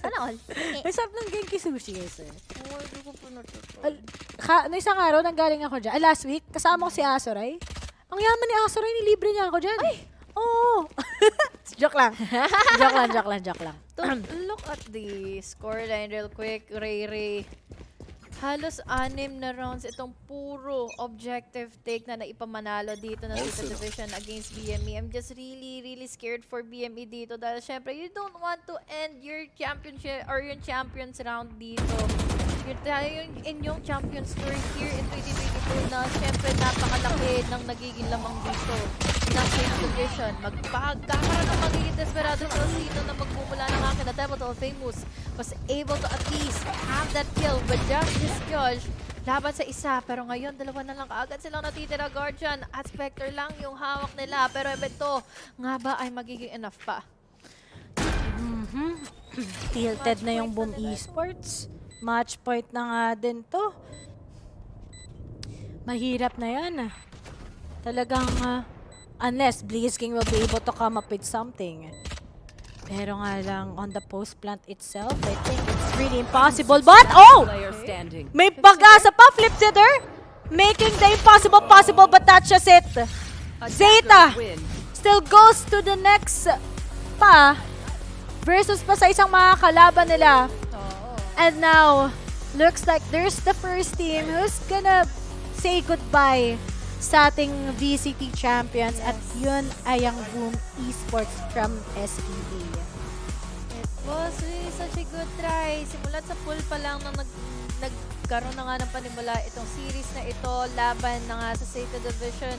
Sana all. May sarap ng Genki Sushi, sir. Oh, hindi ko po Isang araw, nanggaling ako dyan. Last week, kasama ko si Asoray. Ang yaman ni Asoray, nilibre niya ako dyan. Ay! Oo. Joke lang. Joke lang. Look at the scoreline real quick. Ray. Halos 6 na rounds itong puro objective take na naipamanalo dito na Zeta Division against BME. I'm just really scared for BME dito dahil syempre you don't want to end your championship or yung champions round dito. Yung inyong champions tour here in 2022 na syempre napakalaki ng nagiging lamang dito ng Zeta Division. Magkakaroon ng magiging desperado pero dito na magmumula ng akin na Devil Famous was able to at least have that kill with just this judge laban sa isa. Pero ngayon, dalawa na lang kaagad silang natitira. Guardian at Spectre lang yung hawak nila. Pero ito nga ba ay magiging enough pa? Tilted na yung Boom Esports. Match point na nga din to. Mahirap na yan. Talagang, unless Blaze King will be able to come up with something. Pero nga lang, on the post plant itself, I think it's really impossible. But, oh! May pag-asa pa, Flip Zither! Making the impossible possible, but that's just it. Zeta still goes to the next pa versus pa sa isang mga kalaban nila. And now, looks like there's the first team who's gonna say goodbye sa ating VCT champions at yun ay ang Boom Esports from SEA. It was really such a good try. Simulat sa pool pa lang nang nagkaroon na nga ng panimula itong series na ito laban na nga sa Zeta Division.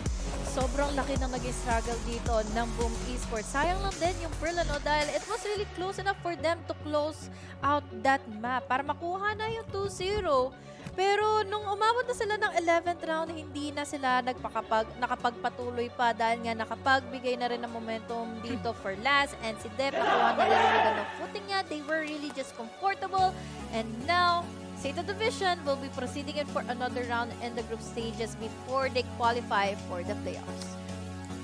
Sobrang laki ng naging struggle dito ng Boom Esports. Sayang lang din yung Pearl dahil it was really close enough for them to close out that map para makuha na yung 2-0. Pero nung umabot na sila ng 11th round, hindi na sila nakapagpatuloy pa dahil nga nakapagbigay na rin ng momentum dito for last. And si Dep, nakuha nila rin ng footing niya. They were really just comfortable. And now, Zeta Division will be proceeding in for another round in the group stages before they qualify for the playoffs.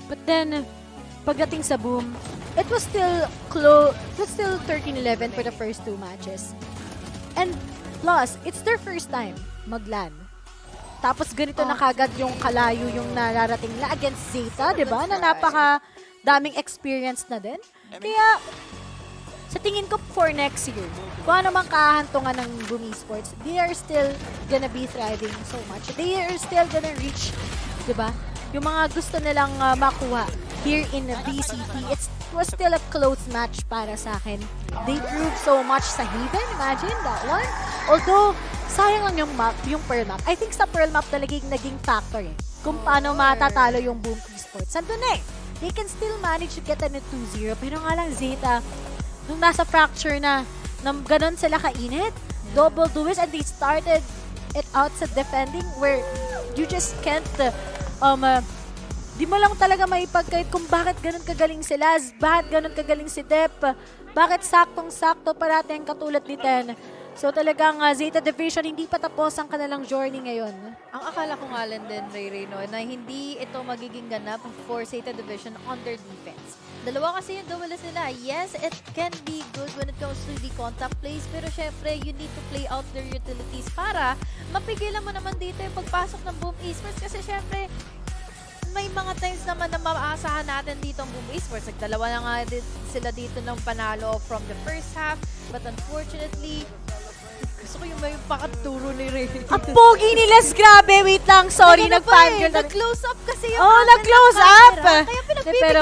But then, pagdating sa Boom, it was still close. It was still 13-11 for the first 2 matches. And plus, it's their first time mag-LAN. Tapos ganito na kagad yung kalayo yung nararating na against Zeta, di ba? Na napaka daming experience na din. Kaya, sa tingin ko for next year, kung ano mang kahantungan ng Boom Esports, they are still gonna be thriving so much. They are still gonna reach, di ba? Yung mga gusto nilang makuha here in the VCT, it was still a close match para sa akin. They proved so much sa Haven, imagine that one. Although, sayang lang yung map, yung Pearl map. I think sa Pearl map talagang naging factor kung paano matatalo yung Boom Esports. Sandun they can still manage to get a 2-0. Pero nga lang Zeta, nung nasa fracture na ganun sila kainit, double duels, and they started it out sa defending where you just can't, di mo lang talaga maipagkait kung bakit ganun kagaling sila, bakit ganun kagaling si Dep, bakit saktong-sakto parati ang katulad ni Ten. So talagang Zeta Division, hindi pa tapos ang kanilang journey ngayon. Ang akala ko nga lang din, Ray, no, na hindi ito magiging ganap for Zeta Division on their defense. Dalawa kasi yung duelist nila. Yes, it can be good when it comes to the contact plays, pero syempre, you need to play out their utilities para mapigilan mo naman dito yung pagpasok ng Boom Esports kasi syempre, may mga times naman na maaasahan natin dito ang Boom Esports. Nagdalawa na nga sila dito ng panalo from the first half, but unfortunately, Gusto ko yung may pakaturo ni Ray. Ang pogi nila, grabe. Wait lang, sorry, nag-fangirl. Nag-close up kasi yung Oh, camera nag-close ng up! camera. Kaya pinagbibigyan. Pero,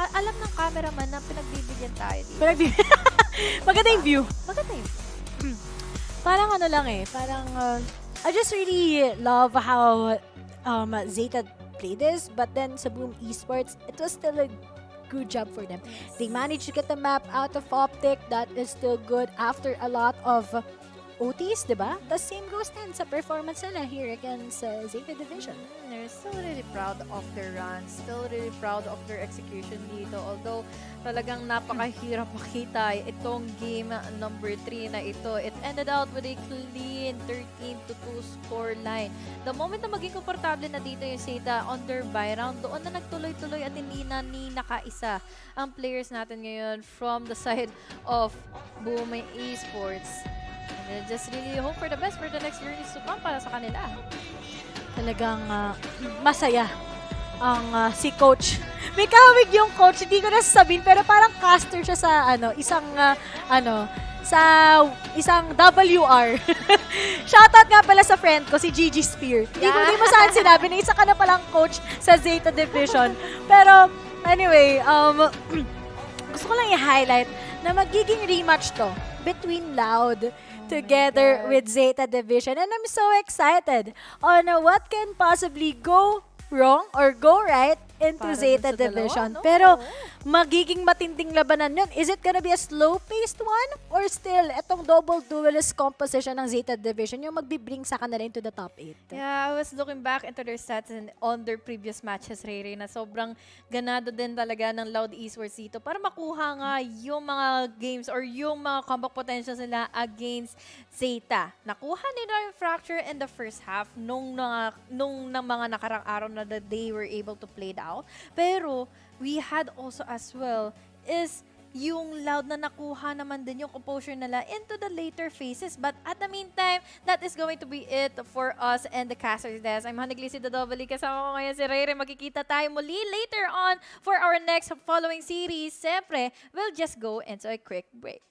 Alam ng cameraman na pinagbibigyan tayo dito. maganda yung view. Maganda yun. Parang ano lang eh, parang I just really love how Zeta played this, but then sa Boom Esports, it was still a good job for them. They managed to get the map out of Optic. That is still good after a lot of OTs, diba? The same goes then sa performance nila here against Zeta Division. They're still really proud of their runs, still really proud of their execution dito. Although talagang napakahirap makita itong game number 3 na ito. It ended out with a clean 13-2 score line. The moment na maging komportable na dito yung Zeta on their buy round, doon na nagtuloy-tuloy at hindi na ni nakaisa ang players natin ngayon from the side of Boom Esports. And just really hope for the best for the next journeys to come para sa kanila. Talagang masaya ang si coach. May kahawig yung coach, hindi ko na sasabihin, pero parang caster siya sa isang WR. Shoutout nga pala sa friend ko, si Gigi Spear. Hindi mo saan sinabi na isa ka na palang coach sa Zeta Division. Pero, anyway, gusto ko lang i-highlight na magiging rematch to between Loud together with Zeta Division. And I'm so excited on what can possibly go wrong or go right into Para Zeta dun sa Division. dalawa, no? Pero magiging matinding labanan yun. Is it gonna be a slow-paced one? Or still, itong double duelist composition ng Zeta Division yung magbibring sa kanila into the top 8? Yeah, I was looking back into their stats and on their previous matches, Ray, na sobrang ganado din talaga ng Loud Esports dito para makuha nga yung mga games or yung mga comeback potentials nila against Zeta. Nakuha nila yung fracture in the first half nung mga nakarang araw na they were able to play it out. Pero we had also as well is yung Loud na nakuha naman din yung composure nila into the later phases. But at the meantime, that is going to be it for us and the Casters Desk. I'm Haniglisi Dodovali. Kasama ko ngayon si Rayre. Magkikita tayo muli later on for our next following series. Siyempre, we'll just go into a quick break.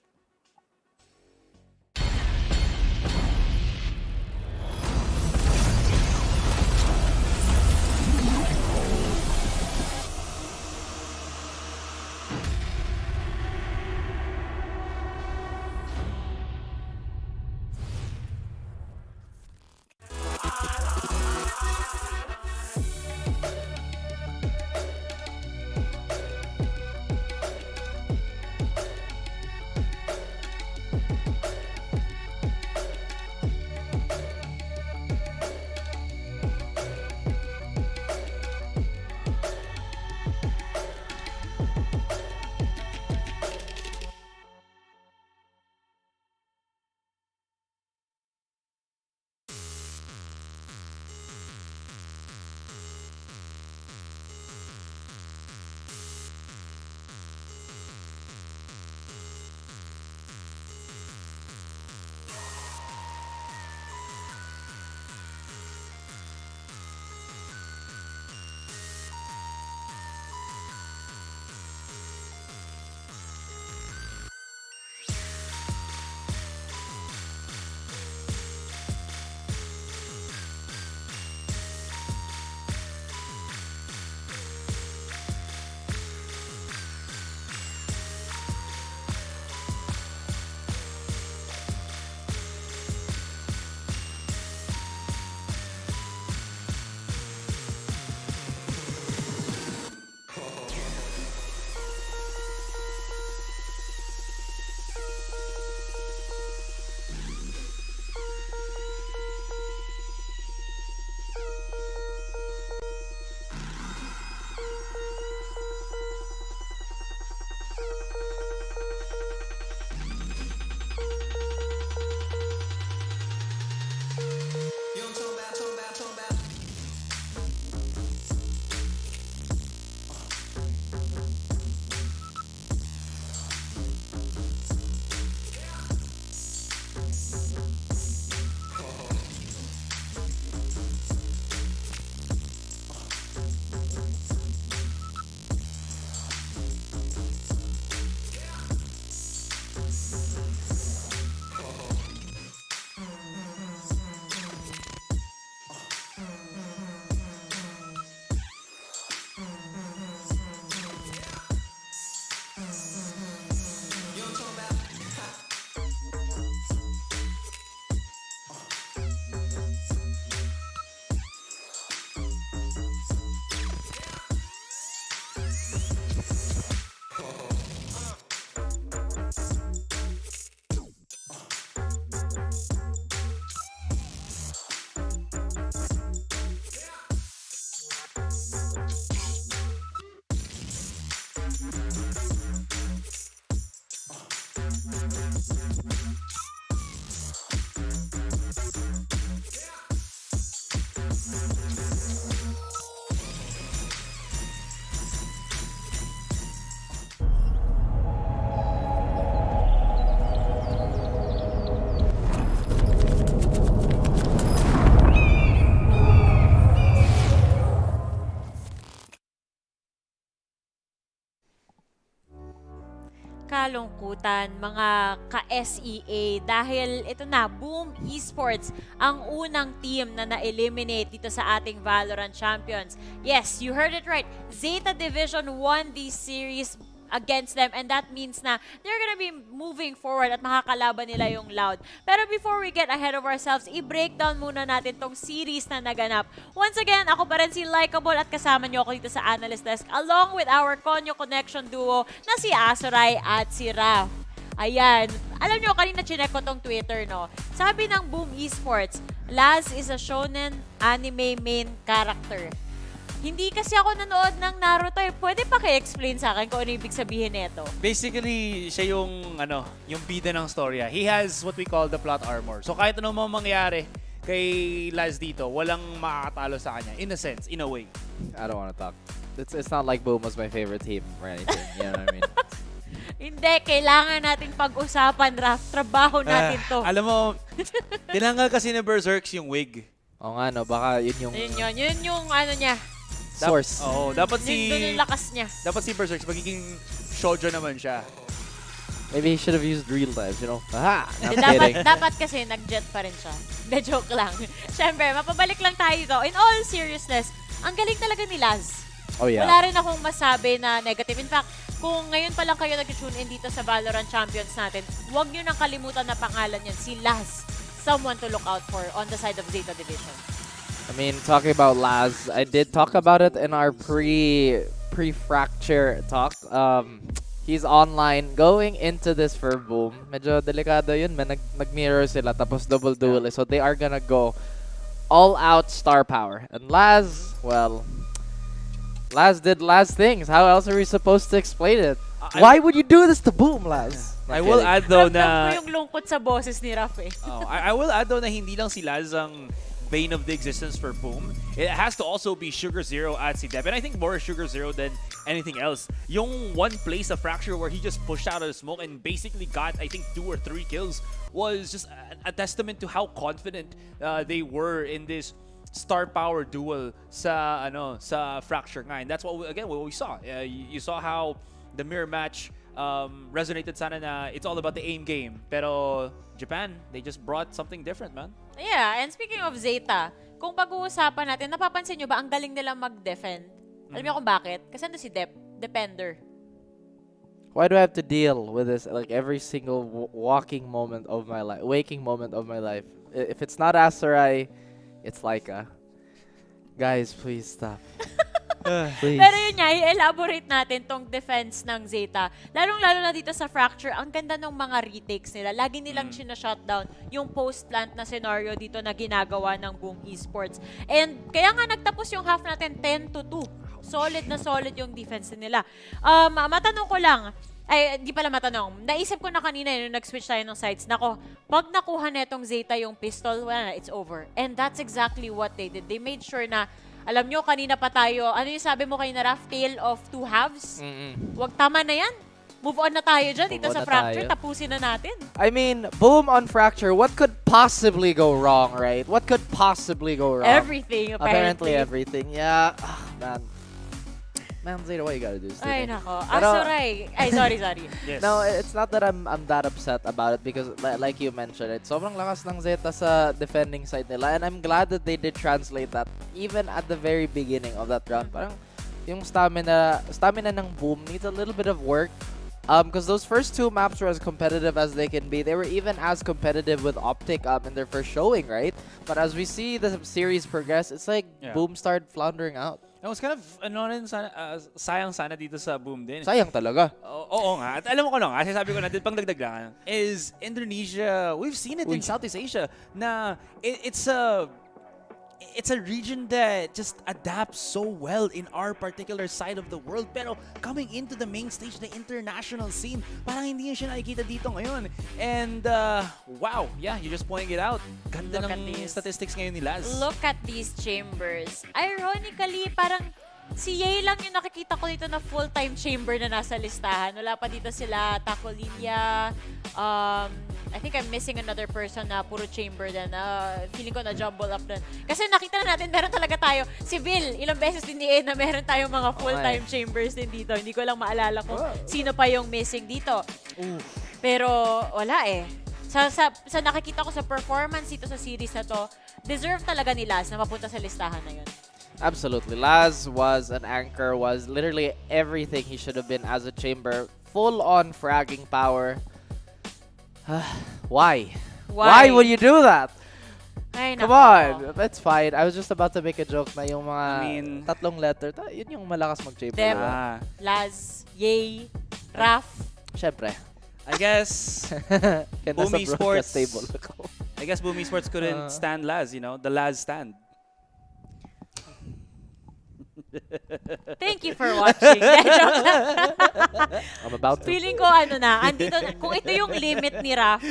kalungkutan, mga ka-SEA, dahil ito na, Boom Esports, ang unang team na na-eliminate dito sa ating Valorant Champions. Yes, you heard it right. Zeta Division won this series against them, and that means na they're gonna be moving forward at makakalaban nila yung Loud. Pero before we get ahead of ourselves, i-breakdown muna natin tong series na naganap. Once again, ako pa rin si Likeable at kasama nyo ako dito sa Analyst Desk along with our Konyo Connection duo na si Azuray at si Raf. Ayan. Alam nyo, kanina chinek ko tong Twitter, no? Sabi ng Boom Esports, Laz is a shonen anime main character. Hindi kasi ako nanood ng Naruto. Pwede pa kayo-explain sa akin kung ano ibig sabihin nito? Basically, siya yung bida ng storya. He has what we call the plot armor. So kahit anong mangyari kay Laz dito, walang makakatalo sa kanya. In a sense, in a way. I don't want to talk. It's not like Boom was my favorite team or anything. You know what I mean? Hindi, kailangan nating pag-usapan, Raf. Trabaho natin to. Alam mo, tinanggal kasi ni Berserks yung wig. Oo nga, no? Baka yun yung... Yun yung ano niya. Source. Oo, dapat Doon yung lakas niya. Dapat si Berserks, magiging shoujo naman siya. Maybe he should have used real lives, you know? Aha! Dapat kasi nag-jet pa rin siya. De joke lang. Siyempre, mapabalik lang tayo dito. In all seriousness, ang galing talaga ni Laz. Oh yeah. Wala rin akong masabi na negative. In fact, kung ngayon pa lang kayo nag-tune in dito sa Valorant Champions natin, huwag nyo nang kalimutan na pangalan yan, si Laz. Someone to look out for on the side of Zeta Division. I mean, talking about Laz, I did talk about it in our pre-fracture talk. He's online going into this for Boom. Medyo delikado yun, man. Nag-mirror sila, tapos double duel. So they are gonna go all-out star power. And Laz, well, Laz did Laz things. How else are we supposed to explain it? Why would you do this to Boom, Laz? I will add though na... Ramdam ko yung lungkot sa boses ni Raf eh. I will add though na hindi lang si Laz ang bane of the existence for Boom. It has to also be Sugar Zero at si Deb. And I think more Sugar Zero than anything else. Yung one place of Fracture where he just pushed out of the smoke and basically got, I think, 2 or 3 kills was just a testament to how confident they were in this star power duel sa Fracture nga. And that's what we saw. You saw how the mirror match resonated sana na it's all about the aim game. Pero Japan, they just brought something different, man. Yeah, and speaking of Zeta, kung pag-uusapan natin, napapansin nyo ba ang galing nila mag-defend? Alam niyo kung bakit? Kasi ano si Defender. Why do I have to deal with this like every single waking moment of my life? If it's not Azuray, it's Laika. Guys, please stop. Please. Pero yun nga, i-elaborate natin tong defense ng Zeta. Lalong-lalo na dito sa Fracture, ang ganda ng mga retakes nila. Lagi nilang shina-shutdown yung post-plant na scenario dito na ginagawa ng Boom Esports. And kaya nga nagtapos yung half natin 10-2. Solid na solid yung defense nila. Matanong ko lang, ay, di pala matanong. Naisip ko na kanina nung nag-switch tayo ng sides. Nako, pag nakuha netong Zeta yung pistol, wala na, it's over. And that's exactly what they did. They made sure na, alam nyo, kanina pa tayo, ano yung sabi mo kayo na Raf, tale of 2 halves? Wag, tama na yan. Move on na tayo dyan dito sa Fracture. Tapusin na natin. I mean, Boom on Fracture, what could possibly go wrong, right? What could possibly go wrong? Everything, apparently. Everything. Yeah. Man, Zeta, what you gotta do? Ay, nako. Azuray. Ay, sorry. Yes. No, it's not that I'm that upset about it because like you mentioned, sobrang lakas ng Zeta sa defending side nila, and I'm glad that they did translate that even at the very beginning of that round. Parang yung stamina ng Boom needs a little bit of work. Because those first 2 maps were as competitive as they can be. They were even as competitive with Optic in their first showing, right? But as we see the series progress, it's like Boom started floundering out. It was kind of, sayang sana dito sa Boom din. Sayang talaga. Oo nga. At alam mo ko lang, kasi sabi ko natin, pang dagdag lang, is Indonesia, we've seen it in Southeast Asia, na it's a region that just adapts so well in our particular side of the world. Pero coming into the main stage, the international scene, parang hindi siya nakikita dito ngayon. And wow, yeah, you're just pointing it out. Ganda ng statistics ngayon ni Laz. Look at these chambers. Ironically, parang si Ye lang yung nakikita ko dito na full-time chamber na nasa listahan. Wala pa dito sila Takolilia. I think I'm missing another person na puro chamber din. Feeling ko na jumble up din. Kasi nakita na natin, meron talaga tayo. Si Bill, ilang beses din ni Ye na meron tayong mga full-time chambers din dito. Hindi ko lang maalala kung sino pa yung missing dito. Pero wala eh. Sa nakikita ko sa performance dito sa series na to, deserve talaga ni Laz na mapunta sa listahan na yun. Absolutely. Laz was an anchor, was literally everything he should have been as a chamber. Full-on fragging power. Why? Why would you do that? Ay, Come on, that's fine. I was just about to make a joke na yung mga tatlong letter, yun yung malakas mag-chamber. Dem, Laz, Ye, Raf. Syempre. I guess Boom Esports. I guess Boom Esports couldn't stand Laz, you know, the Laz stand. Thank you for watching. I'm about to. Feeling ko andito, kung ito yung limit ni Raf,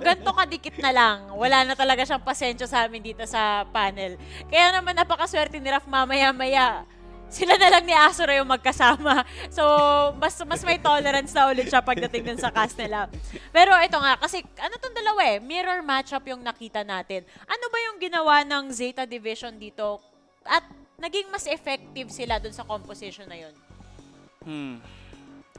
ganto kadikit na lang. Wala na talaga siyang pasensya sa amin dito sa panel. Kaya naman napakaswerte ni Raf mamaya-maya. Sila na lang ni Asura yung magkasama. So, mas may tolerance na ulit siya pagdating dun sa cast nila. Pero ito nga, kasi tong dalawa mirror matchup yung nakita natin. Ano ba yung ginawa ng Zeta Division dito? At naging mas effective sila dun sa composition na yun?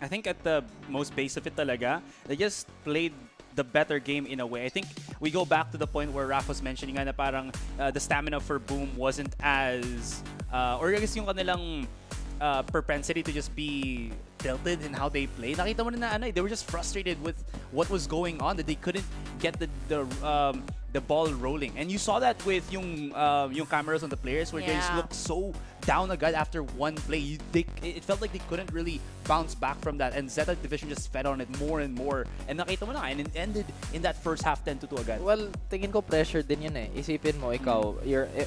I think at the most base of it talaga, they just played the better game in a way. I think we go back to the point where Raph was mentioning na parang the stamina for Boom wasn't as, or I guess yung kanilang propensity to just be tilted in how they play. Nakita mo na they were just frustrated with what was going on, that they couldn't get the ball rolling. And you saw that with yung cameras on the players where they just looked so down agad after one play. It felt like they couldn't really bounce back from that, and Zeta Division just fed on it more and more. And nakita mo na, and it ended in that first half 10-2 agad. Well, tingin ko pressure din yun eh. Isipin mo, ikaw,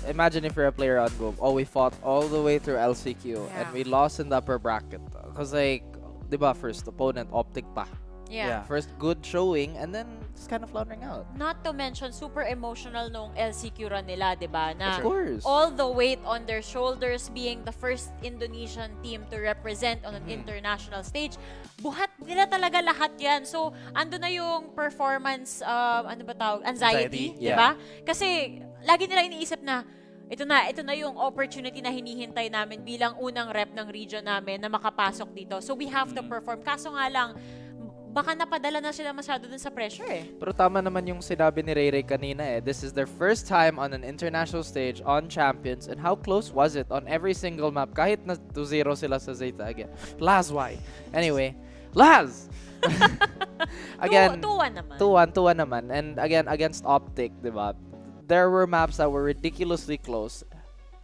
imagine if you're a player on Boom. We fought all the way through LCQ and we lost in the upper bracket. Because like, di ba, first opponent, Optic pa. Yeah. First good showing and then it's kind of floundering out. Not to mention, super emotional nung LCQ run nila, di ba? Na of course. All the weight on their shoulders, being the first Indonesian team to represent on an international stage. Buhat nila talaga lahat yan. So, ando na yung performance, anxiety, di ba? Kasi, lagi nila iniisip na, ito na yung opportunity na hinihintay namin bilang unang rep ng region namin na makapasok dito. So, we have to perform. Kaso nga lang, baka napadala na sila masyado dun sa pressure eh. Pero tama naman yung sinabi ni Ray kanina eh. This is their first time on an international stage on Champions, and how close was it on every single map? Kahit na 2-0 sila sa Zeta again. Laz, why? Anyway, Laz! Again, 2-1 naman. 2-1 naman. And again, against Optic, di ba? There were maps that were ridiculously close.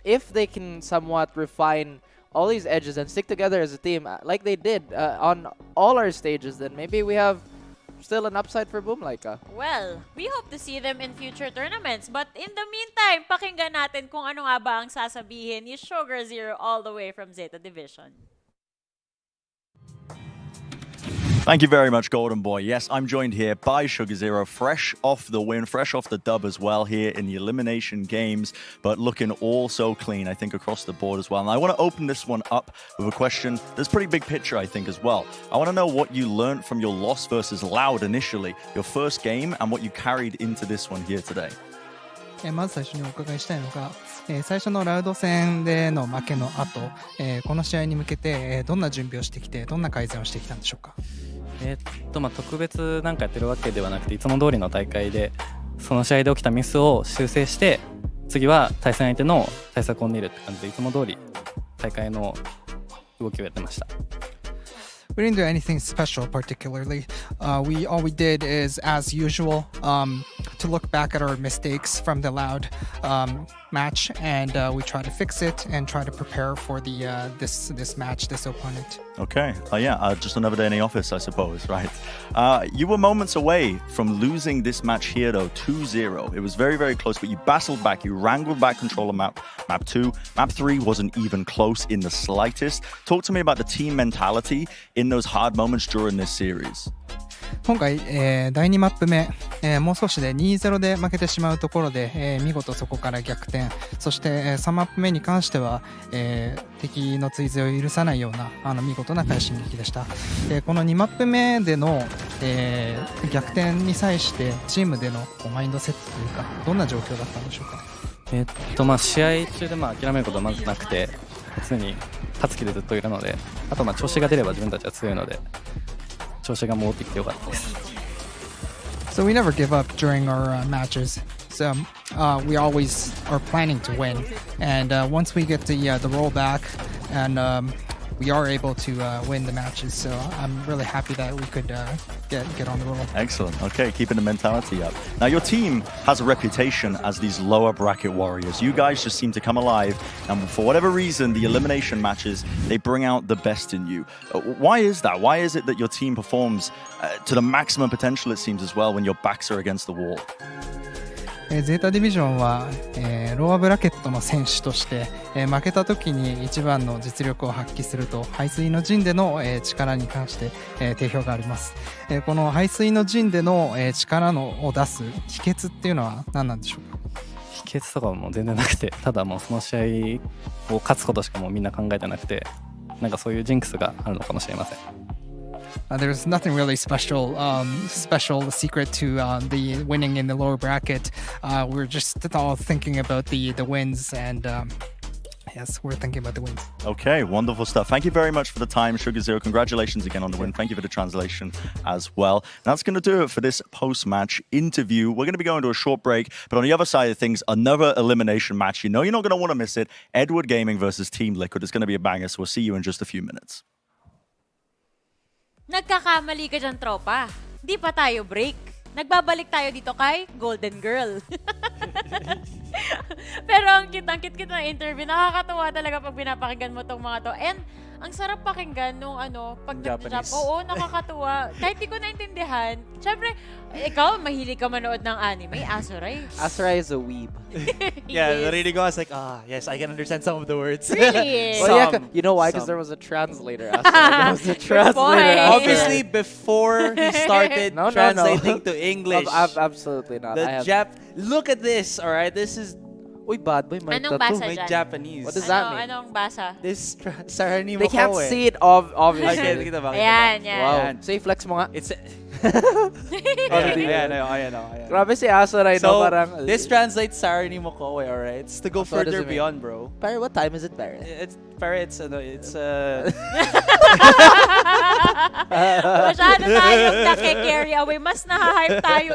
If they can somewhat refine all these edges and stick together as a team like they did on all our stages, then maybe we have still an upside for Boom Laika. Well, we hope to see them in future tournaments. But in the meantime, pakinggan natin kung ano nga ba ang sasabihin ni Sugar Zero all the way from Zeta Division. Thank you very much, Golden Boy. Yes, I'm joined here by Sugar Zero, fresh off the win, fresh off the dub as well here in the elimination games, but looking all so clean, I think, across the board as well. And I want to open this one up with a question that's pretty big picture, I think, as well. I want to know what you learned from your loss versus Loud initially, your first game, and what you carried into this one here today. まず最初にお伺いしたいのが、最初のラウド戦での負けの後、この試合に向けてどんな準備をしてきて、どんな改善をしてきたんでしょうか。特別なんかやってるわけではなくて、いつも通りの大会でその試合で起きたミスを修正して、次は対戦相手の対策を練るって感じで、いつも通り大会の動きをやってました。We didn't do anything special particularly. All we did is, as usual, to look back at our mistakes from the Loud match, and we try to fix it and try to prepare for the this match, this opponent. Okay, just another day in the office, I suppose, right? You were moments away from losing this match here, though, 2-0. It was very, very close, but you battled back, you wrangled back control of map 2. Map 3 wasn't even close in the slightest. Talk to me about the team mentality in those hard moments during this series. 今回、第2マップ目、もう少しで 2-0 で負けてしまうところで、見事そこから逆転、そして、3マップ目に関しては、敵の追随を許さないような見事な快進撃でした。この2マップ目での、逆転に際してチームでのマインドセットというか、どんな状況だったんでしょうか。試合中で諦めることはまずなくて、常に勝つ気でずっといるので、あと調子が出れば自分たちは強いので、調子が戻ってきてよかったです。So we never give up during our matches. So we always are planning to win. And once we get the roll back and we are able to win the matches. So I'm really happy that we could get on the roll. Excellent. Okay, keeping the mentality up. Now, your team has a reputation as these lower bracket warriors. You guys just seem to come alive, and for whatever reason, the elimination matches, they bring out the best in you. Why is that? Why is it that your team performs to the maximum potential, it seems, as well, when your backs are against the wall? ゼータディビジョンは、ローアブラケットの選手として、負けた時に一番の実力を発揮すると背水の陣での、力に関して、定評があります。この背水の陣での、力を出す秘訣っていうのは何なんでしょうか。秘訣とかはもう全然なくて、ただもうその試合を勝つことしかもうみんな考えてなくて、なんかそういうジンクスがあるのかもしれません。There's nothing really special secret to the winning in the lower bracket. We're just all thinking about the wins, and yes, we're thinking about the wins. Okay, wonderful stuff. Thank you very much for the time, Sugar Zero. Congratulations again on the win. Thank you for the translation as well. And that's going to do it for this post-match interview. We're going to be going to a short break, but on the other side of things, another elimination match. You know you're not going to want to miss it. Edward Gaming versus Team Liquid. It's going to be a banger, so we'll see you in just a few minutes. Nagkakamali ka dyan, tropa. Di pa tayo break. Nagbabalik tayo dito kay Golden Girl. Pero ang cute ng interview. Nakakatuwa talaga pag pinapakinggan mo tong mga to. And ang sarap pakinggan nung pag Japanese. Oo, nakakatuwa. Kahit di ko naintindihan. Siyempre, ikaw, mahilig ka manood ng anime. Asoray. Asoray is a weeb. Yeah, narinig ko, I was like, yes, I can understand some of the words. Really? Well, yeah, you know why? Because there was a translator. There was a translator. Obviously, before he started translating to English. Absolutely not. Look at this, all right? This is... Uy, bad boy. Anong basa may dyan? Japanese. What does that mean? Anong basa? This sarani mo They can't see it, obviously. Okay, kita ba? Ayan, yan. Wow. Say flex mo nga. It's... Ayan. Grabe si Asoray, no? Parang... This translates sarani mo kowe, alright? It's to go further beyond, bro. Pare, what time is it, Pare? It's Masyado tayong naki-carry away. Mas nahahype tayo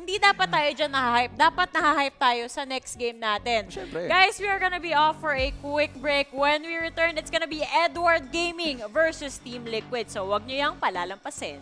hindi dapat tayo dyan nahahype. Dapat nahahype tayo sa next game natin. Siyempre. Guys, we are gonna be off for a quick break. When we return, it's gonna be Edward Gaming versus Team Liquid. So, wag nyo yang palalampasin.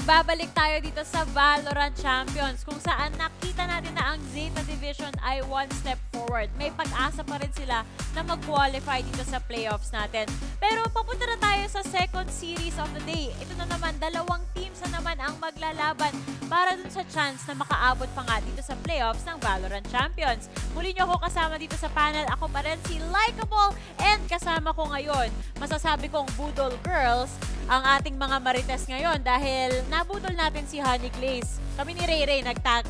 Magbabalik tayo dito sa Valorant Champions kung saan nakita natin na ang Zeta Division ay one step forward. May pag-asa pa rin sila na mag-qualify dito sa playoffs natin. Pero papunta na tayo sa second series of the day. Ito na naman, dalawang teams na naman ang maglalaban para dun sa chance na makaabot pa nga dito sa playoffs ng Valorant Champions. Muli nyo ako kasama dito sa panel. Ako pa rin si Likeable and kasama ko ngayon, masasabi kong Budol Girls, ang ating mga marites ngayon dahil nabudol natin si Honey Glaze. Kami ni Ray Ray, nag-tag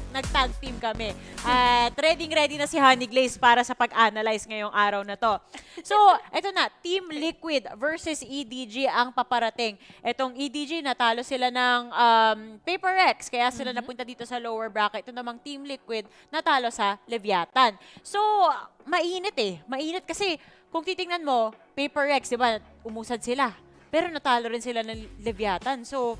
team kami. At ready na si Honey Glaze para sa pag-analyze ngayong araw na to. So, eto na, Team Liquid versus EDG ang paparating. Etong EDG, natalo sila ng Paper X, kaya sila napunta dito sa lower bracket. Ito namang Team Liquid, natalo sa Leviathan. So, mainit eh. Mainit kasi kung titingnan mo, Paper X, di ba, umusad sila. Pero natalo rin sila ng Leviathan. So,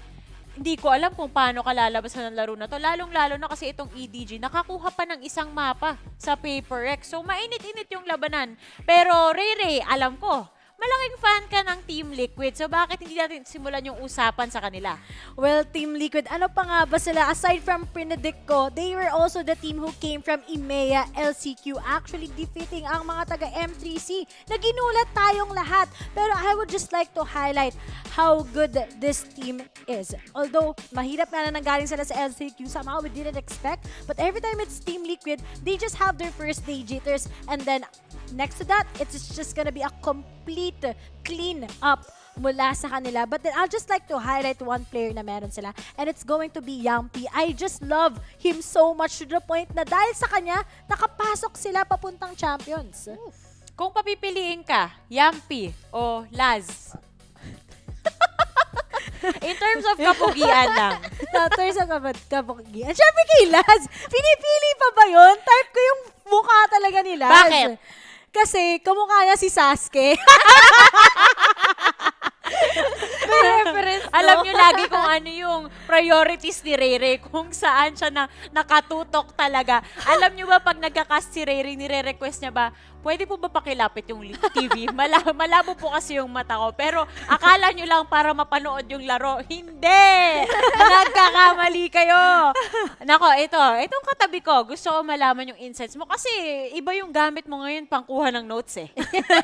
hindi ko alam kung paano kalalabasan ng laro na to. Lalong-lalo na kasi itong EDG, nakakuha pa ng isang mapa sa Paper X. So, mainit-init yung labanan. Pero, Ray, alam ko, malaking fan ka ng Team Liquid. So, bakit hindi natin simulan yung usapan sa kanila? Well, Team Liquid, ano pa nga ba sila? Aside from predict ko, they were also the team who came from EMEA LCQ, actually defeating ang mga taga M3C. Naginulat tayong lahat. Pero I would just like to highlight how good this team is. Although, mahirap nga na nanggaling sila sa LCQ, somehow we didn't expect. But every time it's Team Liquid, they just have their first day jitters. And then, next to that, it's just gonna be a complete clean up mula sa kanila. But then I'll just like to highlight one player na meron sila, and it's going to be Yampy. I just love him so much to the point na dahil sa kanya, nakapasok sila papuntang champions. Kung papipiliin ka, Yampy o Laz? In terms of kapugian lang. In terms of kapugian. Siyempre kay Laz, pinipili pa ba yun? Type ko yung mukha talaga ni Laz. Bakit? Kasi kamukha niya si Sasuke. May reference, no? Alam nyo lagi kung ano yung priorities ni Ray kung saan siya nakatutok talaga. Alam nyo ba pag nagka-cast si Ray nire-request niya ba, pwede po ba pakilapit yung TV? Malabo po kasi yung mata ko. Pero akala nyo lang para mapanood yung laro. Hindi! Nagkakamali kayo. Nako, itong katabi ko, gusto ko malaman yung insights mo kasi iba yung gamit mo ngayon pangkuha ng notes eh.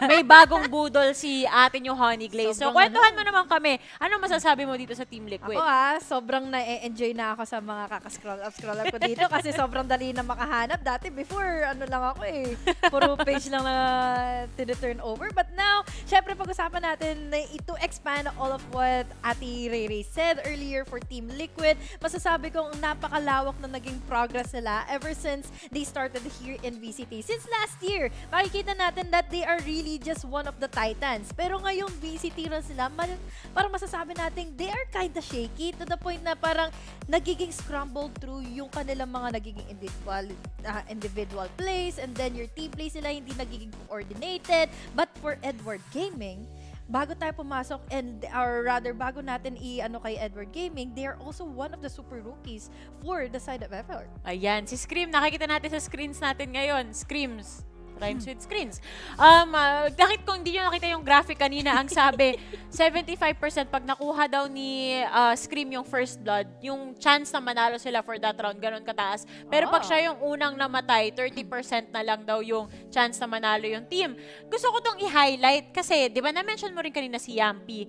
May bagong budol si atin yung Honey Glaze. So, kwentuhan mo naman kami. Anong masasabi mo dito sa Team Liquid? Ako sobrang na-enjoy na ako sa mga kakascroll up ko dito kasi sobrang dali na makahanap. Dati before, ano lang ako eh, puro page lang na to-turn over. But now, syempre pag-usapan natin to expand all of what Ate Ray said earlier for Team Liquid, masasabi kong napakalawak na naging progress nila ever since they started here in VCT. Since last year, makikita natin that they are really just one of the titans. Pero ngayong VCT rin sila, parang masasabi natin they are kinda shaky to the point na parang nagiging scrambled through yung kanilang mga nagiging individual plays, and then your team plays nila hindi nagiging coordinated. But for Edward Gaming, bago tayo pumasok bago natin i-ano kay Edward Gaming, they are also one of the super rookies for the side of FIL. Ayan, si Scream, nakikita natin sa screens natin ngayon. Screams. Rhymes with screens. Kung hindi nyo nakita yung graphic kanina, ang sabi, 75% pag nakuha daw ni Scream yung first blood, yung chance na manalo sila for that round, ganun kataas. Pero pag siya yung unang namatay, 30% na lang daw yung chance na manalo yung team. Gusto ko tong i-highlight kasi, di ba na-mention mo rin kanina si Yampy.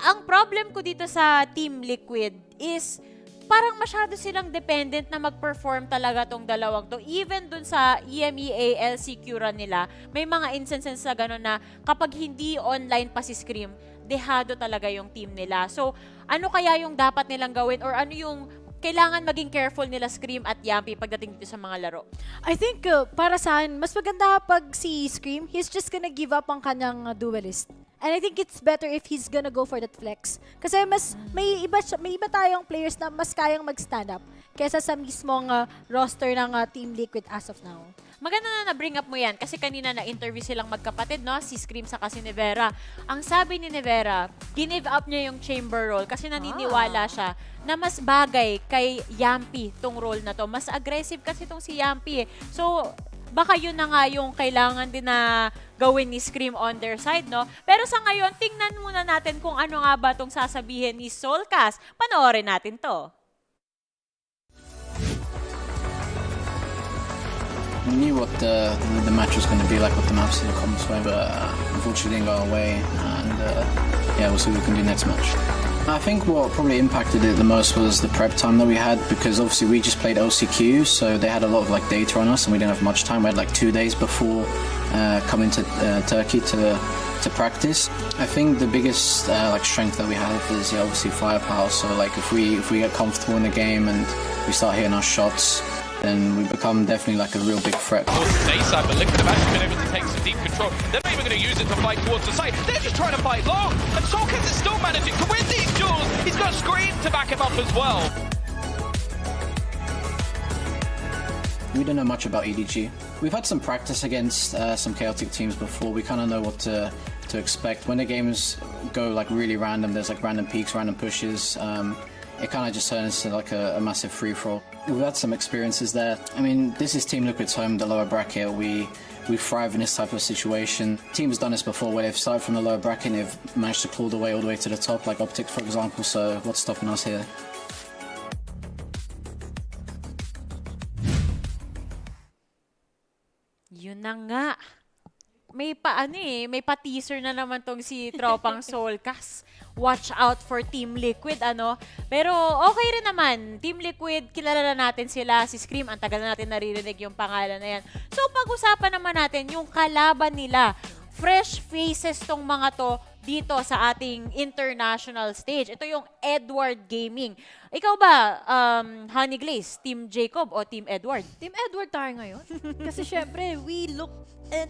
Ang problem ko dito sa Team Liquid is, parang masyado silang dependent na mag-perform talaga tong dalawang to. Even dun sa EMEA LCQ run nila, may mga instances na gano'n na kapag hindi online pa si Scream, dehado talaga yung team nila. So, ano kaya yung dapat nilang gawin or ano yung kailangan maging careful nila Scream at Yampy pagdating dito sa mga laro? I think para sa akin, mas maganda pag si Scream, he's just gonna give up ang kanyang duelist. And I think it's better if he's gonna go for that flex. Kasi may iba tayong players na mas kayang mag-stand up kesa sa mismong roster ng Team Liquid as of now. Maganda na na-bring up mo yan kasi kanina na-interview silang magkapatid, no? Si Scream saka si Nevera. Ang sabi ni Nevera, give up niya yung chamber role kasi naniniwala siya na mas bagay kay Yampy tong role na to. Mas aggressive kasi tong si Yampy eh. So, baka yun na nga yung kailangan din na gawin ni Scream on their side, no? Pero sa ngayon, tingnan muna natin kung ano nga ba itong sasabihin ni Soulcast. Panoorin natin to. We knew what the match was going to be like, what the map's in the comments were, but unfortunately didn't go our way. And yeah, we'll see what we can do next match. I think what probably impacted it the most was the prep time that we had, because obviously we just played OCQ, so they had a lot of like data on us, and we didn't have much time. We had like 2 days before coming to Turkey to practice. I think the biggest like strength that we have is obviously firepower. So like if we get comfortable in the game and we start hitting our shots, then we become definitely like a real big threat. Side, but Liquid have actually been able to take some deep control. They're not even going to use it to fight towards the side. They're just trying to fight long. And Soulcast is still managing to win these duels. He's got Scream to back him up as well. We don't know much about EDG. We've had some practice against some chaotic teams before. We kind of know what to expect. When the games go like really random, there's like random peaks, random pushes. It kind of just turns into like a massive free-for-all. We've had some experiences there. I mean, this is Team Liquid's home, the lower bracket. We thrive in this type of situation. Teams done this before where they've started from the lower bracket and they've managed to claw the way all the way to the top, like Optics, for example. So what's stopping us here? Yun na nga. May pa-teaser na naman tong si Tropang Soulcast. Watch out for Team Liquid, ano? Pero okay rin naman. Team Liquid, kilala na natin sila. Si Scream, ang tagal na natin naririnig yung pangalan na yan. So, pag-usapan naman natin yung kalaban nila. Fresh faces tong mga to dito sa ating international stage. Ito yung Edward Gaming. Ikaw ba, Honey Glaze, Team Jacob o Team Edward? Team Edward tayo ngayon. Kasi syempre, we look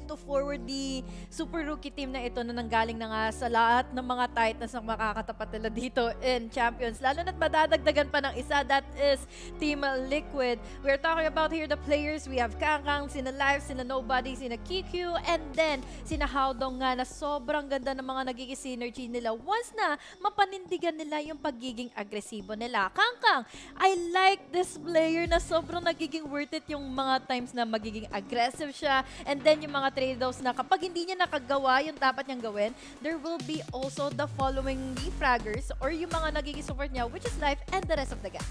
to forward the super rookie team na ito na nanggaling na nga sa lahat ng mga titans na makakatapat nila dito in Champions. Lalo na't madadagdagan pa ng isa, that is Team Liquid. We're talking about here the players. We have Kangkang, sina Live, sina Nobody, sina QQ, and then sina Howdong nga na sobrang ganda ng mga nagiging synergy nila once na mapanindigan nila yung pagiging agresibo nila. Kangkang, I like this player na sobrang nagiging worth it yung mga times na magiging aggressive siya, and then yung mga trade-offs na kapag hindi niya nakagawa yung dapat niyang gawin, there will be also the following fraggers or yung mga nagiging support niya, which is Life and the rest of the gang.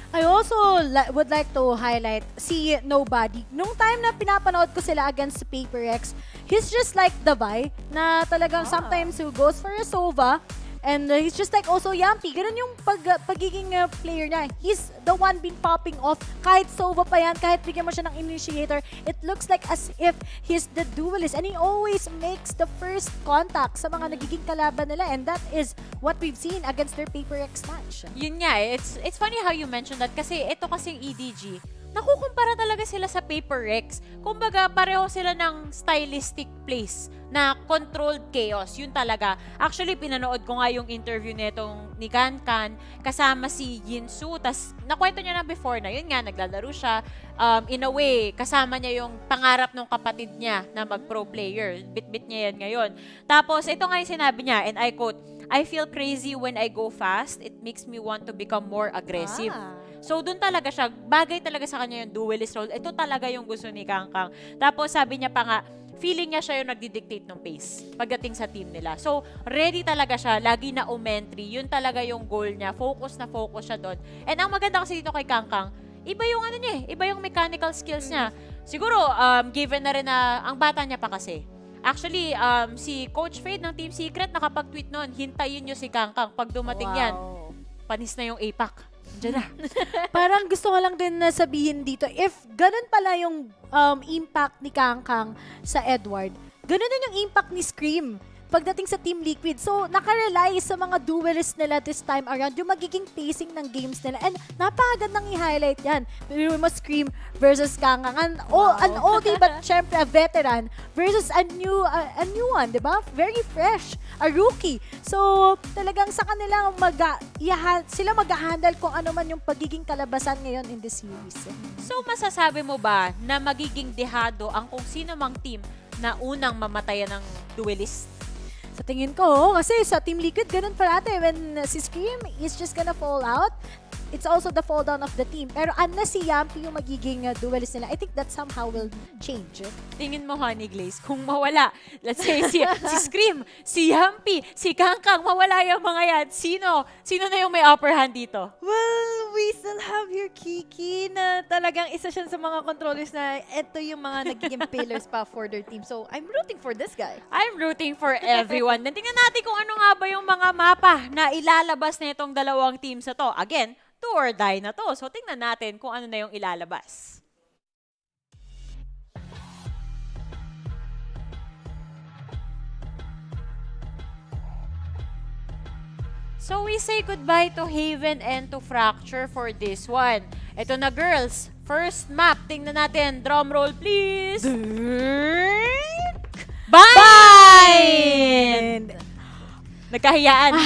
I also would like to highlight si Nobody. Nung time na pinapanood ko sila against Paper X, he's just like the Vi na talagang sometimes who goes for a Sova. And he's just like also Yampi. Ganun yung pagiging player niya. He's the one been popping off. Kahit Sova pa yan, kahit bigyan mo siya ng initiator, it looks like as if he's the duelist. And he always makes the first contact sa mga nagiging kalaban nila. And that is what we've seen against their Paper X match. Yun nga, it's funny how you mentioned that kasi ito kasing EDG, nakukumpara talaga sila sa Paper X. Kumbaga, pareho sila ng stylistic plays na controlled chaos. Yun talaga. Actually, pinanood ko nga yung interview netong ni Kankan kasama si Yinsu. Tas nakwento niya na before na, yun nga, naglalaro siya. In a way, kasama niya yung pangarap ng kapatid niya na mag-pro player. Bit-bit niya yan ngayon. Tapos, ito nga yung sinabi niya, and I quote, "I feel crazy when I go fast. It makes me want to become more aggressive." So, dun talaga siya. Bagay talaga sa kanya yung duelist role. Ito talaga yung gusto ni Kangkang. Tapos, sabi niya pa nga, feeling niya siya yung nagdi-dictate ng pace pagdating sa team nila. So, ready talaga siya. Lagi na umentry. Yun talaga yung goal niya. Focus na focus siya doon. And ang maganda kasi dito kay Kangkang, iba yung ano niya, iba yung mechanical skills niya. Siguro, given na rin na ang bata niya pa kasi. Actually, si Coach Fade ng Team Secret nakapag-tweet noon, hintayin niyo si Kangkang. Pag dumating yan, panis na yung APAC. Diyan na. Parang gusto ko lang din na sabihin dito, if ganun pala yung impact ni Kangkang sa Edward, ganun din yung impact ni Scream pagdating sa Team Liquid. So, nakarely sa mga duelists nila this time around, yung magiging pacing ng games nila. And napakagandang i-highlight yan. Pero mo Scream versus Kangkang. An oldie but syempre a veteran versus a new one, di ba? Very fresh. A rookie. So, talagang sa kanila sila mag-handle kung ano man yung pagiging kalabasan ngayon in this series. So, masasabi mo ba na magiging dehado ang kung sino mang team na unang mamatayan ng duelist? Sa tingin ko, kasi sa Team Liquid, ganun parate. When si Scream is just gonna fall out, it's also the fall down of the team. Pero unless si Yampi yung magiging duelist nila, I think that somehow will change. Tingin mo, Honey Glaze, kung mawala, let's say si Scream, si Yampi, si Kangkang, mawala yung mga yan, sino na yung may upper hand dito? Well, we still have your Kiki na talagang isa siya sa mga controllers na ito yung mga nagiging pillars pa for their team. So, I'm rooting for this guy. I'm rooting for everyone. Then tingnan natin kung ano nga ba yung mga mapa na ilalabas na itong dalawang teams na to. Again, do or die na to. So tingnan natin kung ano na yung ilalabas. So we say goodbye to Haven and to Fracture for this one. Ito na, girls. First map. Tingnan natin. Drum roll, please. Bind! Nagkahiyaan.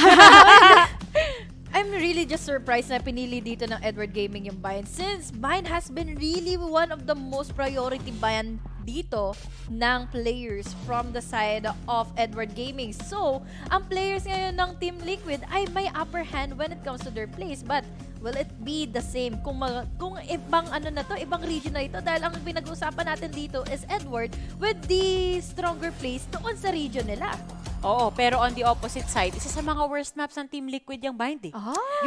I'm really just surprised na pinili dito ng Edward Gaming yung Bind since Bind has been really one of the most priority Bind dito ng players from the side of Edward Gaming. So, ang players ngayon ng Team Liquid ay may upper hand when it comes to their plays. But, will it be the same kung ibang ibang region na ito? Dahil ang pinag-uusapan natin dito is Edward with the stronger plays doon sa region nila. Oo, pero on the opposite side, isa sa mga worst maps ng Team Liquid yung Bind eh.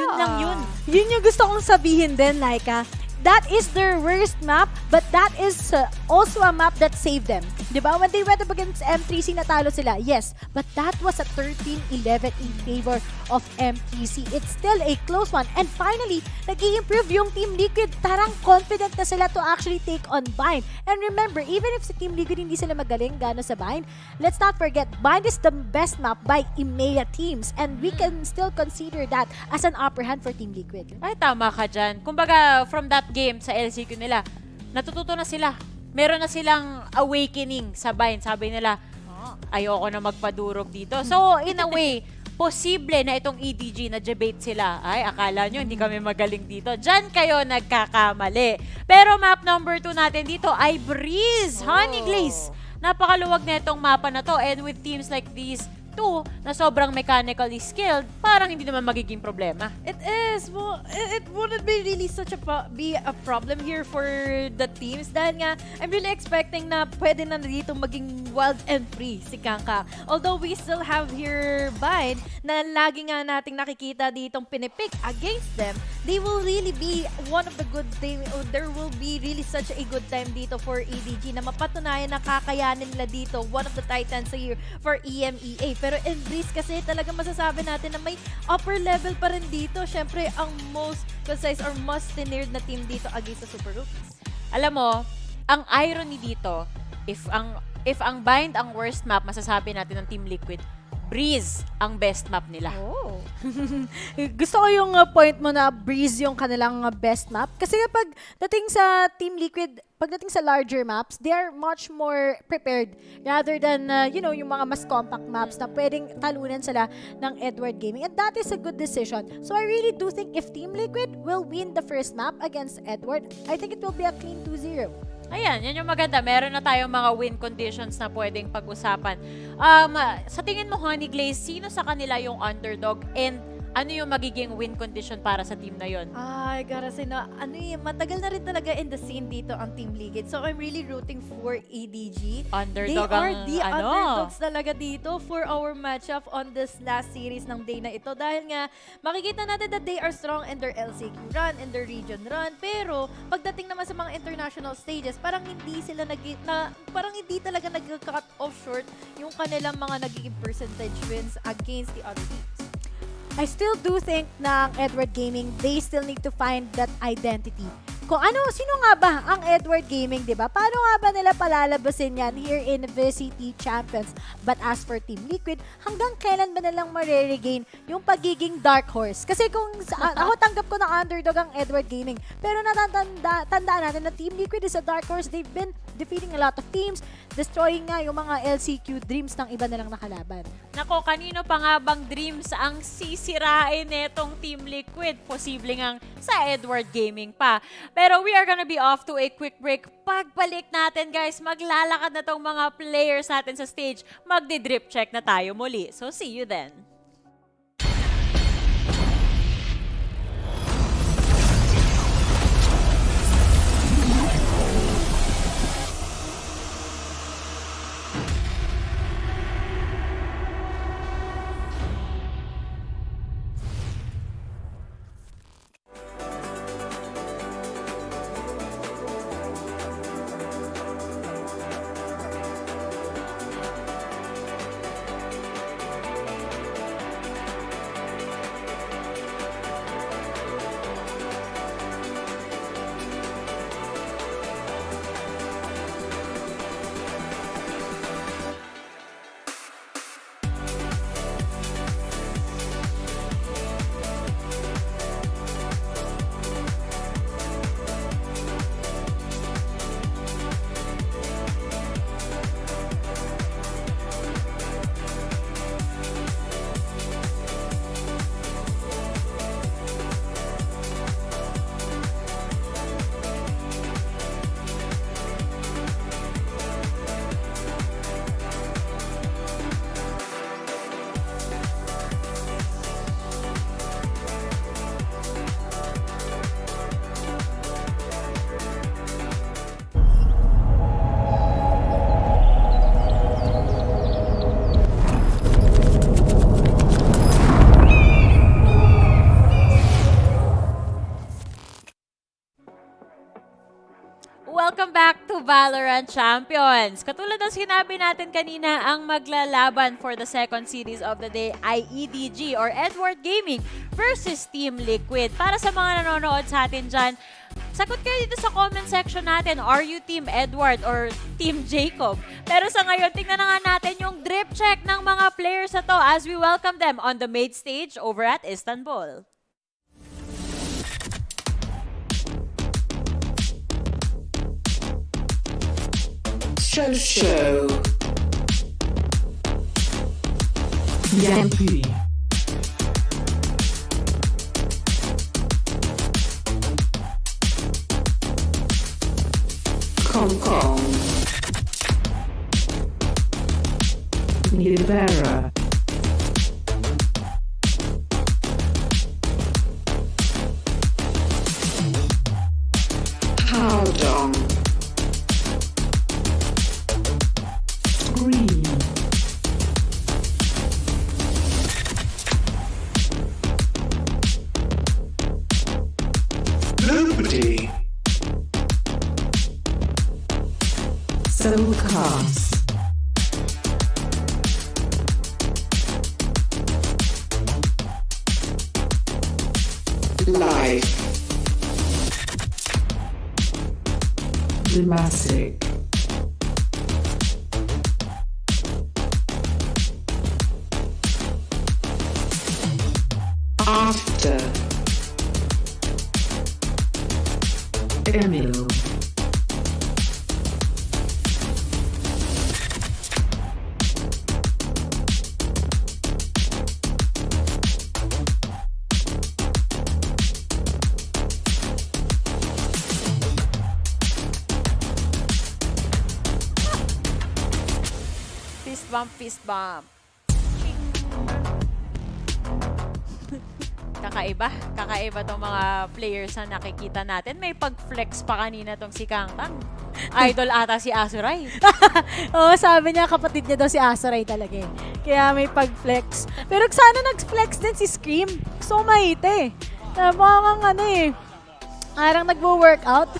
Yun lang yun. Yun yung gusto kong sabihin din, Laika. That is their worst map, but that is also a map that saved them. Diba? When they went up against M3C, natalo sila. Yes, but that was a 13-11 in favor of M3C. It's still a close one. And finally, nag-i-improve yung Team Liquid. Tarang confident na sila to actually take on Bind. And remember, even if sa Team Liquid hindi sila magaling gano sa Bind, let's not forget, Bind is the best map by EMEA teams. And we can still consider that as an upper hand for Team Liquid. Ay, tama ka dyan. Kumbaga, from that game sa LCQ nila, natututo na sila. Meron na silang awakening sa Bind. Sabi nila, ayoko na magpadurog dito. So, in a way, posible na itong EDG na debate sila. Ay, akala nyo hindi kami magaling dito. Diyan kayo nagkakamali. Pero map number 2 natin dito ay Breeze, Honey Glaze. Napakaluwag na itong mapa na to. And with teams like these two na sobrang mechanically skilled, parang hindi naman magiging problema. It is. Well, it wouldn't be really such a problem here for the teams dahil nga I'm really expecting na pwede na dito maging wild and free si Kangkang. Although we still have here Bind na lagi nga nating nakikita ditong pinipick against them, they will really be one of the good thing. There will be really such a good time dito for EDG na mapatunayan na kakayanin nila dito one of the titans here for EMEA. Pero in Breeze kasi talaga masasabi natin na may upper level pa rin dito. Syempre, ang most concise or most tenured na team dito against sa Super Rookies. Alam mo, ang irony dito, if ang Bind ang worst map, masasabi natin ng Team Liquid, Breeze ang best map nila. Oh. Gusto ko yung point mo na Breeze yung kanilang best map. Kasi kapag dating sa Team Liquid, pagdating sa larger maps, they are much more prepared rather than, yung mga mas compact maps na pwedeng talunan sila ng Edward Gaming. And that is a good decision. So I really do think if Team Liquid will win the first map against Edward, I think it will be a clean 2-0. Ayan, yan yung maganda. Meron na tayong mga win conditions na pwedeng pag-usapan. Sa tingin mo, Honey Glaze, sino sa kanila yung underdog and ano yung magiging win condition para sa team na yon? I gotta say na, matagal na rin talaga in the scene dito ang Team Liquid. So I'm really rooting for EDG. Underdog They are the underdogs talaga dito for our matchup on this last series ng day na ito. Dahil nga, makikita natin that they are strong in their LCQ run, in their region run. Pero, pagdating naman sa mga international stages, parang hindi sila parang hindi talaga nag-cut off short yung kanilang mga nagiging percentage wins against the other teams. I still do think na ang Edward Gaming, they still need to find that identity. Sino nga ba ang Edward Gaming, di ba? Paano nga ba nila palalabasin yan here in VALORANT Champions? But as for Team Liquid, hanggang kailan ba nilang mariregain yung pagiging dark horse? Kasi kung ako tanggap ko na underdog ang Edward Gaming, pero tandaan natin na Team Liquid is a dark horse. They've been defeating a lot of teams, destroying nga yung mga LCQ dreams ng iba nilang nakalaban. Nako, kanino pa nga bang dreams ang sisirain netong Team Liquid? Posible ngang sa Edward Gaming pa. Pero we are gonna be off to a quick break. Pagbalik natin, guys, maglalakad na tong mga players natin sa stage. Magdi-drip check na tayo muli. So, see you then. VALORANT Champions. Katulad ng sinabi natin kanina, ang maglalaban for the second series of the day ay EDG or Edward Gaming versus Team Liquid. Para sa mga nanonood sa atin dyan, sagot kayo dito sa comment section natin. Are you Team Edward or Team Jacob? Pero sa ngayon, tingnan na nga natin yung drip check ng mga players na to as we welcome them on the main stage over at Istanbul. Show. VIP. Hong Kong. Libera. Howdong. Green. Nobody. Soulcast. Life. Demassic. After. Emil. Fist bump. Kakaiba tong mga players na nakikita natin. May pag-flex pa kanina tong si Kangtang. Idol ata si Azuray. Oo, sabi niya kapatid niya daw si Azuray talaga eh. Kaya may pag-flex. Pero sana nag-flex din si Scream. Gusto ko makita eh. Mukhang parang nagwo-workout.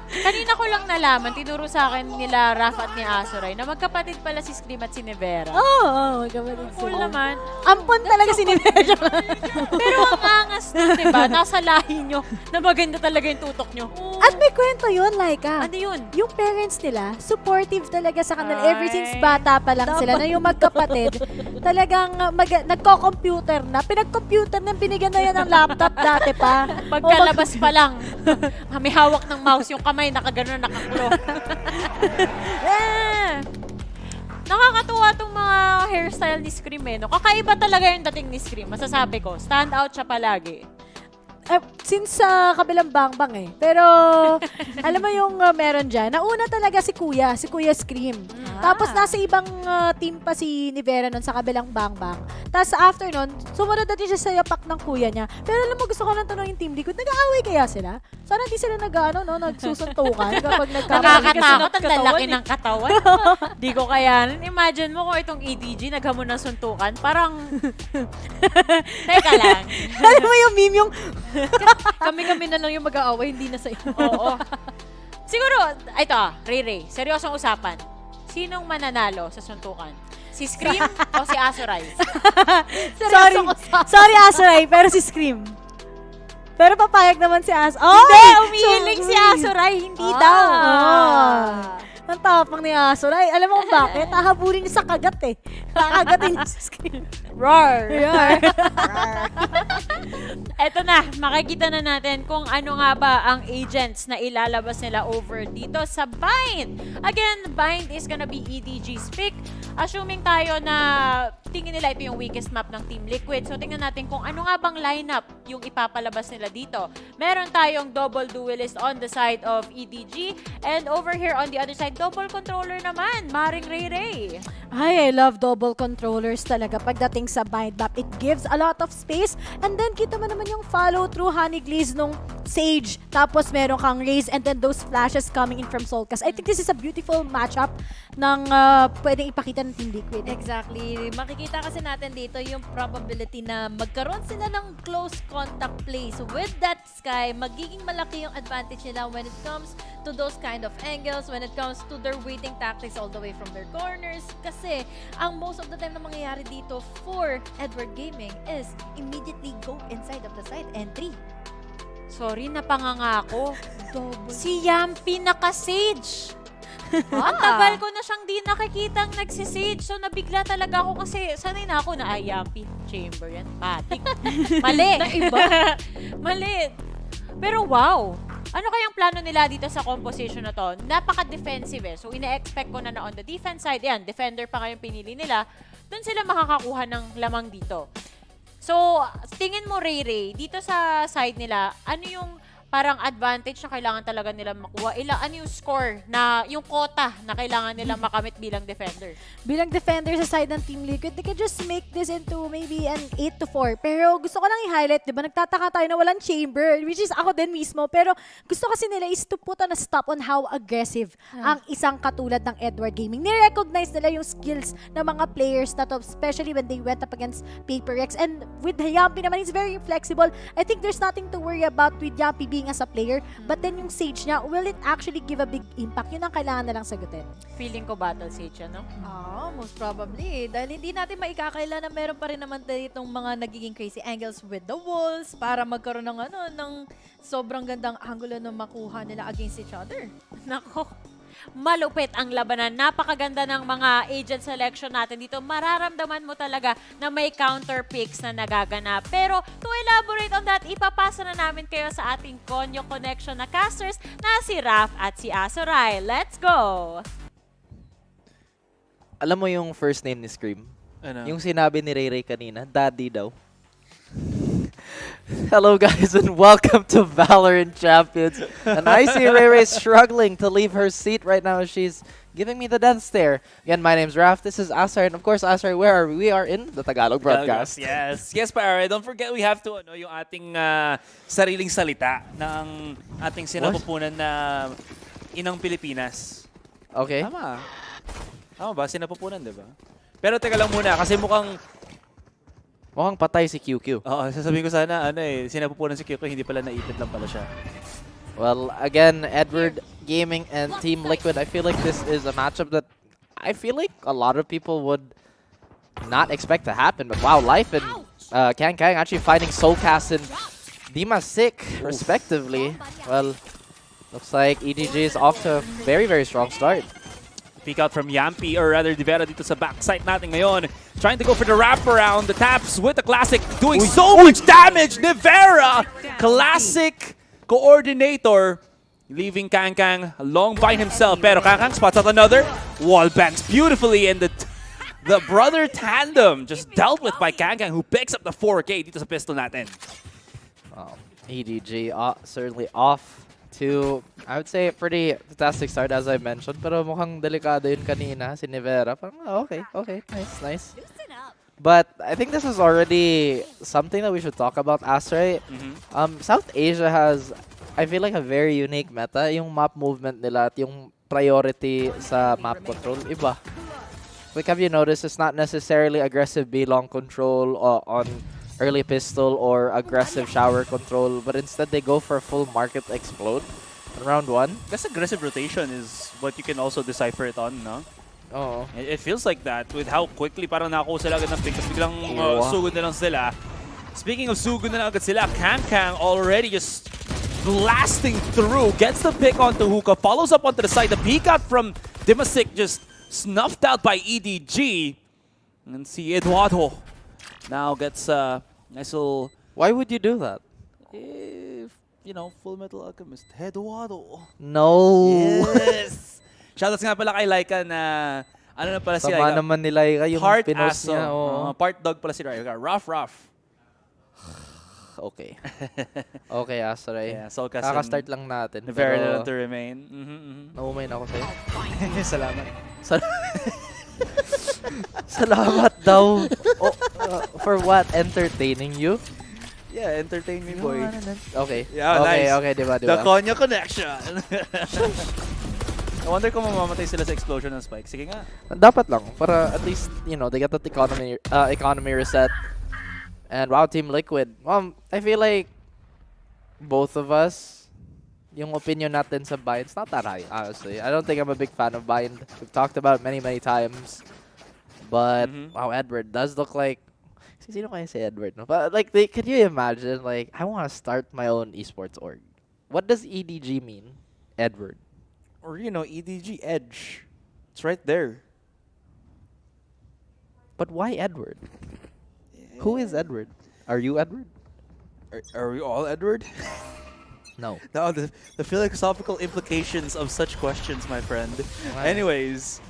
Kanina ko lang nalaman, tinuro sa akin nila Raf at ni Azuray na magkapatid pala si Scream at si Nevera. Oo, magkapatid Cool sila. naman. Ampon talaga si Nevera. Pero ang angas nun, diba? Nasa lahi nyo na maganda talaga yung tutok nyo. At may kwento yun, Laika. Ano yun? Yung parents nila, supportive talaga sa kanila. Ever since bata pa lang sila na yung magkapatid, talagang nagko-computer na. Pinag-computer na, binigyan na yan ng laptop dati pa. Pagkalabas pa lang, may hawak ng mouse yung kamay, nakagano, nakaklo. Nakakatuwa tong mga hairstyle ni Scream eh. No? Kakaiba talaga yung dating ni Scream. Masasabi ko, stand out siya palagi. Since sa kabilang bangbang eh. Pero, alam mo yung meron dyan, nauna talaga si Kuya Scream. Tapos nasa ibang team pa si Nivera nun sa kabilang bangbang. Tapos after nun, sumunod natin siya sa yapak ng kuya niya. Pero alam mo, gusto ko lang tanongin Team Liquid, nag-aaway kaya sila? Sana di sila nagsusuntukan kapag Nakakatakot, ang lalaki ng katawan. Di ko kaya. Imagine mo kung itong EDG naghamon ng suntukan. Parang, teka lang. Alam mo yung meme yung, Kami-kami na lang yung mag-aaway, hindi na sa iyo. Oo. Siguro, ito, Ray, seryosong usapan. Sinong mananalo sa suntukan? Si Scream o si Azuray? Sorry Azuray, pero si Scream. Pero papayag naman si Azuray. Hindi, umihiling si Azuray. Hindi daw. Ang tapang ni Azuray. Alam mo kung bakit? Hahabulin niya sa kagat eh. Kakagatin niya sa Scream. Roar! Roar! Eto na, makikita na natin kung ano nga ba ang agents na ilalabas nila over dito sa Bind. Again, Bind is gonna be EDG's pick. Assuming tayo na tingin nila ito yung weakest map ng Team Liquid. So tingnan natin kung ano nga bang lineup yung ipapalabas nila dito. Meron tayong double duelist on the side of EDG. And over here on the other side, double controller naman. Maring Ray. Ay, I love double controllers talaga pagdating sa Bind map. It gives a lot of space. And then, kita mo naman yung follow-through honey glaze nung Sage. Tapos, meron kang Raze and then those flashes coming in from Soulcast. I think this is a beautiful matchup ng pwedeng ipakita ng Team Liquid. Exactly. Makikita kasi natin dito yung probability na magkaroon sila ng close contact plays with that Sky. Magiging malaki yung advantage nila when it comes to those kind of angles, when it comes to their waiting tactics all the way from their corners. Kasi ang most of the time na mangyayari dito for Edward Gaming is immediately go inside of the side entry. Sorry, napanganga ako. Si Yampi naka-sage. Ang tagal ko na siyang di nakikitang nagsisage. So, nabigla talaga ako kasi sanay na ako na, Yampi, chamber yan. Patik. Mali. Na iba. Mali. Pero wow. Ano kayang plano nila dito sa composition na to? Napaka-defensive eh. So, ina-expect ko na on the defense side, yan, defender pa kayong pinili nila, doon sila makakakuha ng lamang dito. So, tingin mo, Ray, dito sa side nila, ano yung parang advantage na kailangan talaga nila makuha? Ano yung score na, yung quota na kailangan nila makamit bilang defender? Bilang defender sa side ng Team Liquid, they can just make this into maybe an 8-4. Pero gusto ko lang i-highlight, di ba? Nagtataka tayo na walang chamber, which is ako din mismo. Pero gusto kasi nila is to put on a stop on how aggressive ang isang katulad ng Edward Gaming. Ni-recognize nila yung skills ng mga players na to, especially when they went up against PaperX. And with Yampi naman, he's very flexible. I think there's nothing to worry about with Yampi being as a player, but then yung Sage niya, will it actually give a big impact? Yun ang kailangan na lang sagutin. Feeling ko battle Sage, ano? Most probably. Dahil hindi natin maikakaila na meron pa rin naman itong mga nagiging crazy angles with the walls para magkaroon ng ng sobrang gandang angulo na makuha nila against each other. Nako. Malupit ang labanan. Napakaganda ng mga agent selection natin dito. Mararamdaman mo talaga na may counter picks na nagaganap. Pero to elaborate on that, ipapasa na namin kayo sa ating Konyo Connection na casters na si Raf at si Asoray. Let's go! Alam mo yung first name ni Scream? Ano? Yung sinabi ni Ray kanina, Daddy daw. Hello guys and welcome to VALORANT Champions. And I see Ray struggling to leave her seat right now. She's giving me the death stare. Again, my name's Raf. This is Asar. And of course, Asar, where are we? We are in the Tagalog broadcast. Yes. Yes, pare. Don't forget we have to, yung ating sariling salita ng ating sinapupunan na inang Pilipinas. Okay. Tama. Tama ba? Sinapupunan, diba? Pero teka lang muna kasi mukhang patay si QQ. Oo, sasabihin ko sana, sinapupunan si QQ, hindi pala naipit lang pala siya. Well, again, Edward Gaming and Team Liquid, I feel like this is a matchup that I feel like a lot of people would not expect to happen. But wow, Life and Kang actually fighting Soulcast and Dima Sick, respectively. Well, looks like EDG is off to a very, very strong start. Peek out from Yampi, or rather Divera dito sa backside natin ngayon. Trying to go for the wraparound. The taps with the Classic doing so much damage. Divera, Classic coordinator, leaving Kang along by himself. Pero Kang spots out another. Wall banks beautifully, and the brother tandem just dealt with by Kang who picks up the 4K dito sa pistol natin. EDG certainly off to, I would say, a pretty fantastic start as I mentioned. Pero mukhang delikado yun kanina, si Nivera. Parang, okay, nice. But I think this is already something that we should talk about, Astray. South Asia has, I feel like, a very unique meta. Yung map movement nila at yung priority sa map control, iba. Like, have you noticed, it's not necessarily aggressive B-long control on early pistol or aggressive shower control, but instead they go for a full market explode in round 1. That's aggressive rotation is what you can also decipher it on, no? Oo. It feels like that with how quickly parang nakuha sila agad ng pick, tapos biglang sugod na lang sila. Speaking of sugod na lang agad sila, Kang already just blasting through, gets the pick onto Hookah, follows up onto the side. The peek out from Dimasik just snuffed out by EDG. And see Eduardo now gets a nice little... Why would you do that? If, you know, Full Metal Alchemist. Eduardo. No! Yes! Shoutouts nga pala kay Laika na... Ano na pala si Sama Laika? naman ni Laika yung Part pinost aso. niya. Part dog pala si Laika. Rough. Okay. Okay, Asaray. Yeah, Soulcast Kaka-start lang natin. Very little to remain. Naumay na ako sa'yo. Salamat. Salamat daw. For what? Entertaining you? Yeah, entertain me, boy. Okay. Yeah, nice. Okay, diba? The Konyo Connection. I wonder kung mamamatay sila sa explosion ng spike. Sige nga. Dapat lang. Para at least, you know, they get that economy reset. And wow, Team Liquid. I feel like both of us, yung opinion natin sa Bind, it's not that high, honestly. I don't think I'm a big fan of Bind. We've talked about it many, many times. But, wow, Edward does look like... Sino kaya si Edward? No? But, like, can you imagine, like, I want to start my own esports org. What does EDG mean, Edward? Or, you know, EDG Edge. It's right there. But why Edward? Yeah. Who is Edward? Are you Edward? Are we all Edward? No. No, the philosophical implications of such questions, my friend. Wow. Anyways,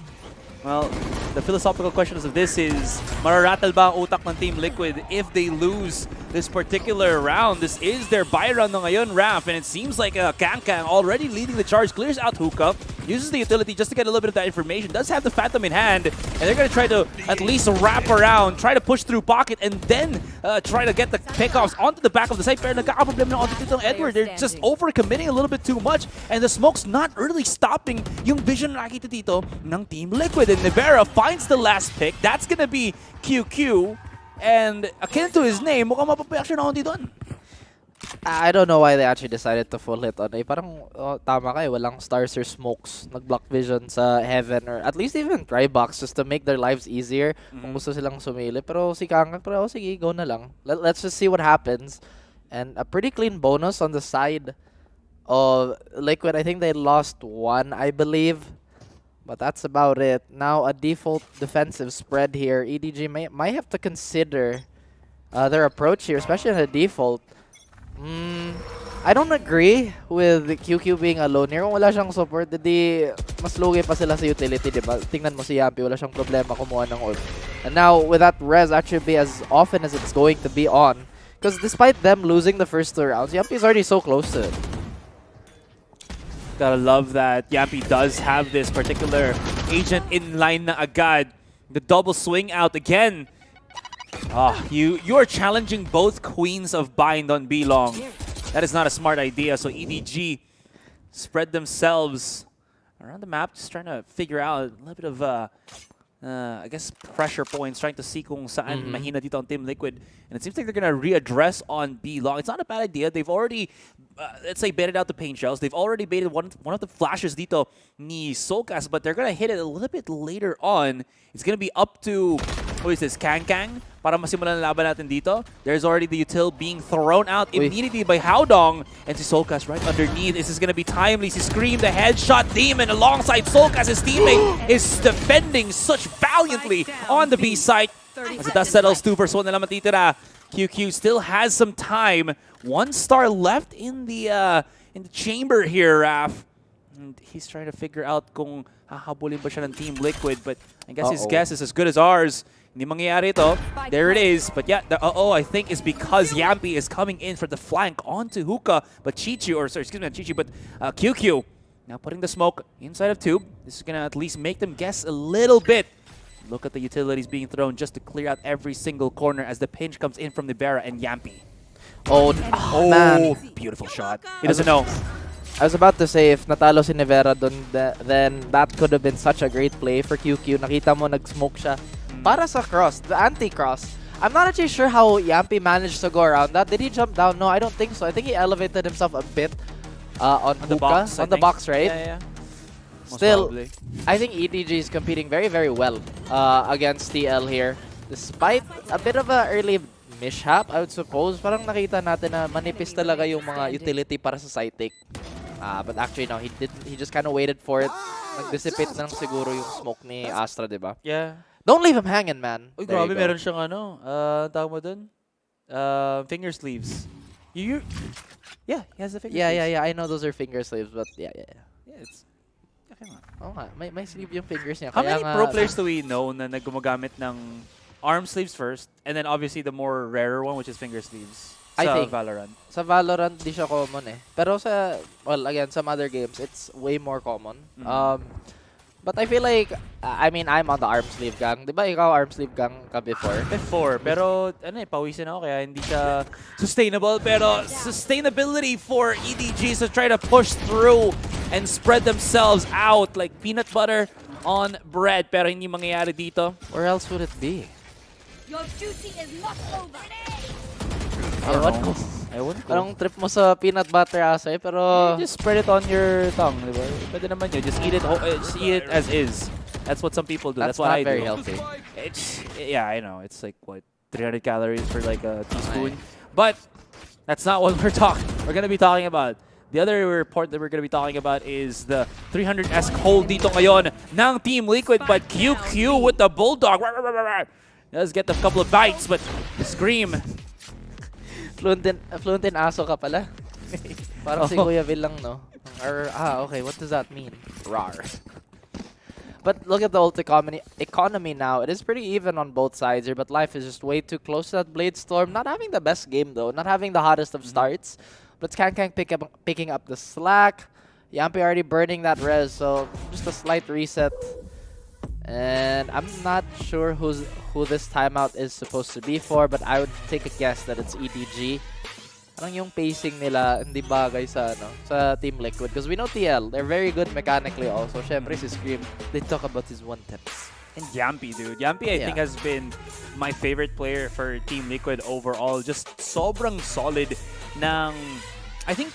well, the philosophical questions of this is, mararattle ba ang utak ng Team Liquid if they lose this particular round? This is their buy round na ngayon, Raph, and it seems like Kang already leading the charge, clears out Hookah, uses the utility just to get a little bit of that information, does have the Phantom in hand, and they're going to try to at least wrap around, try to push through Pocket, and then try to get the pickoffs onto the back of the site. Pero nagkakaproblema na onto dito ng Edward. They're just over-committing a little bit too much, and the smoke's not really stopping yung vision na nakita dito ng Team Liquid. And Nivera finds the last pick. That's going to be QQ, and akin to his name, mukhang mapapayak siya na onti doon. I don't know why they actually decided to full hit on A. Parang tama ka eh, walang stars or smokes. Nag-block vision sa Heaven or at least even try box just to make their lives easier kung gusto silang sumili. Pero si Kangkang, pero sige, go na lang. Let's just see what happens. And a pretty clean bonus on the side of Liquid. I think they lost one, I believe. But that's about it. Now a default defensive spread here. EDG might have to consider their approach here, especially in the default. I don't agree with QQ being alone here. Kung wala siyang support, di mas lugi pa sila sa utility, diba? Tingnan mo si Yampi, wala siyang problema kumuha ng ult. And now, with that res actually be as often as it's going to be on. Because despite them losing the first 2 rounds, Yampi is already so close to it. Gotta love that Yampi does have this particular agent in line na agad. The double swing out again. You are challenging both queens of Bind on B-Long. That is not a smart idea. So EDG spread themselves around the map, just trying to figure out a little bit of, I guess, pressure points, trying to see kung saan mahina dito ang Team Liquid. And it seems like they're going to readdress on B-Long. It's not a bad idea. They've already, let's say, baited out the paint shells. They've already baited one of the flashes dito ni Soulcast, but they're going to hit it a little bit later on. It's going to be up to, who is this, Kang para masimulan ang laban natin dito. There's already the util being thrown out immediately by Howdong. And si Soulcast right underneath. This is going to be timely. Si Scream, the headshot demon alongside Soulcast. His teammate is defending such valiantly on the B site. As it does settles 2 versus 1 na lang matitira. QQ still has some time. 1 star left in the chamber here, Raph. And he's trying to figure out kung hahabulin ba siya ng Team Liquid. But I guess his guess is as good as ours. Hindi mangyayari ito. There it is. But yeah, the I think is because Yampi is coming in for the flank onto Hookah. But Chichi, or sorry, excuse me, not Chichi, but QQ now putting the smoke inside of Tube. This is going to at least make them guess a little bit. Look at the utilities being thrown just to clear out every single corner as the pinch comes in from Nivera and Yampi. Oh, man. Beautiful shot. He doesn't know. I was about to say, if natalo si Nivera dun, then that could have been such a great play for QQ. Nakita mo, nag-smoke siya. Para sa cross, the anti-cross. I'm not actually sure how Yampi managed to go around that. Did he jump down? No, I don't think so. I think he elevated himself a bit on the box. On the box, right? Yeah. Still, I think EDG is competing very, very well against TL here. Despite a bit of an early mishap, I would suppose. Parang nakita natin na manipis talaga yung mga utility para sa side take. But actually, no, he didn't. He just kind of waited for it. Nag-dissipate na lang siguro yung smoke ni Astra, diba? Yeah. Don't leave him hanging, man. Uy, grabe, meron siyang tawag mo dun? Finger sleeves. Yeah, he has the finger sleeves. Yeah. I know those are finger sleeves, but yeah. Yeah, it's... Okay nga. Oo nga, may sleeve yung fingers niya. How many pro players do we know na naggumagamit ng arm sleeves first, and then obviously the more rarer one, which is finger sleeves? I think Valorant. Sa Valorant, di siya common eh. Pero sa, well, again, some other games, it's way more common. But I feel like, I mean, I'm on the arm sleeve gang. Di ba ikaw arm sleeve gang ka before? Before, pero pawisin ako kaya hindi siya sustainable. Pero sustainability for EDG to try to push through and spread themselves out like peanut butter on bread. Pero hindi mangyayari dito. Where else would it be? Your duty is not over. Ewan ko. Ewan ko. Anong trip mo sa peanut butter asay, pero... You just spread it on your tongue, di ba? Pwede naman yun. Just eat it as is. That's what some people do. That's what I do. That's not very healthy. Yeah, I know. It's like, what, 300 calories for like a teaspoon? But that's not what we're going to be talking about. The other report that we're going to be talking about is the 300-esque hold dito ngayon ng Team Liquid, but QQ with the Bulldog. Does get a couple of bites, but Scream. Fluent in aso ka pala. Parang si Kuya Vil lang, no? Okay, what does that mean? Rar. But look at the ult economy now. It is pretty even on both sides here, but Life is just way too close to that Blade Storm. Not having the best game, though. Not having the hottest of starts. But Kankang picking up the slack. Yampi already burning that res, so just a slight reset. And I'm not sure who this timeout is supposed to be for, but I would take a guess that it's EDG. Parang yung pacing nila hindi bagay sa Team Liquid, because we know TL, they're very good mechanically also. Syempre si Scream, they talk about his one tips. And Yampi, dude. Yampi, I think, has been my favorite player for Team Liquid overall. Just sobrang solid ng, I think,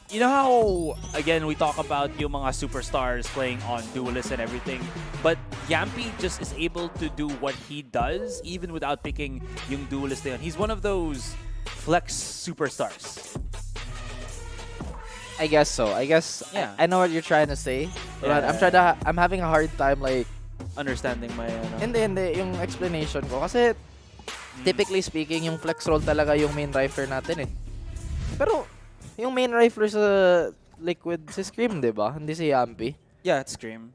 you know how, again, we talk about yung mga superstars playing on Duelist and everything, but Yampi just is able to do what he does even without picking yung Duelist na yun. He's one of those flex superstars. I guess so. I guess I know what you're trying to say, but I'm having a hard time like understanding my Hindi yung explanation ko kasi typically speaking yung flex role talaga yung main rifler natin eh. Pero yung main rifler sa Liquid si Scream, 'di ba? Hindi si Yampi. Yeah, it's Scream.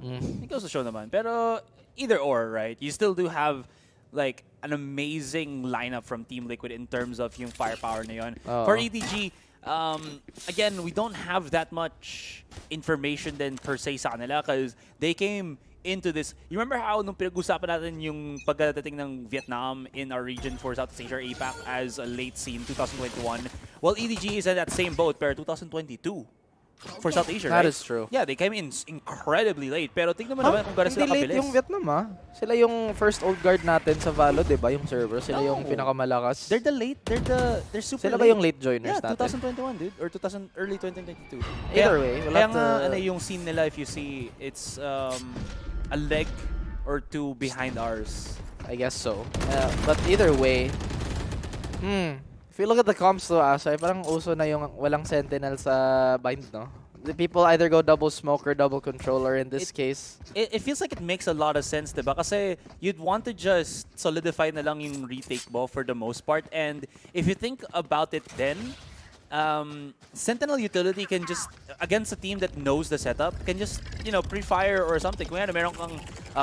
It goes to show naman. Pero either or, right? You still do have like an amazing lineup from Team Liquid in terms of yung firepower na yun. For EDG, again, we don't have that much information then per se sa kanila because they came into this. You remember how nung pinag-usapan natin yung pagdating ng Vietnam in our region for Southeast Asia or APAC as a late scene 2021? Well, EDG is in that same boat pero 2022 for South Asia, right? That is true. Yeah, they came in incredibly late. Pero tingnan mo naman kung gano'n sila Hindi kabilis. late yung Vietnam Sila yung first old guard natin sa Valo, 'di ba? Yung server, sila yung pinakamalakas. They're super Sila late. ba yung late joiners natin? 2021, dude, or early 2022. Either way, kaya nga yung scene nila, if you see, it's a leg or two behind ours. I guess so. But either way, if you look at the comps though, Asay, parang uso na yung walang sentinel sa bind, no? The people either go double smoke or double controller in this case. It feels like it makes a lot of sense, diba? Kasi you'd want to just solidify na lang yung retake mo for the most part. And if you think about it then, Sentinel utility can just, against a team that knows the setup, can just, pre-fire or something. Kung yan, meron kang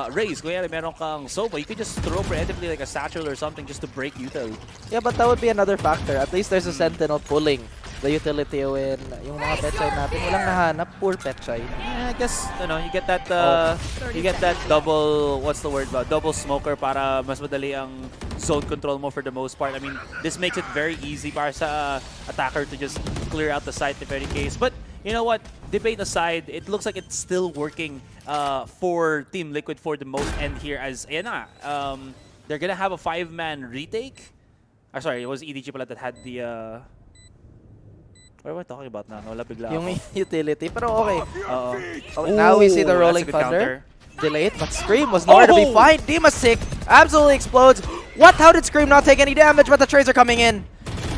Raze, kung yan, meron kang Sova, you could just throw preemptively like a satchel or something just to break util. Yeah, but that would be another factor. At least there's a Sentinel pulling the utility when yung mga petchay natin, walang nahanap, poor petchay. Yeah, I guess, you get that double, what's the word about, double smoker para mas madali ang zone control mo for the most part. I mean, this makes it very easy para sa attacker to just clear out the site if any case. But you know what? Debate aside, it looks like it's still working for Team Liquid for the most end here as, they're gonna have a 5-man retake. Sorry, it was EDG pala that had the... What am I talking about now? Wala bigla Yung ako. utility, pero okay. Now we see the Rolling Thunder. Delayed, but Scream was nowhere to be found. Dimasik absolutely explodes. What? How did Scream not take any damage? But the trades are coming in.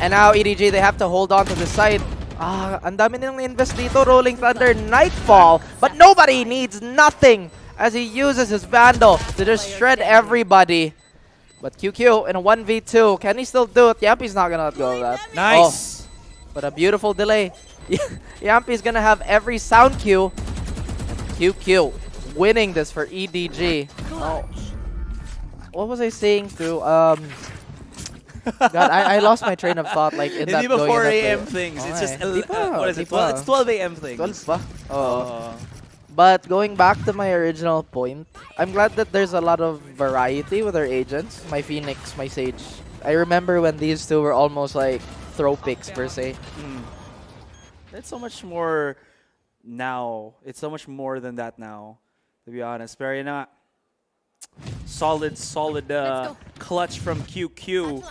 And now EDG, they have to hold on to the side. Ang dami nilang invest dito. Rolling Thunder, Nightfall. But nobody needs nothing as he uses his Vandal to just shred everybody. But QQ in a 1v2. Can he still do it? Yampi's not gonna let go of that. Nice. But a beautiful delay. Yampi's gonna have every sound cue. QQ winning this for EDG. Oh. What was I saying through? God, I lost my train of thought like in that going 4 a.m. things. It's just what is it? It's 12 a.m. things. 12 pa? Oh. But going back to my original point, I'm glad that there's a lot of variety with our agents. My Phoenix, my Sage. I remember when these two were almost like throw picks per se. It's so much more now. It's so much more than that now, to be honest. Pero yun na nga. Solid clutch from QQ.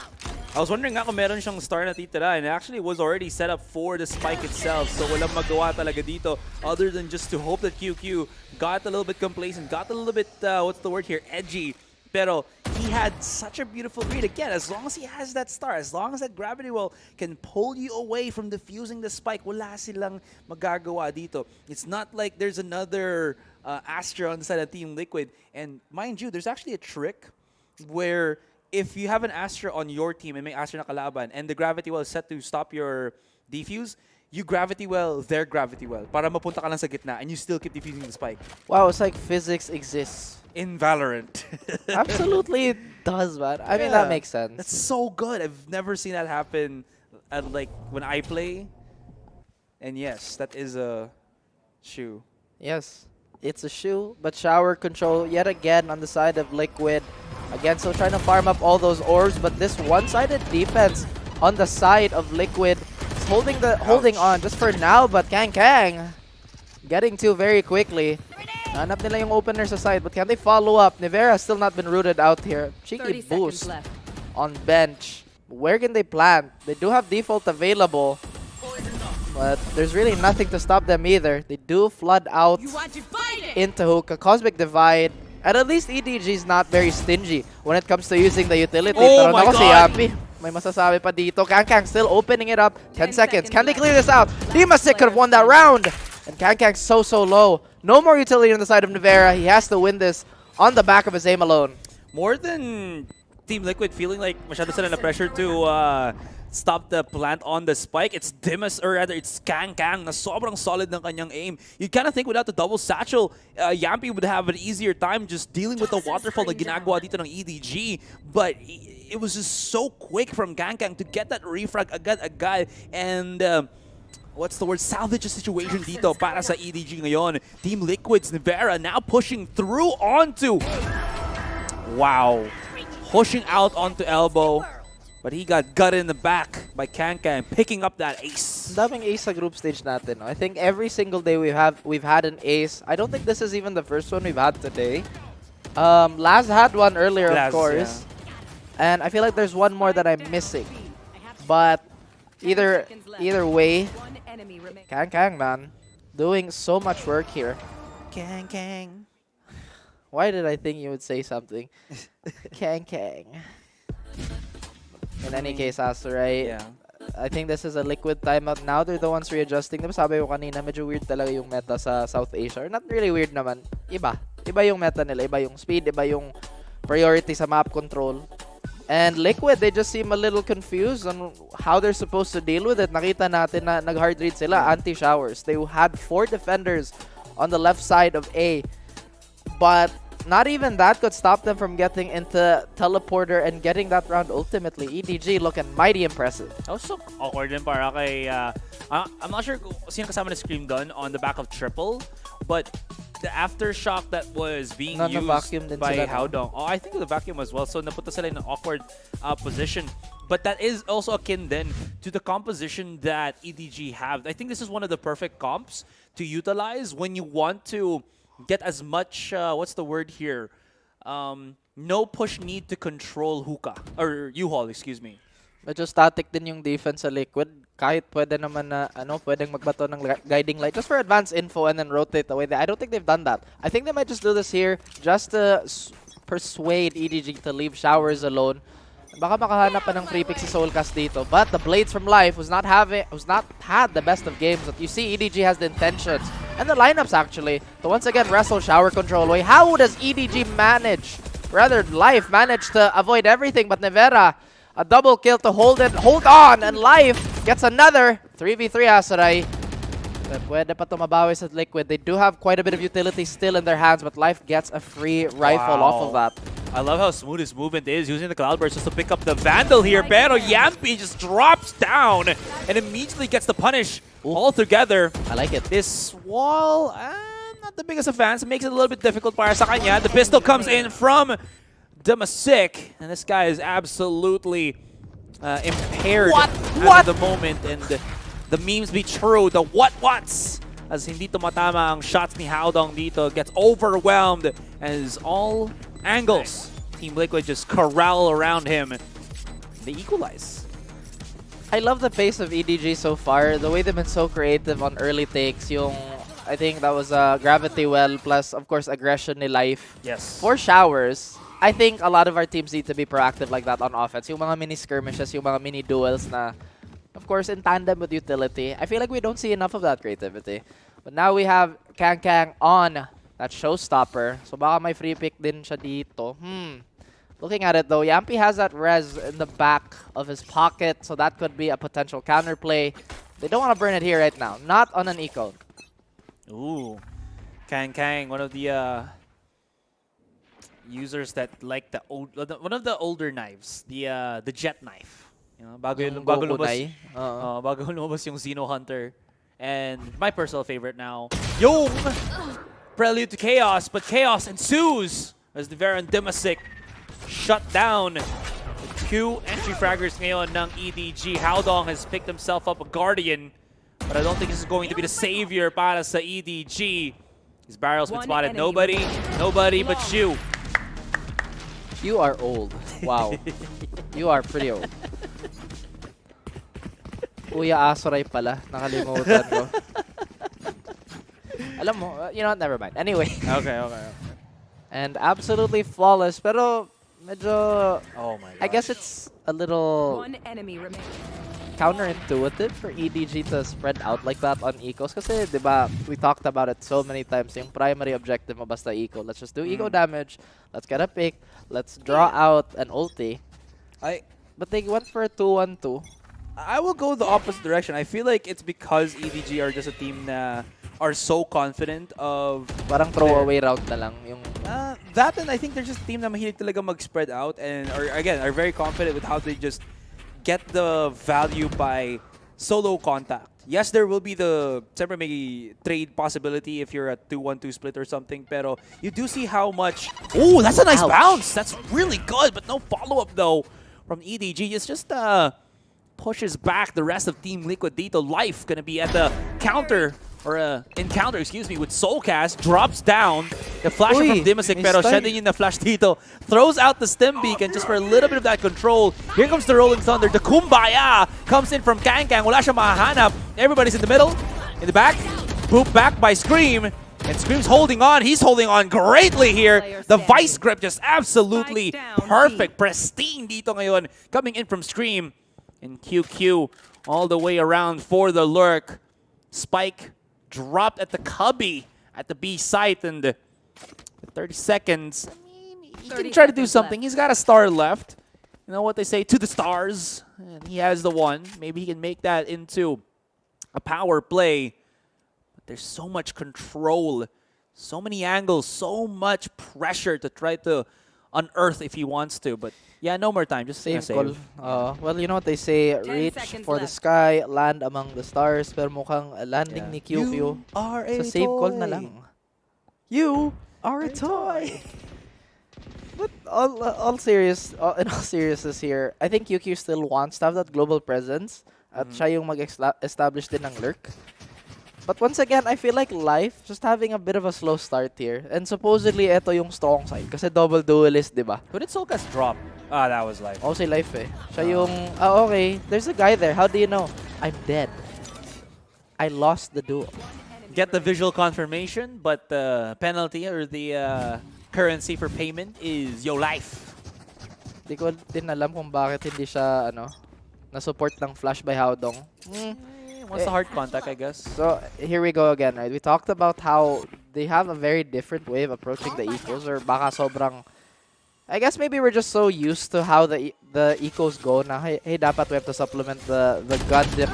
I was wondering nga kung meron siyang star na titira, and it actually was already set up for the spike itself. So walang magawa talaga dito other than just to hope that QQ got a little bit complacent, got a little bit, what's the word here, edgy. Pero he had such a beautiful read. Again, as long as he has that star, as long as that gravity well can pull you away from defusing the spike, wala silang magagawa dito. It's not like there's another Astra on the side of Team Liquid. And mind you, there's actually a trick where if you have an Astra on your team and may Astra na kalaban and the gravity well is set to stop your defuse, you gravity well their gravity well para mapunta ka lang sa gitna and you still keep defusing the spike. Wow, it's like physics exists. In Valorant. Absolutely it does, man. I mean, that makes sense. That's so good. I've never seen that happen at, like, when I play. And yes, that is a shoe. Yes, it's a shoe, but shower control yet again on the side of Liquid. Again, still trying to farm up all those orbs, but this one-sided defense on the side of Liquid is holding on just for now, but Kang getting to very quickly. Hanap nila yung opener sa side, but can they follow up? Nivera has still not been rooted out here. Cheeky boost on bench. Where can they plant? They do have default available, but there's really nothing to stop them either. They do flood out into Hookah. Cosmic Divide. And at least EDG is not very stingy when it comes to using the utility. Oh Pero my nako si God! Yappy, may masasabi pa dito. Kang still opening it up. 10 seconds. Can they clear this out? Dimasik could have won that round. And Kang so low. No more utility on the side of Nivera. He has to win this on the back of his aim alone. More than Team Liquid feeling like masyado sila na pressure to stop the plant on the spike, it's Dimas, or rather it's Kang na sobrang solid ng kanyang aim. You kind of think without the double satchel, Yampy would have an easier time just dealing with the waterfall na ginagawa dito ng EDG. But it was just so quick from Kang to get that refrag agad and what's the word? Salvage the situation dito para sa EDG ngayon. Team Liquid's Nivera now pushing through onto... Wow. Pushing out onto elbow. But he got gutted in the back by Kang picking up that ace. Daming ace sa group stage natin. I think every single day we've had an ace. I don't think this is even the first one we've had today. Laz had one earlier, of course. Yeah. And I feel like there's one more that I'm missing. But either way, Kang, man. Doing so much work here. Kang. Why did I think you would say something? Kang. In any case, Aster, right? Yeah. I think this is a Liquid timeout. Now they're the ones readjusting. Diba sabi ko kanina, medyo weird talaga yung meta sa South Asia. Or not really weird naman. Iba yung meta nila. Iba yung speed, iba yung priority sa map control. And Liquid, they just seem a little confused on how they're supposed to deal with it. Nakita natin na nag-hard read sila, anti-showers. They had 4 defenders on the left side of A. But not even that could stop them from getting into Teleporter and getting that round ultimately. EDG looking mighty impressive. That was so awkward din para kay... I'm not sure kung sino kasama na Scream Gun on the back of Triple, but the aftershock that was being used by Howdong. Oh, I think the vacuum as well. So napunta sila in an awkward position. But that is also akin then to the composition that EDG have. I think this is one of the perfect comps to utilize when you want to get as much, what's the word here? No push need to control Hookah. Or U-Haul, excuse me. Medyo static din yung defense sa Liquid. Kahit pwede naman na, pwedeng magbato ng guiding light just for advance info and then rotate away. I don't think they've done that. I think they might just do this here just to persuade EDG to leave showers alone. Baka makahanap pa ng free pick si Soulcast dito. But the Blades from Life was not had the best of games. But you see EDG has the intentions and the lineups actually to once again wrestle shower control away. How does EDG manage? Rather, Life managed to avoid everything, but Nivera, a double kill to hold on, and Life gets another 3v3 Asaray. But pwede pa tumabawi sa Liquid. They do have quite a bit of utility still in their hands, but Life gets a free rifle off of that. I love how smooth his movement is, using the Cloudburst just to pick up the Vandal here. Pero Yampy just drops down and immediately gets the punish all together. I like it. This wall, not the biggest of fans. It makes it a little bit difficult para sa kanya. The pistol comes in from Dimasik, and this guy is absolutely impaired at the moment. And the memes be true. The what's as hindi tumatama ang shots ni Howdong dito. Gets overwhelmed as all angles. Team Liquid just corral around him. They equalize. I love the pace of EDG so far. The way they've been so creative on early takes. Yung, I think that was a gravity well plus, of course, aggression ni Life. Yes. For showers, I think a lot of our teams need to be proactive like that on offense. Yung mga mini skirmishes, yung mga mini duels na, of course, in tandem with utility. I feel like we don't see enough of that creativity. But now we have Kang on that showstopper. So baka may free pick din siya dito. Looking at it though, Yampy has that res in the back of his pocket, so that could be a potential counterplay. They don't want to burn it here right now. Not on an eco. Ooh. Kang, one of the users that like the old, one of the older knives, the jet knife. You know, bago lumabas yung Xeno Hunter. And my personal favorite now, yung Prelude to Chaos, but Chaos ensues as the Baron Dimasic shut down. Two entry fraggers ngayon ng EDG. Howdong has picked himself up a Guardian, but I don't think this is going to be the savior para sa EDG. His barrel's been spotted. Nobody but you. You are old. Wow. You are pretty old. Kuya Asoray pala. Nakalimutan ko. Alam mo, you know what? Never mind. Anyway. Okay. And absolutely flawless. Pero medyo, oh my gosh. I guess it's a little One enemy remaining. counterintuitive for EDG to spread out like that on ecos. Kasi, di ba, we talked about it so many times. Yung primary objective mo basta eco. Let's just do eco damage. Let's get a pick. Let's draw out an ulti. But they went for a 2-1-2. I will go the opposite direction. I feel like it's because EDG are just a team na are so confident of... Parang throwaway round na lang. Yung that, and I think they're just a team na mahilig talaga mag-spread out and are very confident with how they just get the value by solo contact. Yes, there will be the siyempre may trade possibility if you're a 2-1-2 split or something, pero you do see how much... Ooh, that's a nice bounce! That's really good, but no follow-up though from EDG. It's just pushes back the rest of Team Liquid dito. Life gonna be at the counter, or encounter, excuse me, with Soulcast. Drops down. The flash from Dimasic, pero siya din yung na-flash dito. Throws out the stem beacon just for a little bit of that control. Here comes the Rolling Thunder. The Kumbaya comes in from Kang. Wala siya mahahanap. Everybody's in the middle. In the back. Poop back by Scream. And Scream's holding on. He's holding on greatly here. The Vice Grip just absolutely perfect. Pristine dito ngayon. Coming in from Scream. And QQ all the way around for the lurk. Spike dropped at the cubby at the B site, and 30 seconds. I mean, he can try to do something. He's got a star left. You know what they say, to the stars. And he has the one. Maybe he can make that into a power play. But there's so much control, so many angles, so much pressure to try to unearth if he wants to. But yeah, no more time. Just save call. Well, you know what they say, reach for the sky, land among the stars. Pero mukhang landing ni QQ. You are a save call na lang. You are a toy. But in all seriousness here, I think QQ still wants to have that global presence. At siya yung mag-establish din ng lurk. But once again, I feel like Life just having a bit of a slow start here. And supposedly, ito yung strong side. Kasi double duelist, di ba? Who did Soulcast drop? Ah, that was Life. Oh, si Life eh. Siya yung, okay, there's a guy there. How do you know? I'm dead. I lost the duel. Get the visual confirmation, but the penalty or the currency for payment is your life. Di ko din alam kung bakit hindi siya, na-support ng flash by Howdong. What's the hard contact, I guess? So, here we go again, right? We talked about how they have a very different way of approaching the ecos, or baka sobrang... I guess maybe we're just so used to how the ecos go na, hey, dapat we have to supplement the gun dip.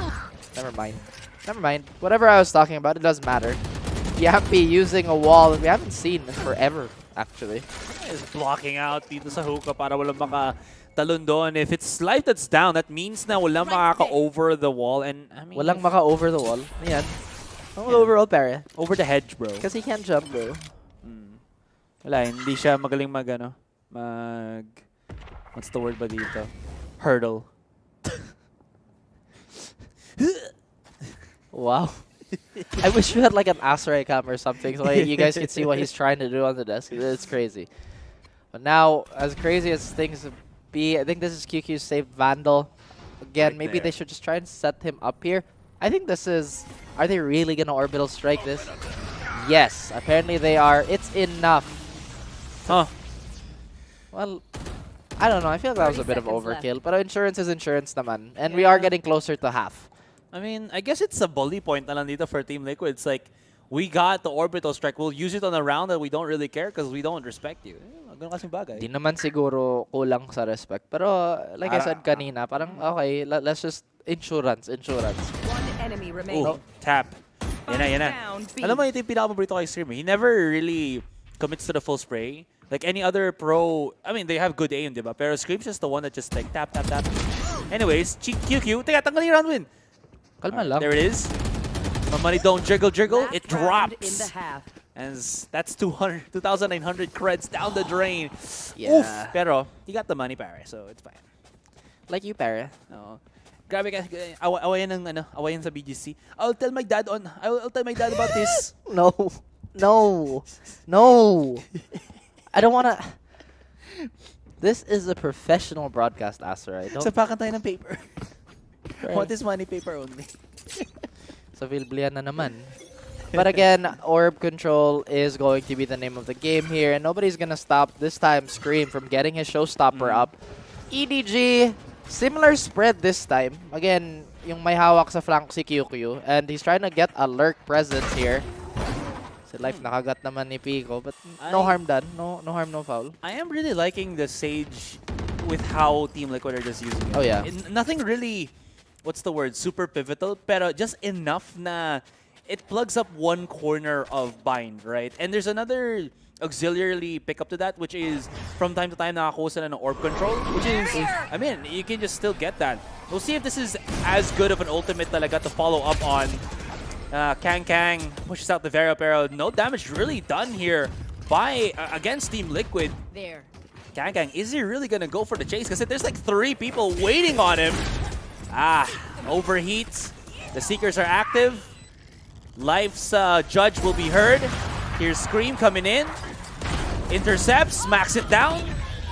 Never mind. Whatever I was talking about, it doesn't matter. Yampy using a wall that we haven't seen in forever, actually. Is blocking out dito sa hookah para walang makatalon doon. If it's Life that's down, that means na walang makaka-over the wall. And I mean, walang maka-over the wall. Yan. Overall, pare. Over the hedge, bro. Because he can't jump, bro. Wala, hindi siya magaling what's the word ba dito? Hurdle. Wow. I wish we had like an Aserai cam or something so like, you guys can see what he's trying to do on the desk. It's crazy. But now, as crazy as things be, I think this is QQ's saved Vandal. Again, Right maybe there. they should just try and set him up here. I think this is... Are they really going to orbital strike this? Yes, apparently they are. It's enough. Huh. Well, I don't know. I feel like that was a bit of overkill. But insurance is insurance naman. And we are getting closer to half. I mean, I guess it's a bully point na lang dito for Team Liquid. It's like, we got the orbital strike. We'll use it on a round that we don't really care because we don't respect you. Ganun kasing bagay. Di naman siguro kulang sa respect. Pero like I said kanina, parang okay, let's just insurance. One enemy remains. Oh, tap. Yan na. Alam mo, ito yung pinaka-paborito kay Streamer. He never really commits to the full spray. Like any other pro, I mean, they have good aim, diba? Pero Scream's just the one that just like tap. Anyways, QQ. Teka, tanggalin yung round win. Kalma lang. There it is. My money don't jiggle. It drops. In the half. And that's 2,900 creds down the drain. Yeah. Oof. Pero, you got the money, pare. So, it's fine. Like you, pare. No. Grabe ka. Awayan sa BGC. I'll tell my dad about this. No. I don't wanna... This is a professional broadcast, Aserai. Sapakan tayo ng paper. Right. What is money paper only? Sa Vilblian na naman. But again, orb control is going to be the name of the game here, and nobody's gonna stop this time Scream from getting his showstopper up. EDG, similar spread this time. Again, yung may hawak sa flank si QQ, and he's trying to get a lurk presence here. Si Life nakagat naman ni Pico, but no harm done. No harm, no foul. I am really liking the Sage with how Team Liquid are just using it. Oh yeah. Nothing really, what's the word, super pivotal, pero just enough na it plugs up one corner of bind, right? And there's another auxiliary pickup to that, which is from time to time nakakuha sila ng orb control, which is, I mean, you can just still get that. We'll see if this is as good of an ultimate talaga to follow up on. Kang pushes out the Vera, pero no damage really done here by against Team Liquid. There. Kang, is he really gonna go for the chase? Because there's like 3 people waiting on him. Overheat. The Seekers are active. Life's judge will be heard. Here's Scream coming in. Intercepts, smacks it down.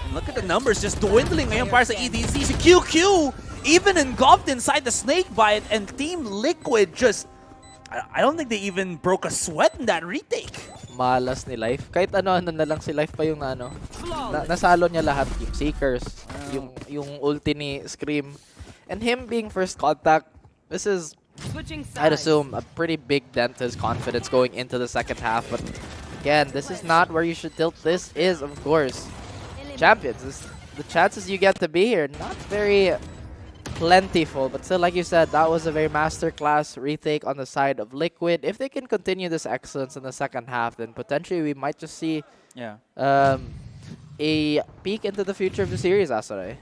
And look at the numbers just dwindling ngayon para sa EDC. Si QQ even engulfed inside the snake bite, and Team Liquid just... I don't think they even broke a sweat in that retake. Malas ni Life. Kahit ano-ano na lang si Life pa yung nasalo niya lahat. Yung Seekers, yung ulti ni Scream. And him being first contact, this is, I'd assume, a pretty big dent to his confidence going into the second half. But again, this is not where you should tilt. This is, of course, Champions. The chances you get to be here, not very plentiful. But still, like you said, that was a very masterclass retake on the side of Liquid. If they can continue this excellence in the second half, then potentially we might just see a peek into the future of the series, Aserai.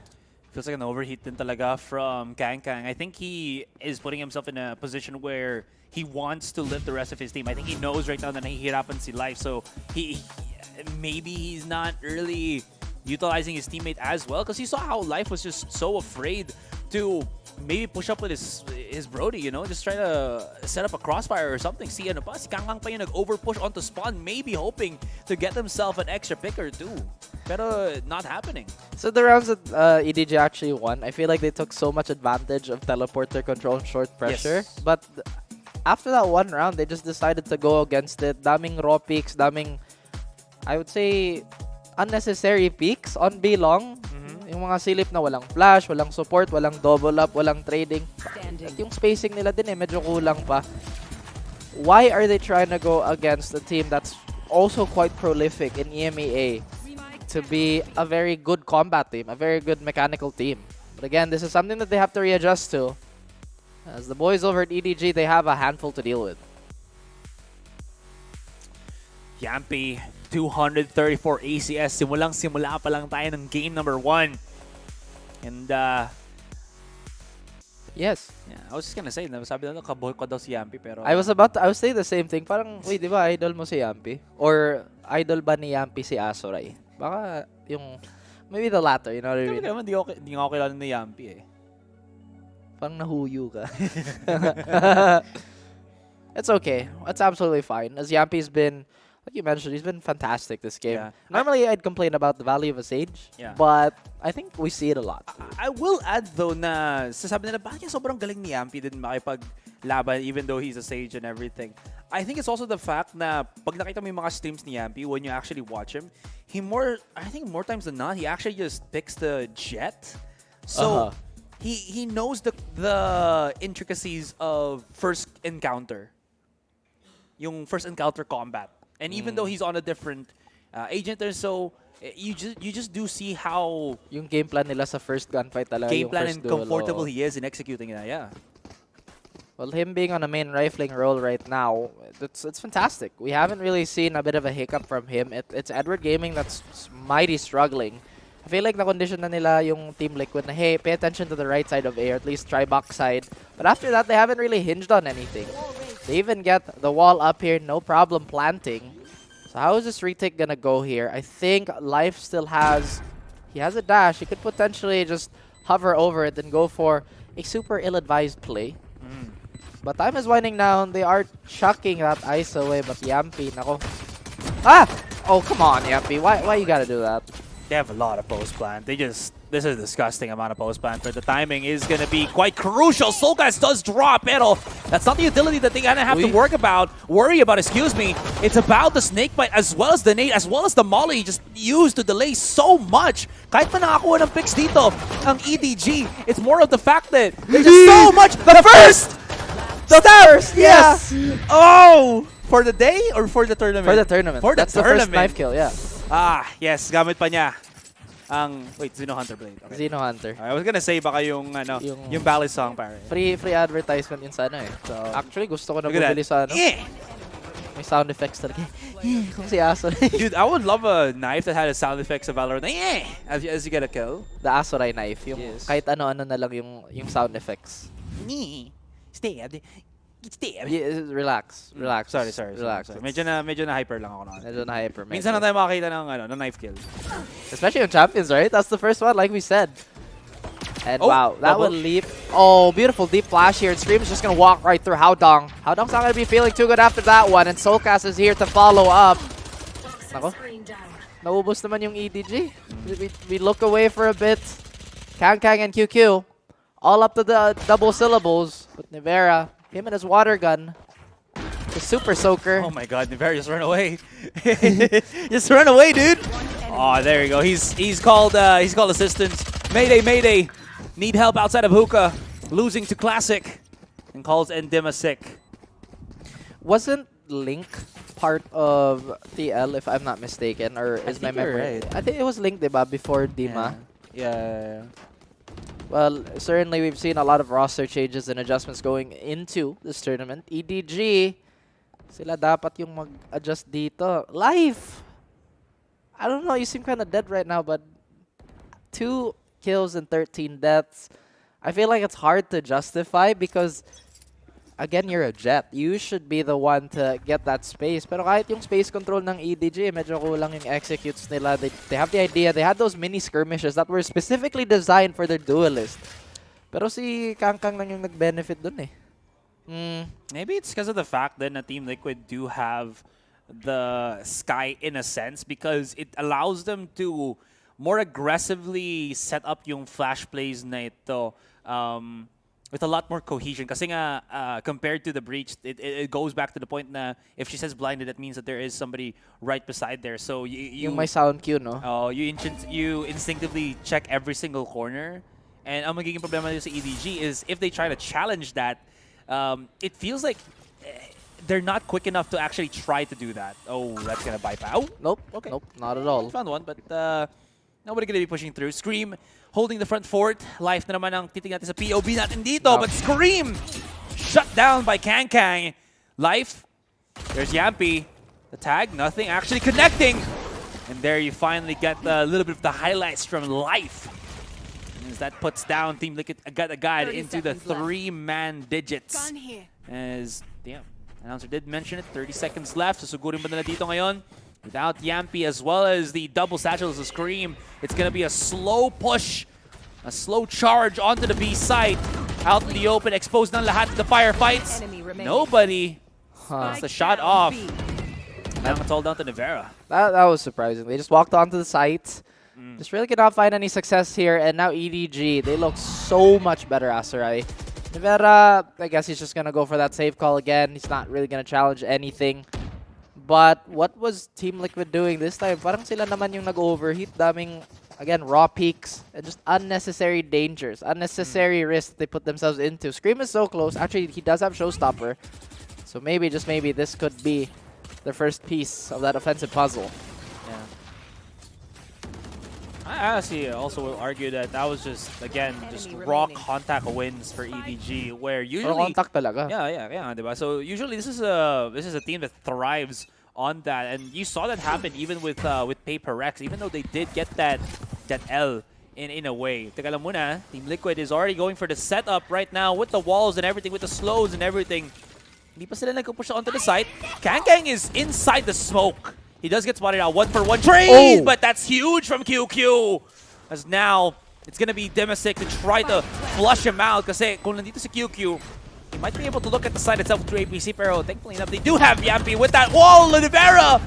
Feels like an overheat din talaga from Kang. I think he is putting himself in a position where he wants to lift the rest of his team. I think he knows right now that nahihirapan si Life, so maybe he's not really utilizing his teammate as well, because he saw how Life was just so afraid to maybe push up with his Brody, you know, just try to set up a crossfire or something. See, ano pa, si Kang pa yung nag-overpush onto spawn, maybe hoping to get himself an extra pick or 2. Pero not happening. So the rounds that EDG actually won, I feel like they took so much advantage of teleporter control and short pressure. Yes. But after that one round, they just decided to go against it. Daming raw peaks, daming, I would say, unnecessary peaks on B long. Yung mga silip na walang flash, walang support, walang double up, walang trading. At yung spacing nila din medyo kulang pa. Why are they trying to go against a team that's also quite prolific in EMEA to be a very good combat team, a very good mechanical team? But again, this is something that they have to readjust to. As the boys over at EDG, they have a handful to deal with. Yampy, 234 ACS. Simula pa lang tayo ng game number 1. And, yes. Yeah, I was just gonna say, sabi na kaboy ko daw si Yampy, pero... I was saying the same thing. Parang, wait, di ba idol mo si Yampy? Or idol ba ni Yampy si Aserai? Baka yung, maybe the latter, you know what I mean? Hindi nga ako kilala ni Yampy eh. Parang nahuyo ka. It's okay. It's absolutely fine. As Yampi's been, like you mentioned, he's been fantastic this game. Yeah. Normally, I'd complain about the value of a Sage, Yeah. but I think we see it a lot. I will add though na sasabi nila bakit sobrang galing ni Yampi din makipaglaban even though he's a Sage and everything. I think it's also the fact na pag nakita mo yung mga streams ni Yampi, when you actually watch him, I think more times than not, he actually just picks the Jet. So he knows the intricacies of first encounter. Yung first encounter combat. And even though he's on a different agent there, so you just do see how yung game plan nila sa first gunfight talaga, game yung plan first and duel, comfortable he is in executing it. Yeah. Well, him being on a main rifling role right now, it's fantastic. We haven't really seen a bit of a hiccup from him. It's Edward Gaming that's mighty struggling. I feel like na-condition na nila yung Team Liquid na, hey, pay attention to the right side of A, or at least try backside. But after that, they haven't really hinged on anything. They even get the wall up here, no problem planting. So how is this retake gonna go here? I think Life still has... He has a dash. He could potentially just hover over it and go for a super ill-advised play. But time is winding down. They are chucking that ice away, but Yampi, nako. Ah! Oh, come on, Yampi. Why you gotta do that? They have a lot of post plant. This is a disgusting amount of post plant. But the timing is going to be quite crucial. Soulcast does drop, pero that's not the utility that they're going to have to worry about, excuse me. It's about the snake bite as well as the nade, as well as the molly just used to delay so much. Kahit pa nakakuha ng picks dito, ang EDG, it's more of the fact that there's just so much. The first! Yes! Oh! For the day or for the tournament? For the tournament. That's the first knife kill, yeah. Ah, yes. Gamit pa niya ang... Wait, Xeno Hunter Blade. Okay. Xeno Hunter. I was gonna say baka yung Ballad Song pare. Free advertisement yun sa ano eh. So, actually, gusto ko na bumili sa ano. May sound effects talaga. Kung si Aso. Dude, I would love a knife that had a sound effects of Valorant. As you get a kill. The Asorai knife. Yung kahit ano-ano na lang yung sound effects. Relax. Sorry. Relax. Medyo na hyper lang ako noon. Medyo na hyper. Minsan na tayo makakita ng knife kill. Especially on Champions, right? That's the first one, like we said. And wow, that would leap. Oh, beautiful deep flash here. And Scream's just going to walk right through Haodong. Haodong's not going to be feeling too good after that one. And Soulcast is here to follow up. Nako. Naubos naman yung EDG. We look away for a bit. Kang and QQ. All up to the double syllables. But Nivera, him and his water gun. The super soaker. Oh my god, Nivera just run away. Just run away, dude. Oh, there you go. He's called assistance. Mayday. Need help outside of Hookah. Losing to Classic. And calls Endima sick. Wasn't Link part of TL, if I'm not mistaken, or is my memory right? I think it was Link, diba, before Dima. Yeah. Well, certainly we've seen a lot of roster changes and adjustments going into this tournament. EDG, sila dapat yung mag-adjust dito. Life! I don't know, you seem kind of dead right now, but 2 kills and 13 deaths. I feel like it's hard to justify because, again, you're a Jet. You should be the one to get that space. Pero kahit yung space control ng EDG, medyo kulang yung executes nila. They have the idea. They had those mini skirmishes that were specifically designed for their duelist. Pero si Kangkang lang yung nag-benefit dun eh. Maybe it's because of the fact that Team Liquid do have the Sky in a sense because it allows them to more aggressively set up yung flash plays na ito with a lot more cohesion. Kasi nga, compared to the Breach, it goes back to the point na if she says blinded, that means that there is somebody right beside there. So yung may sound cue, no? Oh, you instinctively check every single corner. And ang magiging problema sa EDG is if they try to challenge that, it feels like they're not quick enough to actually try to do that. Oh, that's gonna bypass. Oh, nope. Okay. Nope, not at all. Found one, but nobody gonna be pushing through. Scream holding the front fort. Life na naman ang titing natin sa POV natin dito. But Scream shut down by Kang. Life. There's Yampi. The tag, nothing. Actually connecting. And there you finally get a little bit of the highlights from Life. As that puts down Team Liquid got a guide into the 3-man digits. As, damn, announcer did mention it, 30 seconds left. Susugurin ba nila dito ngayon? Without Yampi as well as the double satchels of Scream, it's going to be a slow push, a slow charge onto the B site. Out in the open, exposed ng lahat of the firefights. Nobody Huh. It's a shot off. Now it's all down to Nivera. That was surprising. They just walked onto the site. Just really could not find any success here. And now EDG, they look so much better, Aserai. Nivera, I guess he's just going to go for that save call again. He's not really going to challenge anything. But what was Team Liquid doing this time? Parang sila naman yung nag-overheat. Daming, again, raw peaks. And just unnecessary dangers. Unnecessary risks they put themselves into. Scream is so close. Actually, he does have Showstopper. So maybe, just maybe, this could be the first piece of that offensive puzzle. Yeah. I honestly also will argue that that was just, again, just raw contact wins for EDG, where usually... contact talaga. Yeah, diba? So usually this is a team that thrives on that, and you saw that happen even with Paper Rex, even though they did get that L in a way. Teka lang muna, Team Liquid is already going for the setup right now with the walls and everything, with the slows and everything. Hindi pa sila nagpupush onto the site. Kang is inside the smoke. He does get spotted out. 1-for-1 trade, but that's huge from QQ. As now, it's going to be Demasik to try to flush him out. Kasi kung nandito si QQ, he might be able to look at the side itself through APC. Pero thankfully enough, they do have Yampi with that wall. Olivera,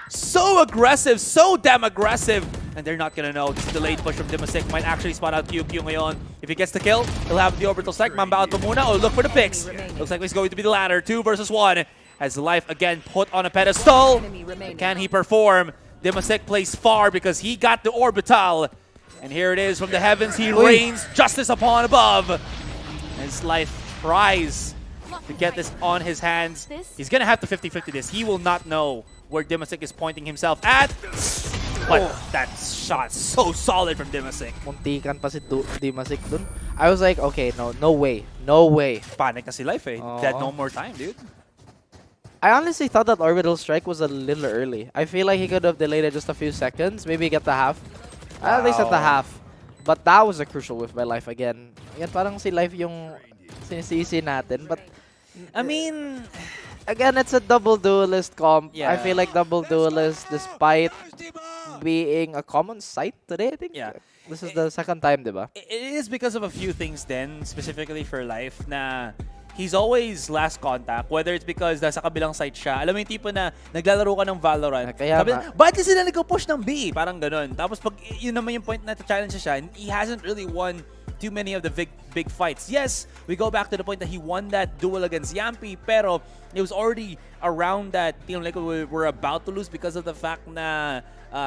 so aggressive, so damn aggressive. And they're not going to know. This delayed push from Demasik might actually spot out QQ ngayon. If he gets the kill, he'll have the orbital strike. Mamba out muna. Oh, look for the picks. Looks like it's going to be the latter. 2 versus 1. As Life again put on a pedestal. Can he perform? Demasik plays far because he got the orbital. And here it is from the heavens. He rains justice upon above. As Life tries to get this on his hands. He's going to have to 50-50 this. He will not know where Demasik is pointing himself at. But that shot so solid from Demasik. Muntikan pa si Demasik dun. I was like, okay, no way. No way. Panic na si Life eh. They had no more time, dude. I honestly thought that orbital strike was a little early. I feel like he could have delayed it just a few seconds, maybe get the half. At least at the half. But that was a crucial whiff by Life again. Again, parang si Life yung sinisisi natin. But, I mean, again, it's a double duelist comp. Yeah. I feel like double duelist, despite being a common sight today, I think. Yeah. This is the second time, diba? It is because of a few things then, specifically for Life, na he's always last contact, whether it's because nasa kabilang side siya. Alam mo yung tipo na naglalaro ka ng Valorant. Sabi, bakit kasi sila nag-push ng B? Parang ganun. Tapos pag yun naman yung point na challenge siya, he hasn't really won too many of the big fights. Yes, we go back to the point that he won that duel against Yampi, pero it was already around that Team Liquid were about to lose because of the fact na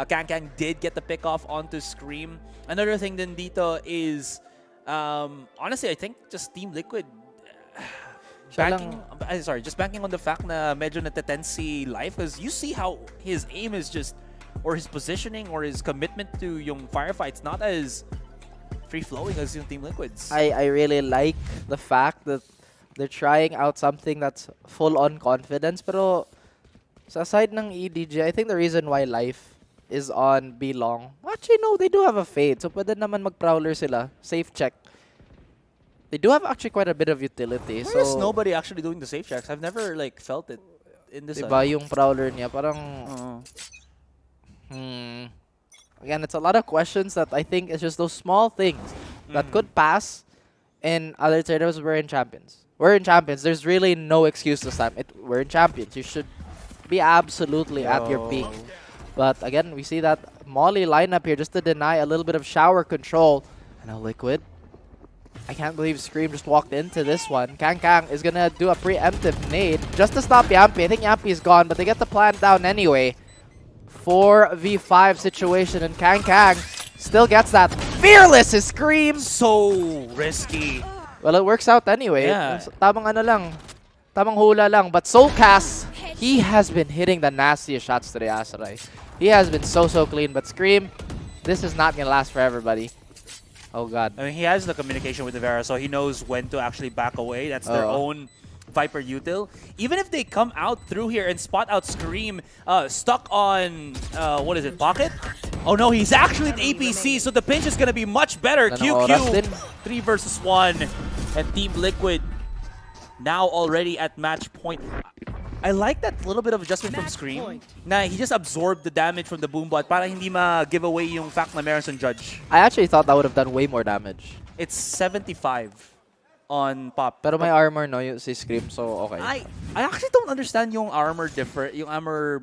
Kang did get the pick off onto Scream. Another thing din dito is, honestly, I think just Team Liquid banking on the fact na medyo natetense si Life, because you see how his aim is just, or his positioning or his commitment to yung firefights not as free-flowing as yung Team Liquid's. I really like the fact that they're trying out something that's full-on confidence, pero sa side ng EDG, I think the reason why Life is on B long, actually no, they do have a fade, so pwede naman mag-prowler sila. Safe check. They do have actually quite a bit of utility. Where is nobody actually doing the safe checks? I've never like felt it in this. Diba yung prowler niya parang again, it's a lot of questions that I think it's just those small things that could pass in other territories. We're in Champions. We're in Champions. There's really no excuse this time. We're in Champions. You should be absolutely at your peak. But again, we see that Molly lineup here just to deny a little bit of shower control. And now Liquid. I can't believe Scream just walked into this one. Kang is going to do a preemptive nade just to stop Yampi. I think Yampi is gone, but they get the plant down anyway. 4v5 situation, and Kang still gets that. Fearless is Scream! So risky. Well, it works out anyway. Yeah. Tamang ano lang. Tamang hula lang. But Soulcast, he has been hitting the nastiest shots today, Asarai. He has been so clean. But Scream, this is not going to last forever, buddy. Oh, God. I mean, he has the communication with Nivera, so he knows when to actually back away. That's their own Viper util. Even if they come out through here and spot out Scream, stuck on, what is it, Pocket? Oh, no, he's actually at APC, so the pinch is going to be much better. QQ, 3 versus 1. And Team Liquid now already at match point. I like that little bit of adjustment from Scream. Na he just absorbed the damage from the boombot para hindi ma-give away yung fact na meron sa judge. I actually thought that would have done way more damage. It's 75. on Pop. Pero may armor, no? Yung si Scream, so okay. I actually don't understand yung armor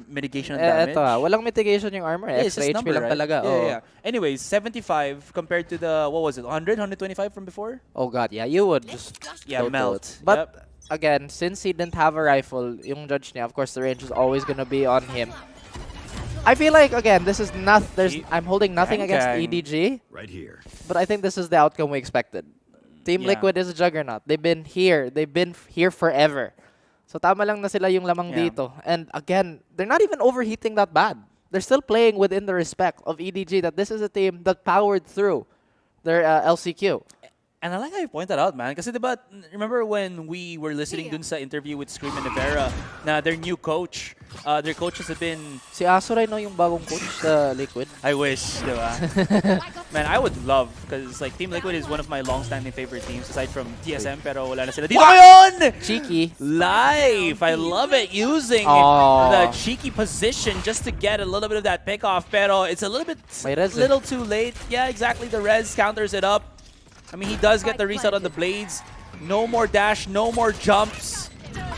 mitigation and damage. Eto walang mitigation yung armor. Extra HP number, lang right? talaga. Yeah. Anyways, 75 compared to the, what was it, 100, 125 from before? Oh god, yeah, you would just melt. But again, since he didn't have a rifle, yung judge niya, of course, the range is always gonna be on him. I feel like, again, this is not, I'm holding nothing against EDG. Right here. But I think this is the outcome we expected. Team Liquid is a juggernaut. They've been here forever. So tama lang na sila yung lamang dito. And again, they're not even overheating that bad. They're still playing within the respect of EDG that this is a team that powered through their LCQ. And I like how you point that out, man. Kasi diba, remember when we were listening dun sa interview with Scream and Nevera na their new coach, their coaches have been... Si Asuray no yung bagong coach sa Liquid. I wish, diba? Man, I would love, because like Team Liquid is one of my long-standing favorite teams aside from TSM, pero wala na sila. Dito ngayon! Cheeky. Live! I love it, using the cheeky position just to get a little bit of that pick-off, pero it's a little too late. Yeah, exactly. The res counters it up. I mean, he does get the reset on the blades. No more dash, no more jumps.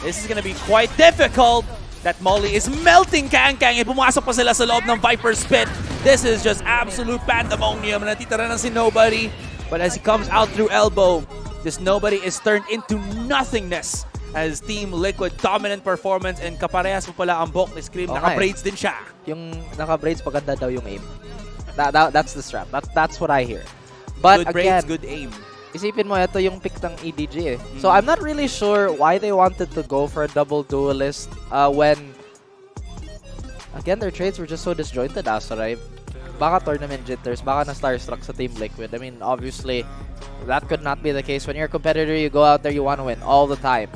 This is gonna be quite difficult. That Molly is melting Kang-Kang. Pumasok pa sila sa loob ng Viper's Pit. This is just absolute pandemonium. Natitira na si Nobody. But as he comes out through elbow, this Nobody is turned into nothingness as Team Liquid dominant performance and kaparehas mo pala ang Bok ni Scream. Naka-braids din siya. Yung naka-braids, paganda daw yung aim. That's the strap. That's what I hear. But good again, braids, good aim. Isipin mo, ito yung pick ng EDG eh. So I'm not really sure why they wanted to go for a double duelist when, again, their trades were just so disjointed, Asuray. Baka tournament jitters, baka na starstruck sa Team Liquid. I mean, obviously, that could not be the case. When you're a competitor, you go out there, you want to win all the time.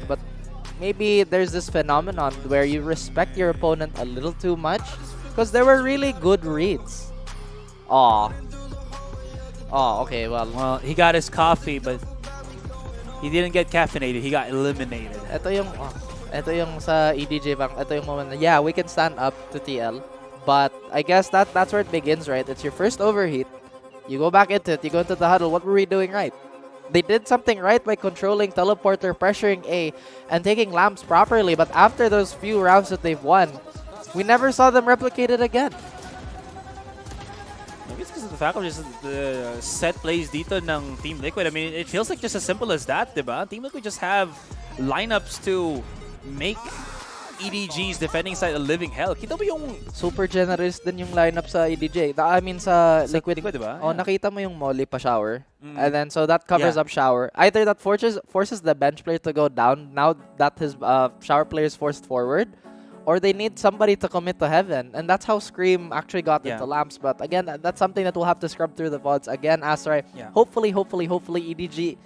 But maybe there's this phenomenon where you respect your opponent a little too much because there were really good reads. Oh, okay, well, he got his coffee, but he didn't get caffeinated. He got eliminated. Ito yung sa EDG bang, ito yung moment na, yeah, we can stand up to TL, but I guess that's where it begins, right? It's your first overheat. You go back into it, you go into the huddle. What were we doing right? They did something right by controlling teleporter, pressuring A, and taking lamps properly, but after those few rounds that they've won, we never saw them replicate it again. I guess because of the fact of just the set plays dito ng Team Liquid. I mean, it feels like just as simple as that, diba? Team Liquid just have lineups to make EDG's defending side a living hell. Kita mo yung... Super generous din yung lineup sa EDG. I mean, sa Liquid, diba? Oh, nakita mo yung Molly pa shower. And then, so that covers up shower. Either that forces the bench player to go down now that his shower player is forced forward, or they need somebody to commit to heaven. And that's how Scream actually got into lamps. But again, that's something that we'll have to scrub through the VODs. Again, Asuray, hopefully, EDG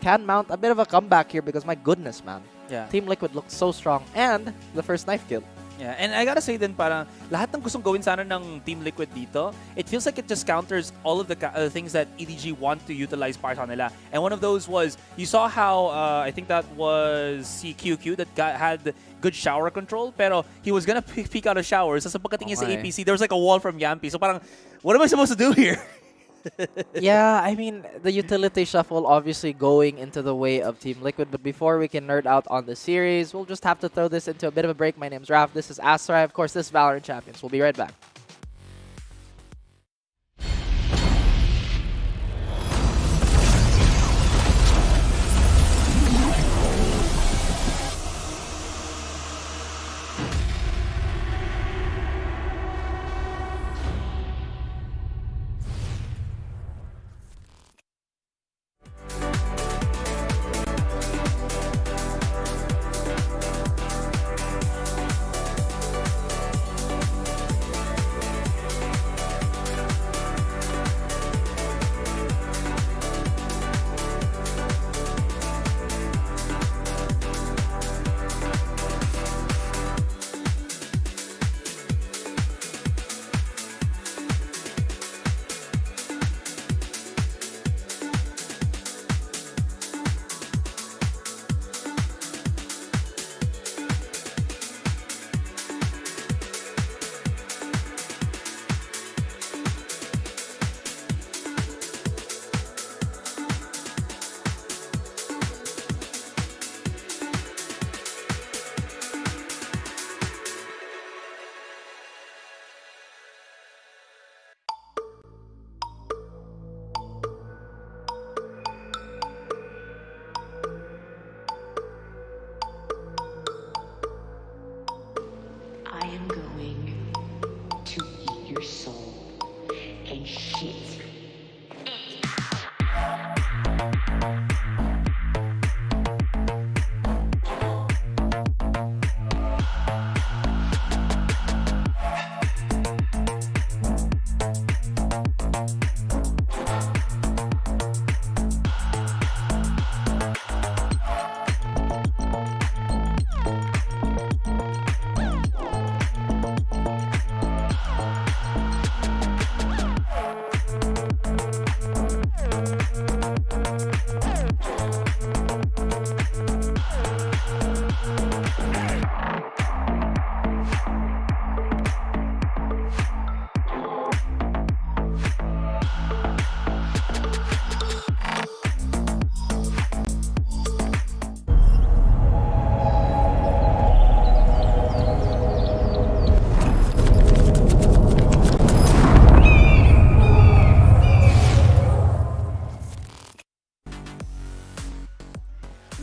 can mount a bit of a comeback here because my goodness, man. Team Liquid looked so strong. And the first knife kill. Yeah, and I gotta say din parang lahat ng gustong gawin sana ng Team Liquid dito, it feels like it just counters all of the things that EDG want to utilize para sa nila. And one of those was, you saw how, I think that was CQQ that had good shower control, pero he was gonna peek out of shower. So sa pagkatingin sa APC, there was like a wall from Yampi. So parang, what am I supposed to do here? Yeah, I mean, the utility shuffle obviously going into the way of Team Liquid. But before we can nerd out on the series, we'll just have to throw this into a bit of a break. My name's Raph. This is Asuray. Of course, this is VALORANT Champions. We'll be right back.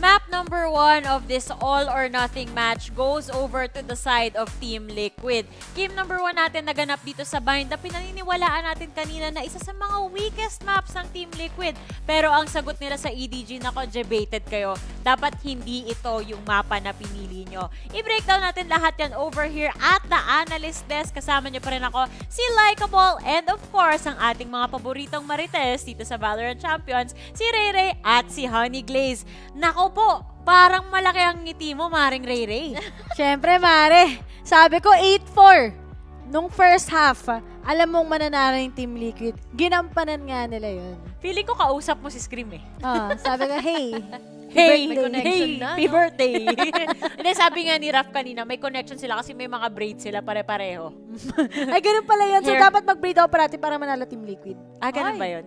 Map number 1 of this all or nothing match goes over to the side of Team Liquid. Game number 1 natin naganap dito sa Bind na pinaniniwalaan natin kanina na isa sa mga weakest maps ng Team Liquid. Pero ang sagot nila sa EDG, nako, debated kayo. Dapat hindi ito yung mapa na pinili nyo. I-breakdown natin lahat yan over here at the analyst desk. Kasama nyo pa rin ako, si Likeable, and of course, ang ating mga paboritong marites dito sa VALORANT Champions, si Rayray at si Honey Glaze. Nako po, parang malaki ang ngiti mo, Maring Rayray. Siyempre, Mare. Sabi ko, 8-4. Nung first half, alam mong mananalo yung Team Liquid. Ginampanan nga nila yun. Feeling ko kausap mo si Scream eh. Sabi ko, hey. Hey, may connection na, happy no? birthday. Hindi, sabi nga ni Raf kanina, may connection sila kasi may mga braids sila pare-pareho. Ay, ganun pala yun. So, Hair. dapat mag-braid ako parati para manalo Team Liquid. Ganun ba yun?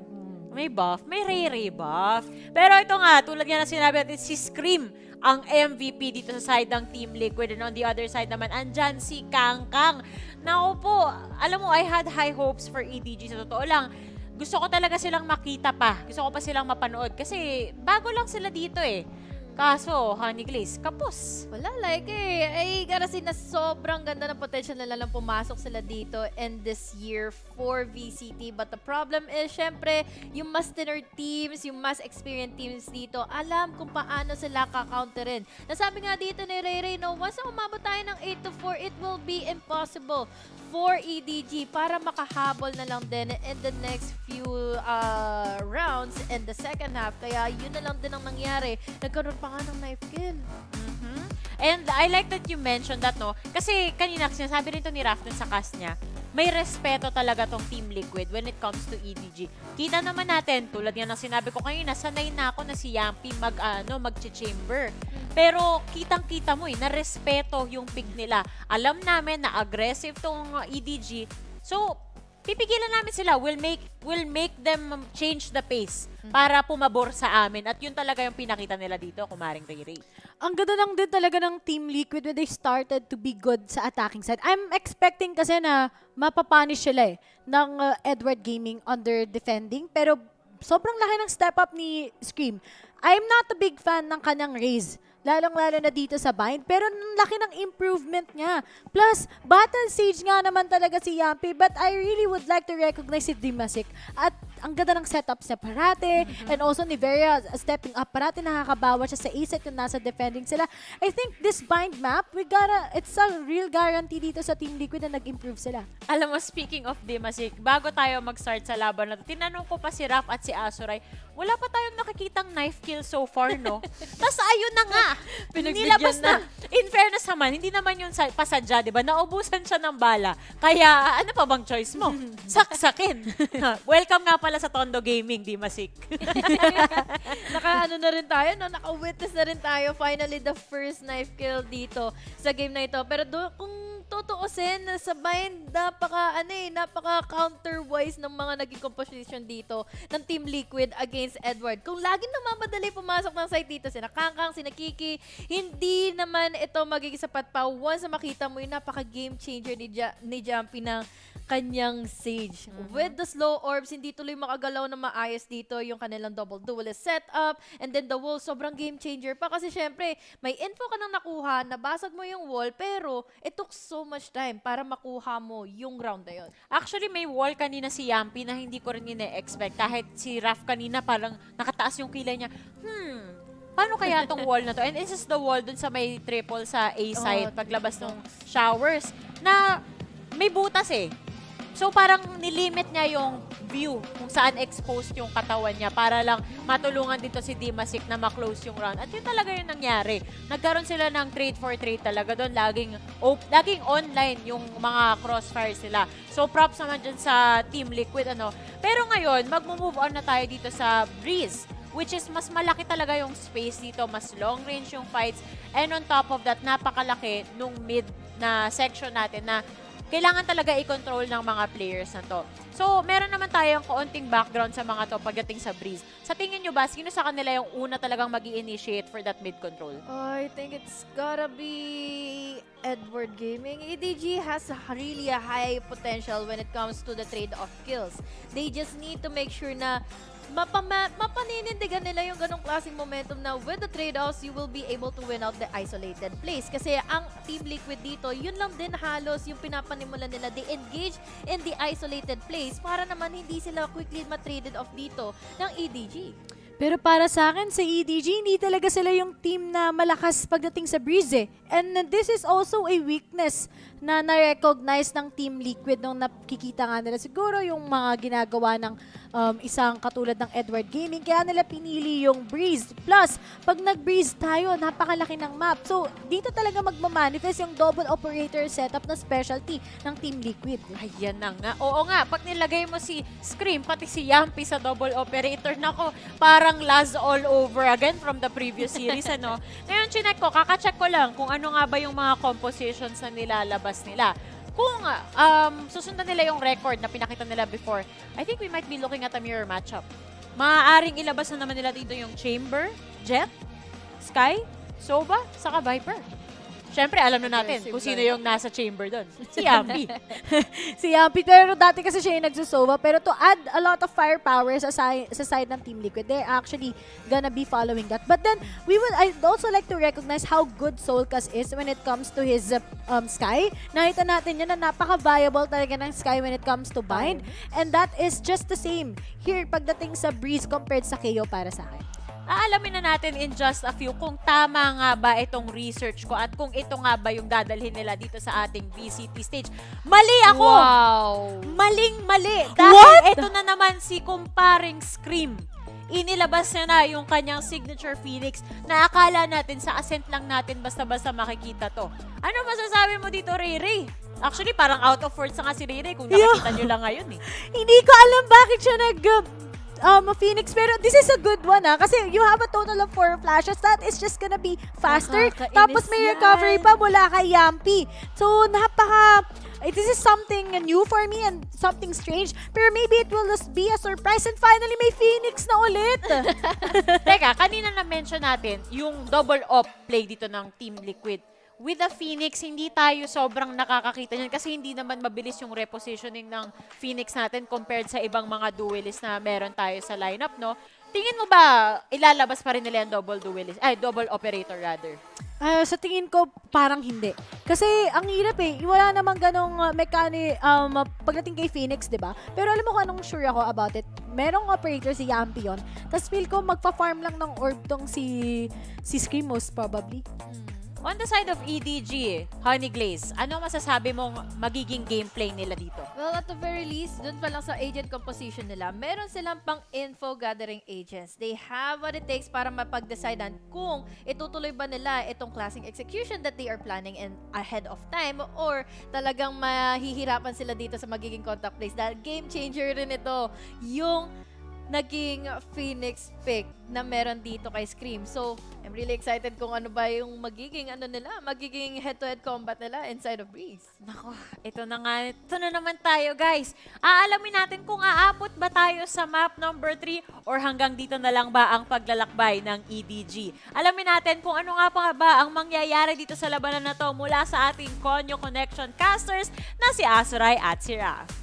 May buff, may Rayray buff. Pero ito nga, tulad nga na sinabi natin, si Scream ang MVP dito sa side ng Team Liquid. And on the other side naman, andyan si Kangkang. Naku po, alam mo, I had high hopes for EDG. Sa totoo lang, gusto ko talaga silang makita pa. Gusto ko pa silang mapanood. Kasi bago lang sila dito eh. Kaso, Honey Glaze, kapos. Wala, like ay kasi na sobrang ganda ng potential nila lang pumasok sila dito in this year for VCT. But the problem is, syempre, yung mas thinner teams, yung mas experienced teams dito, alam kung paano sila ka-counterin. Nasabi nga dito ni Rayray, no, once na umabot tayo ng 8-4, it will be impossible for EDG para makahabol na lang din in the next few rounds in the second half. Kaya yun na lang din ang nangyari. Nagkaroon pa nga ng knife kill. And I like that you mentioned that, no? Kasi kanina, sinasabi rin to ni Rafton sa cast niya, may respeto talaga tong Team Liquid when it comes to EDG. Kita naman natin, tulad nga ng sinabi ko kanina, sanay na ako na si Yampy mag-chamber. Pero kitang-kita mo na respeto yung pick nila. Alam namin na aggressive tong EDG. So, pipigilan namin sila. We'll make them change the pace para pumabor sa amin. At yun talaga yung pinakita nila dito, kumaring Rayray. Ang ganda lang din talaga ng Team Liquid when they started to be good sa attacking side. I'm expecting kasi na mapapunish sila ng Edward Gaming under defending. Pero sobrang laki ng step up ni Scream. I'm not a big fan ng kanyang raise. Lalong-lalo na dito sa Bind. Pero laki ng improvement niya. Plus, Battle Sage nga naman talaga si Yampy. But I really would like to recognize si Dimasic. At ang ganda ng setup niya parate. And also ni Vera stepping up parate. Nakakabawa siya sa A-set kung nasa defending sila. I think this Bind map, it's a real guarantee dito sa Team Liquid na nag-improve sila. Alam mo, speaking of Dimasic, bago tayo mag-start sa laban na to, tinanong ko pa si Raf at si Azuray, wala pa tayong nakikitang knife kill so far, no? Tapos ayun na nga. Nilabas na. In fairness naman, hindi naman yun pasadya, di ba? Naubusan siya ng bala. Kaya, ano pa bang choice mo? Saksakin. Welcome nga pala sa Tondo Gaming, Dimasic. Naka-ano na rin tayo, no? Naka-witness na rin tayo. Finally, the first knife kill dito sa game na ito. Pero kung tutuusin sa Bind, napaka-counter-wise ng mga naging composition dito ng Team Liquid against Edward. Kung laging namamadali pumasok ng site dito, sina Kangkang, sina Kiki, hindi naman ito magiging sapat pa once na makita mo yung napaka-game changer ni Jumpy ng kanyang Sage. With the slow orbs, hindi tuloy makagalaw na maayos dito yung kanilang double duelist setup. And then the wall, sobrang game changer pa kasi syempre, may info ka nang nakuha, nabasag mo yung wall, pero it took so much time para makuha mo yung round na yun. Actually, may wall kanina si Yampy na hindi ko rin ine-expect. Kahit si Raf kanina parang nakataas yung kilay niya. Paano kaya tong wall na to? And this is the wall dun sa may triple sa A side paglabas ng showers na may butas eh. So parang nilimit niya yung view kung saan exposed yung katawan niya para lang matulungan dito si Dimasic na ma-close yung round. At yun talaga yung nangyari. Nagkaroon sila ng trade for trade talaga doon. Laging online yung mga crossfire sila. So props naman dyan sa Team Liquid. Pero ngayon, mag-move on na tayo dito sa Breeze, which is mas malaki talaga yung space dito, mas long range yung fights. And on top of that, napakalaki nung mid na section natin na kailangan talaga i-control ng mga players na to. So, meron naman tayong kaunting background sa mga to pagdating sa Breeze. Sa tingin nyo ba, sino sa kanila yung una talagang mag-i-initiate for that mid control? I think it's gotta be Edward Gaming. EDG has really a high potential when it comes to the trade of kills. They just need to make sure na mapaninindigan nila yung ganong klaseng momentum na with the trade-offs, you will be able to win out the isolated plays. Kasi ang Team Liquid dito, yun lang din halos yung pinapanimulan nila. They engage in the isolated plays para naman hindi sila quickly matraded off dito ng EDG. Pero para sa akin, sa EDG, hindi talaga sila yung team na malakas pagdating sa Breeze. And this is also a weakness na na-recognize ng Team Liquid nung nakikita nga nila siguro yung mga ginagawa ng isang katulad ng Edward Gaming. Kaya nila pinili yung Breeze. Plus, pag nag-Breeze tayo, napakalaki ng map. So, dito talaga magmamanifest yung double operator setup na specialty ng Team Liquid. Ayan na nga. Oo nga, pag nilagay mo si Scream, pati si Yampi sa double operator, nako, parang Laz all over again from the previous series, ano? Ngayon, chinek ko, kaka-check ko lang kung ano nga ba yung mga compositions na nilalabas nila. Kung susundan nila yung record na pinakita nila before, I think we might be looking at a mirror matchup. Maaaring ilabas na naman nila dito yung Chamber, Jet, Sky, Sova, saka Viper. Siyempre, alam na natin kung sino yung nasa chamber doon. Si Yampi. Si Yampi. Pero dati kasi siya yung nagsusova. Pero to add a lot of firepower sa side ng Team Liquid, they're actually gonna be following that. But then, I'd also like to recognize how good Solcas is when it comes to his Sky. Nakita natin yun na napaka-viable talaga ng Sky when it comes to bind. And that is just the same here pagdating sa Breeze compared sa KO para sa akin. Aalamin na natin in just a few kung tama nga ba itong research ko at kung ito nga ba yung dadalhin nila dito sa ating VCT stage. Mali ako! Wow! Maling-mali! Dahil ito na naman si kumparing Scream. Inilabas niya na yung kanyang signature Phoenix na akala natin sa ascent lang natin basta-basta makikita to. Ano masasabi mo dito, Ray Ray? Actually, parang out of words na nga si Ray Ray kung nakikita nyo lang ngayon eh. Hindi ko alam bakit siya Phoenix, pero this is a good one kasi you have a total of 4 flashes. That is just gonna be faster. Tapos may recovery pa mula kay Yampi. So, this is something new for me and something strange. Pero maybe it will just be a surprise and finally may Phoenix na ulit. Teka, kanina na-mention natin yung double op play dito ng Team Liquid. With the Phoenix, hindi tayo sobrang nakakakita niyan kasi hindi naman mabilis yung repositioning ng Phoenix natin compared sa ibang mga duelist na meron tayo sa lineup, no? Tingin mo ba ilalabas pa rin nila yung double operator rather? Sa tingin ko, parang hindi. Kasi ang hirap wala namang ganong pagdating kay Phoenix, di ba? Pero alam mo kung anong sure ako about it? Merong operator si Yampi yun. Tapos feel ko magpa-farm lang ng orb tong si Scream most probably. On the side of EDG, Honey Glaze, ano masasabi mong magiging gameplay nila dito? Well, at the very least, dun pa lang sa agent composition nila, meron silang pang info gathering agents. They have what it takes para mapag-decidean kung itutuloy ba nila itong klaseng execution that they are planning in ahead of time or talagang mahihirapan sila dito sa magiging contact plays. Dahil game changer rin ito, yung naging Phoenix pick na meron dito kay Scream. So, I'm really excited kung ano ba yung magiging head-to-head combat nila inside of Breeze. Nako, ito na naman tayo, guys. Aalamin natin kung aabot ba tayo sa map number 3 or hanggang dito na lang ba ang paglalakbay ng EDG. Alamin natin kung ano nga pa ba ang mangyayari dito sa labanan na to mula sa ating Konyo Connection casters na si Azuray at si Raf.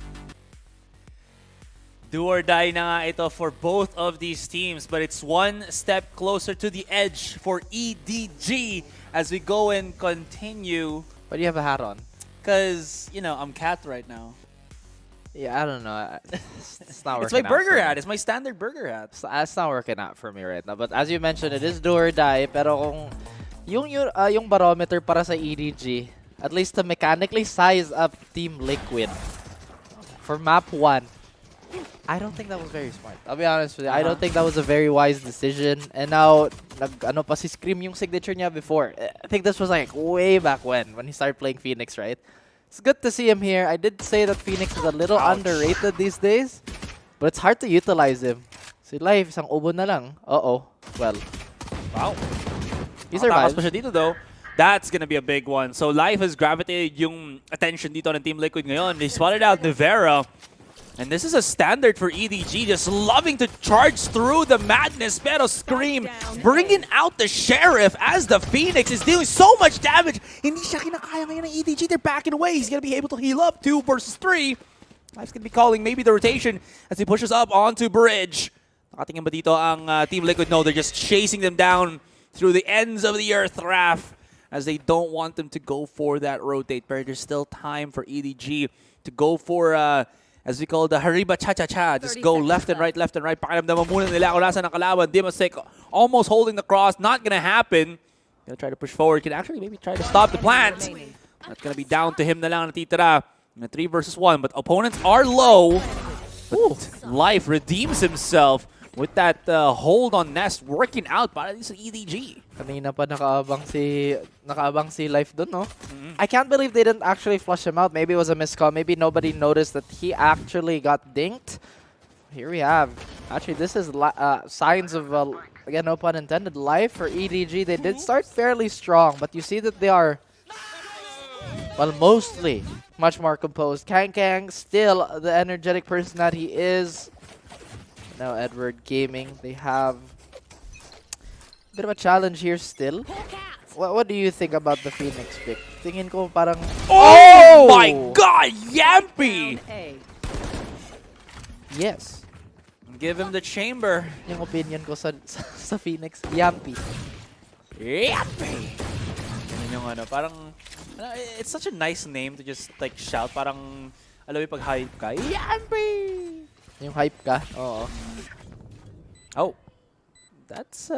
Do or die na nga ito for both of these teams, but it's one step closer to the edge for EDG as we go and continue. Why do you have a hat on? Because, I'm Cat right now. Yeah, I don't know. It's not working. It's my burger hat. It's my standard burger hat. It's not working out for me right now. But as you mentioned, it is do or die. Pero kung yung barometer para sa EDG, at least to mechanically size up Team Liquid for map 1, I don't think that was very smart. I'll be honest with you. I don't think that was a very wise decision. And now, pa si Scream yung signature niya before. I think this was like way back when he started playing Phoenix, right? It's good to see him here. I did say that Phoenix is a little underrated these days, but it's hard to utilize him. Si Life, isang ubo na lang. Well. Wow. He survived. Pa siya dito though. That's gonna be a big one. So Life has gravitated yung attention dito ng Team Liquid ngayon. They spotted out Nivera. And this is a standard for EDG, just loving to charge through the madness. Pero Scream bringing out the Sheriff as the Phoenix is dealing so much damage. Hindi siya kinakaya ngayon ng EDG. They're backing away. He's going to be able to heal up 2 versus 3. Life's going to be calling maybe the rotation as he pushes up onto Bridge. Nakatingin ba dito ang Team Liquid? No, they're just chasing them down through the ends of the earth, Raf, as they don't want them to go for that rotate. But there's still time for EDG to go for, as we call the Hariba Cha-Cha-Cha. Just go left and right, left and right. Pakiramdaman muna nila kung nasa ng kalaban. Dimasek almost holding the cross. Not gonna happen. Gonna try to push forward. Can actually maybe try to stop the plant. That's gonna be down to him na lang natitira. In a 3 versus 1, but opponents are low. But Life redeems himself with that hold on Nest working out para sa EDG. Kanina pa nakaabang si Life dun, no? I can't believe they didn't actually flush him out. Maybe it was a missed call. Maybe nobody noticed that he actually got dinked. Here we have. Actually, this is signs of, again, no pun intended, life for EDG. They did start fairly strong, but you see that they are, well, mostly much more composed. Kang still the energetic person that he is. Now Edward Gaming, they have a bit of a challenge here still. What do you think about the Phoenix pick? Tingin ko parang... Oh my God, Yampy! Yes. Give him the chamber. Yung opinion ko sa Phoenix, Yampy. Yampy! Yung ano, parang... It's such a nice name to just like shout. Parang, alam mo pag hype ka, Yampy! Yung hype ka? Oo. Oh. That's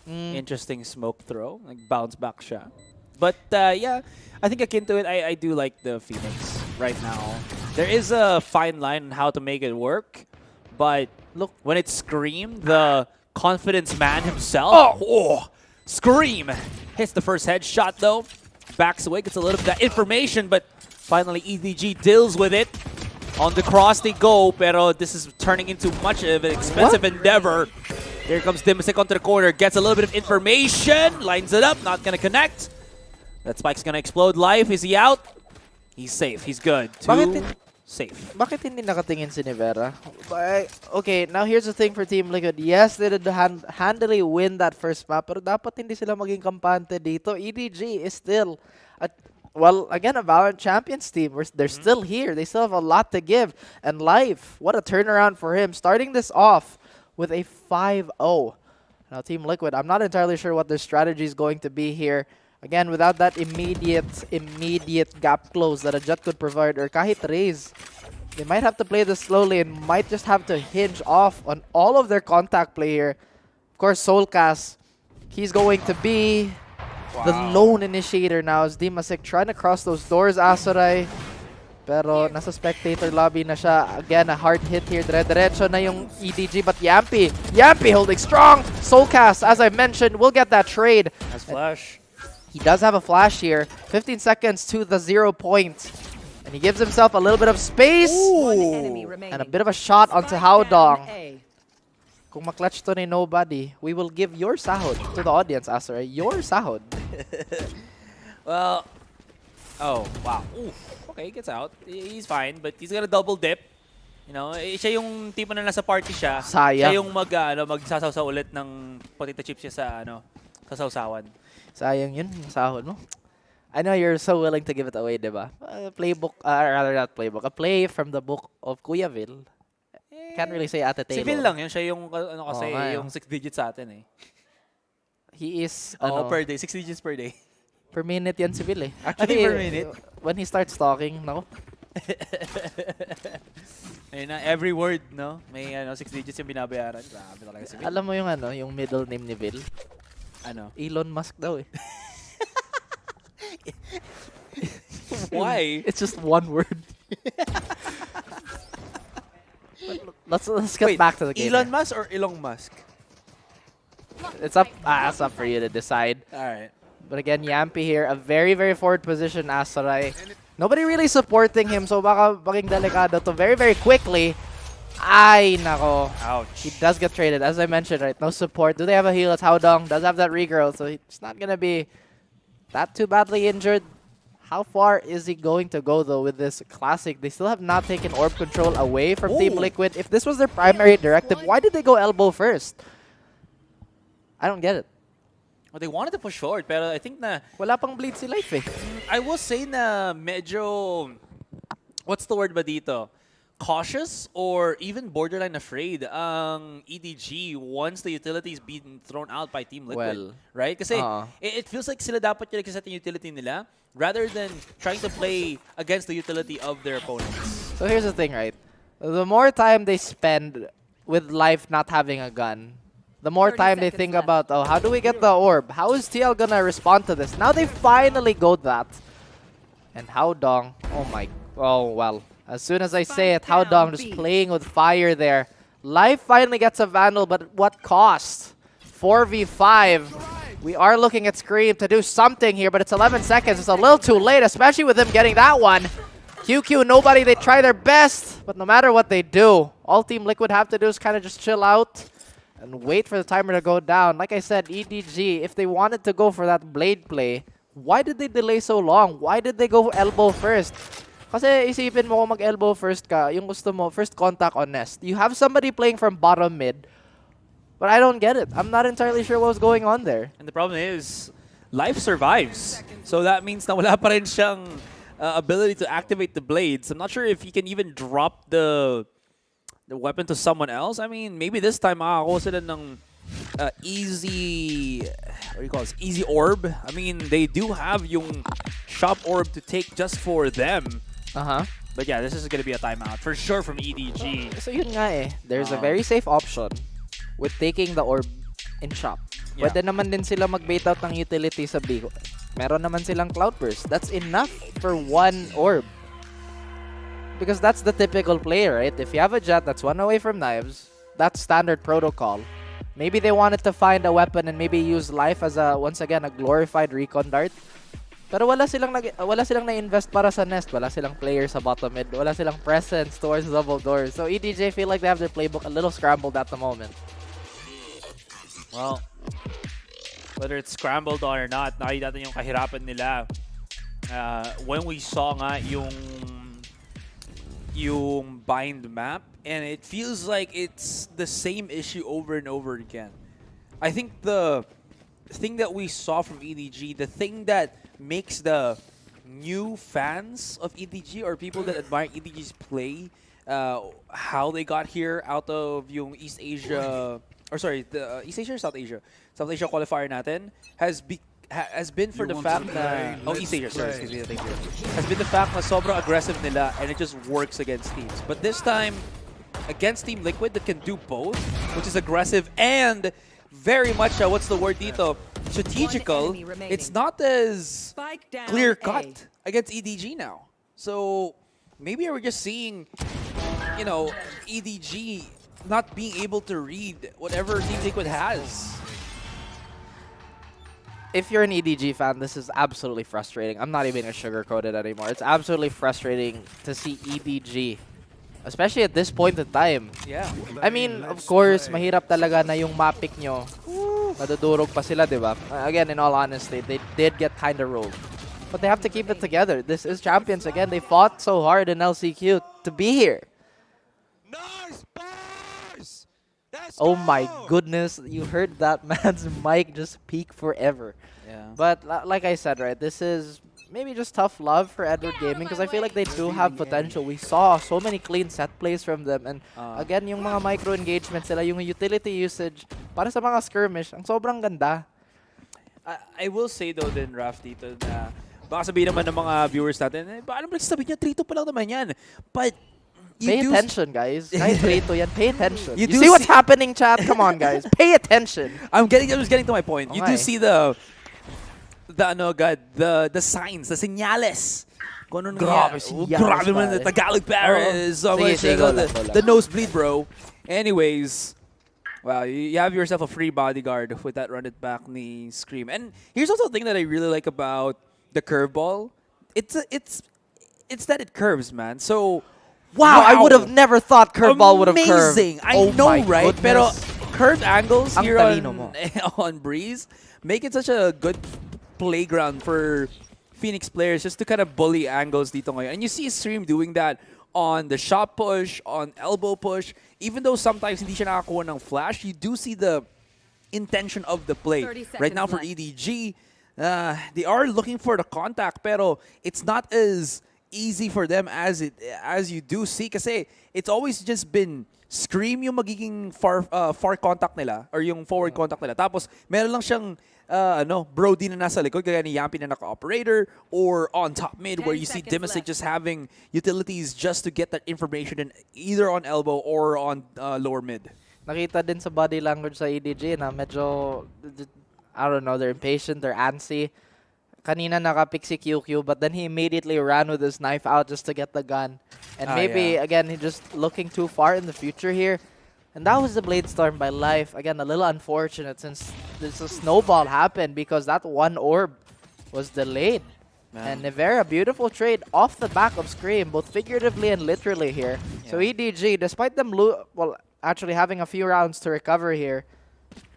interesting smoke throw. Like bounce back siya. But yeah, I think akin to it, I do like the Phoenix right now. There is a fine line on how to make it work. But look, when it's Scream, the confidence man himself, Scream hits the first headshot though. Backs away, gets a little bit of that information, but finally EDG deals with it. On the cross they go, pero this is turning into much of an expensive endeavor. Here comes Dimasek onto the corner, gets a little bit of information, lines it up, not gonna connect. That spike's gonna explode. Life, is he out? He's safe, he's good. Safe. Bakit hindi nakatingin si Nivera? Okay, now here's the thing for Team Liquid. Yes, they did handily win that first map, pero dapat hindi sila maging kampante dito. EDG is still, well, again, a VALORANT Champions team. They're still here. They still have a lot to give. And Life, what a turnaround for him. Starting this off with a 5-0. Now, Team Liquid, I'm not entirely sure what their strategy is going to be here. Again, without that immediate gap close that a Jet could provide, or kahit Raze, they might have to play this slowly and might just have to hinge off on all of their contact play here. Of course, Soulcast, he's going to be the lone initiator now as Dimasek trying to cross those doors, Asoray. Pero nasa spectator lobby na siya. Again, a hard hit here. Dire-diretso na yung EDG, but Yampy holding strong. Soulcast, as I mentioned, will get that trade. Has flash. He does have a flash here. 15 seconds to the 0 point. And he gives himself a little bit of space. And a bit of a shot onto Haodong. Kung maklatch to ni nobody, we will give your sahod to the audience, Asoray. Your sahod. Well, oh, wow. Oof. Okay, gets out. He's fine, but he's gonna double dip. You know, siya yung tipo na nasa party siya. Sayang. Siya yung magsasawsaw ulit ng potato chips siya sa, sa sawsawan. Sayang yun, yung sahod mo. I know you're so willing to give it away, diba? Playbook, rather not playbook, a play from the book of Kuya Vil. Can't really say Ate Taylor. Si Vil lang yun, siya yung, kasi, yung 6 digits sa atin eh. He is, per day, 6 digits per day. Per minute yan si Vil eh. Actually, per minute? When he starts talking, no? Ayun na, every word, no? May 6 digits yung binabayaran. Grabe talaga si Vil. Alam mo yung middle name ni Vil? Ano? Elon Musk daw eh. Why? It's just one word. Let's get back to the game. Elon Musk or Elon Musk? It's up for you to decide. Alright. But again, Yampy here, a very, very forward position, Asoray. Nobody really supporting him, so baka maging delikado to very, very quickly. Ay, nako. Ouch. He does get traded, as I mentioned, right? No support. Do they have a heal? It's Haodong. Does have that regrowth, so he's not going to be that too badly injured. How far is he going to go, though, with this Classic? They still have not taken orb control away from Team Liquid. If this was their primary directive, why did they go elbow first? I don't get it. Well, they wanted to push forward, pero I think na... Wala pang bleed si Life eh. I will say na medyo... What's the word ba dito? cautious or even borderline afraid ang EDG once the utility's been thrown out by Team Liquid. Well, right? Kasi it feels like sila dapat yung nagsaset yung utility nila rather than trying to play against the utility of their opponents. So here's the thing, right? The more time they spend with Life not having a gun, the more time they think about, oh, how do we get the orb? How is TL gonna respond to this? Now they finally got that. And Haodong, well, as soon as I say it, Haodong just playing with fire there. Life finally gets a Vandal, but at what cost? 4v5. We are looking at Scream to do something here, but it's 11 seconds. It's a little too late, especially with him getting that one. QQ, nobody, they try their best, but no matter what they do, all Team Liquid have to do is kind of just chill out and wait for the timer to go down. Like I said, EDG, if they wanted to go for that blade play, why did they delay so long? Why did they go elbow first? Kasi isipin mo kung mag-elbow first ka, yung gusto mo, first contact on Nest. You have somebody playing from bottom mid, but I don't get it. I'm not entirely sure what was going on there. And the problem is, Life survives. So that means na wala pa rin siyang ability to activate the blades. I'm not sure if he can even drop the weapon to someone else. I mean, maybe this time makakakuha sila ng easy, what do you call this? Easy orb. I mean, they do have yung shop orb to take just for them. But yeah, this is going to be a timeout for sure from EDG. So yun nga eh. There's a very safe option with taking the orb in shop. Yeah. Pwede naman din sila mag-bait out ng utility sa B. Meron naman silang Cloudburst. That's enough for one orb. Because that's the typical player, right? If you have a Jet that's one away from knives, that's standard protocol. Maybe they wanted to find a weapon and maybe use Life as a, once again, a glorified recon dart. Pero wala silang na-invest para sa Nest. Wala silang players sa bottom mid. Wala silang presence towards double doors. So EDJ feel like they have their playbook a little scrambled at the moment. Well, whether it's scrambled or not, nakita natin yung kahirapan nila. When we saw nga yung bind map, and it feels like it's the same issue over and over again. I think the thing that we saw from EDG, the thing that makes the new fans of EDG or people that admire EDG's play, how they got here out of yung East Asia, or sorry, the East Asia or South Asia? South Asia qualifier natin has been for the fact that East Asia, sorry, excuse me, thank you. Has been the fact na sobrang aggressive nila and it just works against teams. But this time, against Team Liquid that can do both, which is aggressive and very much, what's the word dito, strategical, it's not as clear-cut against EDG now. So maybe we're just seeing, you know, EDG not being able to read whatever Team Liquid has. If you're an EDG fan, this is absolutely frustrating. I'm not even going to sugarcoat it anymore. It's absolutely frustrating to see EDG, especially at this point in time. Yeah. I mean, of course, mahirap talaga na yung mapick nyo. Madudurog pa sila, diba? Again, in all honesty, they did get kind of rolled. But they have to keep it together. This is Champions again. They fought so hard in LCQ to be here. Oh my goodness, you heard that man's mic just peak forever. Yeah. But like I said, right, this is maybe just tough love for Edward Gaming because I feel like they do have potential. We saw so many clean set plays from them. And again, yung mga micro engagements sila, yung utility usage, para sa mga skirmish, ang sobrang ganda. I will say though din, Raf, dito na baka sabihin naman ng mga viewers natin, paano ba nagsasabi niya, 3-2 pa lang naman yan. But pay attention, guys. Kahit 3-2 yan, pay attention. You see what's happening, chat? Come on, guys. Pay attention. I'm just getting to my point. Okay. You do see the signs, the señales. Grabe naman the Tagalog Paris. The nosebleed, bro. Anyways, wow, you have yourself a free bodyguard with that run it back knee Scream. And here's also the thing that I really like about the curveball. It's that it curves, man. So wow, I would have never thought curveball would have curved. Amazing. I know, right? Pero curved angles here on Breeze make it such a good playground for Phoenix players just to kind of bully angles dito ngayon. And you see Stream doing that on the shot push, on elbow push. Even though sometimes hindi siya nakakuha ng flash, you do see the intention of the play. Right now for EDG, they are looking for the contact, pero it's not as easy for them as you do see kasi it's always just been Scream yung magiging far contact nila or yung forward contact nila. Tapos meron lang siyang Brody na nasa likod kaya ni Yampy na naka-operator or on top mid where you see Dimasic just having utilities just to get that information in either on elbow or on lower mid. Nakita din sa body language sa EDG na medyo, I don't know, they're impatient, they're antsy. Kanina naka-pick si QQ, but then he immediately ran with his knife out just to get the gun. And maybe, again, he just looking too far in the future here. And that was the Blade Storm by Life. Again, a little unfortunate since this a snowball happened because that one orb was delayed. And Nivera, beautiful trade off the back of Scream, both figuratively and literally here. Yeah. So EDG, despite them actually having a few rounds to recover here,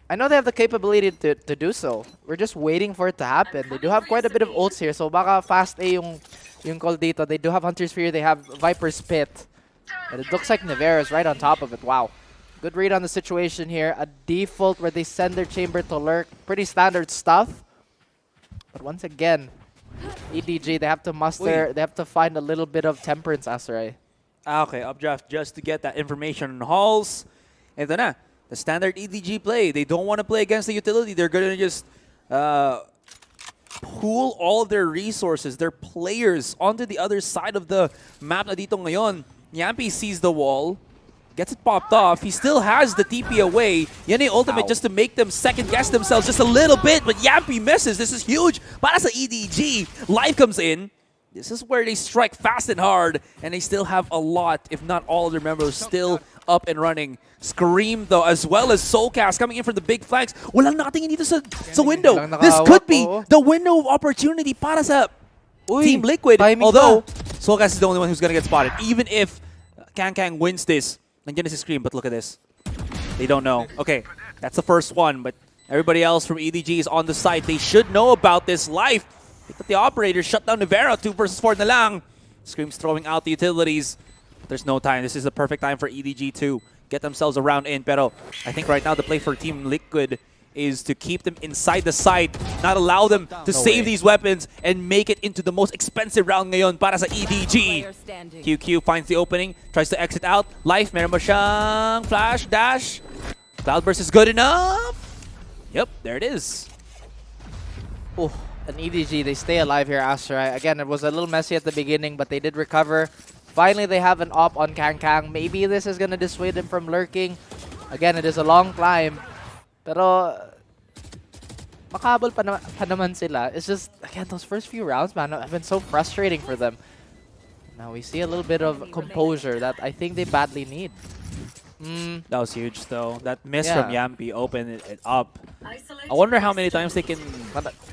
I know they have the capability to do so. We're just waiting for it to happen. They do have quite a bit of ults here, so baka fast A yung call dito. They do have Hunter's Fear, they have Viper's Pit. But it looks like Nivera is right on top of it. Wow. Good read on the situation here. A default where they send their chamber to lurk. Pretty standard stuff. But once again, EDG, they have to muster, they have to find a little bit of temperance, Asaray. Okay, updraft just to get that information on halls. Ito na. The standard EDG play. They don't want to play against the utility. They're going to just pool all of their resources, their players, onto the other side of the map na dito ngayon. Yampy sees the wall, gets it popped off. He still has the TP away. Yan yung ultimate just to make them second-guess themselves just a little bit, but Yampy misses. This is huge. Para sa EDG, Life comes in. This is where they strike fast and hard, and they still have a lot, if not all of their members, still up and running. Scream, though, as well as Soulcast coming in from the big flanks. Walang nakatingin dito sa window. This could be the window of opportunity para sa Team Liquid. Although, Soulcast is the only one who's going to get spotted. Even if Kang wins this, nandiyan na si Scream, but look at this. They don't know. Okay, that's the first one, but everybody else from EDG is on the site. They should know about this. Life. But the operators shut down Nivera. 2 versus 4 na lang. Scream's throwing out the utilities. There's no time. This is the perfect time for EDG to get themselves around in. Pero I think right now the play for Team Liquid is to keep them inside the site, not allow them to save these weapons and make it into the most expensive round ngayon para sa EDG. QQ finds the opening, tries to exit out. Life, meron ba siyang flash, dash? Cloudburst is good enough. Yep, there it is. Oh. And EDG, they stay alive here, Astray. Again, it was a little messy at the beginning, but they did recover. Finally, they have an op on Kang. Maybe this is going to dissuade them from lurking. Again, it is a long climb. Pero, makabal pa naman sila. It's just, again, those first few rounds, man, have been so frustrating for them. Now we see a little bit of composure that I think they badly need. That was huge, though. That miss from Yampy opened it up. I wonder how many times they can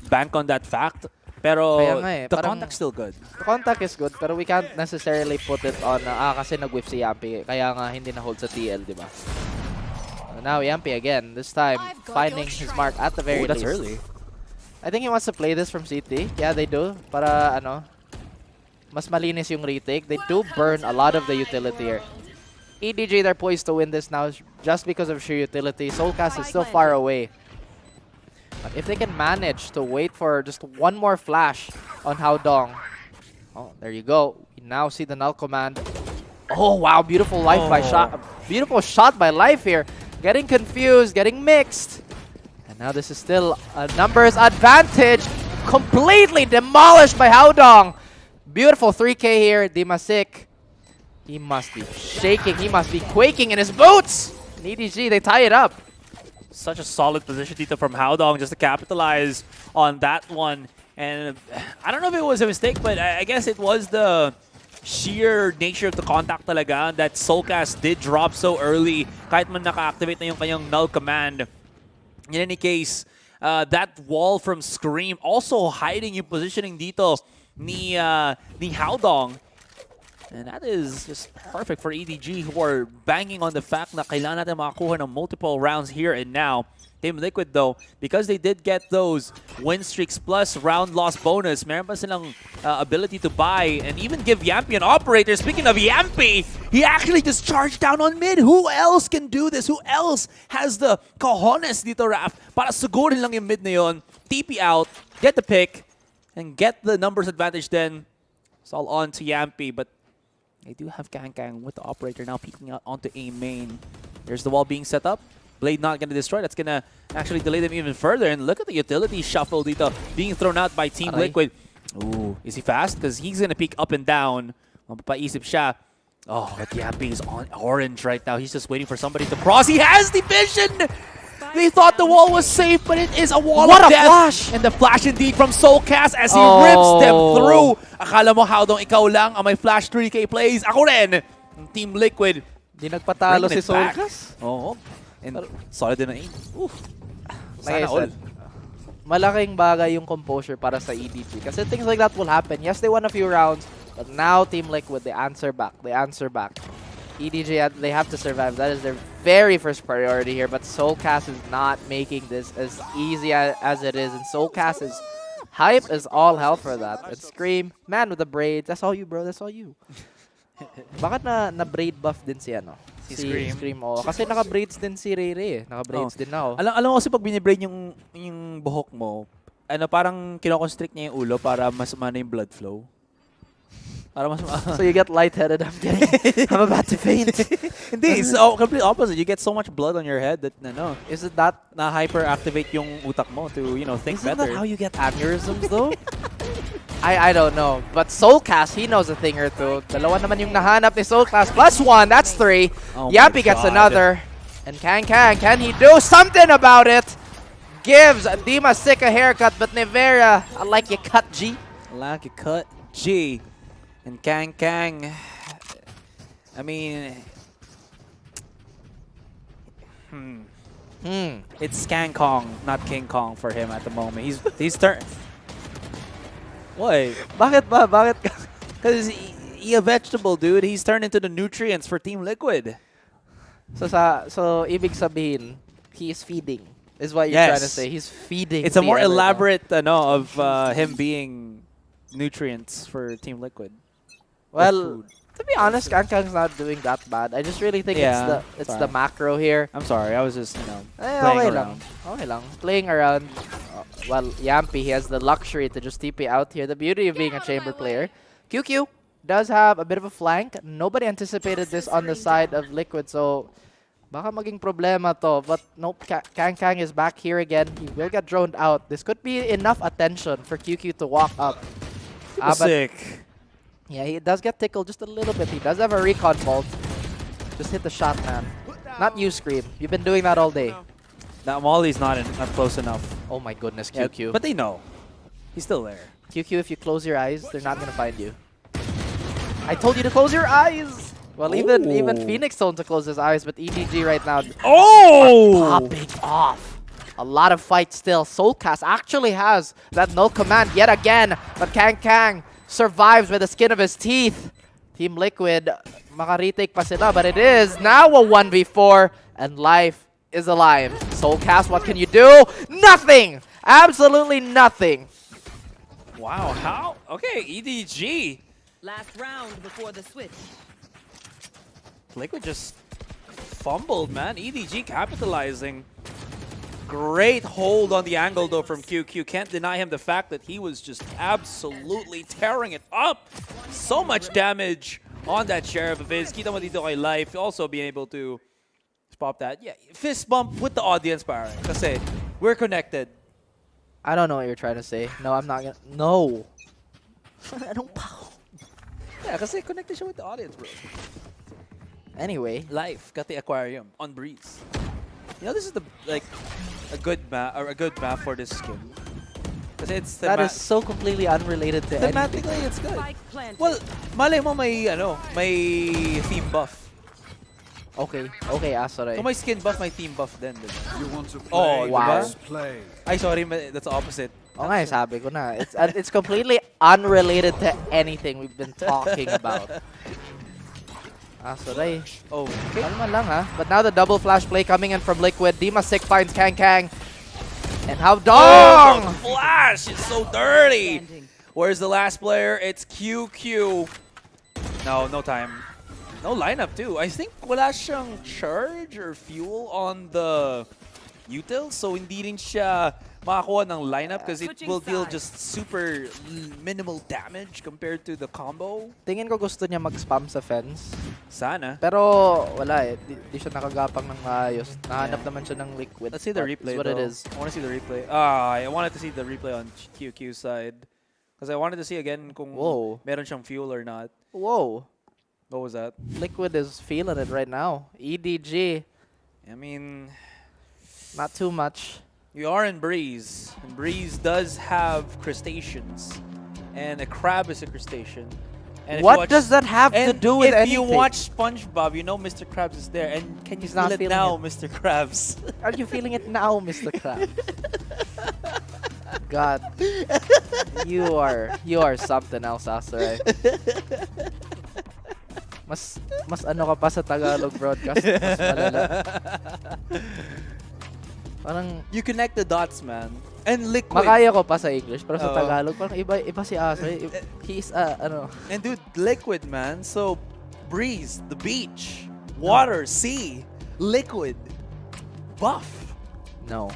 bank on that fact. Pero the contact's still good. The contact is good, pero we can't necessarily put it on kasi nag-whiff si Yampy. Kaya nga hindi na-hold sa TL, di ba? Now Yampy again, this time finding his mark at the very least. That's early. I think he wants to play this from CT. Yeah, they do. Para mas malinis yung retake. They do burn a lot of the utility here. EDG, they're poised to win this now just because of sheer utility. Soulcast is still far away. But if they can manage to wait for just one more flash on Haodong. Oh, there you go. You now see the null command. Oh, wow. Beautiful life by shot. Beautiful shot by Life here. Getting confused, getting mixed. And now this is still a numbers advantage. Completely demolished by Haodong. Beautiful 3K here. Dimasic. He must be shaking. He must be quaking in his boots. And EDG, they tie it up. Such a solid position dito from Haodong just to capitalize on that one. And I don't know if it was a mistake, but I guess it was the sheer nature of the contact talaga that Soulcast did drop so early. Kahit man naka-activate na yung kanyang null command. In any case, that wall from Scream also hiding yung positioning dito ni Haodong. And that is just perfect for EDG, who are banging on the fact na kailangan natin makakuha ng multiple rounds here and now. Team Liquid, though, because they did get those win streaks plus round loss bonus, meron pa silang ability to buy and even give Yampy an operator. Speaking of Yampy, he actually just charged down on mid. Who else can do this? Who else has the cojones dito, Raf? Para sugurin lang yung mid na yun, TP out, get the pick, and get the numbers advantage then It's all on to Yampy, but they do have Kang with the operator now peeking out onto A main. There's the wall being set up. Blade not going to destroy. That's going to actually delay them even further. And look at the utility shuffle dito being thrown out by Team Liquid. Ooh, is he fast? Because he's going to peek up and down. Mapapaisip siya. Oh, but Yampy is on orange right now. He's just waiting for somebody to cross. He has the vision! They thought the wall was safe, but it is a wall of death. Flash! And the flash indeed from Soulcast as he rips them through. Akala mo, Howdong, ikaw lang ang may flash 3K plays. Ako rin! Team Liquid. Di nagpatalo si Soulcast. Oo. And solid din na aim. Like I said, malaking bagay yung composure para sa EDG. Kasi things like that will happen. Yes, they won a few rounds, but now Team Liquid, they answer back. They answer back. EDG, they have to survive. That is their very first priority here. But Soulcast is not making this as easy as it is. And Soulcast's hype is all hell for that. And Scream, man with the braids. That's all you, bro. That's all you. Bakit na braid buff din si ano? Si Scream. Oh. Kasi naka-braids din si Ray. Naka-braids din na. Alam mo kasi pag binibraid yung buhok mo, ano parang kinoconstrict niya yung ulo para mas umano yung blood flow. So you get lightheaded. I'm about to faint. Hindi, it's the complete opposite. You get so much blood on your head that is it that na hyperactivate yung utak mo to think Isn't better. That how you get aneurysms though? I don't know. But Soulcast, he knows a thing or two. Dalawa naman yung nahanap ni Soulcast. +1, that's 3. Oh Yampy gets another. And can he do something about it? Gives Dima Sick a haircut, but Nevera, I like your cut, G. I like your cut, G. And Kang, I mean, it's Kang Kong, not King Kong for him at the moment. He's turned. What? Bakit ba? Bakit? Because he a vegetable, dude. He's turned into the nutrients for Team Liquid. So ibig sabihin, he is feeding. Is what you're trying to say. He's feeding. It's a more elaborate of him being nutrients for Team Liquid. Well, to be honest, Kang's not doing that bad. I just really think it's the macro here. I'm sorry, I was just playing around. Okay lang. Playing around. Well, Yampy, he has the luxury to just TP out here. The beauty of being a chamber player. QQ does have a bit of a flank. Nobody anticipated this on the side of Liquid, so baka maging problema to. But nope, Kang is back here again. He will get droned out. This could be enough attention for QQ to walk up. Sick. Yeah, he does get tickled just a little bit. He does have a recon vault. Just hit the shot, man. Not you, Scream. You've been doing that all day. That Molly's not close enough. Oh my goodness, QQ. Yeah, but they know. He's still there. QQ, if you close your eyes, they're not going to find you. I told you to close your eyes! Well, even Phoenix told him to close his eyes, but EDG right now popping off. A lot of fight still. Soulcast actually has that no command yet again, but Kang survives with the skin of his teeth. Team Liquid, maka-retake pa sila, but it is now a 1v4, and life is alive. Soulcast, what can you do? Nothing! Absolutely nothing. Wow, how? Okay, EDG. Last round before the switch. Liquid just fumbled, man. EDG capitalizing. Great hold on the angle, though, from QQ. Can't deny him the fact that he was just absolutely tearing it up. So much damage on that Sheriff of his. Kita mo dito kay Life. Also being able to pop that. Yeah, fist bump with the audience, pare. Kasi we're connected. I don't know what you're trying to say. No, I'm not gonna. No. I don't pow. Yeah, kasi connected siya with the audience, bro. Anyway. Life got the aquarium on Breeze. You know, this is a good map for this skin. It's that is so completely unrelated to anything. Thematically, it's good. Well, malay mo may theme buff. Okay, sorry. Kung may skin buff, may theme buff din. You want to play? Oh, wow. Play. Ay, sorry, that's the opposite. Oh, nga, sabi ko na. It's completely unrelated to anything we've been talking about. Sorry. Oh, okay. Kalma lang, ha? But now the double flash play coming in from Liquid. Dima Sick finds Kang. And Howdong! Oh, flash! It's so dirty! Where's the last player? It's QQ. No time. No lineup, too. I think wala siyang charge or fuel on the util, so hindi rin siya makakuha ng lineup because it Switching will deal sides. just super minimal damage compared to the combo. Tingin ko gusto niya mag-spam sa fence. Sana. Pero wala eh. Di siya nakagapang ng maayos. Nahanap naman siya ng liquid. Let's see the but replay it's what though. it is. I want to see the replay. I wanted to see the replay on QQ side. Because I wanted to see again kung meron siyang fuel or not. Whoa. What was that? Liquid is feeling it right now. EDG. I mean, not too much. You are in Breeze, and Breeze does have crustaceans, and a crab is a crustacean. And if you What watch- does that have to and do with if you anything? watch SpongeBob, you know Mr. Krabs is there, and can you He's feel not it feeling now, it. Mr. Krabs? Are you feeling it now, Mr. Krabs? God, you are something else, Asaray. Mas ano ka pa sa Tagalog broadcast? Mas malala. Parang you connect the dots, man. And Liquid. makaya ko pa sa English, pero sa Oo. Tagalog parang iba si Asoy. He's ano. And dude, Liquid, man. So, Breeze, the beach, water, sea, Liquid, buff. No.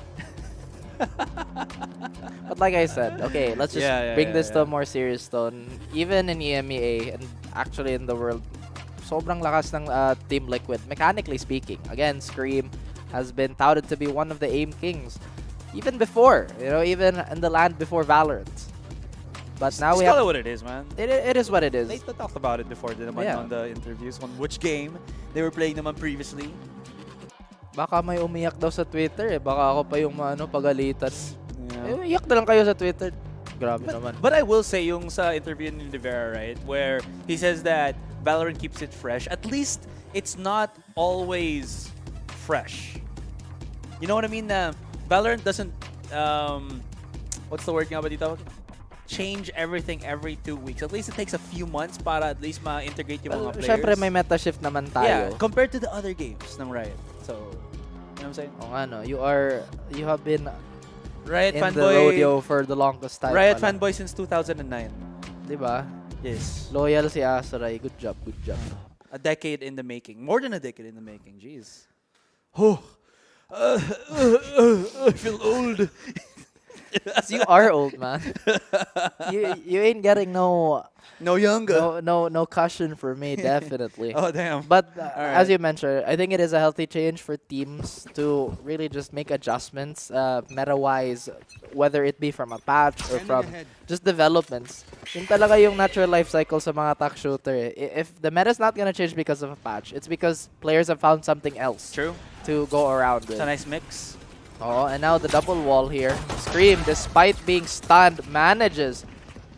But like I said, okay, let's just bring this to a more serious tone. Even in EMEA and actually in the world, sobrang lakas ng Team Liquid. Mechanically speaking, again, Scream has been touted to be one of the aim kings. Even before, even in the land before Valorant. But now Just we call have... it what it is, man. It is what it is. They talked about it before naman Yeah. on the interviews on which game they were playing naman previously. Baka may umiyak daw sa Twitter eh. Baka ako pa yung pagalitan. Yeah. Iyak na lang kayo sa Twitter. Grabe naman. But I will say yung sa interview ni Rivera, right, where he says that Valorant keeps it fresh. At least it's not always fresh. You know what I mean? Valorant doesn't what's the word nga ba dito? Change everything every 2 weeks. At least it takes a few months para at least ma-integrate yung mga players. Siyempre may meta shift naman tayo. Yeah, compared to the other games ng Riot. So, you know what I'm saying? O nga no, you have been Riot in the fanboy rodeo for the longest time. Riot pala. fanboy since 2009. Diba? Yes. Loyal si Asaray. Good job, good job. A decade in the making. More than a decade in the making. Jeez. Oh. I feel old. You are old, man. you ain't getting no younger. No cushion for me, definitely. Oh damn. But Alright. as you mentioned, I think it is a healthy change for teams to really just make adjustments, meta-wise, whether it be from a patch or from just developments. Yun talaga yung natural life cycle sa mga attack shooter. If the meta is not gonna change because of a patch, it's because players have found something else. True. To go around with. It's a nice mix. Oh, and now the double wall here. Scream, despite being stunned, manages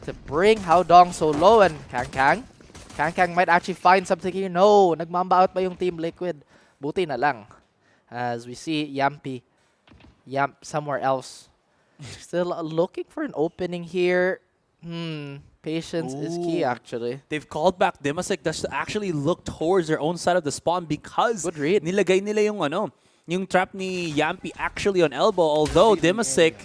to bring Haodong so low. And Kang might actually find something here. No, nagmamba out pa yung Team Liquid. Buti na lang. As we see Yamp somewhere else. Still looking for an opening here. Patience is key, actually. They've called back Dimasek to actually look towards their own side of the spawn because nilagay nila yung trap ni Yampi actually on elbow, although Dimasek...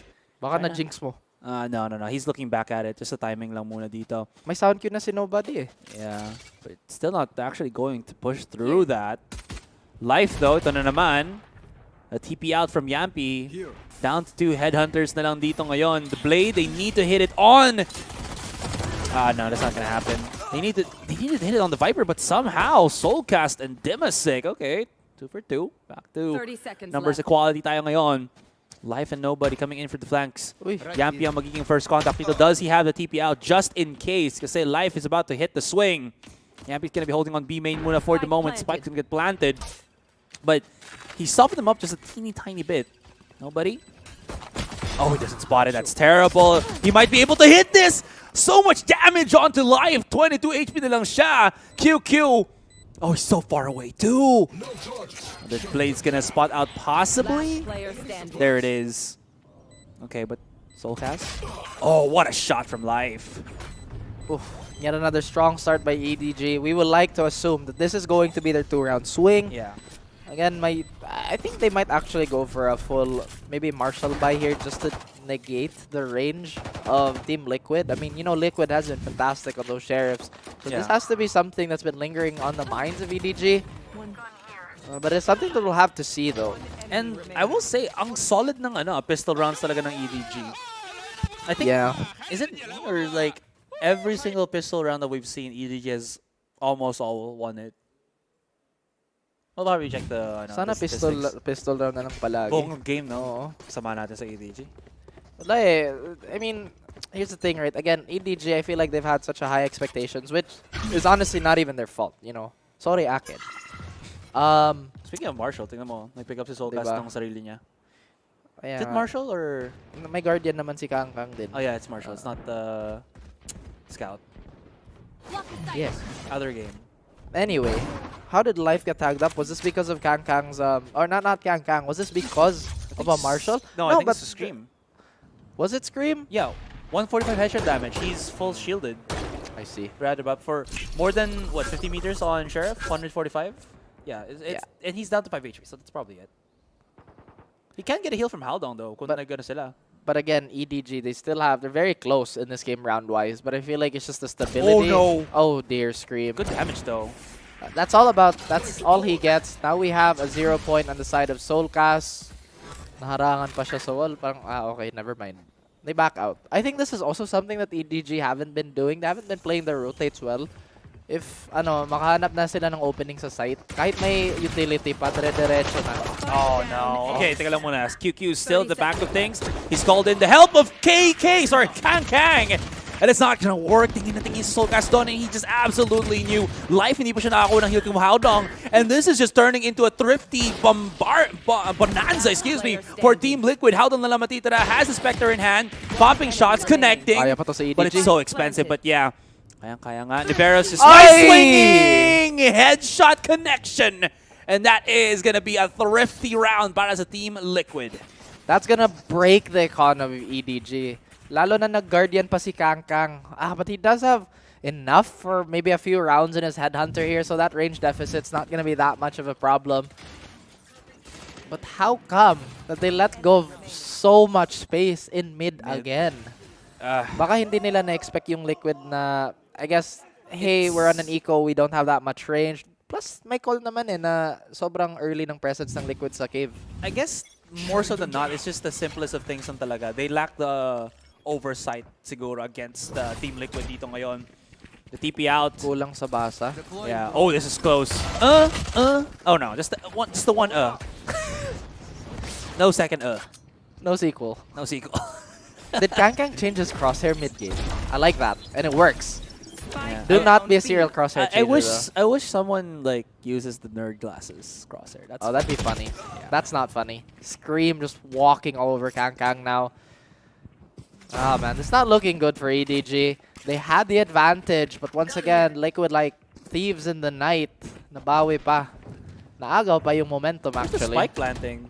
Baka na-jinx mo. No. He's looking back at it. Just a timing lang muna dito. May sound cue na si Nobody eh. Yeah. But still not actually going to push through that. Life though, ito na naman. A TP out from Yampi. Down to 2 headhunters na lang dito ngayon. The Blade, they need to hit it on... no, that's not gonna happen. They need to hit it on the Viper, but somehow Soulcast and Dimasek. Okay, 2 for 2. Back to 30 seconds numbers left. equality tayo ngayon. Life and Nobody coming in for the flanks. Yampi ang magiging first contact dito. Does he have the TP out just in case? Kasi Life is about to hit the swing. Yampi's gonna be holding on B main muna for the moment. Spike's gonna get planted. But he softened them up just a teeny tiny bit. Nobody? Oh, he doesn't spot it. That's terrible. He might be able to hit this! So much damage onto Life. 22 HP na lang siya. QQ. Oh, he's so far away too. The Blade's gonna spot out possibly. There it is. Okay, but Soulcast. Oh, what a shot from Life. Oof. Yet another strong start by EDG. We would like to assume that this is going to be their 2-round swing. Yeah. Again, I think they might actually go for a full, maybe Marshall buy here just to negate the range of Team Liquid. I mean, Liquid has been fantastic on those Sheriffs. So this has to be something that's been lingering on the minds of EDG. But it's something that we'll have to see though. And I will say, ang solid ng pistol rounds talaga ng EDG. I think, is it me or like every single pistol round that we've seen, EDG has almost all won it. Well, how we check the Sana pistol round na lang palagi. Buong game, no? Kasama natin sa EDG. Wala eh. I mean, here's the thing, right? Again, EDG, I feel like they've had such a high expectations, which is honestly not even their fault, you know? Sorry, Akid. Speaking of Marshall, tingnan mo, nag-pick up si Soulcast ng sarili niya. Is it Marshall or? May guardian naman si Kang Kang din. Oh yeah, it's Marshall. It's not the Scout. Yes. Other game. Anyway, how did Life get tagged up? Was this because of Kang Kang's, or not Kang Kang, was this because of a Marshall? No, I think it's a Scream. Was it Scream? Yeah, 145 headshot damage. He's full shielded. I see. Rather up for more than, what, 50 meters on Sheriff? 145? Yeah, and he's down to 5 HP, so that's probably it. He can get a heal from Haldong though, kung nag-gano sila. But again, EDG, they're very close in this game round-wise, but I feel like it's just the stability. Oh no! Oh dear, Scream. Good damage though. That's all he gets. Now we have a 0 point on the side of Soulcast. Naharangan pa siya sa wall. Parang, okay, never mind. They back out. I think this is also something that EDG haven't been doing. They haven't been playing their rotates well. If, makahanap na sila ng opening sa site, kahit may utility pa, dire-diretso na. Oh no. Okay, take a look muna. QQ is still at the back of things. He's called in the help of KK, sorry, Kang Kang. And it's not gonna work. Tingin na tingin si Soulcast doon, and he just absolutely knew. Life, hindi pa siya nakakuha ng heal kung Haldong. And this is just turning into a thrifty bonanza, for Team Liquid. Haldong na lang matitira, has the Spectre in hand, popping shots, connecting. Kaya pa to sa EDG. But it's so expensive, but yeah. Kaya nga. Niveros is swinging! Headshot connection! And that is gonna be a thrifty round para sa Team Liquid. That's gonna break the economy of EDG. Lalo na nag-guardian pa si Kang Kang. But he does have enough for maybe a few rounds in his Headhunter here, so that range deficit's not gonna be that much of a problem. But how come that they let go of so much space in mid again? Baka hindi nila na-expect yung Liquid na, I guess, hey, we're on an eco, we don't have that much range. Plus, may call naman na sobrang early ng presence ng Liquid sa cave. I guess, more so than not, it's just the simplest of things lang talaga. They lack the oversight siguro against Team Liquid dito ngayon. The TP out. Kulang sa basa. Yeah. Oh, this is close. Oh no, just the one. No second. No sequel. No sequel. Did Kang Kang change his crosshair mid-game? I like that, and it works. Yeah. Do not be a serial crosshair changer, I wish someone like uses the nerd glasses crosshair. That'd be funny. Yeah. That's not funny. Scream just walking all over Kang Kang now. Ah man, it's not looking good for EDG. They had the advantage, but once again, Liquid like thieves in the night. Nabawi pa. Naagaw pa yung momentum actually. The spike planting.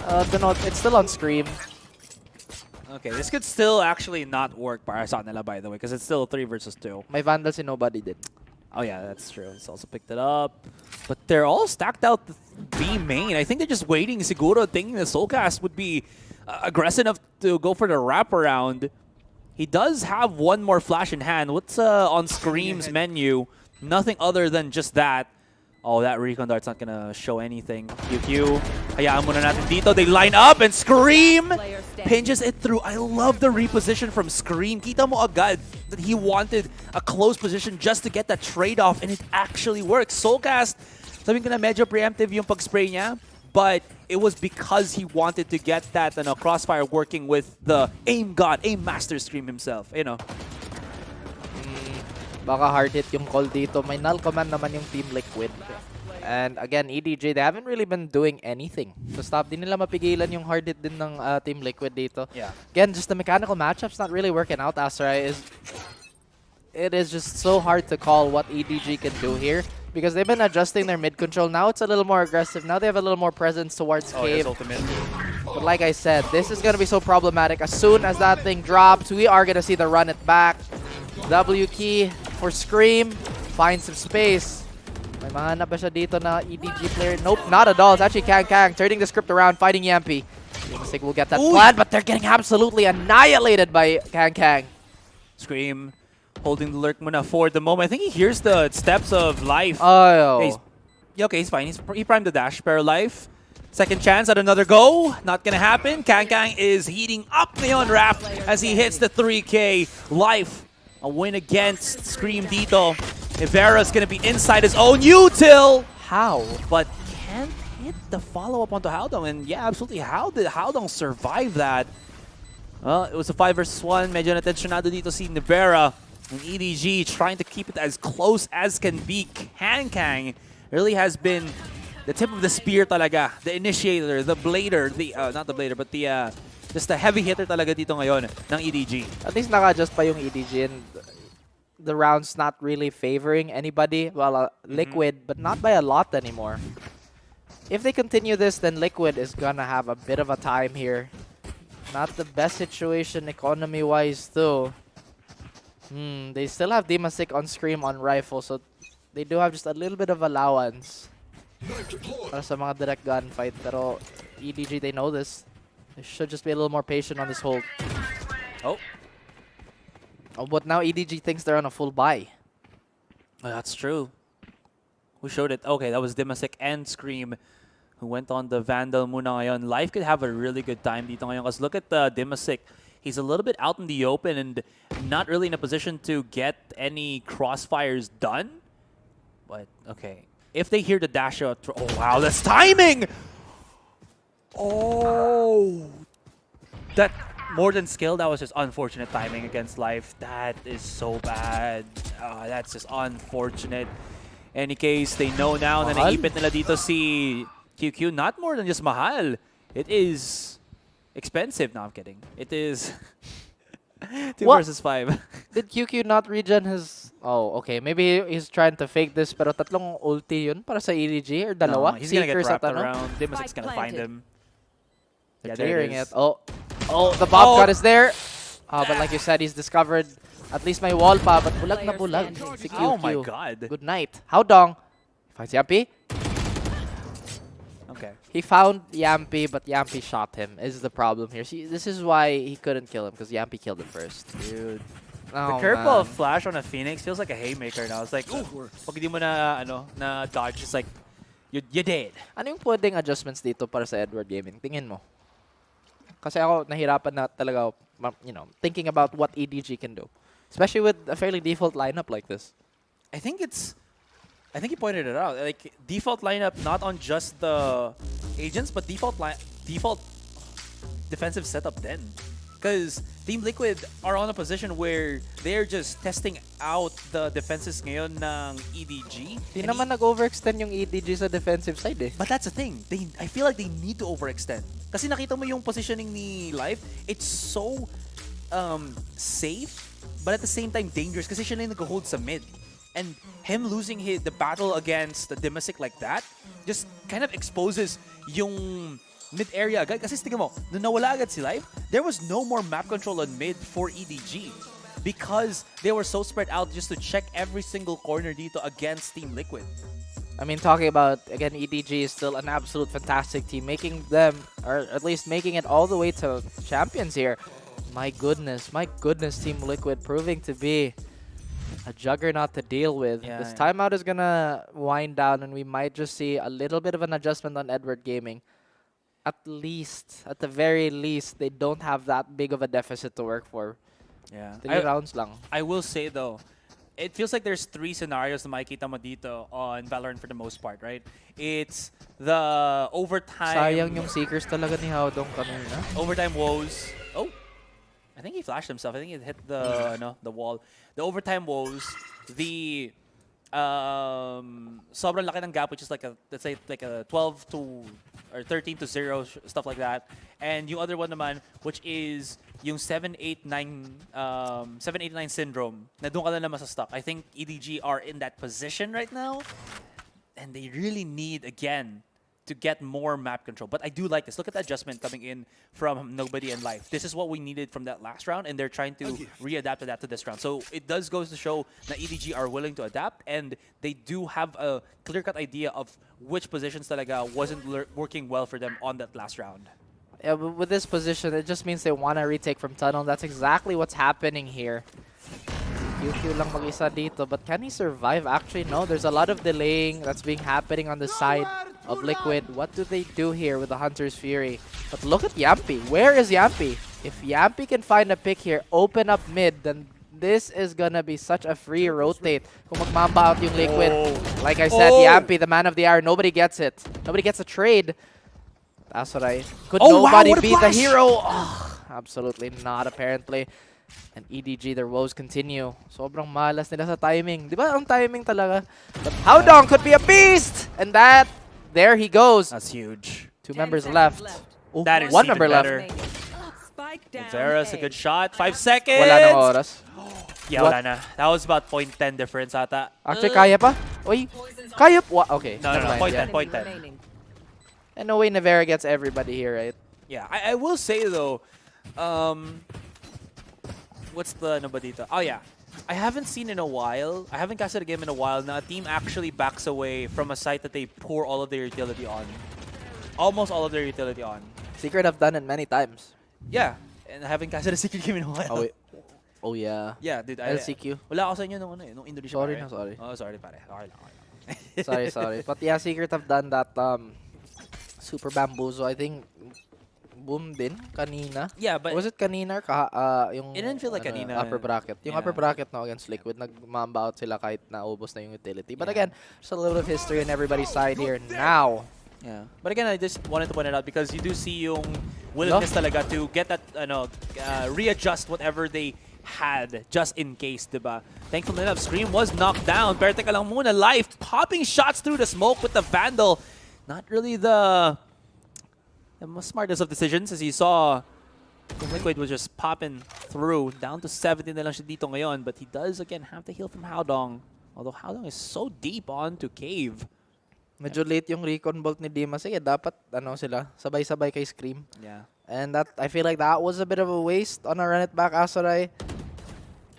It's still on Scream. Okay, this could still actually not work para sa nila, by the way, because it's still 3 versus 2. May Vandals and nobody did. Oh yeah, that's true. It's also picked it up. But they're all stacked out the B main. I think they're just waiting, siguro, thinking the Soulcast would be aggressive enough to go for the wraparound. He does have one more flash in hand. What's on Scream's menu? Nothing other than just that. Oh, that recon dart's not gonna show anything. QQ, hayaan muna natin dito. They line up and Scream pinches it through. I love the reposition from Scream. Kita mo agad that he wanted a close position just to get that trade-off, and it actually works. Soulcast, sabi ko na medyo preemptive yung pag-spray niya, but it was because he wanted to get that crossfire working with the aim god, aim master Scream himself. You know. Baka hard hit yung call dito. May null command naman yung Team Liquid. And again, EDG, they haven't really been doing anything to stop. Di nila mapigilan yung hard hit din ng Team Liquid dito. Yeah. Again, just the mechanical matchup's not really working out, Asarai. It is just so hard to call what EDG can do here because they've been adjusting their mid control. Now it's a little more aggressive. Now they have a little more presence towards cave. But like I said, this is going to be so problematic. As soon as that thing drops, we are going to see the run it back. W key for Scream. Find some space. May mahanap ba siya dito na EDG player? Nope, not at all. It's actually Kang Kang turning the script around, fighting Yampy. Looks like we'll get that plan, but they're getting absolutely annihilated by Kang Kang. Scream holding the lurk muna for the moment. I think he hears the steps of Life. Oh. He's Yeah, okay, he's fine. He primed the dash. Pero Life, second chance at another go. Not gonna happen. Kang is heating up ngayon, Raph, as he hits the 3K. Life, a win against Scream dito. Ivera's gonna be inside his own util. How? But can't hit the follow-up onto Howdong. And yeah, absolutely, how did Howdong survive that? Well, it was a 5 versus 1. Medyo natensyonado dito si Nivera. And EDG trying to keep it as close as can be. Kang really has been the tip of the spear talaga. The initiator, the blader, not the blader, but just the heavy hitter talaga dito ngayon ng EDG. At least naka-adjust pa yung EDG and the round's not really favoring anybody. Well, Liquid, but not by a lot anymore. If they continue this, then Liquid is gonna have a bit of a time here. Not the best situation economy-wise, though. They still have Dimasik on Scream on Rifle, so they do have just a little bit of allowance para sa mga direct gunfight. Pero EDG, they know this. They should just be a little more patient on this hold. Oh, but now EDG thinks they're on a full buy. Oh, that's true. Who showed it? Okay, that was Dimasik and Scream who went on the Vandal muna ngayon. Life could have a really good time dito ngayon because look at Dimasik. He's a little bit out in the open and not really in a position to get any crossfires done. But, okay. If they hear the dash out, oh wow, that's timing! Oh! That, more than skill, that was just unfortunate timing against Life. That is so bad. That's just unfortunate. Any case, they know now na naipit nila dito si QQ. Not more than just mahal. It is expensive. No, I'm kidding. It is 2 versus 5. Did QQ not regen his... Oh, okay. Maybe he's trying to fake this, pero tatlong ulti yun para sa EDG or dalawa? No, he's gonna get wrapped around. Dimasik's gonna find him. They're clearing it. Oh, the bomb cut is there. But like you said, he's discovered at least my wall pa, but bulag na bulag si QQ. Oh my god. Good night. Howdong finds Yampy. Okay. He found Yampy, but Yampy shot him, is the problem here. See, this is why he couldn't kill him, because Yampy killed him first. Dude. Oh, the curveball flash on a Phoenix feels like a haymaker now. It's like, ooh, pag di mo na dodge, it's like, you're dead. Ano yung pwedeng adjustments dito para sa Edward Gaming? Tingin mo? Kasi ako, nahirapan na talaga, thinking about what EDG can do. Especially with a fairly default lineup like this. I think you pointed it out. Like, default lineup, not on just the agents, but default defensive setup then. Because Team Liquid are on a position where they're just testing out the defenses ngayon ng EDG. Di naman nag-overextend yung EDG sa defensive side eh. But that's the thing. I feel like they need to overextend. Kasi nakita mo yung positioning ni Life, it's so safe, but at the same time dangerous kasi siya na yung nag-hold sa mid. And him losing the battle against the Dimasik like that just kind of exposes yung mid-area agad. Kasi tingnan mo, nung nawala agad si Life, there was no more map control on mid for EDG because they were so spread out just to check every single corner dito against Team Liquid. I mean, talking about, again, EDG is still an absolute fantastic team, making them, or at least making it all the way to champions here. My goodness, Team Liquid proving to be a juggernaut to deal with. Yeah, this timeout is gonna wind down and we might just see a little bit of an adjustment on Edward Gaming. At the very least, they don't have that big of a deficit to work for. Yeah. 3 rounds lang. I will say though, it feels like there's 3 scenarios na makikita mo dito on Valorant for the most part, right? It's the overtime... Sayang yung Seekers talaga ni Howdong kanina. Overtime woes. Oh! I think he flashed himself. I think he hit the wall. The overtime woes, the sobrang laki ng gap, which is like let's say like a 12 to or 13 to 0, stuff like that. And yung other one naman, which is yung 789 syndrome, na doon ka na naman sa stock. I think EDG are in that position right now, and they really need, again, to get more map control. But I do like this. Look at the adjustment coming in from Nobody and Life. This is what we needed from that last round, and they're trying to readapt to that to this round. So it does go to show that EDG are willing to adapt, and they do have a clear-cut idea of which positions talaga wasn't working well for them on that last round. Yeah, but with this position, it just means they want to retake from tunnel. That's exactly what's happening here. QQ lang mag-isa dito, but can he survive? Actually, no. There's a lot of delaying that's being happening on the side of Liquid. What do they do here with the Hunter's Fury? But look at Yampy. Where is Yampy? If Yampy can find a pick here, open up mid, then this is gonna be such a free rotate. Kung magmamba out yung Liquid. Like I said, Yampy, the man of the hour, nobody gets it. Nobody gets a trade. That's what I... Could nobody beat the hero? Oh, absolutely not, apparently. And EDG, their woes continue. Sobrang malas nila sa timing. Di ba ang timing talaga? But Howdong could be a beast! And that, there he goes. That's huge. 2 members left. Oh, that is 1 member better. left. Vera's a good shot. 5 seconds. Wala nang oras. Yeah, wala na. That was about 0.10 difference ata. Actually, kaya pa? Uy, kaya pa? Okay. No, never mind, point yeah. 10, point 10. And no way Nevera gets everybody here, right? Yeah, I will say though, what's the ano ba dito? Oh yeah, I haven't seen in a while, I haven't casted a game in a while na a team actually backs away from a site that they pour all of their utility on. Almost all of their utility on. Secret have done it many times. Yeah, and I haven't casted a Secret game in a while. Oh, wait. Oh yeah. Yeah, dude. LCQ. Wala ako sa inyo nung ano eh, nung Indonesia. Sorry pare. na, sorry. Oh, sorry pare. Okay lang. Sorry, sorry. But yeah, Secret have done that Super Bamboozle. I think Boom din kanina. Yeah, but... Or was it kanina or yung... It didn't feel like kanina. Upper bracket. Yung upper bracket no against Liquid, nagmamba out sila kahit naubos na yung utility. But again, just a little bit of history on everybody's side here now. Yeah. But again, I just wanted to point it out because you do see yung willingness talaga to get that, readjust whatever they had just in case, diba? Thankfully enough, Scream was knocked down. Pero teka lang muna, Life popping shots through the smoke with the Vandal. Not really the smartest of decisions, as you saw. Liquid was just popping through. Down to 70 na lang siya dito ngayon, but he does again have to heal from Howdong. Although Howdong is so deep onto Cave. Medyo late yung recon bolt ni Dima. Sige, dapat sila sabay-sabay kay Scream. Yeah. And that I feel like that was a bit of a waste on a run it back Asoray.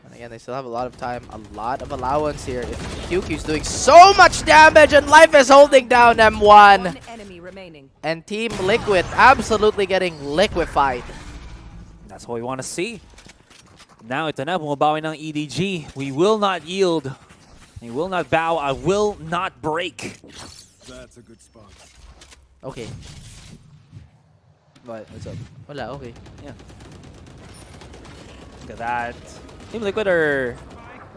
And again, they still have a lot of time, a lot of allowance here. If QQ's doing so much damage and Life is holding down M1. One enemy remaining. And Team Liquid absolutely getting liquefied. That's what we want to see. Now ito na, bumabawi ng EDG. We will not yield. We will not bow. I will not break. That's a good spot. Okay. What? What's up? Wala, okay. Yeah. Look at that. Team Liquid are...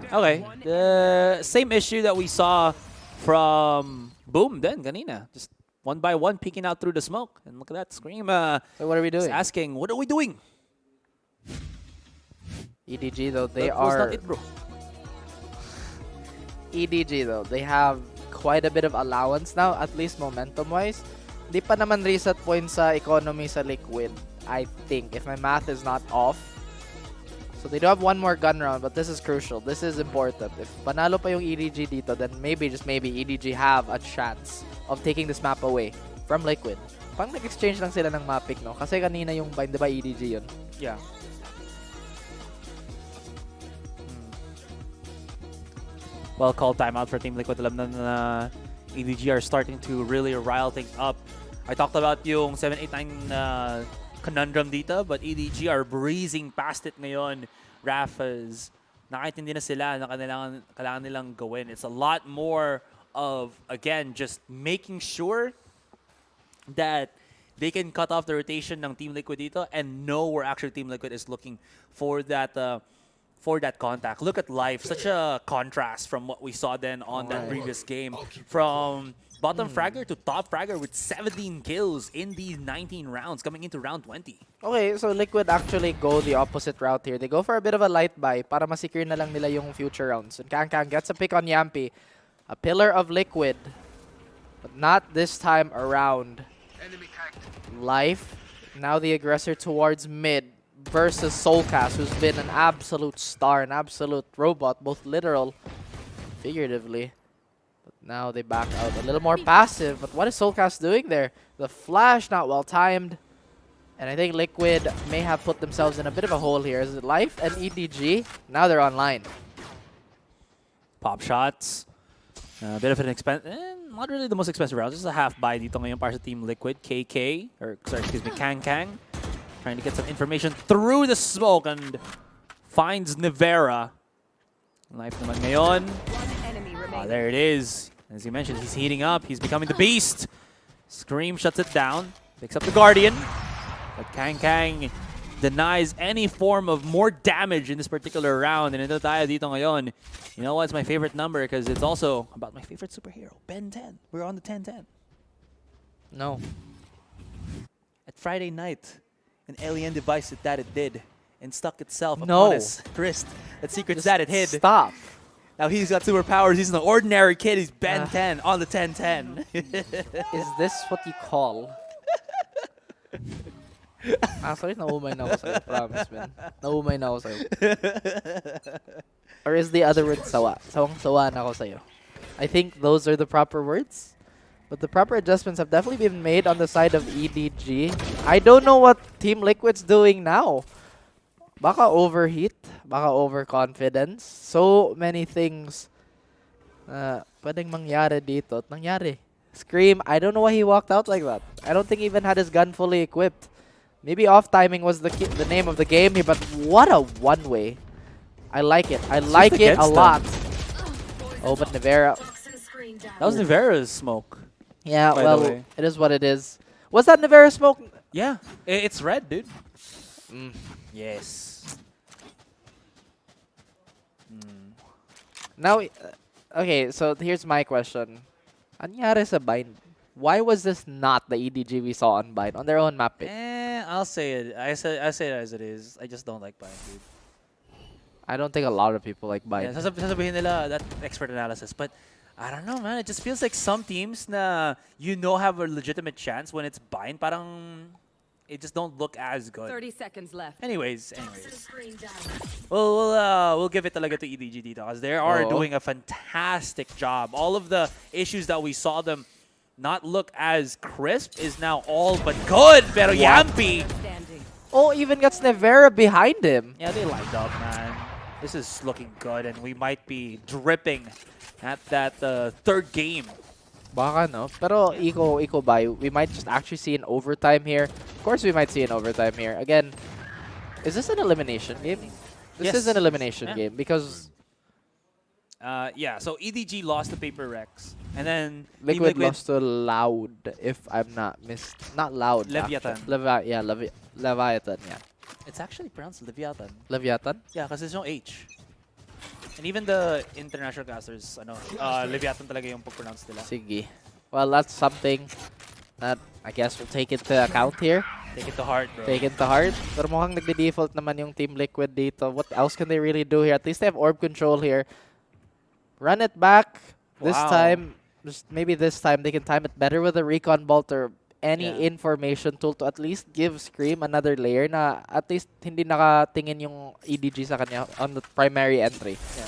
Okay. The same issue that we saw from Boom then, kanina. Just one by one peeking out through the smoke. And look at that. Scream so what are we doing? Asking, what are we doing? EDG though, they that was are... not it, bro. EDG though, they have quite a bit of allowance now, at least momentum-wise. Di pa naman reset points sa economy sa Liquid, I think, if my math is not off. So they do have one more gun round, but this is crucial. This is important. If panalo pa yung EDG dito, then maybe, just maybe, EDG have a chance of taking this map away from Liquid. Pang nag-exchange lang sila ng map pick, no? Kasi kanina yung bind, di ba EDG yun? Yeah. Well called timeout for Team Liquid. Alam na EDG are starting to really rile things up. I talked about yung 789 conundrum dito, but EDG are breezing past it ngayon. Rafa's nakaintindi na sila na kailangan nilang gawin. It's a lot more of, again, just making sure that they can cut off the rotation ng Team Liquid dito and know where actually Team Liquid is looking for that contact. Look at Life, such a contrast from what we saw then on that previous game. From bottom fragger to top fragger with 17 kills in these 19 rounds coming into round 20. Okay, so Liquid actually go the opposite route here. They go for a bit of a light buy para masecure na lang nila yung future rounds. And Kang gets a pick on Yampy. A pillar of Liquid, but not this time around. Life, now the aggressor towards mid versus Soulcast, who's been an absolute star, an absolute robot, both literal, figuratively. But now they back out a little more passive. But what is Soulcast doing there? The flash not well timed. And I think Liquid may have put themselves in a bit of a hole here. Is it Life and EDG? Now they're online. Pop shots. A bit of an expense. Not really the most expensive round. Just a half buy dito ngayon para sa Team Liquid. KK, or sorry, excuse me, Kang. Trying to get some information through the smoke and finds Nevera. Life naman ngayon. Enemy remaining. There it is. As you mentioned, he's heating up. He's becoming the beast. Scream shuts it down. Picks up the Guardian. But Kang denies any form of more damage in this particular round. And ito tayo dito ngayon. You know what's my favorite number? Because it's also about my favorite superhero, Ben 10. We're on the 10-10. No. At Friday night, an alien device that it did and stuck itself No. upon his wrist. That secret's that it hid. Stop. Now he's got superpowers. He's an ordinary kid. He's Ben 10 on the 10-10. Is this what you call? Sorry, naumay na ako sa'yo. Promise, man. Naumay na ako sa'yo. Or is the other word sawa? Sawang-sawa na ako sa'yo. I think those are the proper words. But the proper adjustments have definitely been made on the side of EDG. I don't know what Team Liquid's doing now. Baka overheat. Baka overconfidence. So many things pwedeng mangyari dito. At nangyari. Scream, I don't know why he walked out like that. I don't think he even had his gun fully equipped. Maybe off timing was the name of the game here, but what a one-way. I like it. I like it a lot. Oh, but Nivera. That was Nivera's smoke. Yeah, by well, the way. it is what it is. Was that Nivera smoke? Yeah, it's red, dude. Yes. Now, okay, so here's my question. Anyari sa bind? Why was this not the EDG we saw on bind on their own map pick? I'll say it. I say it as it is. I just don't like buying, dude. I don't think a lot of people like bind. Yeah, sasabihin nila that expert analysis, but I don't know, man. It just feels like some teams na have a legitimate chance when it's bind. Parang it just don't look as good. 30 seconds left. Anyways. We'll give it talaga to EDG dito because they are doing a fantastic job. All of the issues that we saw them not look as crisp is now all but good. Pero Yampy. Oh, even got Nevera behind him. Yeah, they lined up, man. This is looking good, and we might be dripping at that third game. Baka no. Pero Eco Bay, we might just actually see an overtime here. Of course we might see an overtime here. Again, is this an elimination game? This is an elimination game because... yeah, so EDG lost to Paper Rex. And then Liquid lost to Loud, if I'm not not Loud. Leviathan. Leviathan, yeah. It's actually pronounced Leviathan. Leviathan? Yeah, because there's no H. And even the international casters, Leviathan talaga yung pag-pronounce nila. Sige. Well, that's something that I guess we'll take into account here. Take it to heart, bro. Take it to heart. Pero mukhang nagde-default naman yung Team Liquid dito. What else can they really do here? At least they have orb control here. Run it back. This time, maybe this time they can time it better with a recon bolt or any information tool to at least give Scream another layer na at least hindi nakatingin yung EDG sa kanya on the primary entry. Yeah.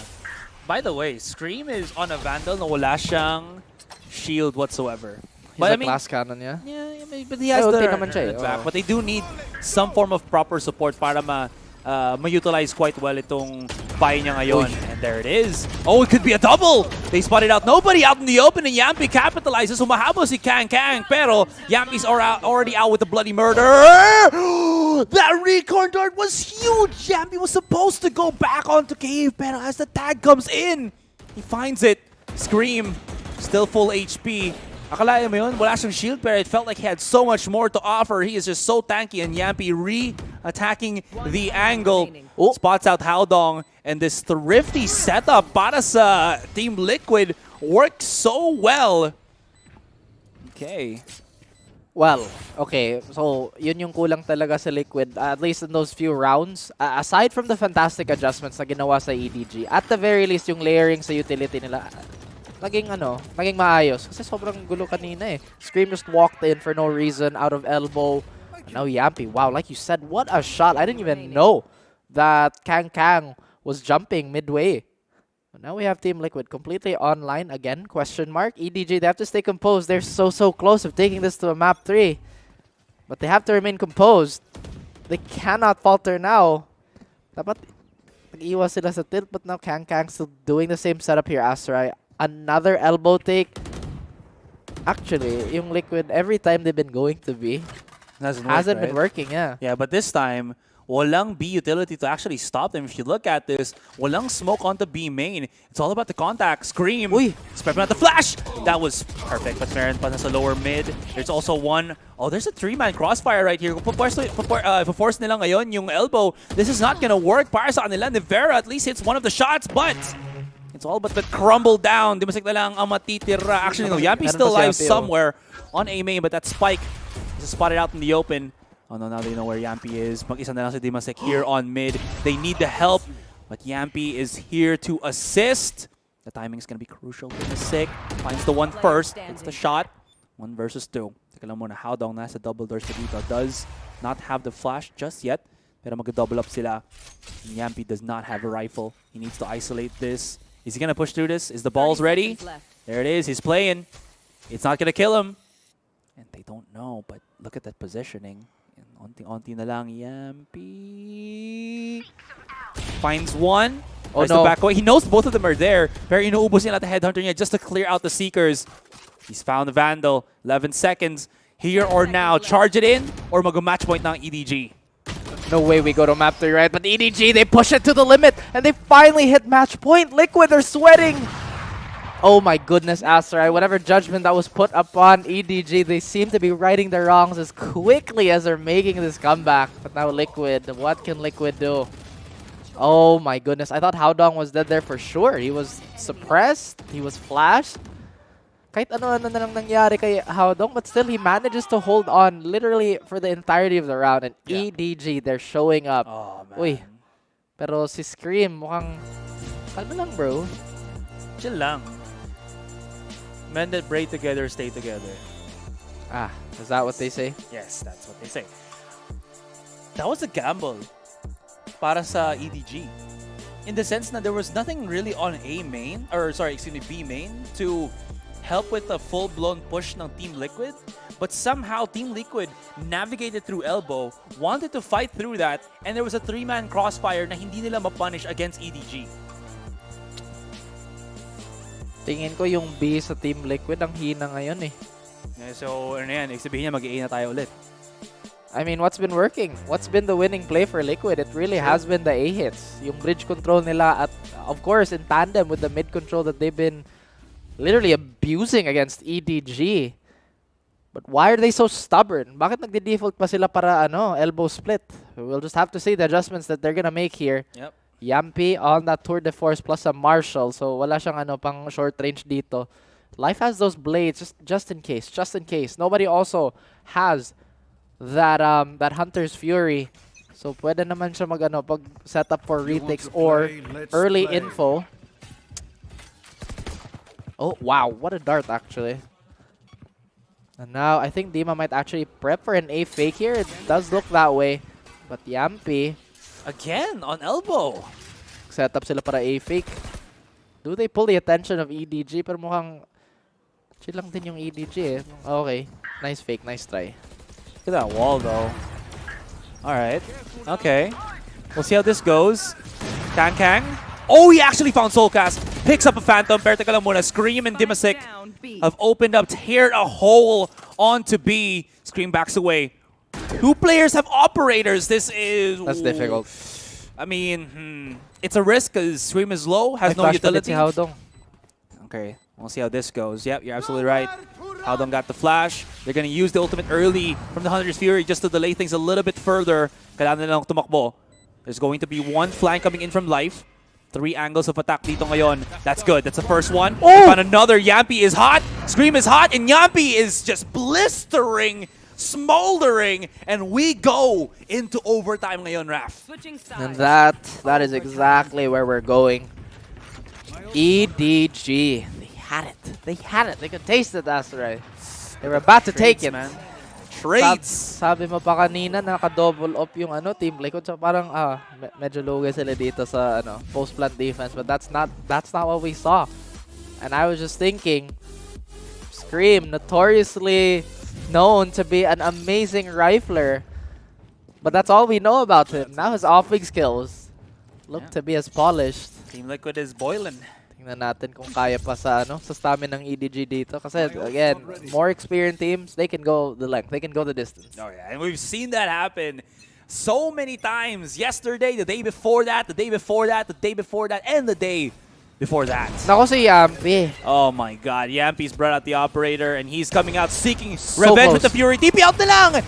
By the way, Scream is on a Vandal na wala siyang shield whatsoever. He's a class cannon, yeah? Yeah, but he has the back. But they do need some form of proper support para ma-utilize quite well itong buy niya ngayon. And there it is. Oh, it could be a double! They spotted out nobody out in the open and Yampy capitalizes. Humahabol si Kang, pero Yampy's already out with the bloody murder. That recon dart was huge! Yampy was supposed to go back onto cave, pero as the tag comes in, he finds it. Scream, still full HP. Akalain mo yun, wala siyang shield, pero it felt like he had so much more to offer. He is just so tanky, and Yampy re-attacking the angle. Spots out Haldong, and this thrifty setup para sa Team Liquid works so well. Okay. Well, okay. So, yun yung kulang talaga sa Liquid, at least in those few rounds. Aside from the fantastic adjustments na ginawa sa EDG, at the very least, yung layering sa utility nila, naging maayos. Kasi sobrang gulo kanina eh. Scream just walked in for no reason, out of elbow. And now Yampy, wow, like you said, what a shot. I didn't even know that Kang was jumping midway. But now we have Team Liquid completely online again, question mark. EDG, they have to stay composed. They're so close of taking this to a map 3. But they have to remain composed. They cannot falter now. Dapat nag-iwas sila sa tilt, but now Kang still doing the same setup here, Asterai. Another elbow take. Actually, yung Liquid, every time they've been going to B, hasn't been working, yeah. Yeah, but this time, walang B utility to actually stop them. If you look at this, walang smoke onto B main. It's all about the contact. Scream. Uy! Spread out the flash. That was perfect. But meron pa nasa lower mid. There's also one. Oh, there's a 3-man crossfire right here. Kung force nila ngayon yung elbow, this is not gonna work para sa kanila. Nivera at least hits one of the shots, but it's all but crumble down. Dimasik na lang ang matitira. Actually, no, Yampy's still alive somewhere on A main, but that spike is spotted out in the open. Oh no, now they know where Yampy is. Mag-isa na lang si Dimasik here on mid. They need the help, but Yampy is here to assist. The timing is going to be crucial. Dimasik finds the one first. It's the shot. 1 versus 2. Teka lang muna, Howdong nasa double doors pa dito. Does not have the flash just yet. Pero mag-double up sila. And Yampy does not have a rifle. He needs to isolate this. Is he going to push through this? Is the balls ready? There it is. He's playing. It's not going to kill him. And they don't know, but look at that positioning. Onti-onti na lang, Yampy finds one. Oh, no. The back away. He knows both of them are there. Pero inuubos niya lahat the headhunter niya just to clear out the Seekers. He's found the Vandal. 11 seconds. Here or now. Charge it in or mag-match point ng EDG. No way we go to map 3, right? But EDG, they push it to the limit and they finally hit match point. Liquid are sweating. Oh my goodness, Asteroid. Whatever judgment that was put upon EDG, they seem to be righting their wrongs as quickly as they're making this comeback. But now Liquid, what can Liquid do? Oh my goodness. I thought Howdong was dead there for sure. He was suppressed. He was flashed. Kahit ano-ano na lang nangyari kay Howdong, but still he manages to hold on literally for the entirety of the round. And EDG, they're showing up. Oh, man. Uy. Pero si Scream, mukhang kalma lang, bro. Chill lang. Men that braid together stay together. Ah, is that what they say? Yes, that's what they say. That was a gamble para sa EDG. In the sense that there was nothing really on A main, or sorry, excuse me, B main to help with a full-blown push ng Team Liquid. But somehow Team Liquid navigated through elbow, wanted to fight through that, and there was a 3-man crossfire na hindi nila mapunish against EDG. Tingin ko yung B sa Team Liquid ang hina ngayon eh. So, ano yan? Sabihin niya mag-A na tayo ulit. I mean, what's been working? What's been the winning play for Liquid? It really has been the A hits. Yung bridge control nila at, of course, in tandem with the mid control that they've been literally abusing against EDG. But why are they so stubborn? Bakit nagde-default pa sila para elbow split? We'll just have to see the adjustments that they're gonna make here. Yep. Yampy on that tour de force plus a Marshall. So wala siyang pang short range dito. Life has those blades just in case. Just in case. Nobody also has that that Hunter's Fury. So pwede naman siya pag set up for retakes or early info. Oh wow, what a dart actually. And now I think Dima might actually prep for an A fake here. It does look that way. But Yampy again on elbow. Set up sila para A fake. Do they pull the attention of EDG? Pero mukhang chill lang din yung EDG eh. Okay. Nice fake. Nice try. Look at that wall though. Alright. Okay. We'll see how this goes. Kang. Oh, he actually found Soulcast. Picks up a Phantom. Pero teka lang muna. Scream and Dimasik have opened up, teared a hole onto B. Scream backs away. 2 players have operators. This is... That's difficult. I mean, it's a risk because Scream is low, has no utility. Okay, we'll see how this goes. Yep, you're absolutely right. Howdong got the flash. They're going to use the ultimate early from the Hunter's Fury just to delay things a little bit further. Kailangan nilang tumakbo. There's going to be 1 flank coming in from Life. 3 angles of attack dito ngayon. That's good. That's the first one. Oh! Found another. Yampy is hot. Scream is hot. And Yampy is just blistering, smoldering. And we go into overtime ngayon, Raf. And that is exactly where we're going. EDG. They had it. They had it. They could taste it, Asteroid. They were about to take it. Man. Trades. Sabi mo pa kanina naka-double up yung Team Liquid. So parang medyo lugi sila dito sa post-plant defense, but that's not what we saw. And I was just thinking, Scream, notoriously known to be an amazing rifler, but that's all we know about him. Now his off-wing skills look to be as polished. Team Liquid is boiling. Tingnan natin kung kaya pa sa stamina ng EDG dito. Kasi again, more experienced teams, they can go the length. They can go the distance. Oh yeah, and we've seen that happen so many times. Yesterday, the day before that, the day before that, the day before that, and the day before that. Nako si Yampy. Oh my God, Yampy's brought out the operator and he's coming out seeking So revenge with close. the Fury. TP out na lang!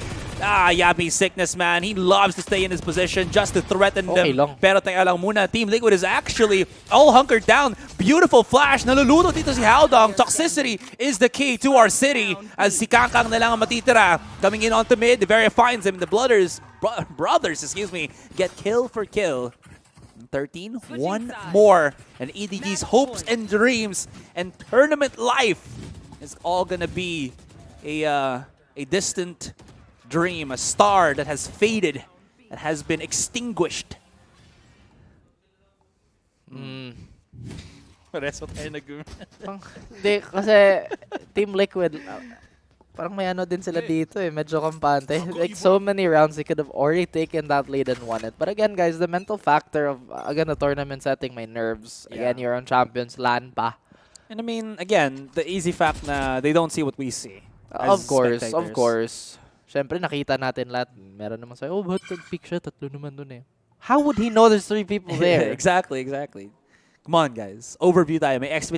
Yampy's sickness, man. He loves to stay in his position just to threaten Okay them. lang. Pero teka lang muna, Team Liquid is actually all hunkered down. Beautiful flash. Naluluto dito si Haldong. Toxicity is the key to our city. As si Kangkang na lang ang matitira. Coming in onto mid, Vera finds him. The brothers, get kill for kill. 13, one more. And EDG's hopes and dreams and tournament life is all gonna be a distant dream, a star that has faded, that has been extinguished. Pareso tayo Hindi, kasi Team Liquid, parang may ano din sila dito eh. Medyo kampante. Like, so many rounds, they could have already taken that lead and won it. But again, guys, the mental factor of, again, the tournament setting, my nerves. Again, you're on Champions, LAN pa. And I mean, again, the easy fact na they don't see what we see. Of course, spectators. of course. Siyempre, nakita natin lahat. Meron naman sa'yo, oh, ba't nag-pick siya? Tatlo naman dun eh. How would he know there's 3 people there? Exactly. Come on, guys. Overview tayo. May X-ray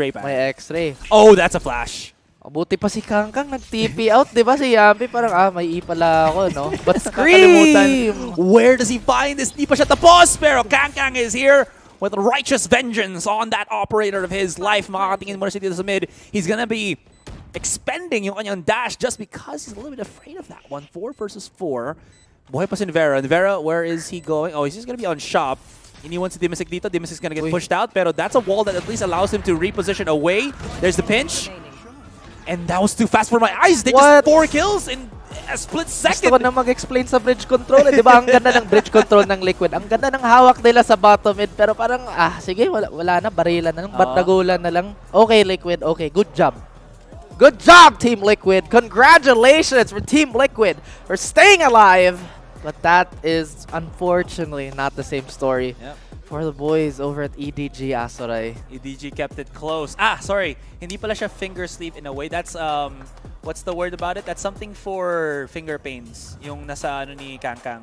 pa. May X-ray. Oh, that's a flash. Buti pa si Kangkang nag-TP out, di ba? Si Yampy parang, may E pala ako, no? But Scream! Where does he find this? Di pa siya tapos, pero Kangkang is here with righteous vengeance on that operator of his life. Makakatingin mo na siya dito sa mid. He's gonna be expending yung kanyang dash just because he's a little bit afraid of that one. 4 versus 4. Buhay pa si Vera. Vera, where is he going? Oh, he's just gonna be on shop. Iniwan si Dimisic dito. Dimisic is gonna get pushed out, pero that's a wall that at least allows him to reposition away. There's the pinch. And that was too fast for my eyes. They just 4 kills in a split second. Gusto ko na mag-explain sa bridge control. Di ba? Ang ganda ng bridge control ng Liquid. Ang ganda ng hawak nila sa bottom mid. Pero parang, sige, wala na. Barilan na lang. Nagulan na lang. Okay, Liquid. Okay, good job. Good job, Team Liquid. Congratulations for Team Liquid for staying alive. But that is unfortunately not the same story for the boys over at EDG Asoray. EDG kept it close. Sorry. Hindi pala siya finger sleeve in a way. That's, what's the word about it? That's something for finger pains. Yung nasa ano ni Kangkang.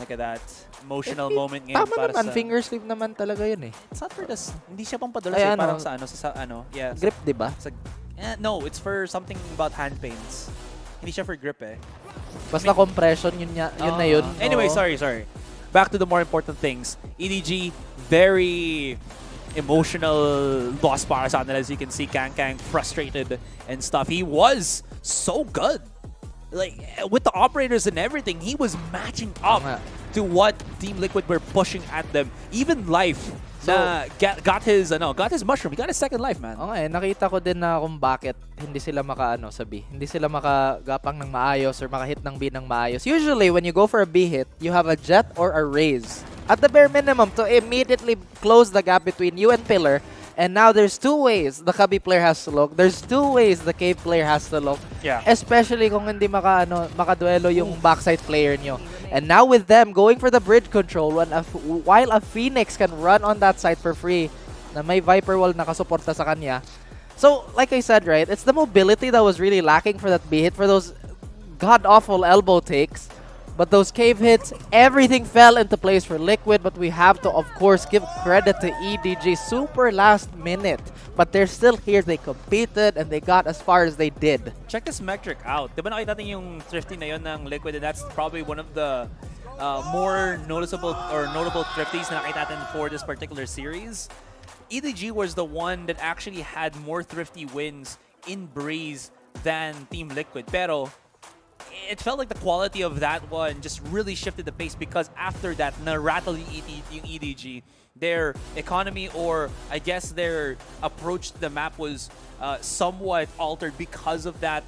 Look at that. Emotional moment ngayon Tama para naman, sa... finger sleeve naman talaga yun eh. It's not for this. Hindi siya pang padulas eh. Parang sa ano. Yeah. Grip, di ba? No, it's for something about hand pains. Hindi siya for grip eh. Basta compression, yun na yun. Anyway, sorry. Back to the more important things. EDG, very emotional loss para sa kanila. As you can see, Kangkang frustrated and stuff. He was so good. Like, with the operators and everything, he was matching up to what Team Liquid were pushing at them. Even Life got his mushroom. He got his second life, man. Okay, nakita ko din na kung bakit hindi sila hindi sila makagapang ng maayos or makahit ng B ng maayos. Usually, when you go for a B hit, you have a jet or a raise. At the bare minimum, to immediately close the gap between you and Pillar. And now there's 2 ways the Cubby player has to look. There's 2 ways the Cave player has to look. Yeah. Especially kung hindi makaduelo yung backside player nyo. And now with them going for the bridge control, while a Phoenix can run on that side for free, na may Viper wall nakasuporta sa kanya. So, like I said, right, it's the mobility that was really lacking for that B hit, for those god-awful elbow takes. But those cave hits, everything fell into place for Liquid, but we have to, of course, give credit to EDG. Super last minute. But they're still here. They competed, and they got as far as they did. Check this metric out. Diba nakita natin yung thrifty na yun ng Liquid, and that's probably one of the more noticeable or notable thrifties na nakita natin for this particular series. EDG was the one that actually had more thrifty wins in Breeze than Team Liquid. Pero it felt like the quality of that one just really shifted the pace because after that, na-rattle yung EDG. Their economy, or I guess their approach to the map, was somewhat altered because of that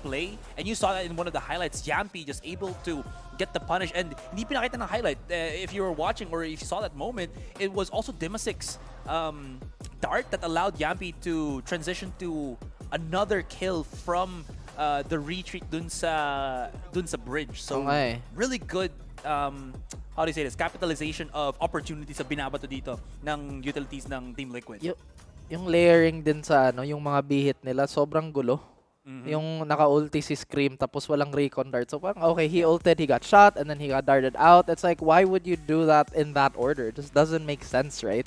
play. And you saw that in one of the highlights. Yampy just able to get the punish. And hindi pinakita ng highlight. If you were watching or if you saw that moment, it was also Dimasic's dart that allowed Yampy to transition to another kill from the retreat dun sa bridge. So really good how do you say this? Capitalization of opportunities sa binabato dito ng utilities ng Team Liquid. Yung layering din sa yung mga bihit nila, sobrang gulo. Yung naka-ulti si Scream tapos walang recon dart. So parang, okay, he ulted, he got shot, and then he got darted out. It's like, why would you do that in that order? It just doesn't make sense, right?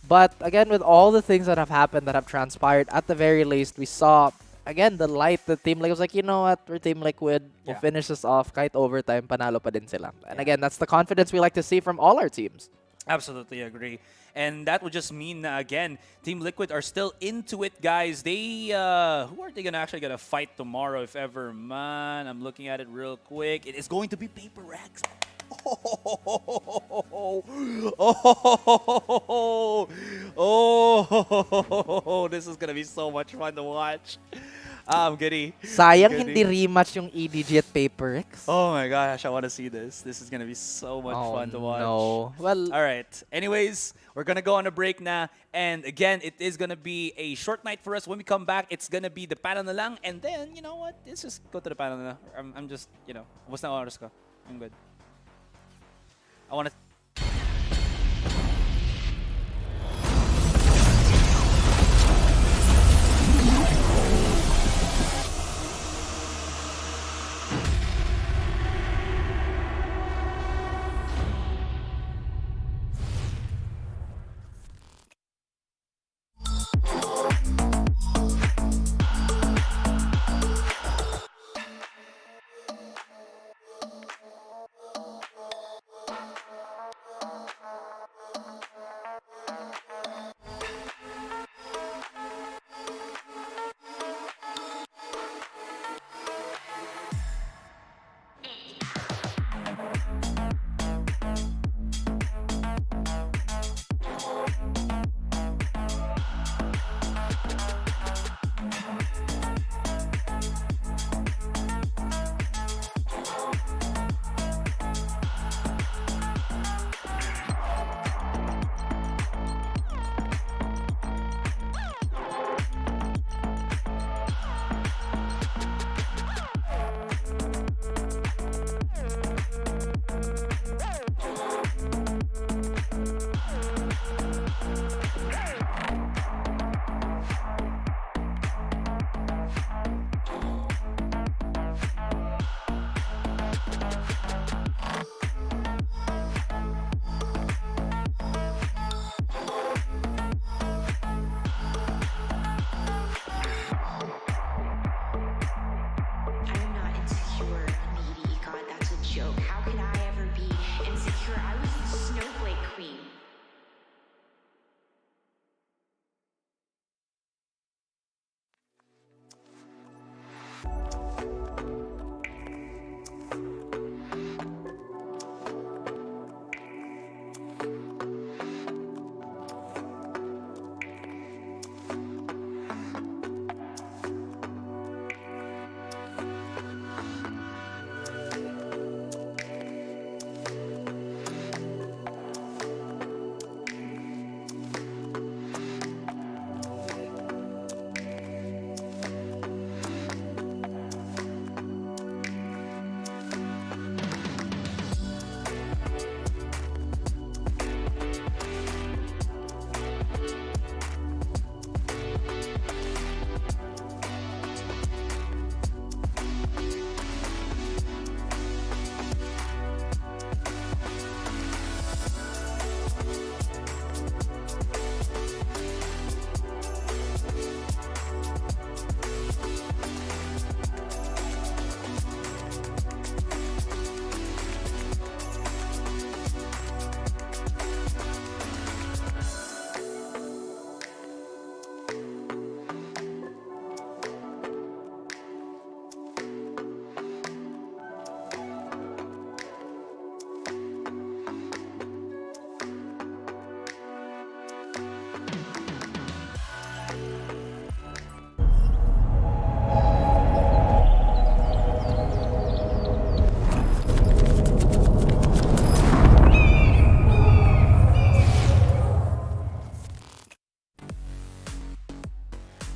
But again, with all the things that have happened, that have transpired, at the very least, we saw, again, the light. The Team Liquid was like, you know what, we're Team Liquid. We'll finish this off. Kahit overtime, panalo pa din sila. And again, that's the confidence we like to see from all our teams. Absolutely agree. And that would just mean, again, Team Liquid are still into it, guys. They, who are they actually gonna fight tomorrow, if ever? Man, I'm looking at it real quick. It is going to be Paper Rex. This is gonna be so much fun to watch. I'm giddy. Sayang Giddy. hindi rematch yung EDG at Paper X. Oh my gosh, I want to see this. This is gonna be so much fun to watch. No. Well, all right. Anyways, we're gonna go on a break now, and again, it is gonna be a short night for us. When we come back, it's gonna be the panel na lang, and then you know what? Let's just go to the panel na. I'm just, you know, what's na oras ko? I'm good. I want to.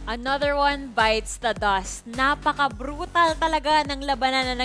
Another one bites the dust. Napaka-brutal talaga ng labanan na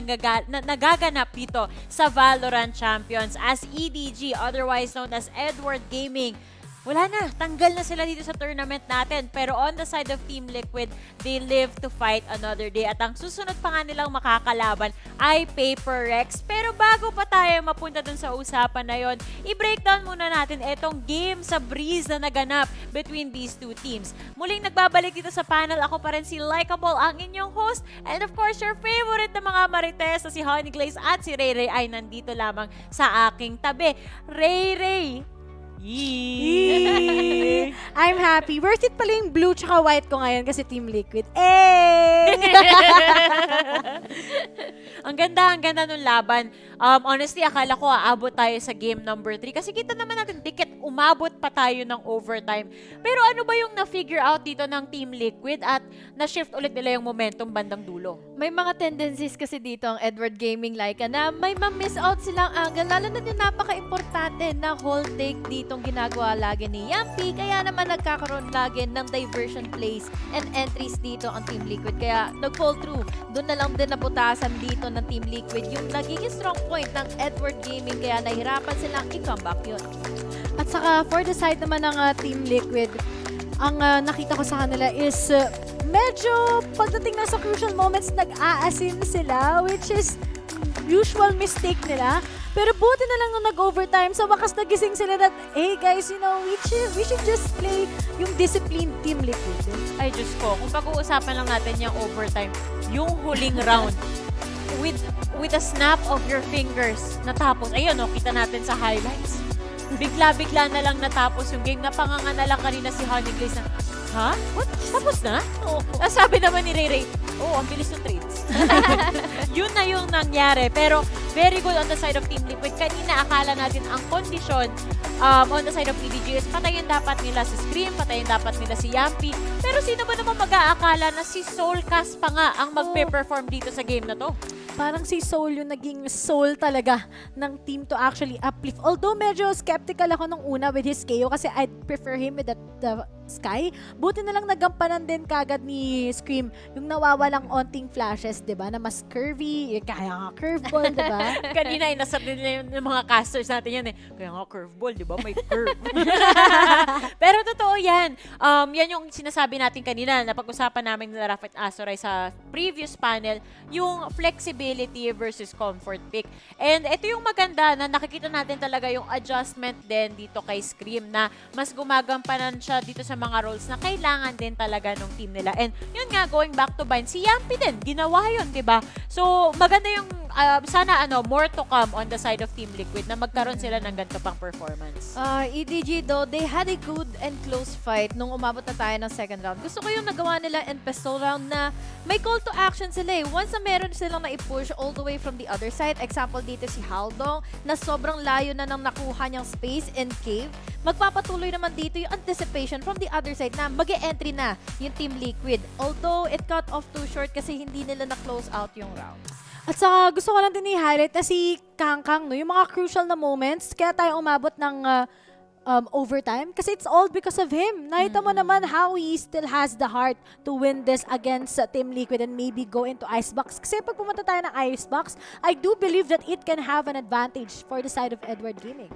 nagaganap dito sa Valorant Champions as EDG, otherwise known as Edward Gaming, wala na, tanggal na sila dito sa tournament natin. Pero on the side of Team Liquid, they live to fight another day. At ang susunod pa nga nilang makakalaban ay Paper Rex. Pero bago pa tayo mapunta dun sa usapan na yon, i-breakdown muna natin etong game sa Breeze na naganap between these two teams. Muling nagbabalik dito sa panel, ako pa rin si Likeable, ang inyong host. And of course, your favorite na mga marites na si Honey Glaze at si Ray Ray ay nandito lamang sa aking tabi. Ray Ray! I'm happy. Worth it pala yung blue tsaka white ko ngayon kasi Team Liquid. Ang ganda nung laban. Honestly, akala ko aabot tayo sa game number 3 kasi kita naman natin dikit umabot pa tayo ng overtime. Pero ano ba yung na-figure out dito ng Team Liquid at na-shift ulit nila yung momentum bandang dulo? May mga tendencies kasi dito ang Edward Gaming Laika na may ma-miss out silang angle, lalo na yung napaka-importante na hold take ditong ginagawa lagi ni Yampy. Kaya naman nagkakaroon lagi ng diversion plays and entries dito ang Team Liquid. Kaya nag-fall through. Doon na lang din nabutasan dito ng Team Liquid yung nagiging strong point ng Edward Gaming. Kaya nahirapan silang i-comeback yun. At saka for the side naman ng Team Liquid, ang nakita ko sa kanila is medyo pagdating na sa crucial moments nag-aasin sila, which is usual mistake nila. Pero buti na lang nung nag-overtime, sa wakas nagising sila that, hey guys, you know, we should just play yung disciplined Team Liquid. Ay, Diyos ko, kung pag-uusapan lang natin yung overtime, yung huling round, with a snap of your fingers, natapos. Ayun, no, kita natin sa highlights. Bigla-bigla na lang natapos yung game. Napanganga na lang kanina si Honey Glaze na, ha? What? Tapos na? Oo. Sabi naman ni Ray Ray, ang bilis ng trades. Yun na yung nangyari. Pero very good on the side of Team Liquid. Kanina akala natin ang kondisyon on the side of PPGL, patayin dapat nila si Scream, patayin dapat nila si Yampy. Pero sino ba naman mag-aakala na si Soulcast pa nga ang magpe-perform dito sa game na to? Parang si Soul yung naging soul talaga ng team to actually uplift. Although medyo skeptical ako nung una with his KO kasi I'd prefer him with the Sky. Buti na lang nagampanan din kagad ni Scream yung nawawalang onting flashes, 'di ba? Na mas curvy, kaya nga curveball, 'di ba? Kanina nasabi nila yung mga casters natin yan kaya nga curveball, 'di ba? May curve. Pero totoo 'yan. Yan yung sinasabi natin kanina na pag-usapan namin nila Raf at Azoray sa previous panel, yung flexibility versus comfort pick. And ito yung maganda na nakikita natin talaga yung adjustment din dito kay Scream na mas gumagampanan siya dito sa mga roles na kailangan din talaga ng team nila. And yun nga, going back to Bind, si Yampy din, ginawa yun, diba? So, maganda yung, sana more to come on the side of Team Liquid na magkaroon sila ng ganito pang performance. EDG though, they had a good and close fight nung umabot na tayo ng second round. Gusto ko yung nagawa nila in pistol round na may call to action sila eh. Once na meron silang na-push all the way from the other side, example dito si Haldong na sobrang layo na nang nakuha niyang space in cave, magpapatuloy naman dito yung anticipation from the other side na mag-e-entry na yung Team Liquid. Although it cut off too short kasi hindi nila na-close out yung rounds. At saka gusto ko lang din i-highlight na si Kangkang, no, yung mga crucial na moments, kaya tayo umabot ng overtime kasi it's all because of him. Nakita mo naman how he still has the heart to win this against Team Liquid and maybe go into Icebox. Kasi pag pumunta tayo ng Icebox, I do believe that it can have an advantage for the side of Edward Gaming.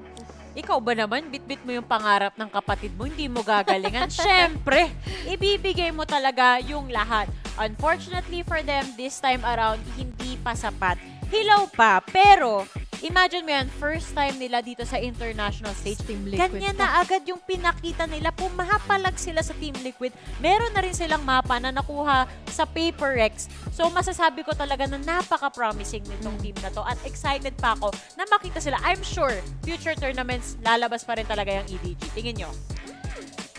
Ikaw ba naman, bit-bit mo yung pangarap ng kapatid mo, hindi mo gagalingan? Siyempre, ibibigay mo talaga yung lahat. Unfortunately for them, this time around, hindi pa sapat. Hilaw pa, pero imagine mo yan, first time nila dito sa international stage. Team Liquid. Ganyan na agad yung pinakita nila. Pumahapalag sila sa Team Liquid. Meron na rin silang mapa na nakuha sa Paper Rex. So masasabi ko talaga na napaka-promising nitong team na to. At excited pa ako na makita sila. I'm sure future tournaments lalabas pa rin talaga yung EDG. Tingin nyo.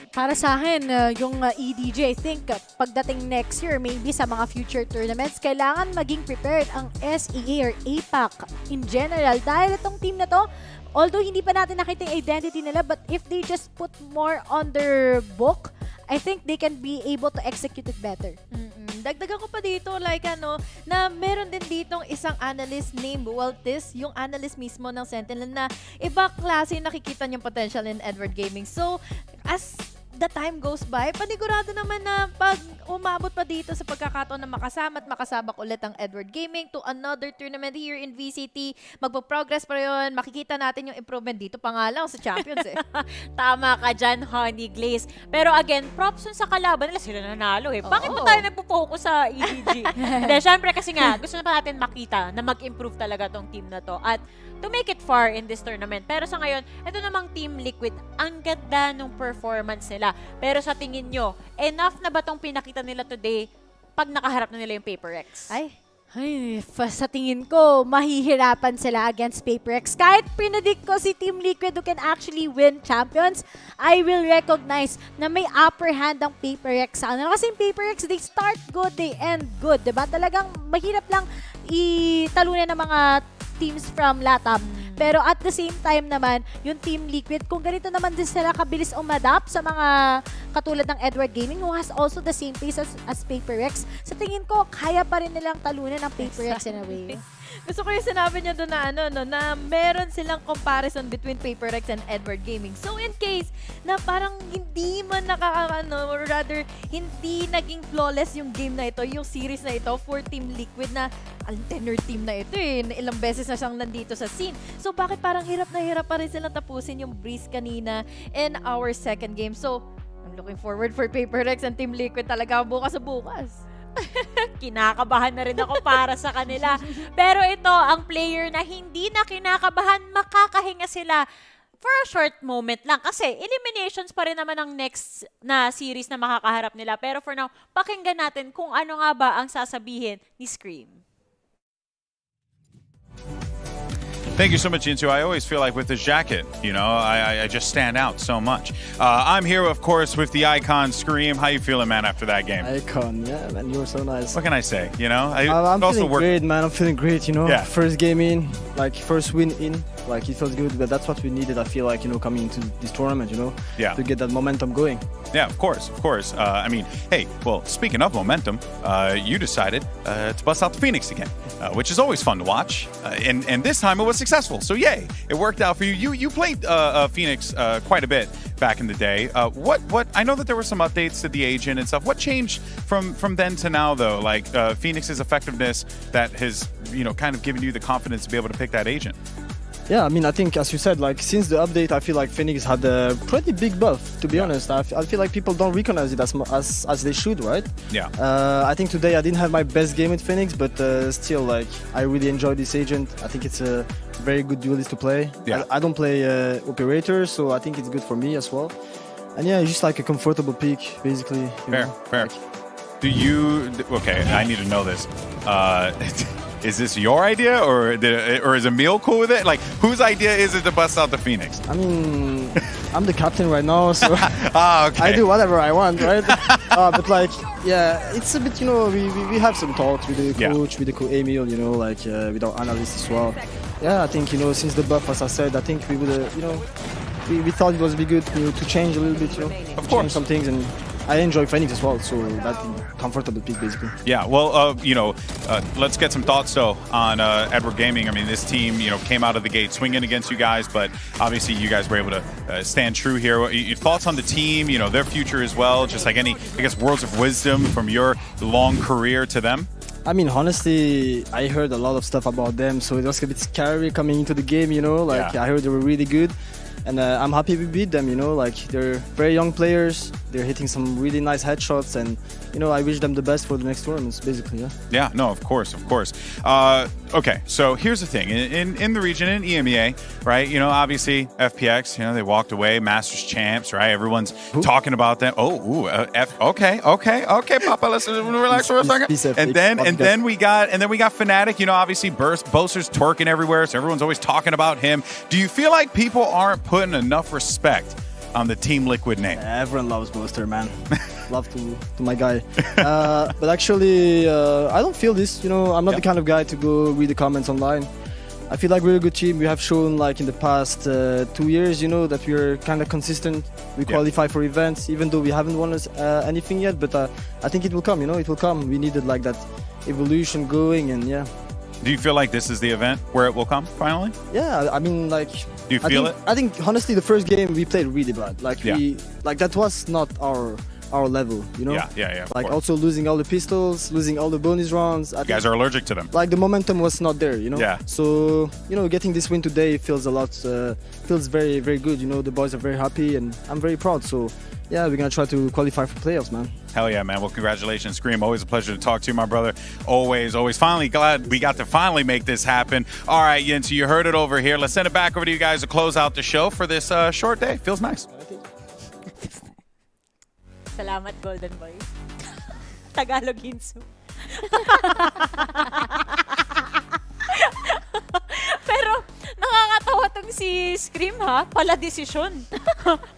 Para sa akin, yung EDG, I think, pagdating next year, maybe sa mga future tournaments, kailangan maging prepared ang SEA or APAC in general. Dahil itong team na to, although hindi pa natin nakita yung identity nila, but if they just put more on their book, I think they can be able to execute it better. Dagdagan ko pa dito, like na meron din ditong isang analyst named Waltis, yung analyst mismo ng Sentinel na iba klase yung nakikita niyang potential in Edward Gaming. So, as the time goes by, panigurado naman na pag umabot pa dito sa pagkakataon na makasama at makasabak ulit ang Edward Gaming to another tournament here in VCT, magpo-progress pa yun, makikita natin yung improvement dito pa nga lang sa Champions eh. Tama ka dyan, Honey Glaze. Pero again, props dun sa kalaban nila, sila nanalo eh. Bakit ba tayo nagpo-focus sa EDG? Hindi, syempre kasi nga, gusto na pa natin makita na mag-improve talaga tong team na to. At to make it far in this tournament. Pero sa ngayon, ito namang Team Liquid, ang ganda nung performance nila. Pero sa tingin nyo, enough na ba tong pinakita nila today pag nakaharap na nila yung Paper X? Ay, sa tingin ko, mahihirapan sila against Paper X. Kahit predict ko si Team Liquid who can actually win Champions, I will recognize na may upper hand ang Paper X sa kanila. Kasi yung Paper X, they start good, they end good. Diba? Talagang mahirap lang italunan ng mga teams from LATAM. Pero at the same time naman, yung Team Liquid, kung ganito naman din sila kabilis umadapt sa mga katulad ng Edward Gaming who has also the same pace as Paper X, sa tingin ko, kaya pa rin nilang talunan ang Paper X in a way. Gusto ko yung sinabi niya doon na na meron silang comparison between Paper X and Edward Gaming. So in case na parang hindi man or rather hindi naging flawless yung game na ito, yung series na ito for Team Liquid na ang tenor team na ito eh, ilang beses na siyang nandito sa scene. So bakit parang hirap na hirap pa rin silang tapusin yung Breeze kanina in our second game. So I'm looking forward for Paper X and Team Liquid talaga bukas sa bukas. Kinakabahan na rin ako para sa kanila. Pero ito, ang player na hindi na kinakabahan, makakahinga sila for a short moment lang. Kasi eliminations pa rin naman ang next na series na makakaharap nila. Pero for now, pakinggan natin kung ano nga ba ang sasabihin ni Scream. Thank you so much, Insu. I always feel like with this jacket, you know, I just stand out so much. I'm here, of course, with the Icon Scream. How you feeling, man, after that game? Icon, yeah, man, you were so nice. What can I say, you know? I'm feeling great, man. I'm feeling great, you know? Yeah. First game in, like, first win in, like, it felt good, but that's what we needed, I feel like, you know, coming into this tournament, you know? Yeah. To get that momentum going. Yeah, of course, of course. I mean, hey, well, speaking of momentum, you decided to bust out the Phoenix again, which is always fun to watch. And this time it was successful, so yay, it worked out for you. You played Phoenix quite a bit back in the day. What? I know that there were some updates to the agent and stuff. What changed from then to now, though? Like Phoenix's effectiveness that has, you know, kind of given you the confidence to be able to pick that agent. Yeah, I mean, I think, as you said, like, since the update, I feel like Phoenix had a pretty big buff, to be honest. I feel like people don't recognize it as they should, right? Yeah. I think today I didn't have my best game with Phoenix, but still, like, I really enjoyed this agent. I think it's a very good duelist to play. Yeah. I don't play operator, so I think it's good for me as well. And yeah, it's just like a comfortable pick, basically. Fair. Do you... Okay, I need to know this. Is this your idea, or is Emil cool with it? Like, whose idea is it to bust out the Phoenix? I mean, I'm the captain right now, so okay. I do whatever I want, right? But like, yeah, it's a bit, you know, we have some talks with the coach, with the Emil, you know, like with our analysts as well. Yeah, I think, you know, since the buff, as I said, I think we would, you know, we thought it was be good to change a little bit, you know, change some things, and I enjoy Phoenix as well, so that's a comfortable pick, basically. Yeah, well, you know, let's get some thoughts, though, on Edward Gaming. I mean, this team, you know, came out of the gate swinging against you guys, but obviously you guys were able to stand true here. Your thoughts on the team, you know, their future as well, just like any, I guess, words of wisdom from your long career to them? I mean, honestly, I heard a lot of stuff about them, so it was a bit scary coming into the game, you know, like, I heard they were really good. And I'm happy we beat them, you know, like, they're very young players, they're hitting some really nice headshots, and, you know, I wish them the best for the next tournaments, basically, yeah. Yeah, no, of course. Okay, so here's the thing. In the region, in EMEA, right, you know, obviously, FPX, you know, they walked away, Masters champs, right? Everyone's talking about them. Okay, Papa, let's relax for a second. And then we got Fnatic, you know, obviously, Boaster's twerking everywhere, so everyone's always talking about him. Do you feel like people aren't putting enough respect on the Team Liquid name? Everyone loves Boaster, man. Love to my guy. But actually, I don't feel this. You know, I'm not the kind of guy to go read the comments online. I feel like we're a good team. We have shown, like, in the past 2 years, you know, that we're kind of consistent. We qualify for events, even though we haven't won anything yet. But I think it will come, you know, it will come. We needed, like, that evolution going, and yeah. Do you feel like this is the event where it will come, finally? Yeah, I mean, like, Do you feel it? I think honestly, the first game we played really bad. Like that was not our level, you know. Yeah. Like also losing all the pistols, losing all the bonus rounds. You guys are allergic to them. Like the momentum was not there, you know. Yeah. So getting this win today feels feels very very good. You know, the boys are very happy, and I'm very proud. So yeah, we're gonna try to qualify for playoffs, man. Hell yeah, man. Well, congratulations, Scream. Always a pleasure to talk to you, my brother. Always. Finally glad we got to finally make this happen. All right, Yin, so you heard it over here. Let's send it back over to you guys to close out the show for this short day. Feels nice. Salamat, Golden Boy. Tagalog Hinsu. Pero nakakatawa tong si Scream, ha? Pala desisyon.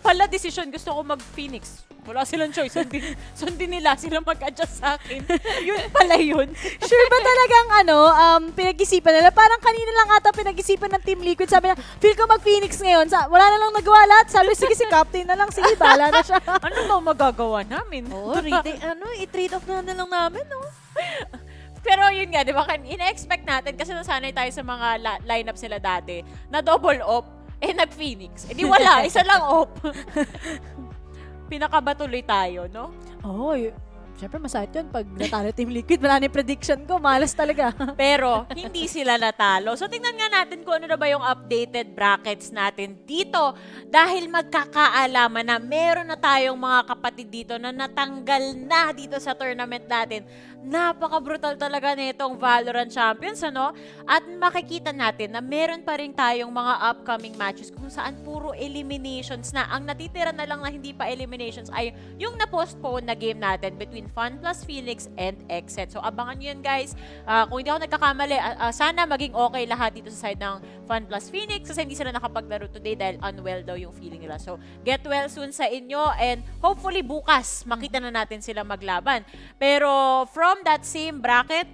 Pala desisyon. Gusto ko mag-Phoenix. Wala silang choice. Sundin nila. Sila mag-adjust sa akin. Yun pala yun. Sure ba talagang pinag-isipan nila? Parang kanina lang ata pinag-isipan ng Team Liquid. Sabi na, feel ko mag-Phoenix ngayon. Wala na lang nagawa lahat. Sabi, sige si Captain na lang. Sige, bahala na siya. Ano ba magagawa namin? I-trade off na lang namin, no? Pero yun nga, di ba? Ina-expect natin kasi nasanay tayo sa mga lineup sila dati na double op, nag-Phoenix. Di wala, isa lang op. Pinakaba tuloy tayo, no? Oo, syempre masakit yun. Pag natalo Team Liquid, wala na yung prediction ko. Malas talaga. Pero, hindi sila natalo. So, tingnan nga natin kung ano na ba yung updated brackets natin dito. Dahil magkakaalaman na meron na tayong mga kapatid dito na natanggal na dito sa tournament natin. Napaka-brutal talaga nitong Valorant Champions, ano? At makikita natin na meron pa rin tayong mga upcoming matches kung saan puro eliminations na. Ang natitira na lang na hindi pa eliminations ay yung na-postpone na game natin between Fun plus Phoenix and Exit. So, abangan nyo yun, guys. Kung hindi ako nagkakamali, sana maging okay lahat dito sa side ng Fun plus Phoenix kasi hindi sila nakapaglaro today dahil unwell daw yung feeling nila. So, get well soon sa inyo and hopefully bukas makita na natin sila maglaban. Pero, from that same bracket,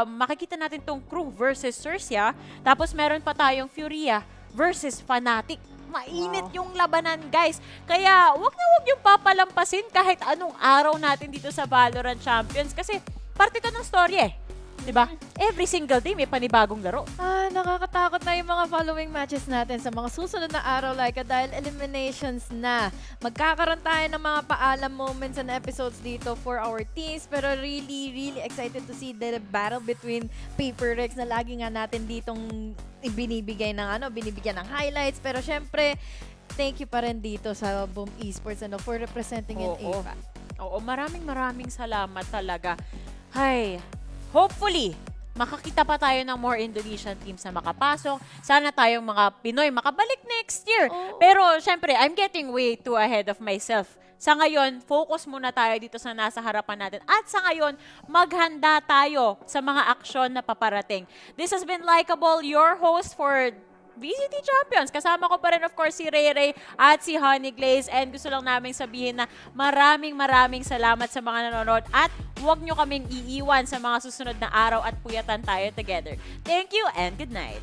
makikita natin tong Crew versus Sursia. Tapos, meron pa tayong Furia versus Fnatic. Mainit yung labanan, guys. Kaya, wag yung papalampasin kahit anong araw natin dito sa Valorant Champions. Kasi, parte to ng story Diba? Every single day may panibagong laro. Nakakatakot na yung mga following matches natin sa mga susunod na araw dahil eliminations na. Magkakaroon tayo ng mga paalam moments and episodes dito for our teams. Pero really excited to see the battle between Paper Rex na lagi nga natin ditong binibigyan ng highlights. Pero syempre, thank you pa rin dito sa Boom Esports for representing in APAC. Oo, maraming salamat talaga. Hay, hopefully, makakita pa tayo ng more Indonesian teams na makapasok. Sana tayong mga Pinoy makabalik next year. Pero, syempre, I'm getting way too ahead of myself. Sa ngayon, focus muna tayo dito sa nasa harapan natin. At sa ngayon, maghanda tayo sa mga aksyon na paparating. This has been Likeable, your host for VCT Champions. Kasama ko pa rin, of course, si Ray at si Honey Glaze. And gusto lang namin sabihin na maraming salamat sa mga nanonood. At huwag nyo kaming iiwan sa mga susunod na araw at puyatan tayo together. Thank you and good night.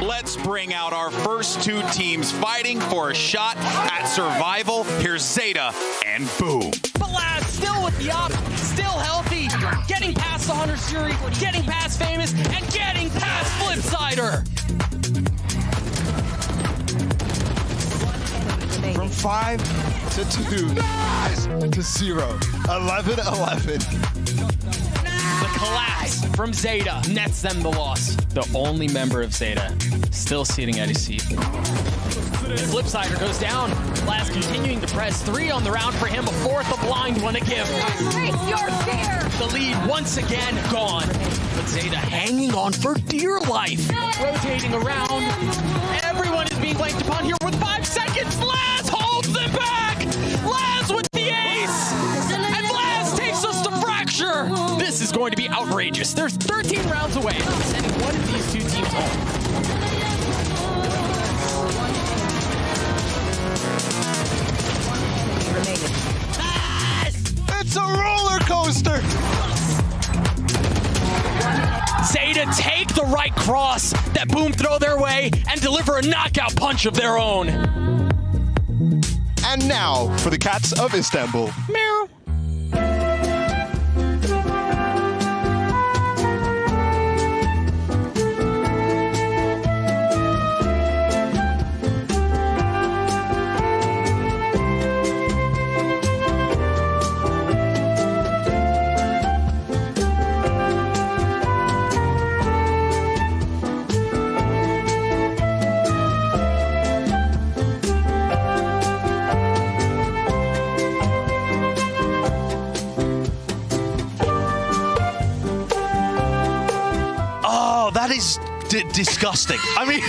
Let's bring out our first two teams fighting for a shot at survival. Here's Zeta and Boom. But Laz still with the up, still healthy, getting past the Hunter's Fury, getting past Famous, and getting past Flipsider. From 5 to 2 to 0. 11-11. The collapse from Zeta nets them the loss. The only member of Zeta still sitting at his seat. Flipsider goes down. Laz continuing to press 3 on the round for him. A fourth, a blind one to give. The lead once again gone. But Zeta hanging on for dear life. Rotating around. Everyone is being blanked upon here with 5 seconds. Laz holds them back. Laz with the ace. And Laz takes us to Fracture. This is going to be outrageous. There's 13 rounds away. Sending one of these two teams home. It's a roller coaster. Zeta take the right cross that Boom throw their way and deliver a knockout punch of their own. And now for the Cats of Istanbul. Meow. disgusting. I mean,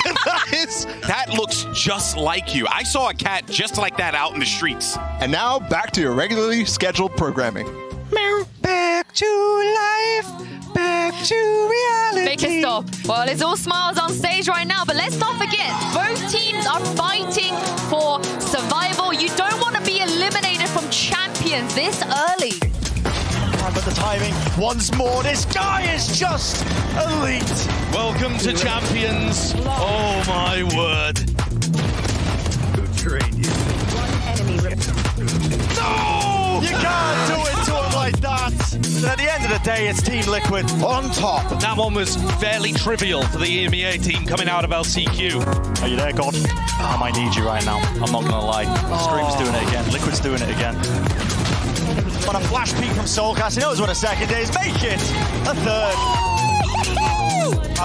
that looks just like you. I saw a cat just like that out in the streets. And now back to your regularly scheduled programming. Back to life, back to reality. Make it stop. Well, it's all smiles on stage right now, but let's not forget, both teams are fighting for survival. You don't want to be eliminated from Champions this early. But the timing, once more, this guy is just elite. Welcome to Champions. Oh my word. Who trained you? No! You can't do it to him like that. And at the end of the day, it's Team Liquid on top. That one was fairly trivial for the EMEA team coming out of LCQ. Are you there, God? I might need you right now. I'm not gonna lie. Scream's doing it again. Liquid's doing it again. On a flash peek from Soulcast, he knows what a second is. Make it a third.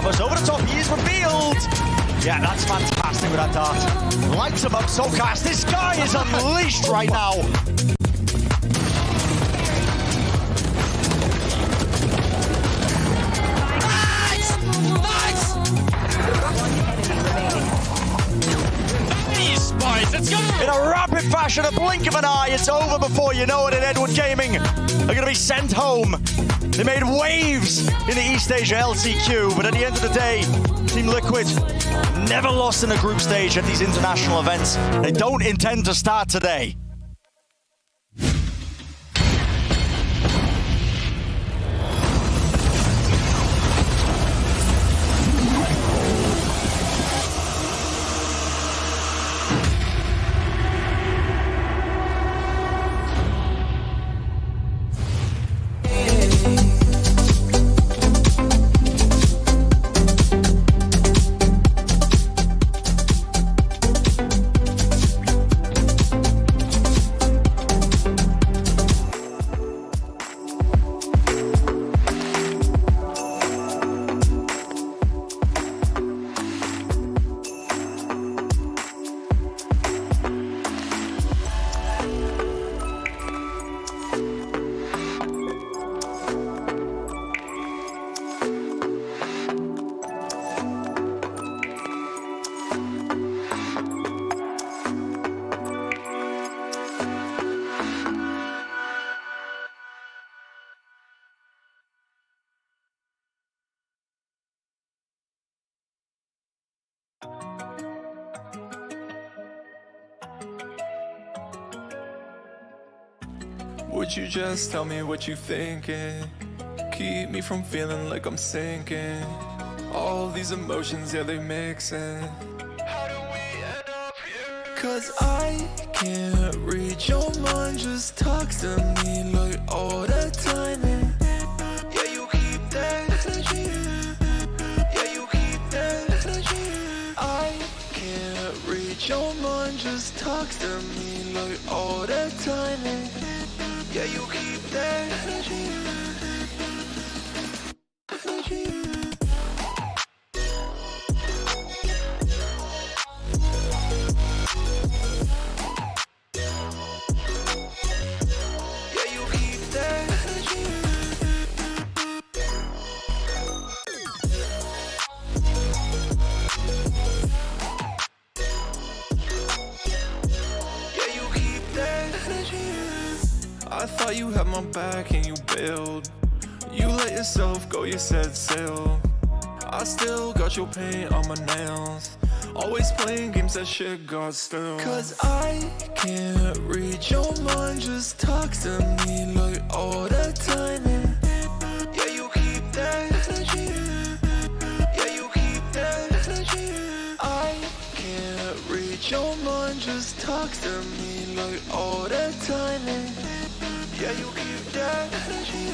Bravo's over the top, he is revealed. Yeah, that's fantastic with that dart. Lights him up, Soulcast. This guy is unleashed right now. Let's go! In a rapid fashion, a blink of an eye, it's over before you know it, and Edward Gaming are going to be sent home. They made waves in the East Asia LCQ, but at the end of the day, Team Liquid never lost in a group stage at these international events. They don't intend to start today. Would you just tell me what you thinking? Keep me from feeling like I'm sinking. All these emotions, yeah, they mixing. How do we end up here? Cause I can't read your mind, just talks to me like all the time. And yeah, you keep that energy. Yeah, you keep that energy. I can't read your mind, just talks to me like all the time. And yeah, you keep that energy. Yeah, you keep that energy. Yeah, you keep that energy. I thought you had my back and you bailed. You let yourself go, you said sail. I still got your paint on my nails. Always playing games that shit got stale. Cause I can't read your mind, just talks to me like all the time. And yeah, you keep that energy. Yeah, you keep that energy. I can't read your mind, just talks to me like all the time. And yeah, you keep that energy.